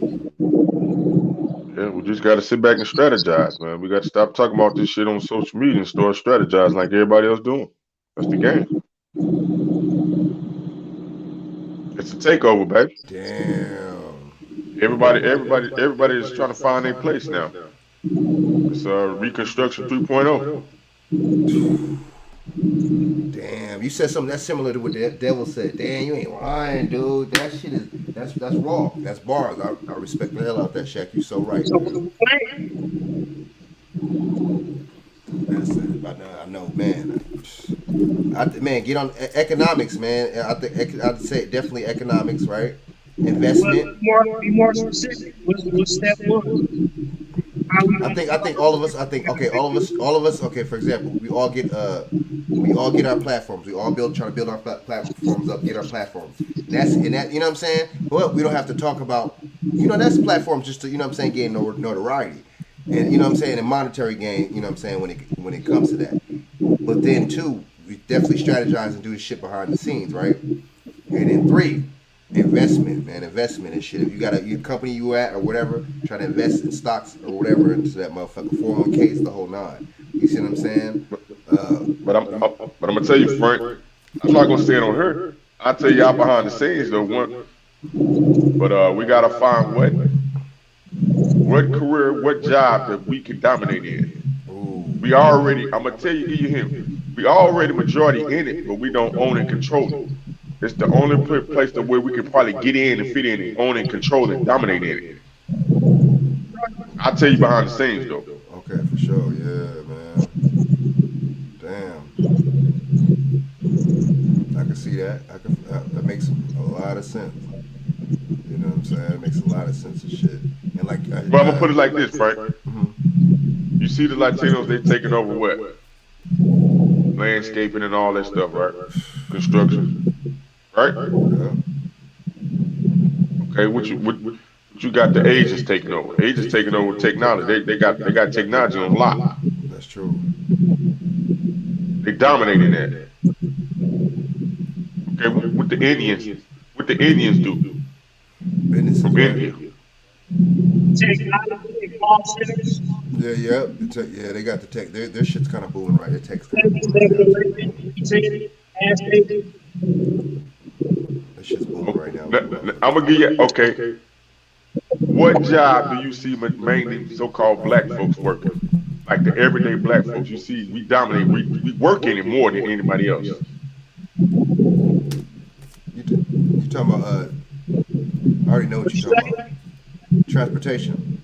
Yeah, we just got to sit back and strategize, man. We got to stop talking about this shit on social media and start strategizing like everybody else doing. That's the game. It's a takeover, baby. Damn. Everybody is trying to find their place now. It's Reconstruction 3.0. Damn, you said something that's similar to what the devil said. Damn, you ain't lying, dude. That shit is that's raw. That's bars. I respect the hell out of that, Shaq. You so right. I know, man. Man, get on economics, man. I think I'd say definitely economics, right? investment. Be more specific. What's step one? I think all of us. Okay, all of us. Okay, for example, we all get our platforms. We all try to build our platforms up, get our platforms. And that you know what I'm saying. But we don't have to talk about that's platforms just to you know what I'm saying gain notoriety, and you know what I'm saying, and monetary gain. You know what I'm saying when it comes to that. But then two, we definitely strategize and do the shit behind the scenes, right? And then three, investment, man, investment and shit. If you got your company you at or whatever, try to invest in stocks or whatever into that motherfucker 401ks, the whole nine. You see what I'm saying? But I'm gonna tell you, Frank, I'm not gonna stand on her. I'll tell y'all behind the scenes though. But we gotta find what career, what job that we can dominate in. We already, I'm gonna tell you, give you him. We already majority in it, but we don't own and control it. It's the only place that where we can probably get in and fit in and own and control and dominate in it. I'll tell you behind the scenes though. Okay, for sure. Yeah, man. Damn. I can see that. That makes a lot of sense. You know what I'm saying? It makes a lot of sense and shit. And like, but I'm gonna put it like this, Frank. You see the Latinos, they taking over what? Landscaping and all that stuff, right? Construction, right? Okay, what you got the Asians taking over? Asians taking over technology. They got technology on lock. That's true. They dominating that. Okay, what the Indians do? Business from India. Yeah, they got the tech. Their shit's kind of booming, right? Their tech's kind of booming. That shit's booming right now. I'm gonna give you okay. What job do you see mainly so-called black folks working? Like the everyday black folks, you see, we dominate. We work in it more than anybody else. You talking about? I already know what you're talking about. Transportation.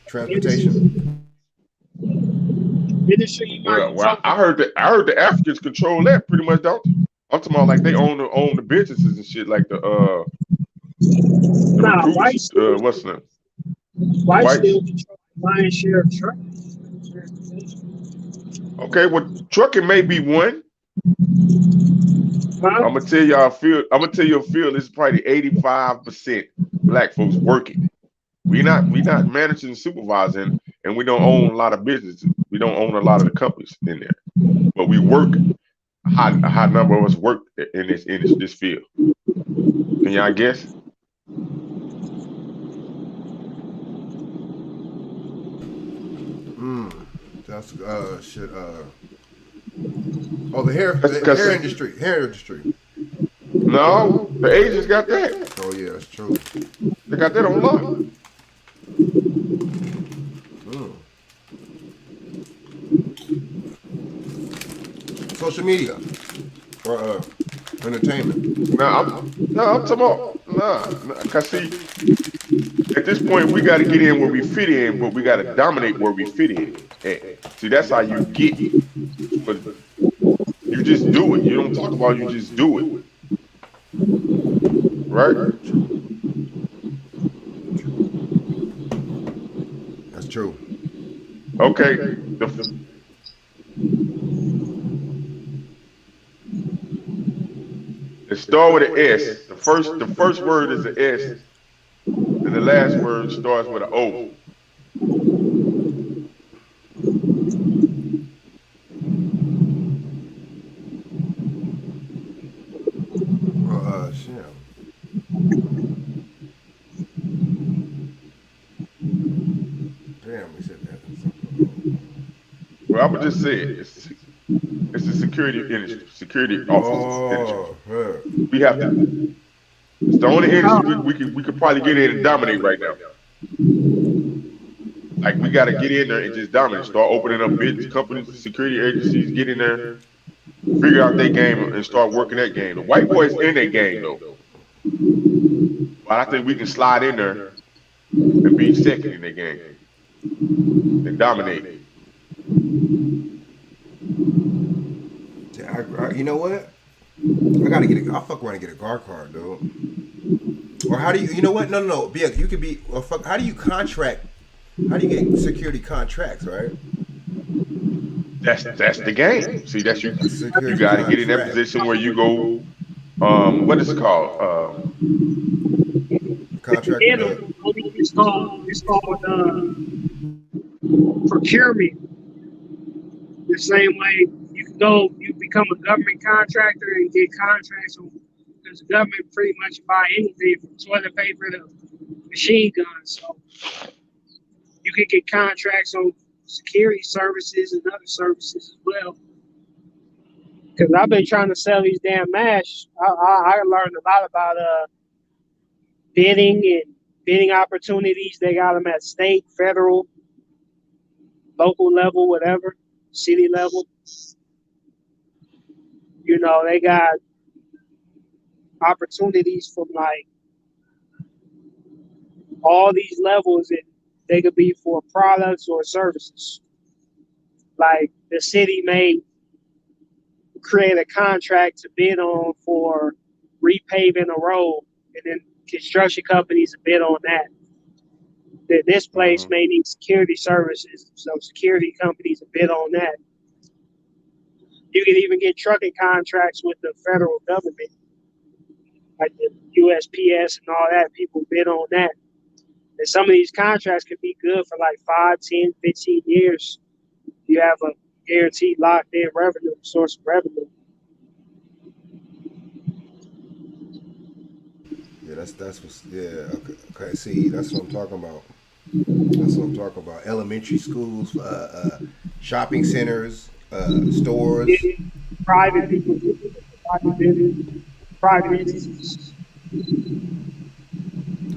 Transportation. Well, I heard the Africans control that pretty much, don't they? I'm talking about like they own the businesses and shit, like the recruiters, what's the name? White still control lion's share of truck. Okay, well, trucking may be one. I'm gonna tell you a field is probably 85% black folks working. We not managing and supervising, and we don't own a lot of businesses. We don't own a lot of the companies in there, but we work. A high number of us work in this field. Can y'all guess? That's shit. Oh, the hair industry. Hair industry. No, the Asians got that. Oh yeah, that's true. They got that on lock. Social media or entertainment. I'm talking about cause see, at this point we got to get in where we fit in, but we got to dominate where we fit in. See, that's how you get it. But you just do it. You don't talk about it, you just do it. Right? That's true. Okay. It start with an S. The first word is an S, and the last word starts with an O. Shit. Damn, we said that. Well, I would just say it. It's the security industry, security officers industry. We have to. It's the only industry we could probably get in and dominate right now. Like we got to get in there and just dominate. Start opening up business companies, security agencies, get in there, figure out their game and start working that game. The white boys in that game though, but I think we can slide in there and be second in that game and dominate. You know what? I gotta get I'll fuck around and get a guard card, dude. Or how do you know what? No. You could be how do you contract? How do you get security contracts, right? That's the game. See, that's you. You Security got to get in that contract. position where you go. What is it called? Contract. It's called procurement. The same way you become a government contractor and get contracts because the government pretty much buy anything from toilet paper to machine guns. So you can get contracts on security services and other services as well. Because I've been trying to sell these damn masks. I learned a lot about bidding and bidding opportunities. They got them at state, federal, local level, whatever, city level. You know, they got opportunities from like all these levels, and they could be for products or services. Like the city may create a contract to bid on for repaving a road, and then construction companies bid on that. Then this place may need security services, so security companies bid on that. You can even get trucking contracts with the federal government, like the USPS and all that. People bid on that. And some of these contracts could be good for like 5, 10, 15 years. You have a guaranteed locked in revenue, source of revenue. Yeah, that's what's okay. See, that's what I'm talking about. That's what I'm talking about. Elementary schools, shopping centers, stores. Private people, private entities.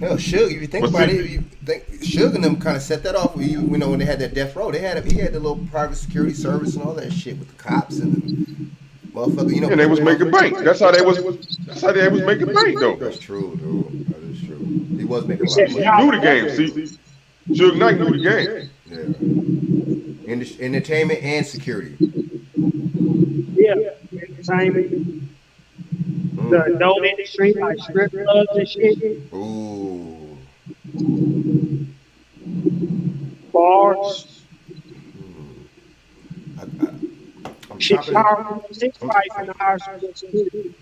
Hell, Suge, if you think about it, you think Suge and them kind of set that off. You know, when they had that death row, he had the little private security service and all that shit with the cops and the motherfucker. You know, and they was making bank. That's how they was making bank, though. That's true, dude. That is true. He was making a lot of money. He knew the game. See, Suge Knight knew the game. Yeah. Entertainment and security. Yeah, entertainment. The adult industry, like strip clubs and shit. Ooh. Bars.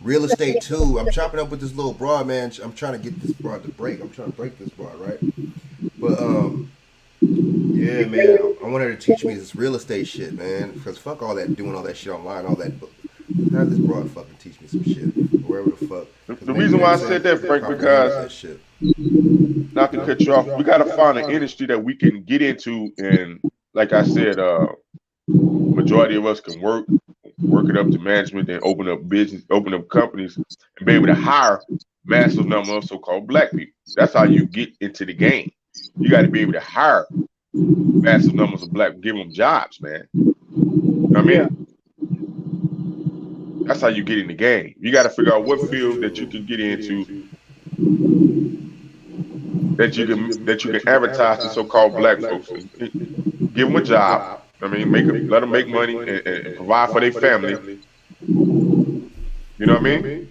Real estate too. I'm chopping up with this little broad, man. I'm trying to get this broad to break. I'm trying to break this broad, right? But yeah, man. I want her to teach me this real estate shit, man. Because fuck all that, doing all that shit online, all that. Have this broad fucking teach me some shit, wherever the fuck. The reason why I said that, Frank, because not to cut you off, we gotta find an industry that we can get into, and like I said, majority of us can work it up to management, and open up business, open up companies, and be able to hire massive number of so-called black people. That's how you get into the game. You got to be able to hire massive numbers of black, give them jobs, man. You know what I mean? That's how you get in the game. You got to figure out what field that you can get into, that you can advertise to so-called black folks, and give them a job. I mean, let them make money and provide for their family. You know what I mean?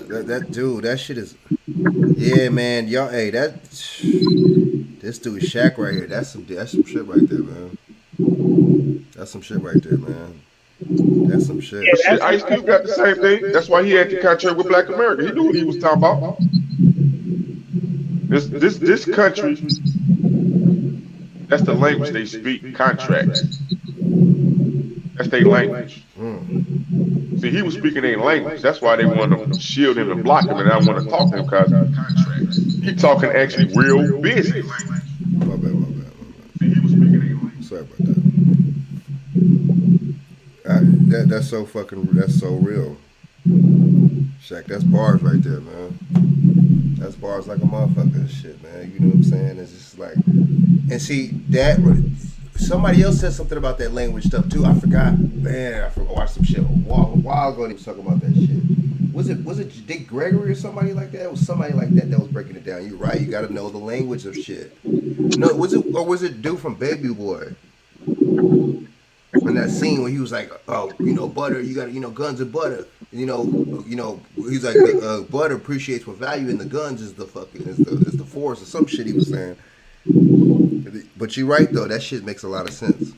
That dude, that shit is, yeah, man. Y'all, hey, this dude Shaq right here. That's some shit right there, man. That's some shit right there, man. That's some shit. Yeah, Ice Cube got the same thing. That's why he had the contract with Black America. He knew what he was talking about. This country, that's the language they speak. Contracts. That's their language. See, he was speaking their language. That's why they want to shield him and block him, and I want to talk to him because he talking actually real business. My bad. See, he was speaking their language. Sorry about that. That's so real. Shaq, that's bars right there, man. That's bars like a motherfucker and shit, man. You know what I'm saying? It's just like, and see, that, somebody else said something about that language stuff too. I forgot, man. I watched some shit a while ago and he was talking about that shit. Was it Dick Gregory or somebody like that? It was somebody like that was breaking it down. You're right. You got to know the language of shit. No, was it dude from Baby Boy? in that scene where he was like, oh, butter, you got, guns and butter. He's like the butter appreciates what value, and the guns is the fucking is the force or some shit he was saying. But you're right though, that shit makes a lot of sense.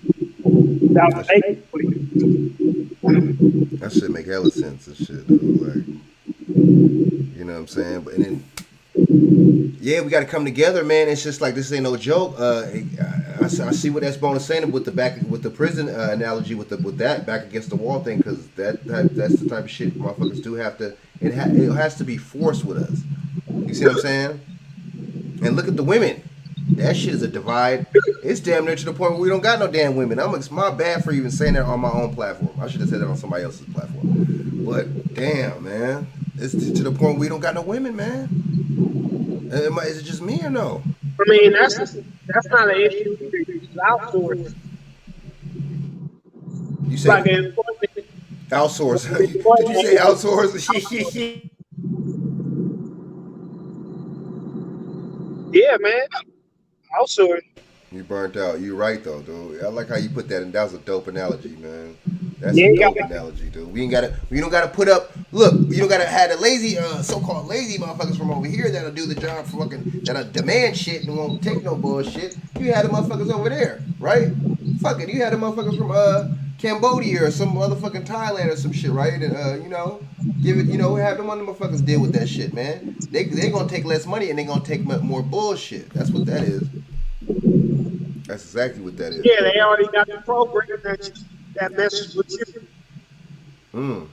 That shit make hella sense and shit though, like, you know what I'm saying? But and then yeah, we got to come together, man. It's just like this ain't no joke. I see what SBone is saying with the prison analogy with that back against the wall thing, because that's the type of shit motherfuckers do have to. It has to be forced with us. You see what I'm saying? And look at the women. That shit is a divide. It's damn near to the point where we don't got no damn women. It's my bad for even saying that on my own platform. I should have said that on somebody else's platform. But damn, man, it's to the point where we don't got no women, man. Is it just me or no? I mean, that's not an issue. It's outsourced. You say like outsource? Did you say outsource? Yeah, man. Outsource. You burnt out. You right though, dude. I like how you put that in. That was a dope analogy, man. That's a dope analogy, dude. We don't gotta put up. Look, you don't gotta have the lazy, so-called lazy motherfuckers from over here that'll do the job for fucking that'll demand shit and won't take no bullshit. You had the motherfuckers over there, right? Fuck it, you had the motherfuckers from Cambodia or some motherfucking Thailand or some shit, right? And give it, have them other motherfuckers deal with that shit, man. They gonna take less money and they gonna take more bullshit. That's what that is. That's exactly what that is. Yeah, they already got the program that messes with you. You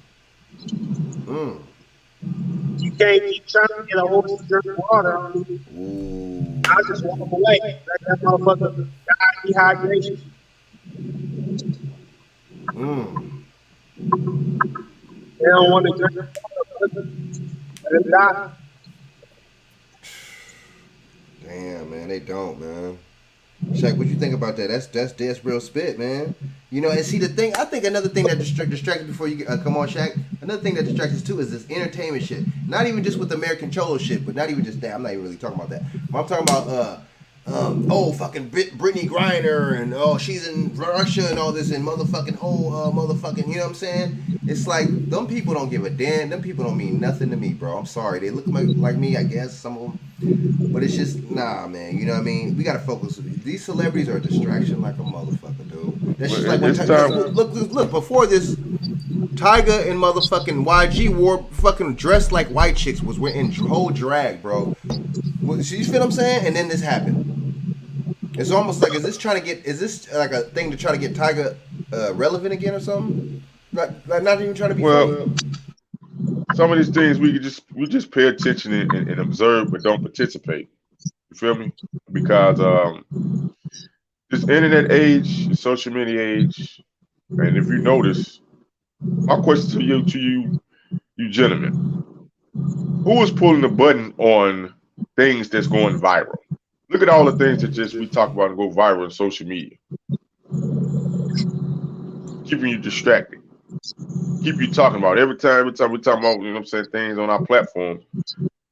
can't keep trying to get a horse to drink water. I just walk away. Let that motherfucker die dehydration. They don't want to drink water. Let it die. Damn, man, they don't, man. Chak, what you think about that? That's real spit, man. And see the thing. I think another thing that distracts before you come on, Chak. Another thing that distracts us too is this entertainment shit. Not even just with American Cholo shit, but not even just that. I'm not even really talking about that. I'm talking about fucking Brittany Griner and she's in Russia and all this and motherfucking motherfucking. You know what I'm saying? It's like them people don't give a damn. Them people don't mean nothing to me, bro. I'm sorry. They look like me, I guess. Some of them. But it's just, nah, man. You know what I mean? We gotta focus. These celebrities are a distraction like a motherfucker, dude. That's just like when look, before this, Tyga and motherfucking YG wore fucking dressed like white chicks, was in whole drag, bro. You feel what I'm saying? And then this happened. It's almost like, is this like a thing to try to get Tyga relevant again or something? Not even trying to be funny. Some of these things we just pay attention and observe, but don't participate. You feel me? Because this internet age, social media age, and if you notice, my question to you gentlemen, who is pulling the button on things that's going viral? Look at all the things that we talk about and go viral on social media, keeping you distracted. Keep you talking about every time we talk about, things on our platform.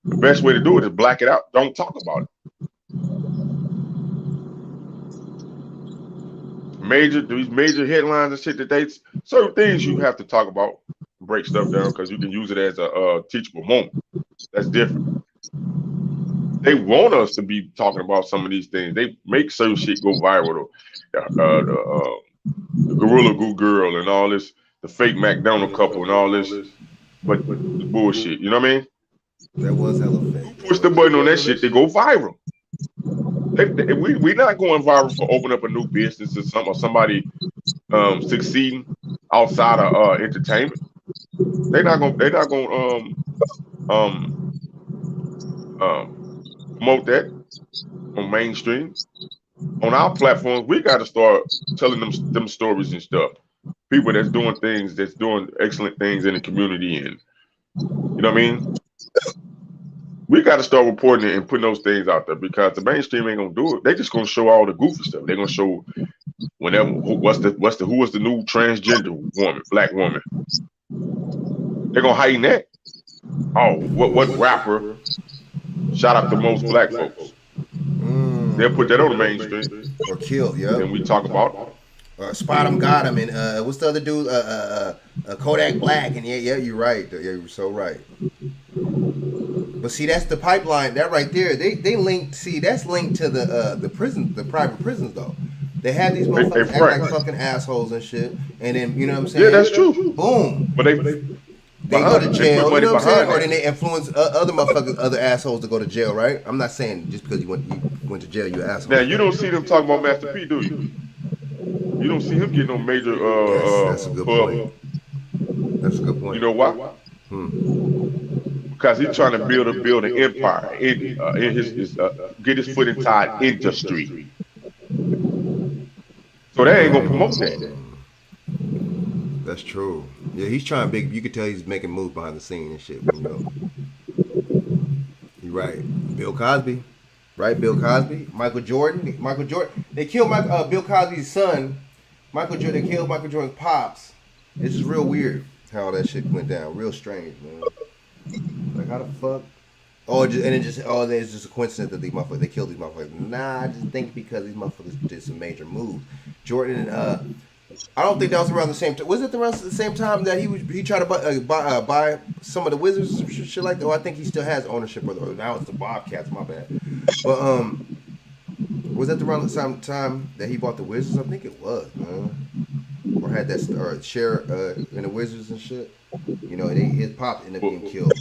The best way to do it is black it out. Don't talk about it. These major headlines and shit that certain things you have to talk about, break stuff down, because you can use it as a teachable moment. That's different. They want us to be talking about some of these things. They make certain shit go viral. The Gorilla Glue girl and all this. The fake McDonald couple and all this, but the bullshit. You know what I mean? That was hella fake. Push the button on that shit, they go viral. We're not going viral for opening up a new business or somebody succeeding outside of entertainment. They're not gonna promote that on mainstream. On our platforms, we got to start telling them stories and stuff. People that's doing excellent things in the community, and you know what I mean? We got to start reporting it and putting those things out there, because the mainstream ain't gonna do it. They just gonna show all the goofy stuff. They're gonna show who was the new transgender woman, black woman. They're gonna heighten that. Oh, what rapper shot up the most black folks? They'll put that on the mainstream or killed, yeah. And we talk about it. Spot 'em got 'em, and what's the other dude? Kodak Black, and yeah, you're right. Yeah, you're so right. But see, that's the pipeline. That right there, they linked. See, that's linked to the prison, the private prisons though. They have these Hey, motherfuckers act Frank. like fucking assholes and shit, and then you know what I'm Yeah, saying? that's true. Boom. But they Go to behind, they put jail, you money know what I'm saying? behind Or then that. they influence other motherfuckers, other assholes to go to jail, right? I'm not saying just because you went to jail, you an asshole. Now you don't see them talking about Master P, do you? You don't see him getting no major That's a good pub. point. That's a good point. You know why? Because he's trying to build an empire in his get his foot inside industry. So they ain't gonna promote that. That's true. Yeah, he's trying big. You could tell he's making moves behind the scene and shit. You know, you're right. Bill Cosby, right? Bill Cosby, Michael Jordan. They killed Bill Cosby's son. They killed Michael Jordan's pops. It's just real weird how all that shit went down. Real strange, man. Like how the fuck? There's just a coincidence that they killed these motherfuckers. Nah, I just think because these motherfuckers did some major moves. Jordan and I don't think that was around the same time. Was it around the same time that he tried to buy some of the Wizards or shit like that? Oh, I think he still has ownership of those. Now it's the Bobcats. My bad. But was that around the same time that he bought the Wizards? I think it was, man. Or had that share in the Wizards and shit. You know, his pop ended up getting killed.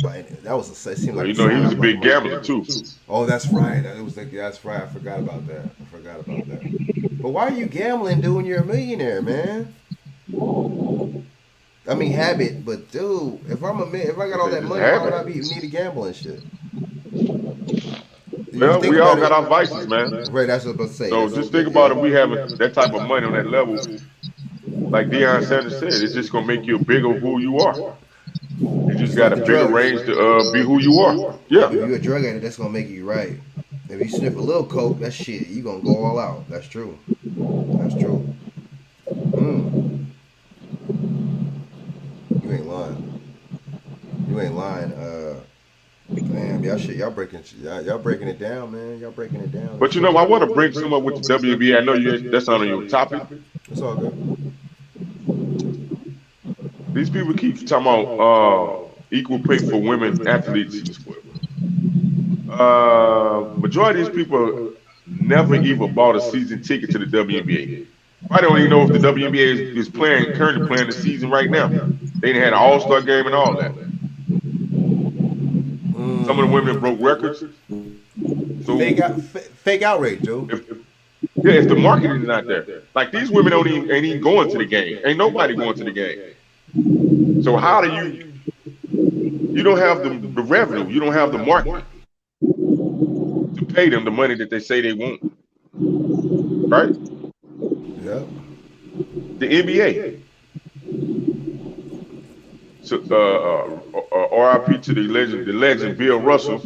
That was it seemed like You know, he was a big gambler too. Oh, that's right. That's right. I forgot about that. But why are you gambling, dude, when you're a millionaire, man? I mean, habit, but dude, if I got all that money, why would I need to gamble and shit? Well, we all got our vices, man. Right, that's what I was about to say. So just think about if we having that type of money on that level. Like Deion Sanders said, it's just gonna make you bigger who you are. You just got a bigger range to be who you are. Yeah. If you're a drug addict, that's gonna make you right. If you sniff a little coke, that shit, you gonna go all out. That's true. That's true. You ain't lying. Damn, y'all breaking it down, man. Y'all breaking it down. But you know, I want to bring some up with the WNBA. I know that's not on your topic. It's all good. These people keep talking about equal pay for women athletes in the sport. Majority of these people never even bought a season ticket to the WNBA. I don't even know if the WNBA is currently playing the season right now. They had an All-Star game and all that. Some of the women broke records. So fake outrage, Joe. If the marketing is not there, like these women ain't even going to the game. Ain't nobody going to the game. So how do you don't have the revenue, you don't have the market to pay them the money that they say they want, right? Yeah. The NBA. So RIP to the legend Bill Russell.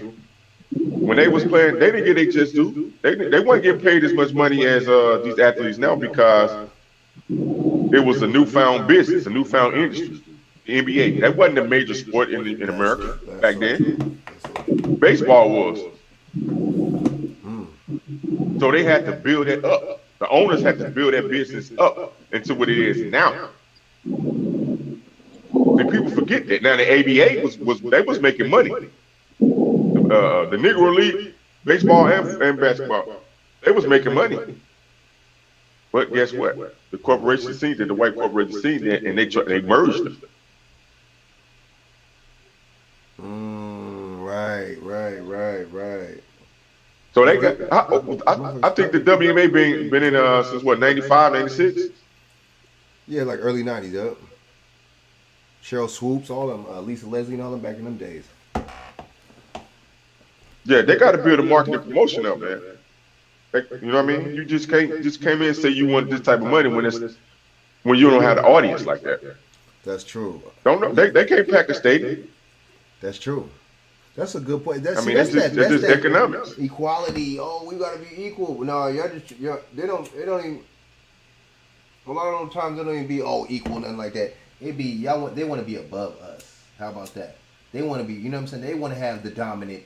When they was playing, they didn't get their just due. They weren't getting paid as much money as these athletes now because it was a newfound business, a newfound industry. The NBA. That wasn't a major sport in America back then. Baseball was. So they had to build that up. The owners had to build that business up into what it is now. And people forget that. Now the ABA was making money. The Negro League, baseball and basketball, they was making money. But guess what? The corporation seen that, the white corporation seen that, and they merged them. Right. So they got. I think the WNBA been in since what, 95, 96? Yeah, like early 90s, yup. Cheryl Swoops, all them, Lisa Leslie and all them back in them days. Yeah, they got to build a market and promotion up, man. You know what I mean? You just came in and say you want this type of money when you don't have the audience like that. That's true. Don't know. They can't pack a stadium. That's true. That's a good point. That's just economics. Equality. Oh, we gotta be equal. No, they don't even. A lot of times they don't even be equal, nothing like that. They want to be above us. How about that? They want to be. You know what I'm saying? They want to have the dominant.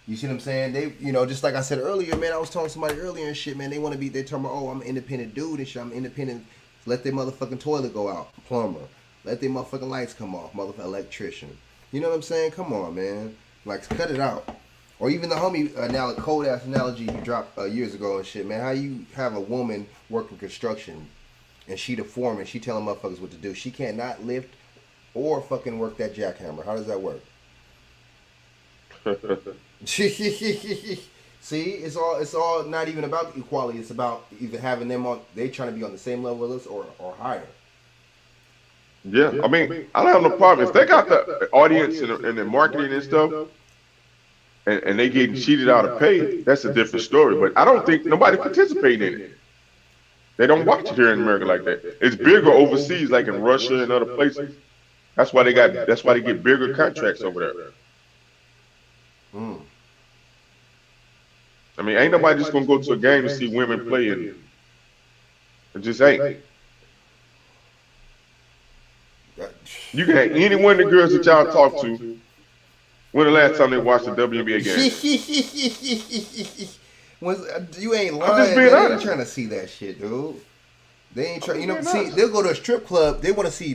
You see what I'm saying? They, just like I said earlier, man. I was talking to somebody earlier and shit, man. They want to be. They talking about, I'm an independent dude and shit. I'm independent let their motherfucking toilet go out, plumber. Let their motherfucking lights come off, motherfucking electrician. You know what I'm saying? Come on, man. Like, cut it out. Or even the homie cold ass analogy you dropped years ago and shit, man. How you have a woman working construction and she the foreman, she telling motherfuckers what to do. She can't not lift or fucking work that jackhammer. How does that work? See, it's all not even about equality. It's about either having them on, they trying to be on the same level as us or higher. Yeah, I mean, I don't have no problem if they got the audience and the marketing and stuff, and they getting cheated out of pay. That's a different story. But I don't think nobody participating in it. They don't watch it here in America like that. It's bigger overseas, like in Russia and other places. That's why they get bigger contracts over there. I mean, ain't nobody just gonna go to a game to see women play, and it just ain't. You can have any one of the girls that y'all talk to. When the last time they watched a WNBA game? You ain't lying. I'm just being They ain't honest. trying to see that shit, dude. They ain't trying. You know, see, they'll go to a strip club. They want to see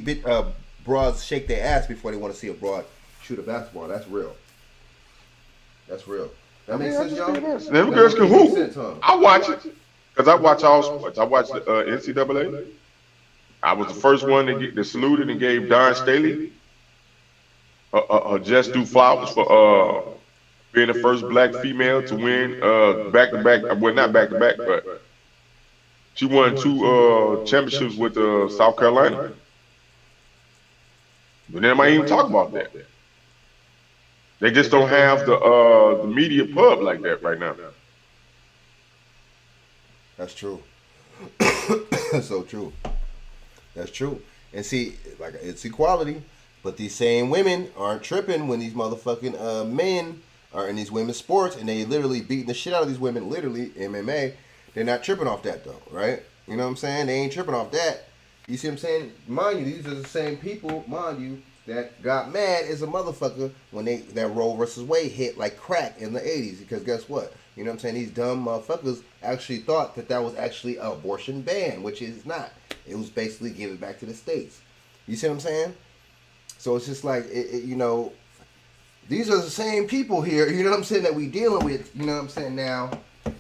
broads shake their ass before they want to see a broad shoot a basketball. That's real. That's real. That makes sense, y'all. Them girls can hoop. I watch it because I watch all sports. I watch the NCAA. I was the first one that saluted and gave Don Staley just do flowers for being the first black female to win back-to-back. Well, not back-to-back, but she won 2 championships with South Carolina. But then I even talk about that. They just don't have the media pub like that right now. That's true. That's so true. That's true. And see, like, it's equality, but these same women aren't tripping when these motherfucking men are in these women's sports and they literally beating the shit out of these women, literally, MMA. They're not tripping off that, though, right? You know what I'm saying? They ain't tripping off that. You see what I'm saying? Mind you, these are the same people, mind you, that got mad as a motherfucker when that Roe versus Wade hit like crack in the 80s. Because guess what? You know what I'm saying? These dumb motherfuckers actually thought that was actually an abortion ban, which is not. It was basically give it back to the states. You see what I'm saying? So it's just like, you know, these are the same people here, you know what I'm saying, that we dealing with, you know what I'm saying, now,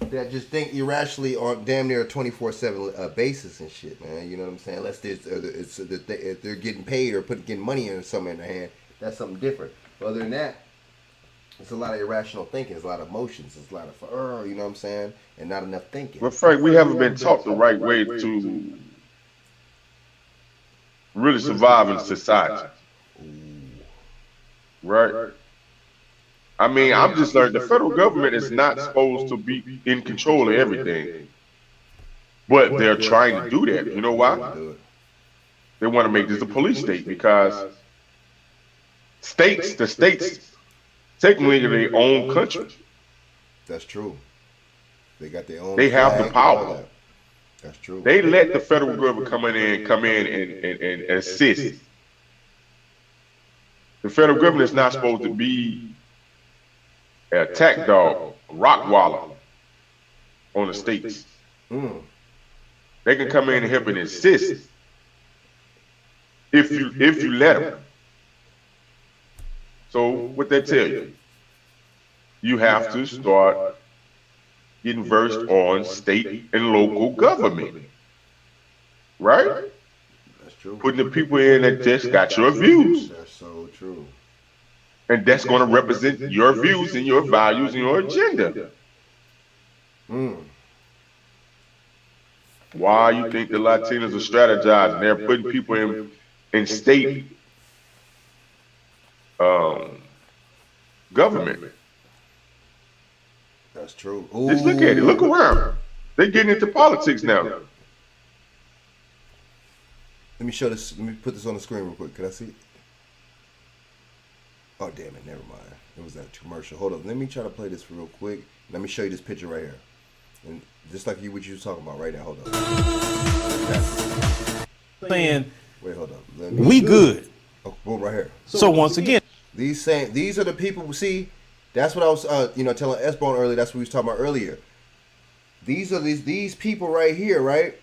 that just think irrationally on damn near a 24/7 basis and shit, man. You know what I'm saying? Unless if they're getting paid or getting money in something in their hand, that's something different. But other than that, it's a lot of irrational thinking. It's a lot of emotions. It's a lot of, you know what I'm saying, and not enough thinking. But Frank, we haven't been taught the right way to really survive in society. Right? I mean, I'm just learning the federal government is not supposed to be in control of everything. But they're trying to do that. You know why? They want to make this a police state because the states technically are their own country. That's true. They got their own. They have the power. That's true. They let the federal government come in and assist. The federal government is not supposed to be an attack dog, a rockwaller on the states. They can come in and help and assist if you let them. So what they tell you, you have to start getting versed on state and local government, right? That's true. Putting the people in that just got your views. That's so true. And that's going to represent your views and your values and your agenda. Why you think the Latinos are strategizing? They're putting people in state government. That's true. Just look at it. Look around. They're getting into politics now. Let me show this. Let me put this on the screen real quick. Can I see it? Oh, damn it. Never mind. It was that commercial. Hold on. Let me try to play this real quick. Let me show you this picture right here. And just like what you was talking about right now. Hold on. Saying, wait, hold on. We good. Oh, boom, right here. So once again, these are the people. See, that's what I was, telling SBone earlier. That's what we was talking about earlier. These are these people right here, right?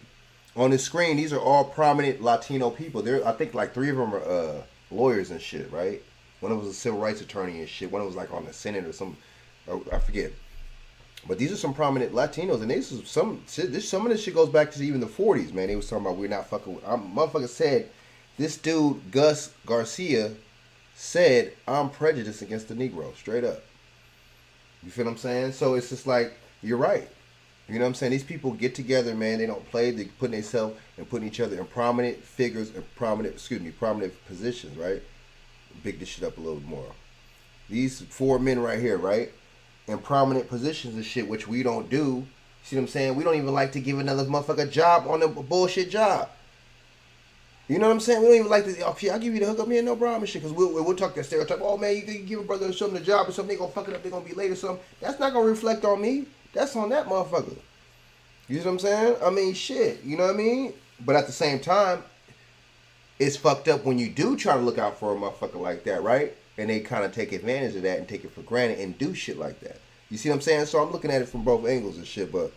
On the screen, these are all prominent Latino people. There, I think like 3 of them are lawyers and shit, right? One of them was a civil rights attorney and shit. One of them was like on the Senate or some, I forget. But these are some prominent Latinos, and some of this shit goes back to even the 40s, man. They was talking about we're not fucking. Motherfucker said, this dude Gus Garcia said, I'm prejudiced against the Negro, straight up. You feel what I'm saying? So it's just like, you're right. You know what I'm saying? These people get together, man. They don't play. They putting themselves and putting each other in prominent figures and prominent positions, right? Big this shit up a little more. These 4 men right here, right? In prominent positions and shit, which we don't do. See what I'm saying? We don't even like to give another motherfucker a job on a bullshit job. You know what I'm saying? We don't even like to. Oh, I'll give you the hookup, man, no problem and shit. Because we'll talk that stereotype. Oh, man, you give a brother or something a job or something, they gonna fuck it up, they gonna be late or something. That's not gonna reflect on me. That's on that motherfucker. You know what I'm saying? I mean, shit. You know what I mean? But at the same time, it's fucked up when you do try to look out for a motherfucker like that, right? And they kind of take advantage of that and take it for granted and do shit like that. You see what I'm saying? So I'm looking at it from both angles and shit, but,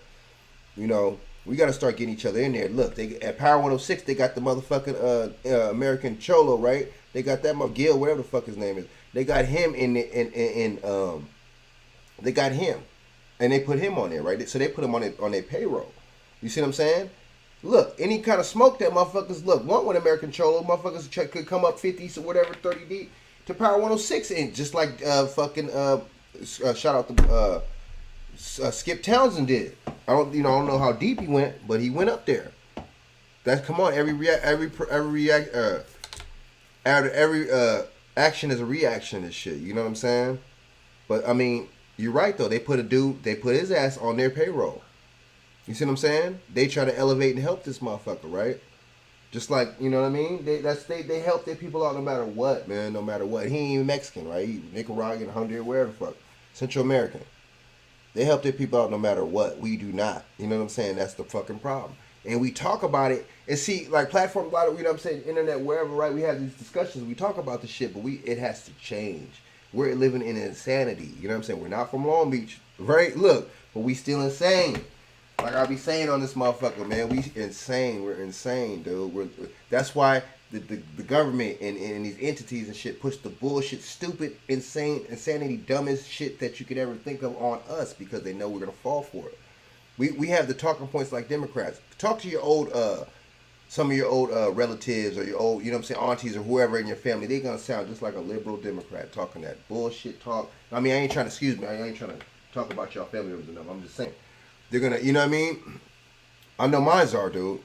you know, we got to start getting each other in there. Look, they at Power 106, they got the motherfucking American Cholo, right? They got that Gil, whatever the fuck his name is. They got him they got him. And they put him on there, right? So they put him on their payroll. You see what I'm saying? Look, any kind of smoke that motherfuckers want with American Cholo, motherfuckers could come up 50 or whatever, 30 deep to Power 106, and just like shout out to Skip Townsend did. I don't know how deep he went, but he went up there. That's come on, every action is a reaction and shit. You know what I'm saying? But I mean, you're right though. They put his ass on their payroll. You see what I'm saying? They try to elevate and help this motherfucker, right? Just like, you know what I mean? They help their people out no matter what, man. No matter what. He ain't even Mexican, right? He Nicaraguan, Honduran, wherever the fuck. Central American. They help their people out no matter what. We do not. You know what I'm saying? That's the fucking problem. And we talk about it. And see, like platforms, you know what I'm saying? Internet, wherever, right? We have these discussions. We talk about the shit, but it has to change. We're living in insanity. You know what I'm saying? We're not from Long Beach. Right? Look, but we still insane. Like I be saying on this motherfucker, man, we insane. We're insane, dude. That's why the government and these entities and shit push the bullshit, stupid, insanity, dumbest shit that you could ever think of on us because they know we're gonna fall for it. We have the talking points like Democrats. Talk to your old some of your old relatives or your old, you know what I'm saying, aunties or whoever in your family. They're gonna sound just like a liberal Democrat talking that bullshit talk. I mean, I ain't trying to talk about y'all family members enough. I'm just saying. They're gonna, you know what I mean? I know mines are, dude.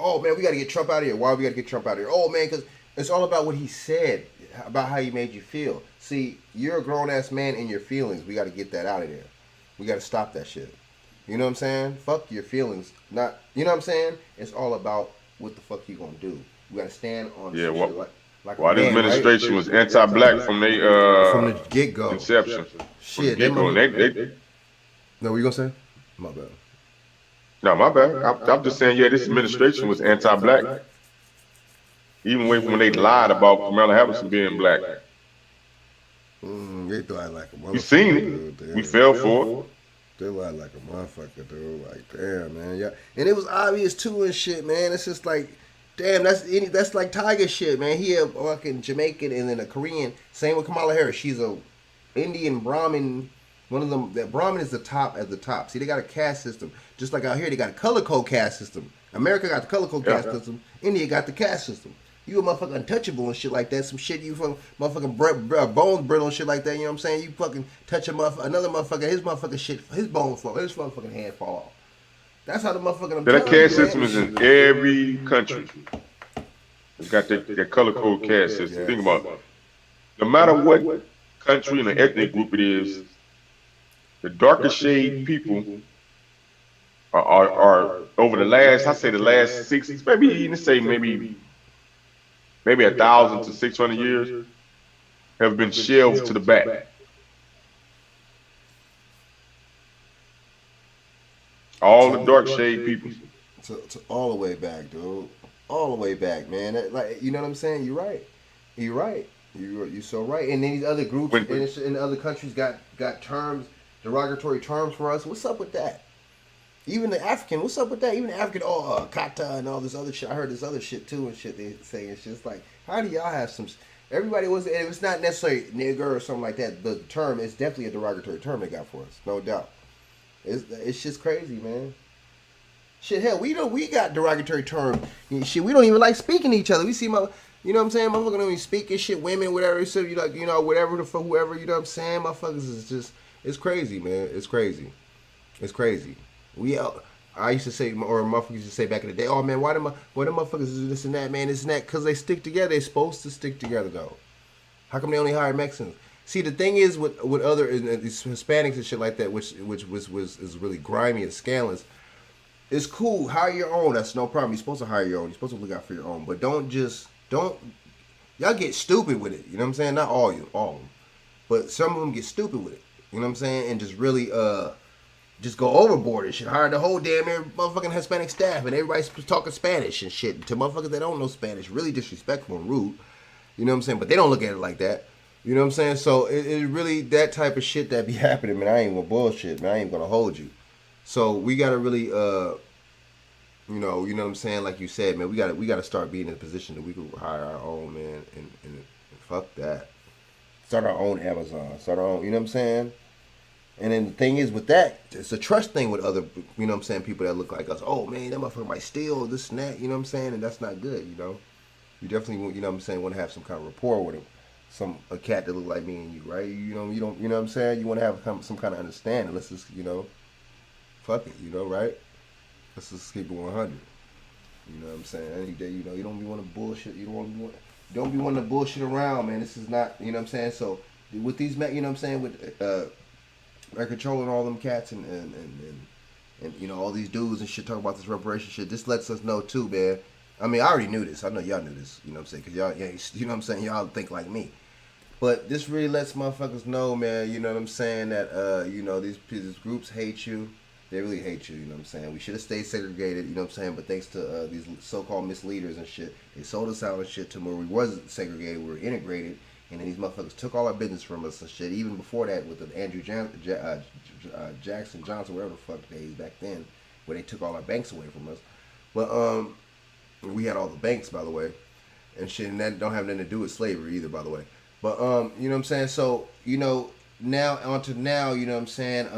Oh man, we gotta get Trump out of here. Why we gotta get Trump out of here? Oh man, because it's all about what he said, about how he made you feel. See, you're a grown ass man in your feelings. We gotta get that out of there. We gotta stop that shit. You know what I'm saying? Fuck your feelings. Not, you know what I'm saying? It's all about what the fuck you gonna do. We gotta stand on yeah. Shit like this administration, right? Was anti-black from the get-go. Inception. Shit, the get-go. No, what you gonna say? My bad. No, my bad. I'm just saying, yeah, this administration was anti-black. Even when they lied about Kamala Harris being black. They lied like a motherfucker. You seen it. Dude, we fell for it. They lied like a motherfucker, dude. Like, damn, man. Yeah. And it was obvious, too, and shit, man. It's just like, damn, that's like Tyga shit, man. He a fucking Jamaican and then a Korean. Same with Kamala Harris. She's a Indian Brahmin. One of them, that Brahmin is the top at the top. See, they got a caste system. Just like out here, they got a color code caste system. America got the color code caste system. India got the caste system. You a motherfucking untouchable and shit like that. Some shit you from motherfucking bones brittle and shit like that. You know what I'm saying? You fucking touch another motherfucker, his motherfucking shit, his bones fall, his motherfucking hand fall off. That's how the motherfucking. That caste system is in every country. It's got that color code caste system. Think about it. No matter what country and ethnic group it is, the darker shade people are over the last, I say the last 6, maybe even say maybe 1,000 to 600 years, have been shelved to the back. All the dark shade people. To all the way back, dude. All the way back, man. Like, you know what I'm saying? You're right. You're right. You're so right. And then these other groups in other countries got terms, derogatory terms for us. What's up with that? Even the African, what's up with that? Even the African, kata and all this other shit. I heard this other shit too and shit they say. It's just like, how do y'all have some? Everybody was, and it's not necessarily nigger or something like that. The term is definitely a derogatory term they got for us, no doubt. It's just crazy, man. Shit, hell, we got derogatory terms. Shit, we don't even like speaking to each other. We see you know what I'm saying? Motherfuckers don't even speak and shit. Women, whatever. So you like, whatever for whoever. You know what I'm saying? Motherfuckers is just, it's crazy, man. It's crazy. It's crazy. I used to say, or motherfuckers used to say back in the day, oh man, why the motherfuckers do this and that, man, this and that? Because they stick together. They're supposed to stick together, though. How come they only hire Mexicans? See, the thing is with other these Hispanics and shit like that, which is really grimy and scandalous. It's cool. Hire your own. That's no problem. You're supposed to hire your own. You're supposed to look out for your own. But don't. Y'all get stupid with it. You know what I'm saying? Not all of them. But some of them get stupid with it. You know what I'm saying? And just really just go overboard and shit. Hire the whole damn motherfucking Hispanic staff and everybody's talking Spanish and shit to motherfuckers that don't know Spanish. Really disrespectful and rude. You know what I'm saying? But they don't look at it like that. You know what I'm saying? So it really that type of shit that be happening, man. I ain't gonna bullshit, man. I ain't gonna hold you. So we gotta really, you know what I'm saying? Like you said, man, we gotta start being in a position that we can hire our own, man, and fuck that. Start our own Amazon. Start our own. You know what I'm saying? And then the thing is with that, it's a trust thing with other, you know what I'm saying, people that look like us. Oh man, that motherfucker might steal this and that. You know what I'm saying? And that's not good. You know, you definitely, you know what I'm saying, want to have some kind of rapport with him. A cat that look like me and you, right? You know what I'm saying? You want to have some kind of understanding. Let's just, fuck it, right? Let's just keep it 100. You know what I'm saying? Any day, you don't be want to bullshit. You don't be wanting to bullshit around, man. This is not, you know what I'm saying? So with these, you know what I'm saying, with controlling all them cats and all these dudes and shit talking about this reparation shit, this lets us know too, man. I mean, I already knew this. I know y'all knew this. You know what I'm saying? Because y'all, you know what I'm saying? Y'all think like me. But this really lets motherfuckers know, man, you know what I'm saying, that, these groups hate you. They really hate you, you know what I'm saying? We should have stayed segregated, you know what I'm saying? But thanks to these so-called misleaders and shit, they sold us out and shit to where we wasn't segregated, we were integrated. And then these motherfuckers took all our business from us and shit. Even before that with the Andrew Jackson Johnson, whatever the fuck days back then, where they took all our banks away from us. But we had all the banks, by the way, and shit, and that don't have nothing to do with slavery either, by the way. But you know what I'm saying? So, now onto now, you know what I'm saying?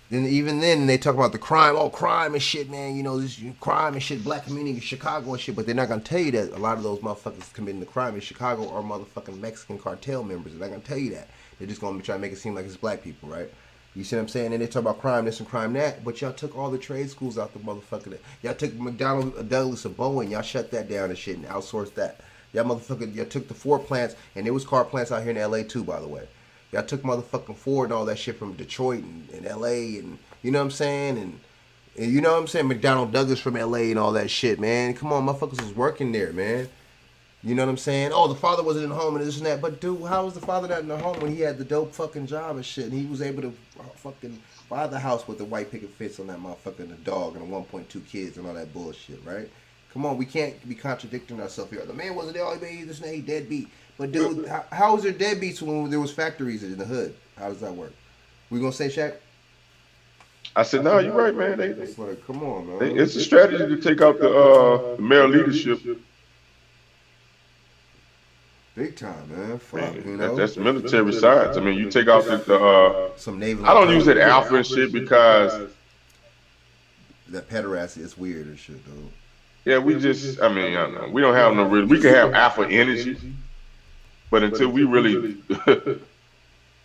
Then even then they talk about the crime, crime and shit, man. This crime and shit, black community in Chicago and shit. But they're not gonna tell you that a lot of those motherfuckers committing the crime in Chicago are motherfucking Mexican cartel members. They're not gonna tell you that. They're just gonna try to make it seem like it's black people, right? You see what I'm saying? And they talk about crime this and crime that, but y'all took all the trade schools out the motherfucker. Y'all took McDonald, Douglas, and Boeing. Y'all shut that down and shit and outsourced that. Y'all took the Ford plants, and there was car plants out here in L.A. too, by the way. Y'all took motherfucking Ford and all that shit from Detroit and L.A. and you know what I'm saying? And you know what I'm saying? McDonald Douglas from L.A. and all that shit, man. Come on, motherfuckers was working there, man. You know what I'm saying? Oh, the father wasn't in the home and this and that. But, dude, how was the father not in the home when he had the dope fucking job and shit? And he was able to fucking buy the house with the white picket fence on that motherfucker and the dog and the 1.2 kids and all that bullshit, right? Come on, we can't be contradicting ourselves here. The man wasn't there, all he this and that, he deadbeat. But, dude, how was there deadbeats when there was factories in the hood? How does that work? We gonna say, Chak? I said, no, you're right, man. It's like, come on, man. It's a strategy to take out the male leadership. Big time, man. Fuck, That's military science. I mean, you take out some naval. I don't use that alpha and shit because that pederasty is weird and shit, though. Yeah, we just, I don't know. We don't have no real. We can have alpha energy, but until we really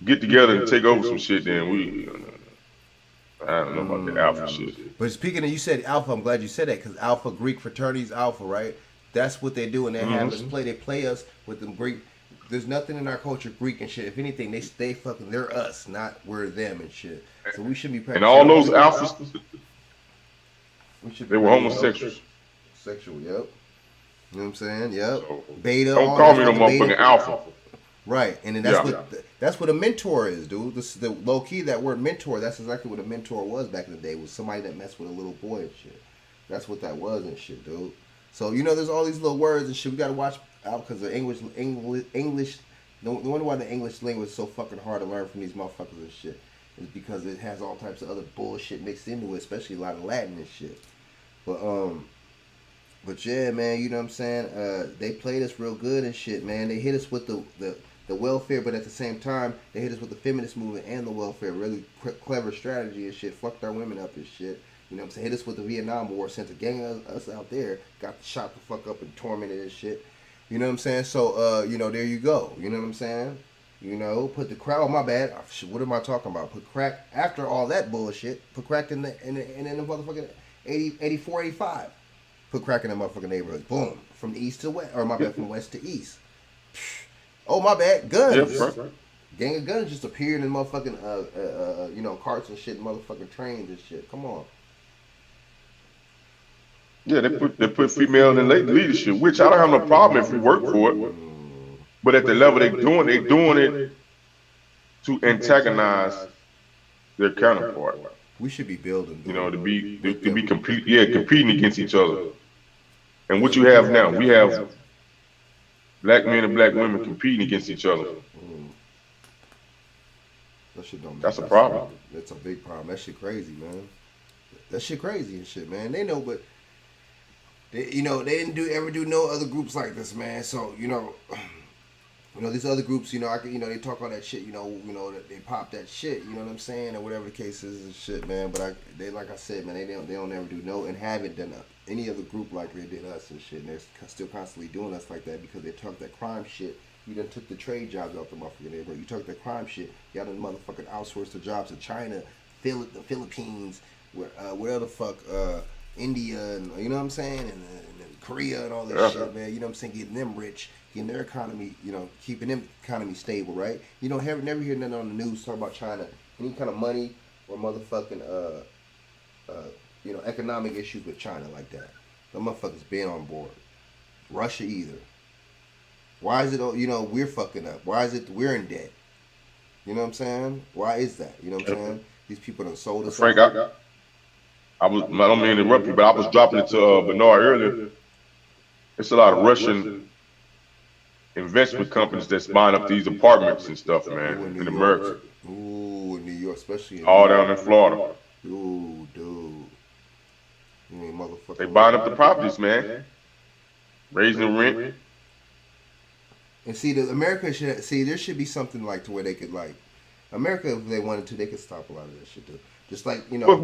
get together and take over some shit, then I don't know about the alpha shit. But speaking of, you said alpha, I'm glad you said that, because alpha, Greek fraternities, alpha, right? That's what they do, and they have us play. They play us with them Greek. There's nothing in our culture Greek and shit. If anything, they fucking, they're us, not we're them and shit. So we should be practicing. And all those alphas, they were homosexuals. Sexual, yep. You know what I'm saying? Yep. Beta. Don't call me no motherfucking alpha. Right, and then that's what a mentor is, dude. The low key, that word mentor, that's exactly what a mentor was back in the day. Was somebody that messed with a little boy and shit. That's what that was and shit, dude. So there's all these little words and shit. We gotta watch out because the English. No wonder why the English language is so fucking hard to learn from these motherfuckers and shit. is because it has all types of other bullshit mixed into it, especially a lot of Latin and shit. But yeah, man, you know what I'm saying? They played us real good and shit, man. They hit us with the welfare, but at the same time, they hit us with the feminist movement and the welfare. Really clever strategy and shit. Fucked our women up and shit. You know what I'm saying? Hit us with the Vietnam War, sent a gang of us out there, got shot the fuck up and tormented and shit. You know what I'm saying? So, you know, there you go. You know what I'm saying? You know, put the crack. Oh, my bad. What am I talking about? Put crack after all that bullshit. Put crack in the motherfucking 84, 85. Put crack in the motherfucking neighborhoods. Boom, from east to west, or my bad, from west to east. Oh, my bad. Guns. Yeah, right. Gang of guns just appeared in motherfucking you know, carts and shit, and motherfucking trains and shit. Come on. Yeah, they put female in leadership, which I don't have no problem if you work for it. But at the level they doing it to antagonize their counterpart. We should be building. You know, to be competing against each other. And what you have now, we have black men and black women competing against each other. That shit don't. That's a problem. That's a big problem. That shit crazy, man. That shit crazy and shit, man. They know, but they, you know, they didn't ever do no other groups like this, man. So you know, these other groups, you know, they talk all that shit, you know, that they pop that shit, you know what I'm saying, or whatever the case is and shit, man. But they, like I said, man, they don't ever do no, and haven't done any other group like they did us and shit. And they're still constantly doing us like that because they talk that crime shit. You done took the trade jobs out the motherfucking neighborhood. You took that crime shit. Y'all done motherfucking outsourced the jobs to China, the Philippines, where the fuck, India, and you know what I'm saying, and Korea and all that shit, man. You know what I'm saying, getting them rich. Getting their economy, you know, keeping them economy stable, right? You don't never hear nothing on the news talk about China, any kind of money or motherfucking, you know, economic issues with China like that. The motherfuckers been on board. Russia either. Why is it, you know, we're fucking up? Why is it we're in debt? You know what I'm saying? Why is that? You know what I'm saying? These people done sold us. Frank, I don't mean to interrupt you, but I was dropping it to Bernard earlier. It's a lot of Russian investment companies that's buying up these apartments and stuff, man, in America. Ooh, in New York, especially. All down in Florida. Ooh, dude. You mean motherfucker? They buying up the properties, man. Raising the rent. And see, America should there should be something like to where they could like, America, if they wanted to, they could stop a lot of that shit too. Just like, you know.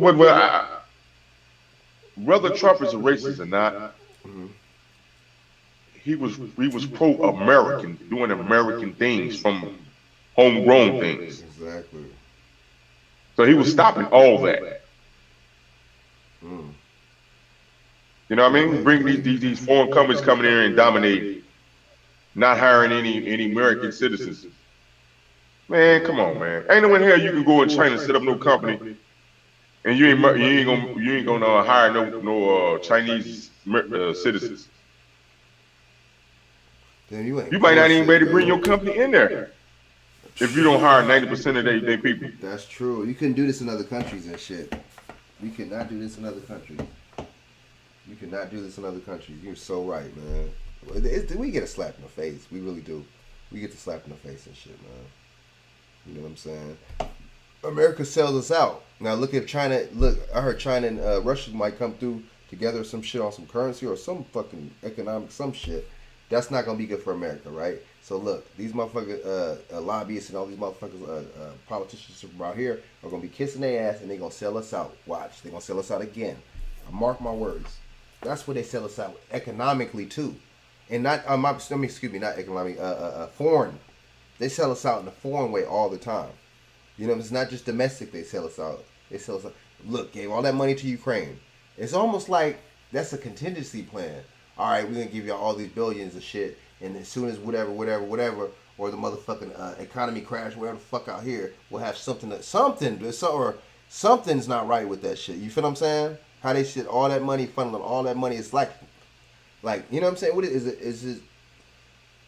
Whether Trump is a racist or not. He was pro-American, doing American things from homegrown things. Exactly. So he was stopping all that. You know what I mean? Bring these foreign companies coming in and dominating, not hiring any American citizens. Man, come on, man. Ain't no way in hell you can go in China and set up no company, and you ain't gonna hire no Chinese citizens. You might not even be able to bring your company in there if you don't hire 90% of their people. That's true. You couldn't do this in other countries and shit. You cannot do this in other countries. You cannot do this in other countries. You're so right, man. We get a slap in the face. We really do. We get the slap in the face and shit, man. You know what I'm saying? America sells us out. Now look at China. Look, I heard China and Russia might come through together some shit on some currency or some fucking economic some shit. That's not gonna be good for America, right? So look, these motherfuckers, lobbyists and all these motherfuckers, politicians from out here are gonna be kissing their ass and they're gonna sell us out. Watch, they're gonna sell us out again. I mark my words. That's where they sell us out economically too, and not not economic, foreign. They sell us out in a foreign way all the time. You know, it's not just domestic. They sell us out. They sell us out. Look, gave all that money to Ukraine. It's almost like that's a contingency plan. All right, we're gonna give you all these billions of shit, and as soon as whatever, or the motherfucking economy crash, whatever the fuck out here, we'll have or something's not right with that shit. You feel what I'm saying? How they shit all that money, funneling all that money. It's like you know what I'm saying? What is it?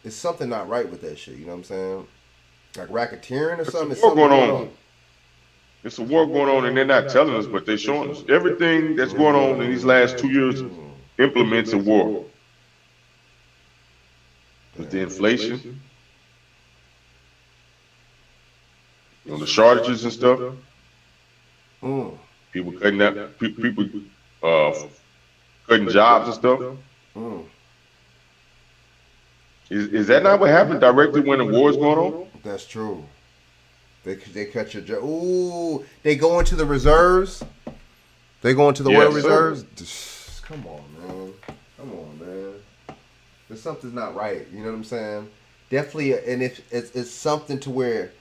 It's something not right with that shit. You know what I'm saying? Like racketeering or something. There's a war going on. It's a war going on, and they're not telling us, but they're showing us everything that's going on in these last 2 years. Implements a war. With the inflation, the shortages and stuff. People cutting that, people uh, cutting jobs and stuff. Is that not what happened directly when the war is going on? That's true. They cut your job. Ooh, they go into the reserves. They go into the oil Yes, sir. reserves. Come on, man. Come on, man. There's something's not right. You know what I'm saying? Definitely, and if it's something to where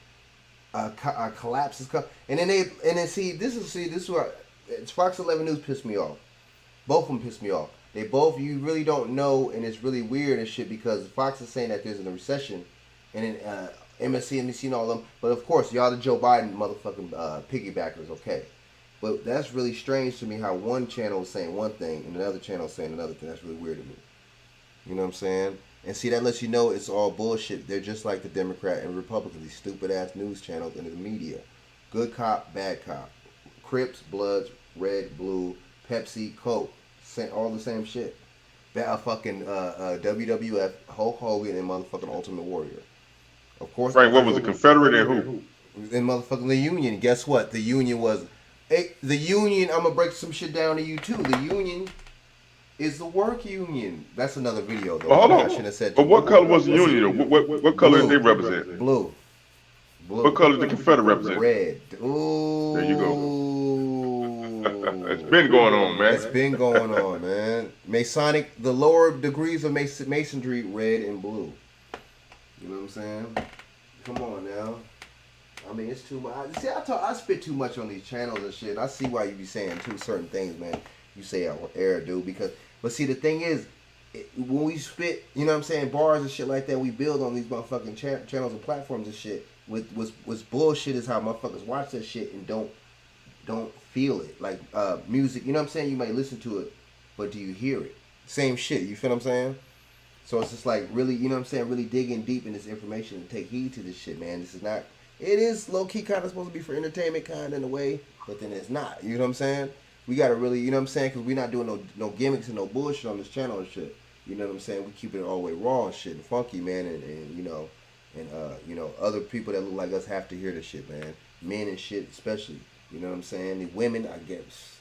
a collapse is coming, and then see this is what it's Fox 11 News pissed me off. Both of them pissed me off. They both you really don't know, and it's really weird and shit because Fox is saying that there's a recession, and then MSNBC and all of them. But of course, y'all the Joe Biden motherfucking piggybackers, okay. But that's really strange to me how one channel is saying one thing and another channel is saying another thing. That's really weird to me. You know what I'm saying? And see, that lets you know it's all bullshit. They're just like the Democrat and Republicans, these stupid ass news channels and the media. Good cop, bad cop. Crips, Bloods, red, blue, Pepsi, Coke. All the same shit. That fucking WWF, Hulk Hogan, and motherfucking Ultimate Warrior. Of course. Frank, what was it? Confederate and who? And motherfucking the Union. Guess what? The Union was. The Union, I'm gonna break some shit down to you too. The Union is the work union. That's another video though. Oh, hold I on. shouldn't have said. But what color was the Union? What color did they represent? Blue. What color did the Confederate represent? Red. Ooh. There you go. It's been going on, man. It's been going on, man. Masonic, the lower degrees of masonry, red and blue. You know what I'm saying? Come on now. I mean, it's too much. See, I spit too much on these channels and shit. I see why you be saying certain things, man. You say on air, dude. But see, the thing is, when we spit, you know what I'm saying, bars and shit like that, we build on these motherfucking channels and platforms and shit. What's bullshit is how motherfuckers watch that shit and don't feel it. Like music, you know what I'm saying? You might listen to it, but do you hear it? Same shit. You feel what I'm saying? So it's just like really, you know what I'm saying? Really digging deep in this information and take heed to this shit, man. This is not. It is low key kind of supposed to be for entertainment, kind of in a way, but then it's not. You know what I'm saying? We gotta really, you know what I'm saying? Because we're not doing no gimmicks and no bullshit on this channel and shit. You know what I'm saying? We keep it all the way raw and shit and funky, man. And you know, and you know, other people that look like us have to hear this shit, man. Men and shit, especially. You know what I'm saying? The women, I guess,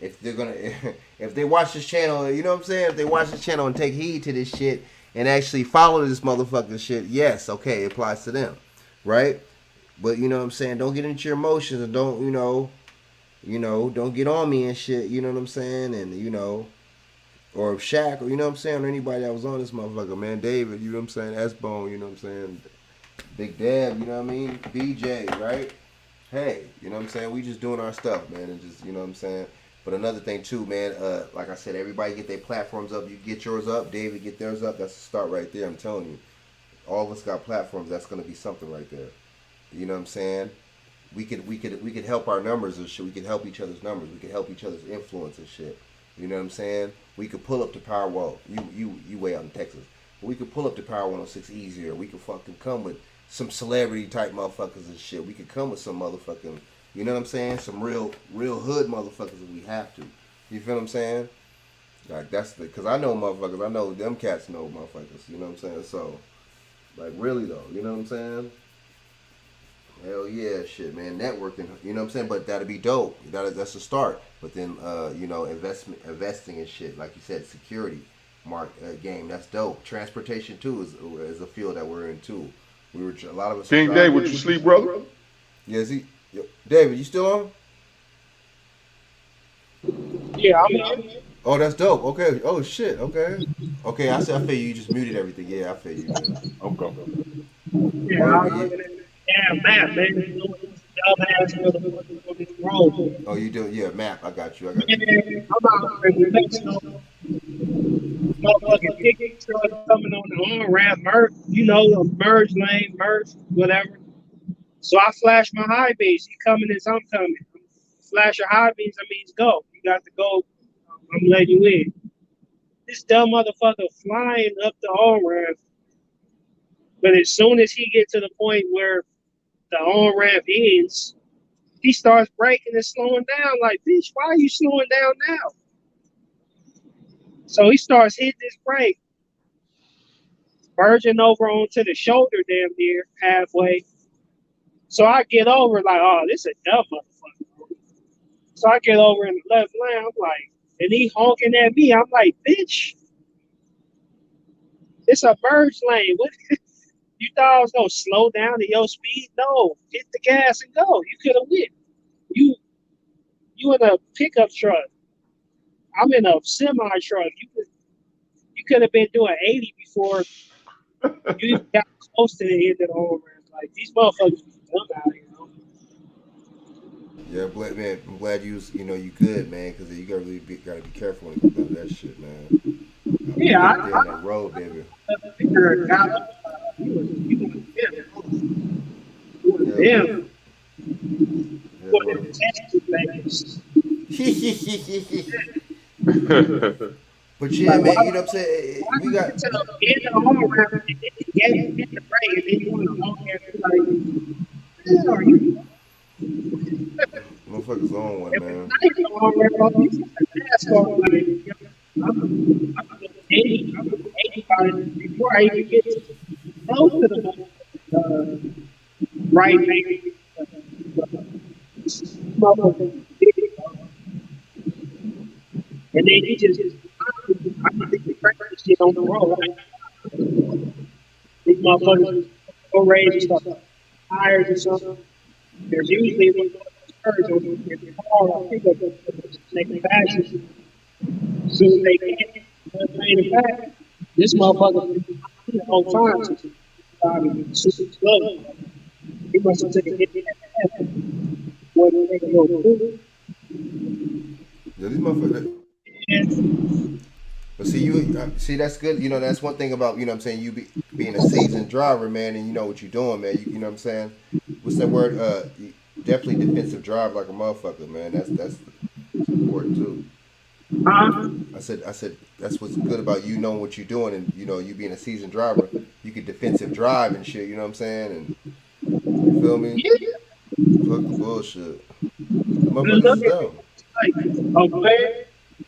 if they're gonna, if they watch this channel, you know what I'm saying? If they watch this channel and take heed to this shit and actually follow this motherfucking shit, yes, okay, it applies to them, right? But you know what I'm saying? Don't get into your emotions and don't, don't get on me and shit. You know what I'm saying? And or Chak, or you know what I'm saying, or anybody that was on this motherfucker, man, David, you know what I'm saying, SBone, you know what I'm saying, Big Deb, you know what I mean, BJ, right? Hey, you know what I'm saying, we just doing our stuff, man, and just, you know what I'm saying. But another thing too, man, like I said, everybody get their platforms up. You get yours up, David get theirs up. That's the start right there. I'm telling you, all of us got platforms. That's gonna be something right there. You know what I'm saying? We could help our numbers and shit. We could help each other's numbers. We could help each other's influence and shit. You know what I'm saying? We could pull up to Power. Well, you way out in Texas, but we could pull up to Power 106 easier. We could fucking come with some celebrity type motherfuckers and shit. We could come with some motherfucking, you know what I'm saying? Some real hood motherfuckers if we have to. You feel what I'm saying? Like that's because I know motherfuckers. I know them cats know motherfuckers. You know what I'm saying? So, like really though, you know what I'm saying? Hell yeah, shit, man. Networking, you know what I'm saying? But that'd be dope. That's a start. But then, investing in shit, like you said, security, game. That's dope. Transportation too is a field that we're in too. A lot of us. King Dave, would you sleep, brother? Yes, David, you still on? Yeah, I'm here. Oh, that's dope. Okay. Oh shit. Okay. Okay, I feel you. You just muted everything. Yeah, I feel you, man. Okay. Yeah, I was looking at the damn map, man. You know, dumbass motherfuckers on this road. Oh, you do? Yeah, map. I got you. Yeah, I'm out in New Mexico. Motherfucking picking truck coming on the on-ramp, merge lane, whatever. So I flash my high beams. You coming as I'm coming. Flash your high beams, that means go. You got to go. I'm letting you in. This dumb motherfucker flying up the on-ramp. But as soon as he gets to the point where the on-ramp ends, he starts braking and slowing down. Like, bitch, why are you slowing down now? So he starts hitting his brake, merging over onto the shoulder damn near halfway. So I get over like, oh, this is a dumb motherfucker. So I get over in the left lane. I'm like, and he honking at me. I'm like, bitch, it's a merge lane. What? You thought I was gonna slow down to your speed? No, hit the gas and go. You could have went. You in a pickup truck. I'm in a semi truck. You could have been doing 80 before you even got close to the end of the home run. Like these motherfuckers be dumb out here. Yeah, man, I'm glad you know, you good, man, because you gotta be careful when it comes down to that shit, man. Yeah, Out there on that road, baby. Damn. But yeah, man, you know what I'm saying? We got. In the home run, get the break, and then you want to walk there like, are you? Motherfuckers on one, man. Before I even get close to the right maybe and then he just I don't think the practice shit on the road. These motherfuckers go raise and stuff, tires or something. There's usually one of those birds over in the car or pickup taking fashion. As soon as they can, playing it back. This motherfucker on time. Super slow. He must have taken a hit in the Yeah, these motherfuckers. But see, that's good. You know, that's one thing about, you know what I'm saying, being a seasoned driver, man, and you know what you're doing, man. You know what I'm saying? What's that word? Definitely defensive drive like a motherfucker, man. That's important too. I said that's what's good about you knowing what you're doing, and you know, you being a seasoned driver, you can defensive drive and shit. You know what I'm saying? And you feel me? Fuck the bullshit. The motherfuckers is dumb.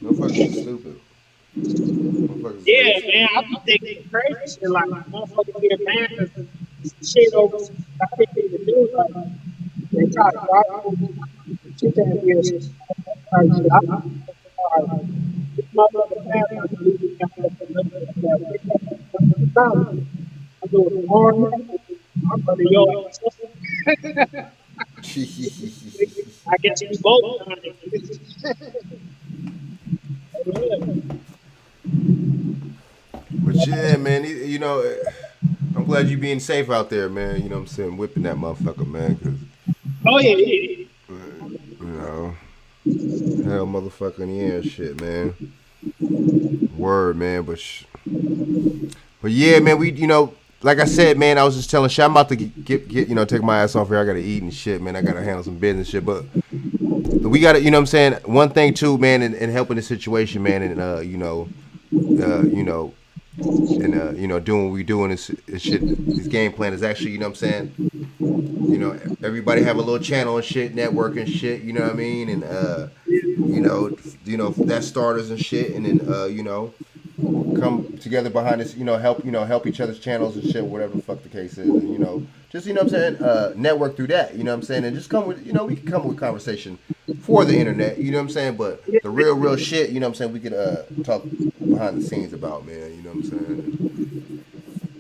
Motherfuckers is stupid. Yeah, man, I think it's crazy. Shit, like motherfuckers get mad because shit over. I think they do like they try to drive over shit that is. This motherfucker mad I'm doing hard. I'm running your ass. I get you both. But yeah, man, you know, I'm glad you being safe out there, man. You know what I'm saying? Whipping that motherfucker, man. Cause, oh, yeah. You know, hell motherfucker in the air shit, man. Word, man. But yeah, man, you know, like I said, man, I was just telling shit. I'm about to get you know, take my ass off here. I gotta eat and shit, man. I gotta handle some business shit. But we gotta, you know what I'm saying? One thing too, man, in helping the situation, man, and you know, and you know, doing what we doing this shit, this game plan is actually, you know what I'm saying, you know, everybody have a little channel and shit, network and shit, you know what I mean, and you know that starters and shit, and then you know, come together behind this, you know, help each other's channels and shit, whatever the fuck the case is, and you know, just, you know what I'm saying, network through that, you know what I'm saying, and just come with, you know, we can come with conversation for the internet, you know what I'm saying, but the real shit, you know what I'm saying, we could talk behind the scenes about, man, you know what I'm saying.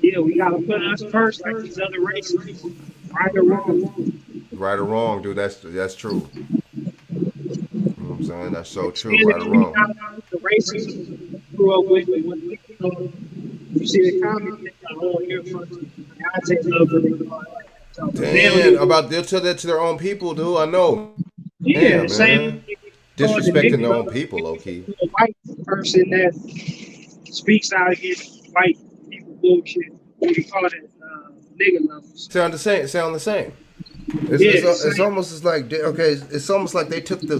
Yeah, we gotta put us first like these other races, right or wrong. Right or wrong, dude, that's true. You know what I'm saying, that's so true, right or wrong. The racism grew up with, you see the comments, oh, here first, I take over. Damn, they'll tell that to their own people, dude. I know. Yeah, man. Same. Disrespecting their own people, low key. A white person that speaks out against white people bullshit. What do you call it? Nigga levels. Sound the same. It's almost like okay. It's almost like they took the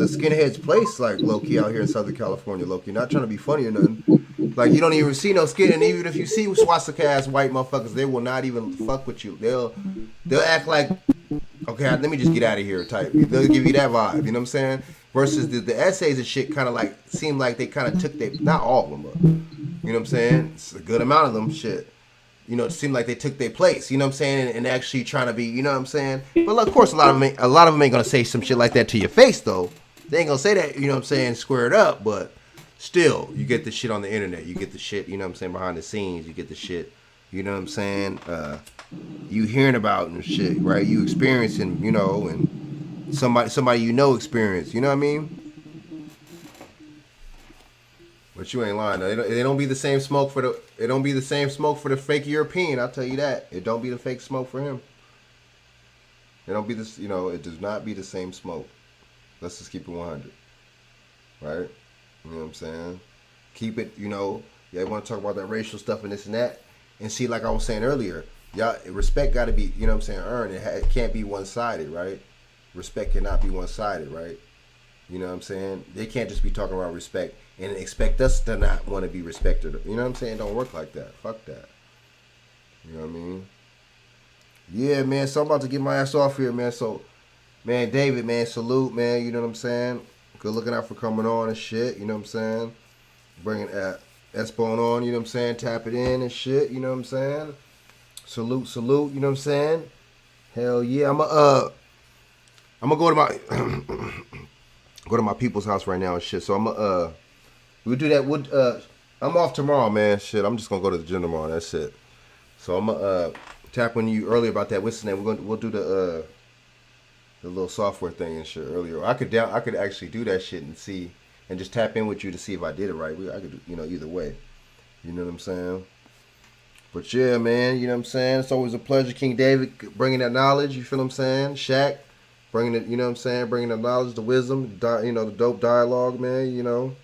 skinheads' place, like low key out here in Southern California, low key. Not trying to be funny or nothing. Like you don't even see no skin, and even if you see swastika ass white motherfuckers, they will not even fuck with you. They'll act like, okay, let me just get out of here type. They'll give you that vibe. You know what I'm saying? Versus the essays and shit, kind of like seem like they kind of took not all of them, but you know what I'm saying? It's a good amount of them. Shit. you know, it seemed like they took their place, you know what I'm saying, and actually trying to be, you know what I'm saying. But of course, a lot of them ain't gonna say some shit like that to your face though. They ain't gonna say that, you know what I'm saying, square it up. But still, you get the shit on the internet. You get the shit, you know what I'm saying, behind the scenes. You get the shit, you know what I'm saying. You hearing about and shit, right? You experiencing, you know, and somebody you know experience. You know what I mean? But you ain't lying. Though. It don't be the same smoke for the. It don't be the same smoke for the fake European. I'll tell you that. It don't be the fake smoke for him. It don't be this. You know, it does not be the same smoke. Let's just keep it 100. Right? You know what I'm saying? Keep it. You know. Yeah, want to talk about that racial stuff and this and that. And see, like I was saying earlier, y'all respect got to be. You know what I'm saying? Earned. It can't be one sided, right? Respect cannot be one sided, right? You know what I'm saying? They can't just be talking about respect and expect us to not want to be respected. You know what I'm saying? It don't work like that. Fuck that. You know what I mean? Yeah, man. So I'm about to get my ass off here, man. So, man, David, man, salute, man. You know what I'm saying? Good looking out for coming on and shit. You know what I'm saying? Bringing SBone on, you know what I'm saying? Tap it in and shit. You know what I'm saying? Salute, salute. You know what I'm saying? Hell yeah. I'm gonna go to my people's house right now and shit. So we'll do that. I'm off tomorrow, man. Shit, I'm just gonna go to the gym tomorrow. That's it. So I'm gonna tap on you earlier about that. What's the name? We'll do the little software thing and shit earlier. I could actually do that shit and see and just tap in with you to see if I did it right. I could, you know, either way. You know what I'm saying? But yeah, man. You know what I'm saying? It's always a pleasure, King David, bringing that knowledge. You feel what I'm saying? Shaq. Bringing it, you know what I'm saying? Bringing the knowledge, the wisdom, you know, the dope dialogue, man. You know,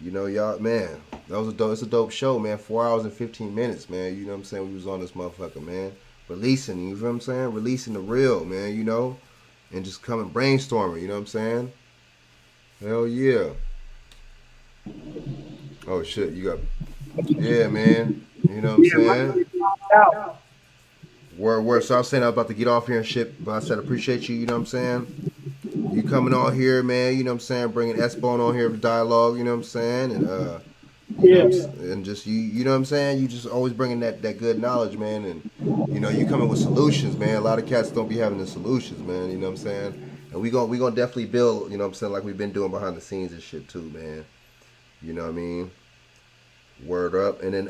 y'all, man. That was a dope. It's a dope show, man. 4 hours and 15 minutes, man. You know what I'm saying? We was on this motherfucker, man. Releasing, you feel what I'm saying? Releasing the real, man. You know, and just coming brainstorming. You know what I'm saying? Hell yeah. Oh shit, you got, yeah, man. You know what I'm saying? Word. So I was saying I was about to get off here and shit, but I said I appreciate you. You know what I'm saying? You coming on here, man, you know what I'm saying, bringing SBone on here for dialogue, you know what I'm saying, and and just you know what I'm saying, you just always bringing that good knowledge, man, and you know you coming with solutions, man. A lot of cats don't be having the solutions, man, you know what I'm saying, and we gonna definitely build, you know what I'm saying, like we've been doing behind the scenes and shit too, man. You know what I mean? Word up, and then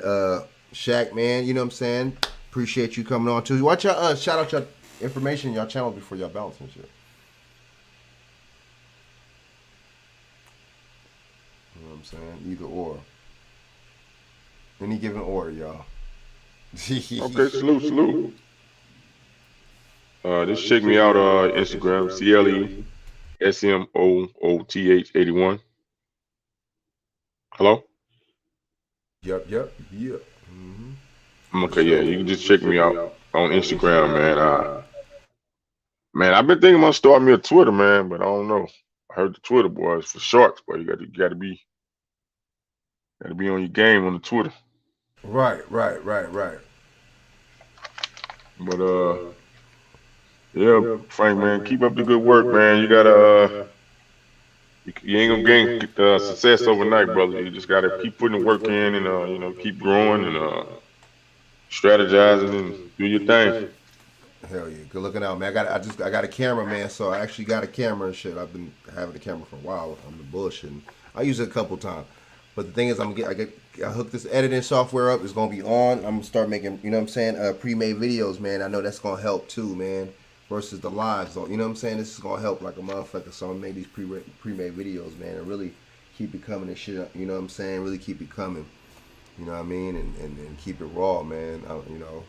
Shaq, man, you know what I'm saying, appreciate you coming on too. Watch y'all shout out your information, y'all channel before y'all bounce and shit. You know what I'm saying? Either or. Any given order, y'all. Okay, salute. Just check me out Instagram, CLESMOOTH81. Hello? Yep. Mm-hmm. Okay, yeah, you can just check me out on Instagram, man. Man, I've been thinking about starting me a Twitter, man, but I don't know. I heard the Twitter boys for shorts, but you gotta be on your game on the Twitter. Right. But yeah, Frank, man, keep up the good work, man. You gotta you ain't gonna gain success overnight, brother. You just gotta keep putting the work in and you know, keep growing and strategizing and do your thing. Hell yeah, good looking out, man. I got a camera, man. So I actually got a camera and shit. I've been having the camera for a while. I'm the bullshitting. I use it a couple times, but the thing is, I hook this editing software up. It's gonna be on. I'm gonna start making, you know what I'm saying, pre-made videos, man. I know that's gonna help too, man. Versus the lives, so, you know what I'm saying. This is gonna help like a motherfucker. So I'm gonna make these pre-made videos, man, and really keep it coming and shit. You know what I'm saying? Really keep it coming. You know what I mean? And keep it raw, man. You know.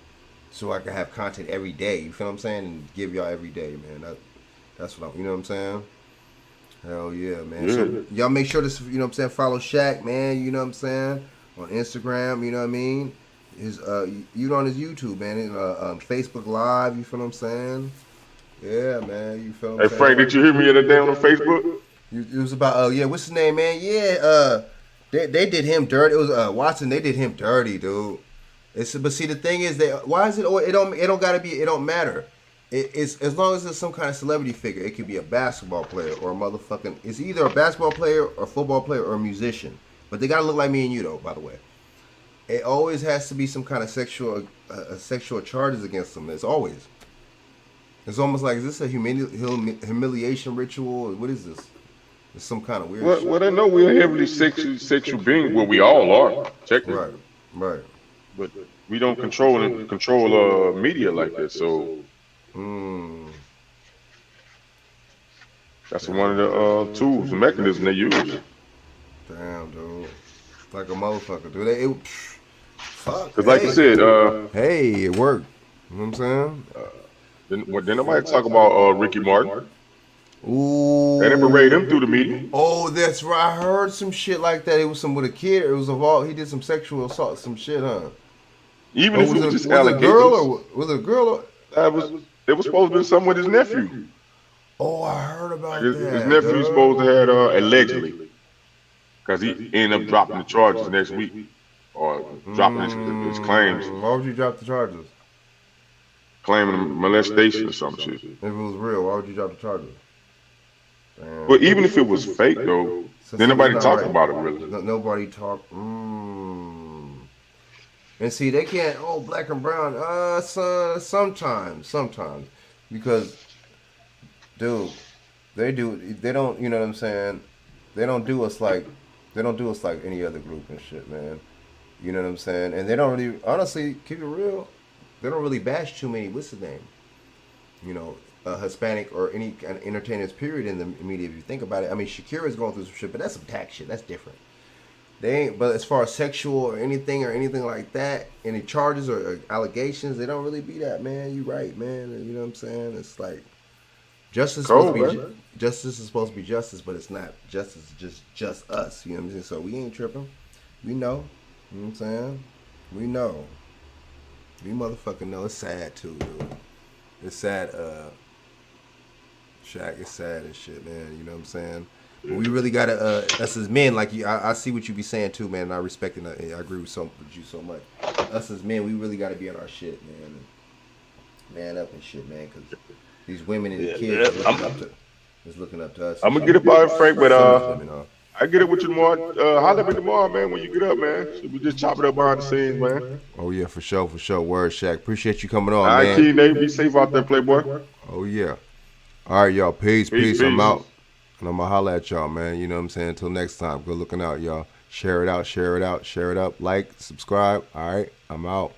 So I can have content every day, you feel what I'm saying, and give y'all every day, man. That's what you know what I'm saying. Hell yeah, man. Yeah. So y'all make sure to, you know what I'm saying, follow Shaq, man. You know what I'm saying, on Instagram. You know what I mean. His you on his YouTube, man. His, Facebook Live. You feel what I'm saying. Yeah, man. You feel what I'm saying. Hey Frank, did you hear me the other day on Facebook? It was about yeah. What's his name, man? Yeah. They did him dirty. It was Watson. They did him dirty, dude. But see, the thing is that why is it? It don't gotta be. It don't matter. It's as long as it's some kind of celebrity figure. It could be a basketball player or a motherfucking. It's either a basketball player or a football player or a musician. But they gotta look like me and you though. By the way, it always has to be some kind of sexual charges against them. It's always. It's almost like, is this a humiliation ritual? What is this? It's some kind of weird shit. Well, I know we're heavily sexual beings. Well, we all are, technically. Right. But we don't control media like that. So that's one of the tools, the mechanism they use. Damn, dude. Like a motherfucker, dude. Fuck. Because like you said, hey, it worked. You know what I'm saying? Then nobody talk about Ricky Martin. Ooh. They never raid him through the media. Oh, that's right. I heard some shit like that. It was some with a kid. It was he did some sexual assault, some shit, huh? Even if it was just allegations. Was it a girl or? It was supposed to be something with his nephew. Oh, I heard about his, that. His nephew's supposed to have allegedly, because he ended up dropping the charges next week, or dropping his claims. Why would you drop the charges? Claiming molestation or some shit. If it was real, why would you drop the charges? Damn. But even if it was fake, though, then nobody talked about it really. Nobody talked. And see, they can't. Oh, black and brown. Sometimes, because, dude, they don't. You know what I'm saying? They don't do us like any other group and shit, man. You know what I'm saying? And they don't really, honestly, keep it real. They don't really bash too many. What's the name? You know, Hispanic or any kind of entertainers, period, in the media. If you think about it, I mean, Shakira's going through some shit, but that's some tax shit. That's different. They ain't. But as far as sexual or anything like that, any charges or allegations, they don't really be that, man. You right, man. You know what I'm saying? It's like justice is supposed to be justice, but it's not. Justice is just us. You know what I'm saying? So we ain't tripping. We know. You know what I'm saying? We know. We motherfucking know. It's sad too, dude. It's sad, Shaq, it's sad and shit, man. You know what I'm saying? But we really gotta, us as men, like I see what you be saying too, man. And I respect and I agree with you so much. Us as men, we really gotta be on our shit, man. Man up and shit, man. Because these women and kids is looking up to us. I'm gonna get it by Frank, but I get it with you tomorrow. Holler at me tomorrow, man, when you get up, man. So we just chop it up behind the scenes, man. Oh, yeah, for sure. Word, Shaq. Appreciate you coming on, man. All right, Key, Nate. Be safe out there, Playboy. Oh, yeah. All right, y'all. Peace. I'm out. And I'm going to holler at y'all, man. You know what I'm saying? Until next time. Good looking out, y'all. Share it out. Like, subscribe. All right, I'm out.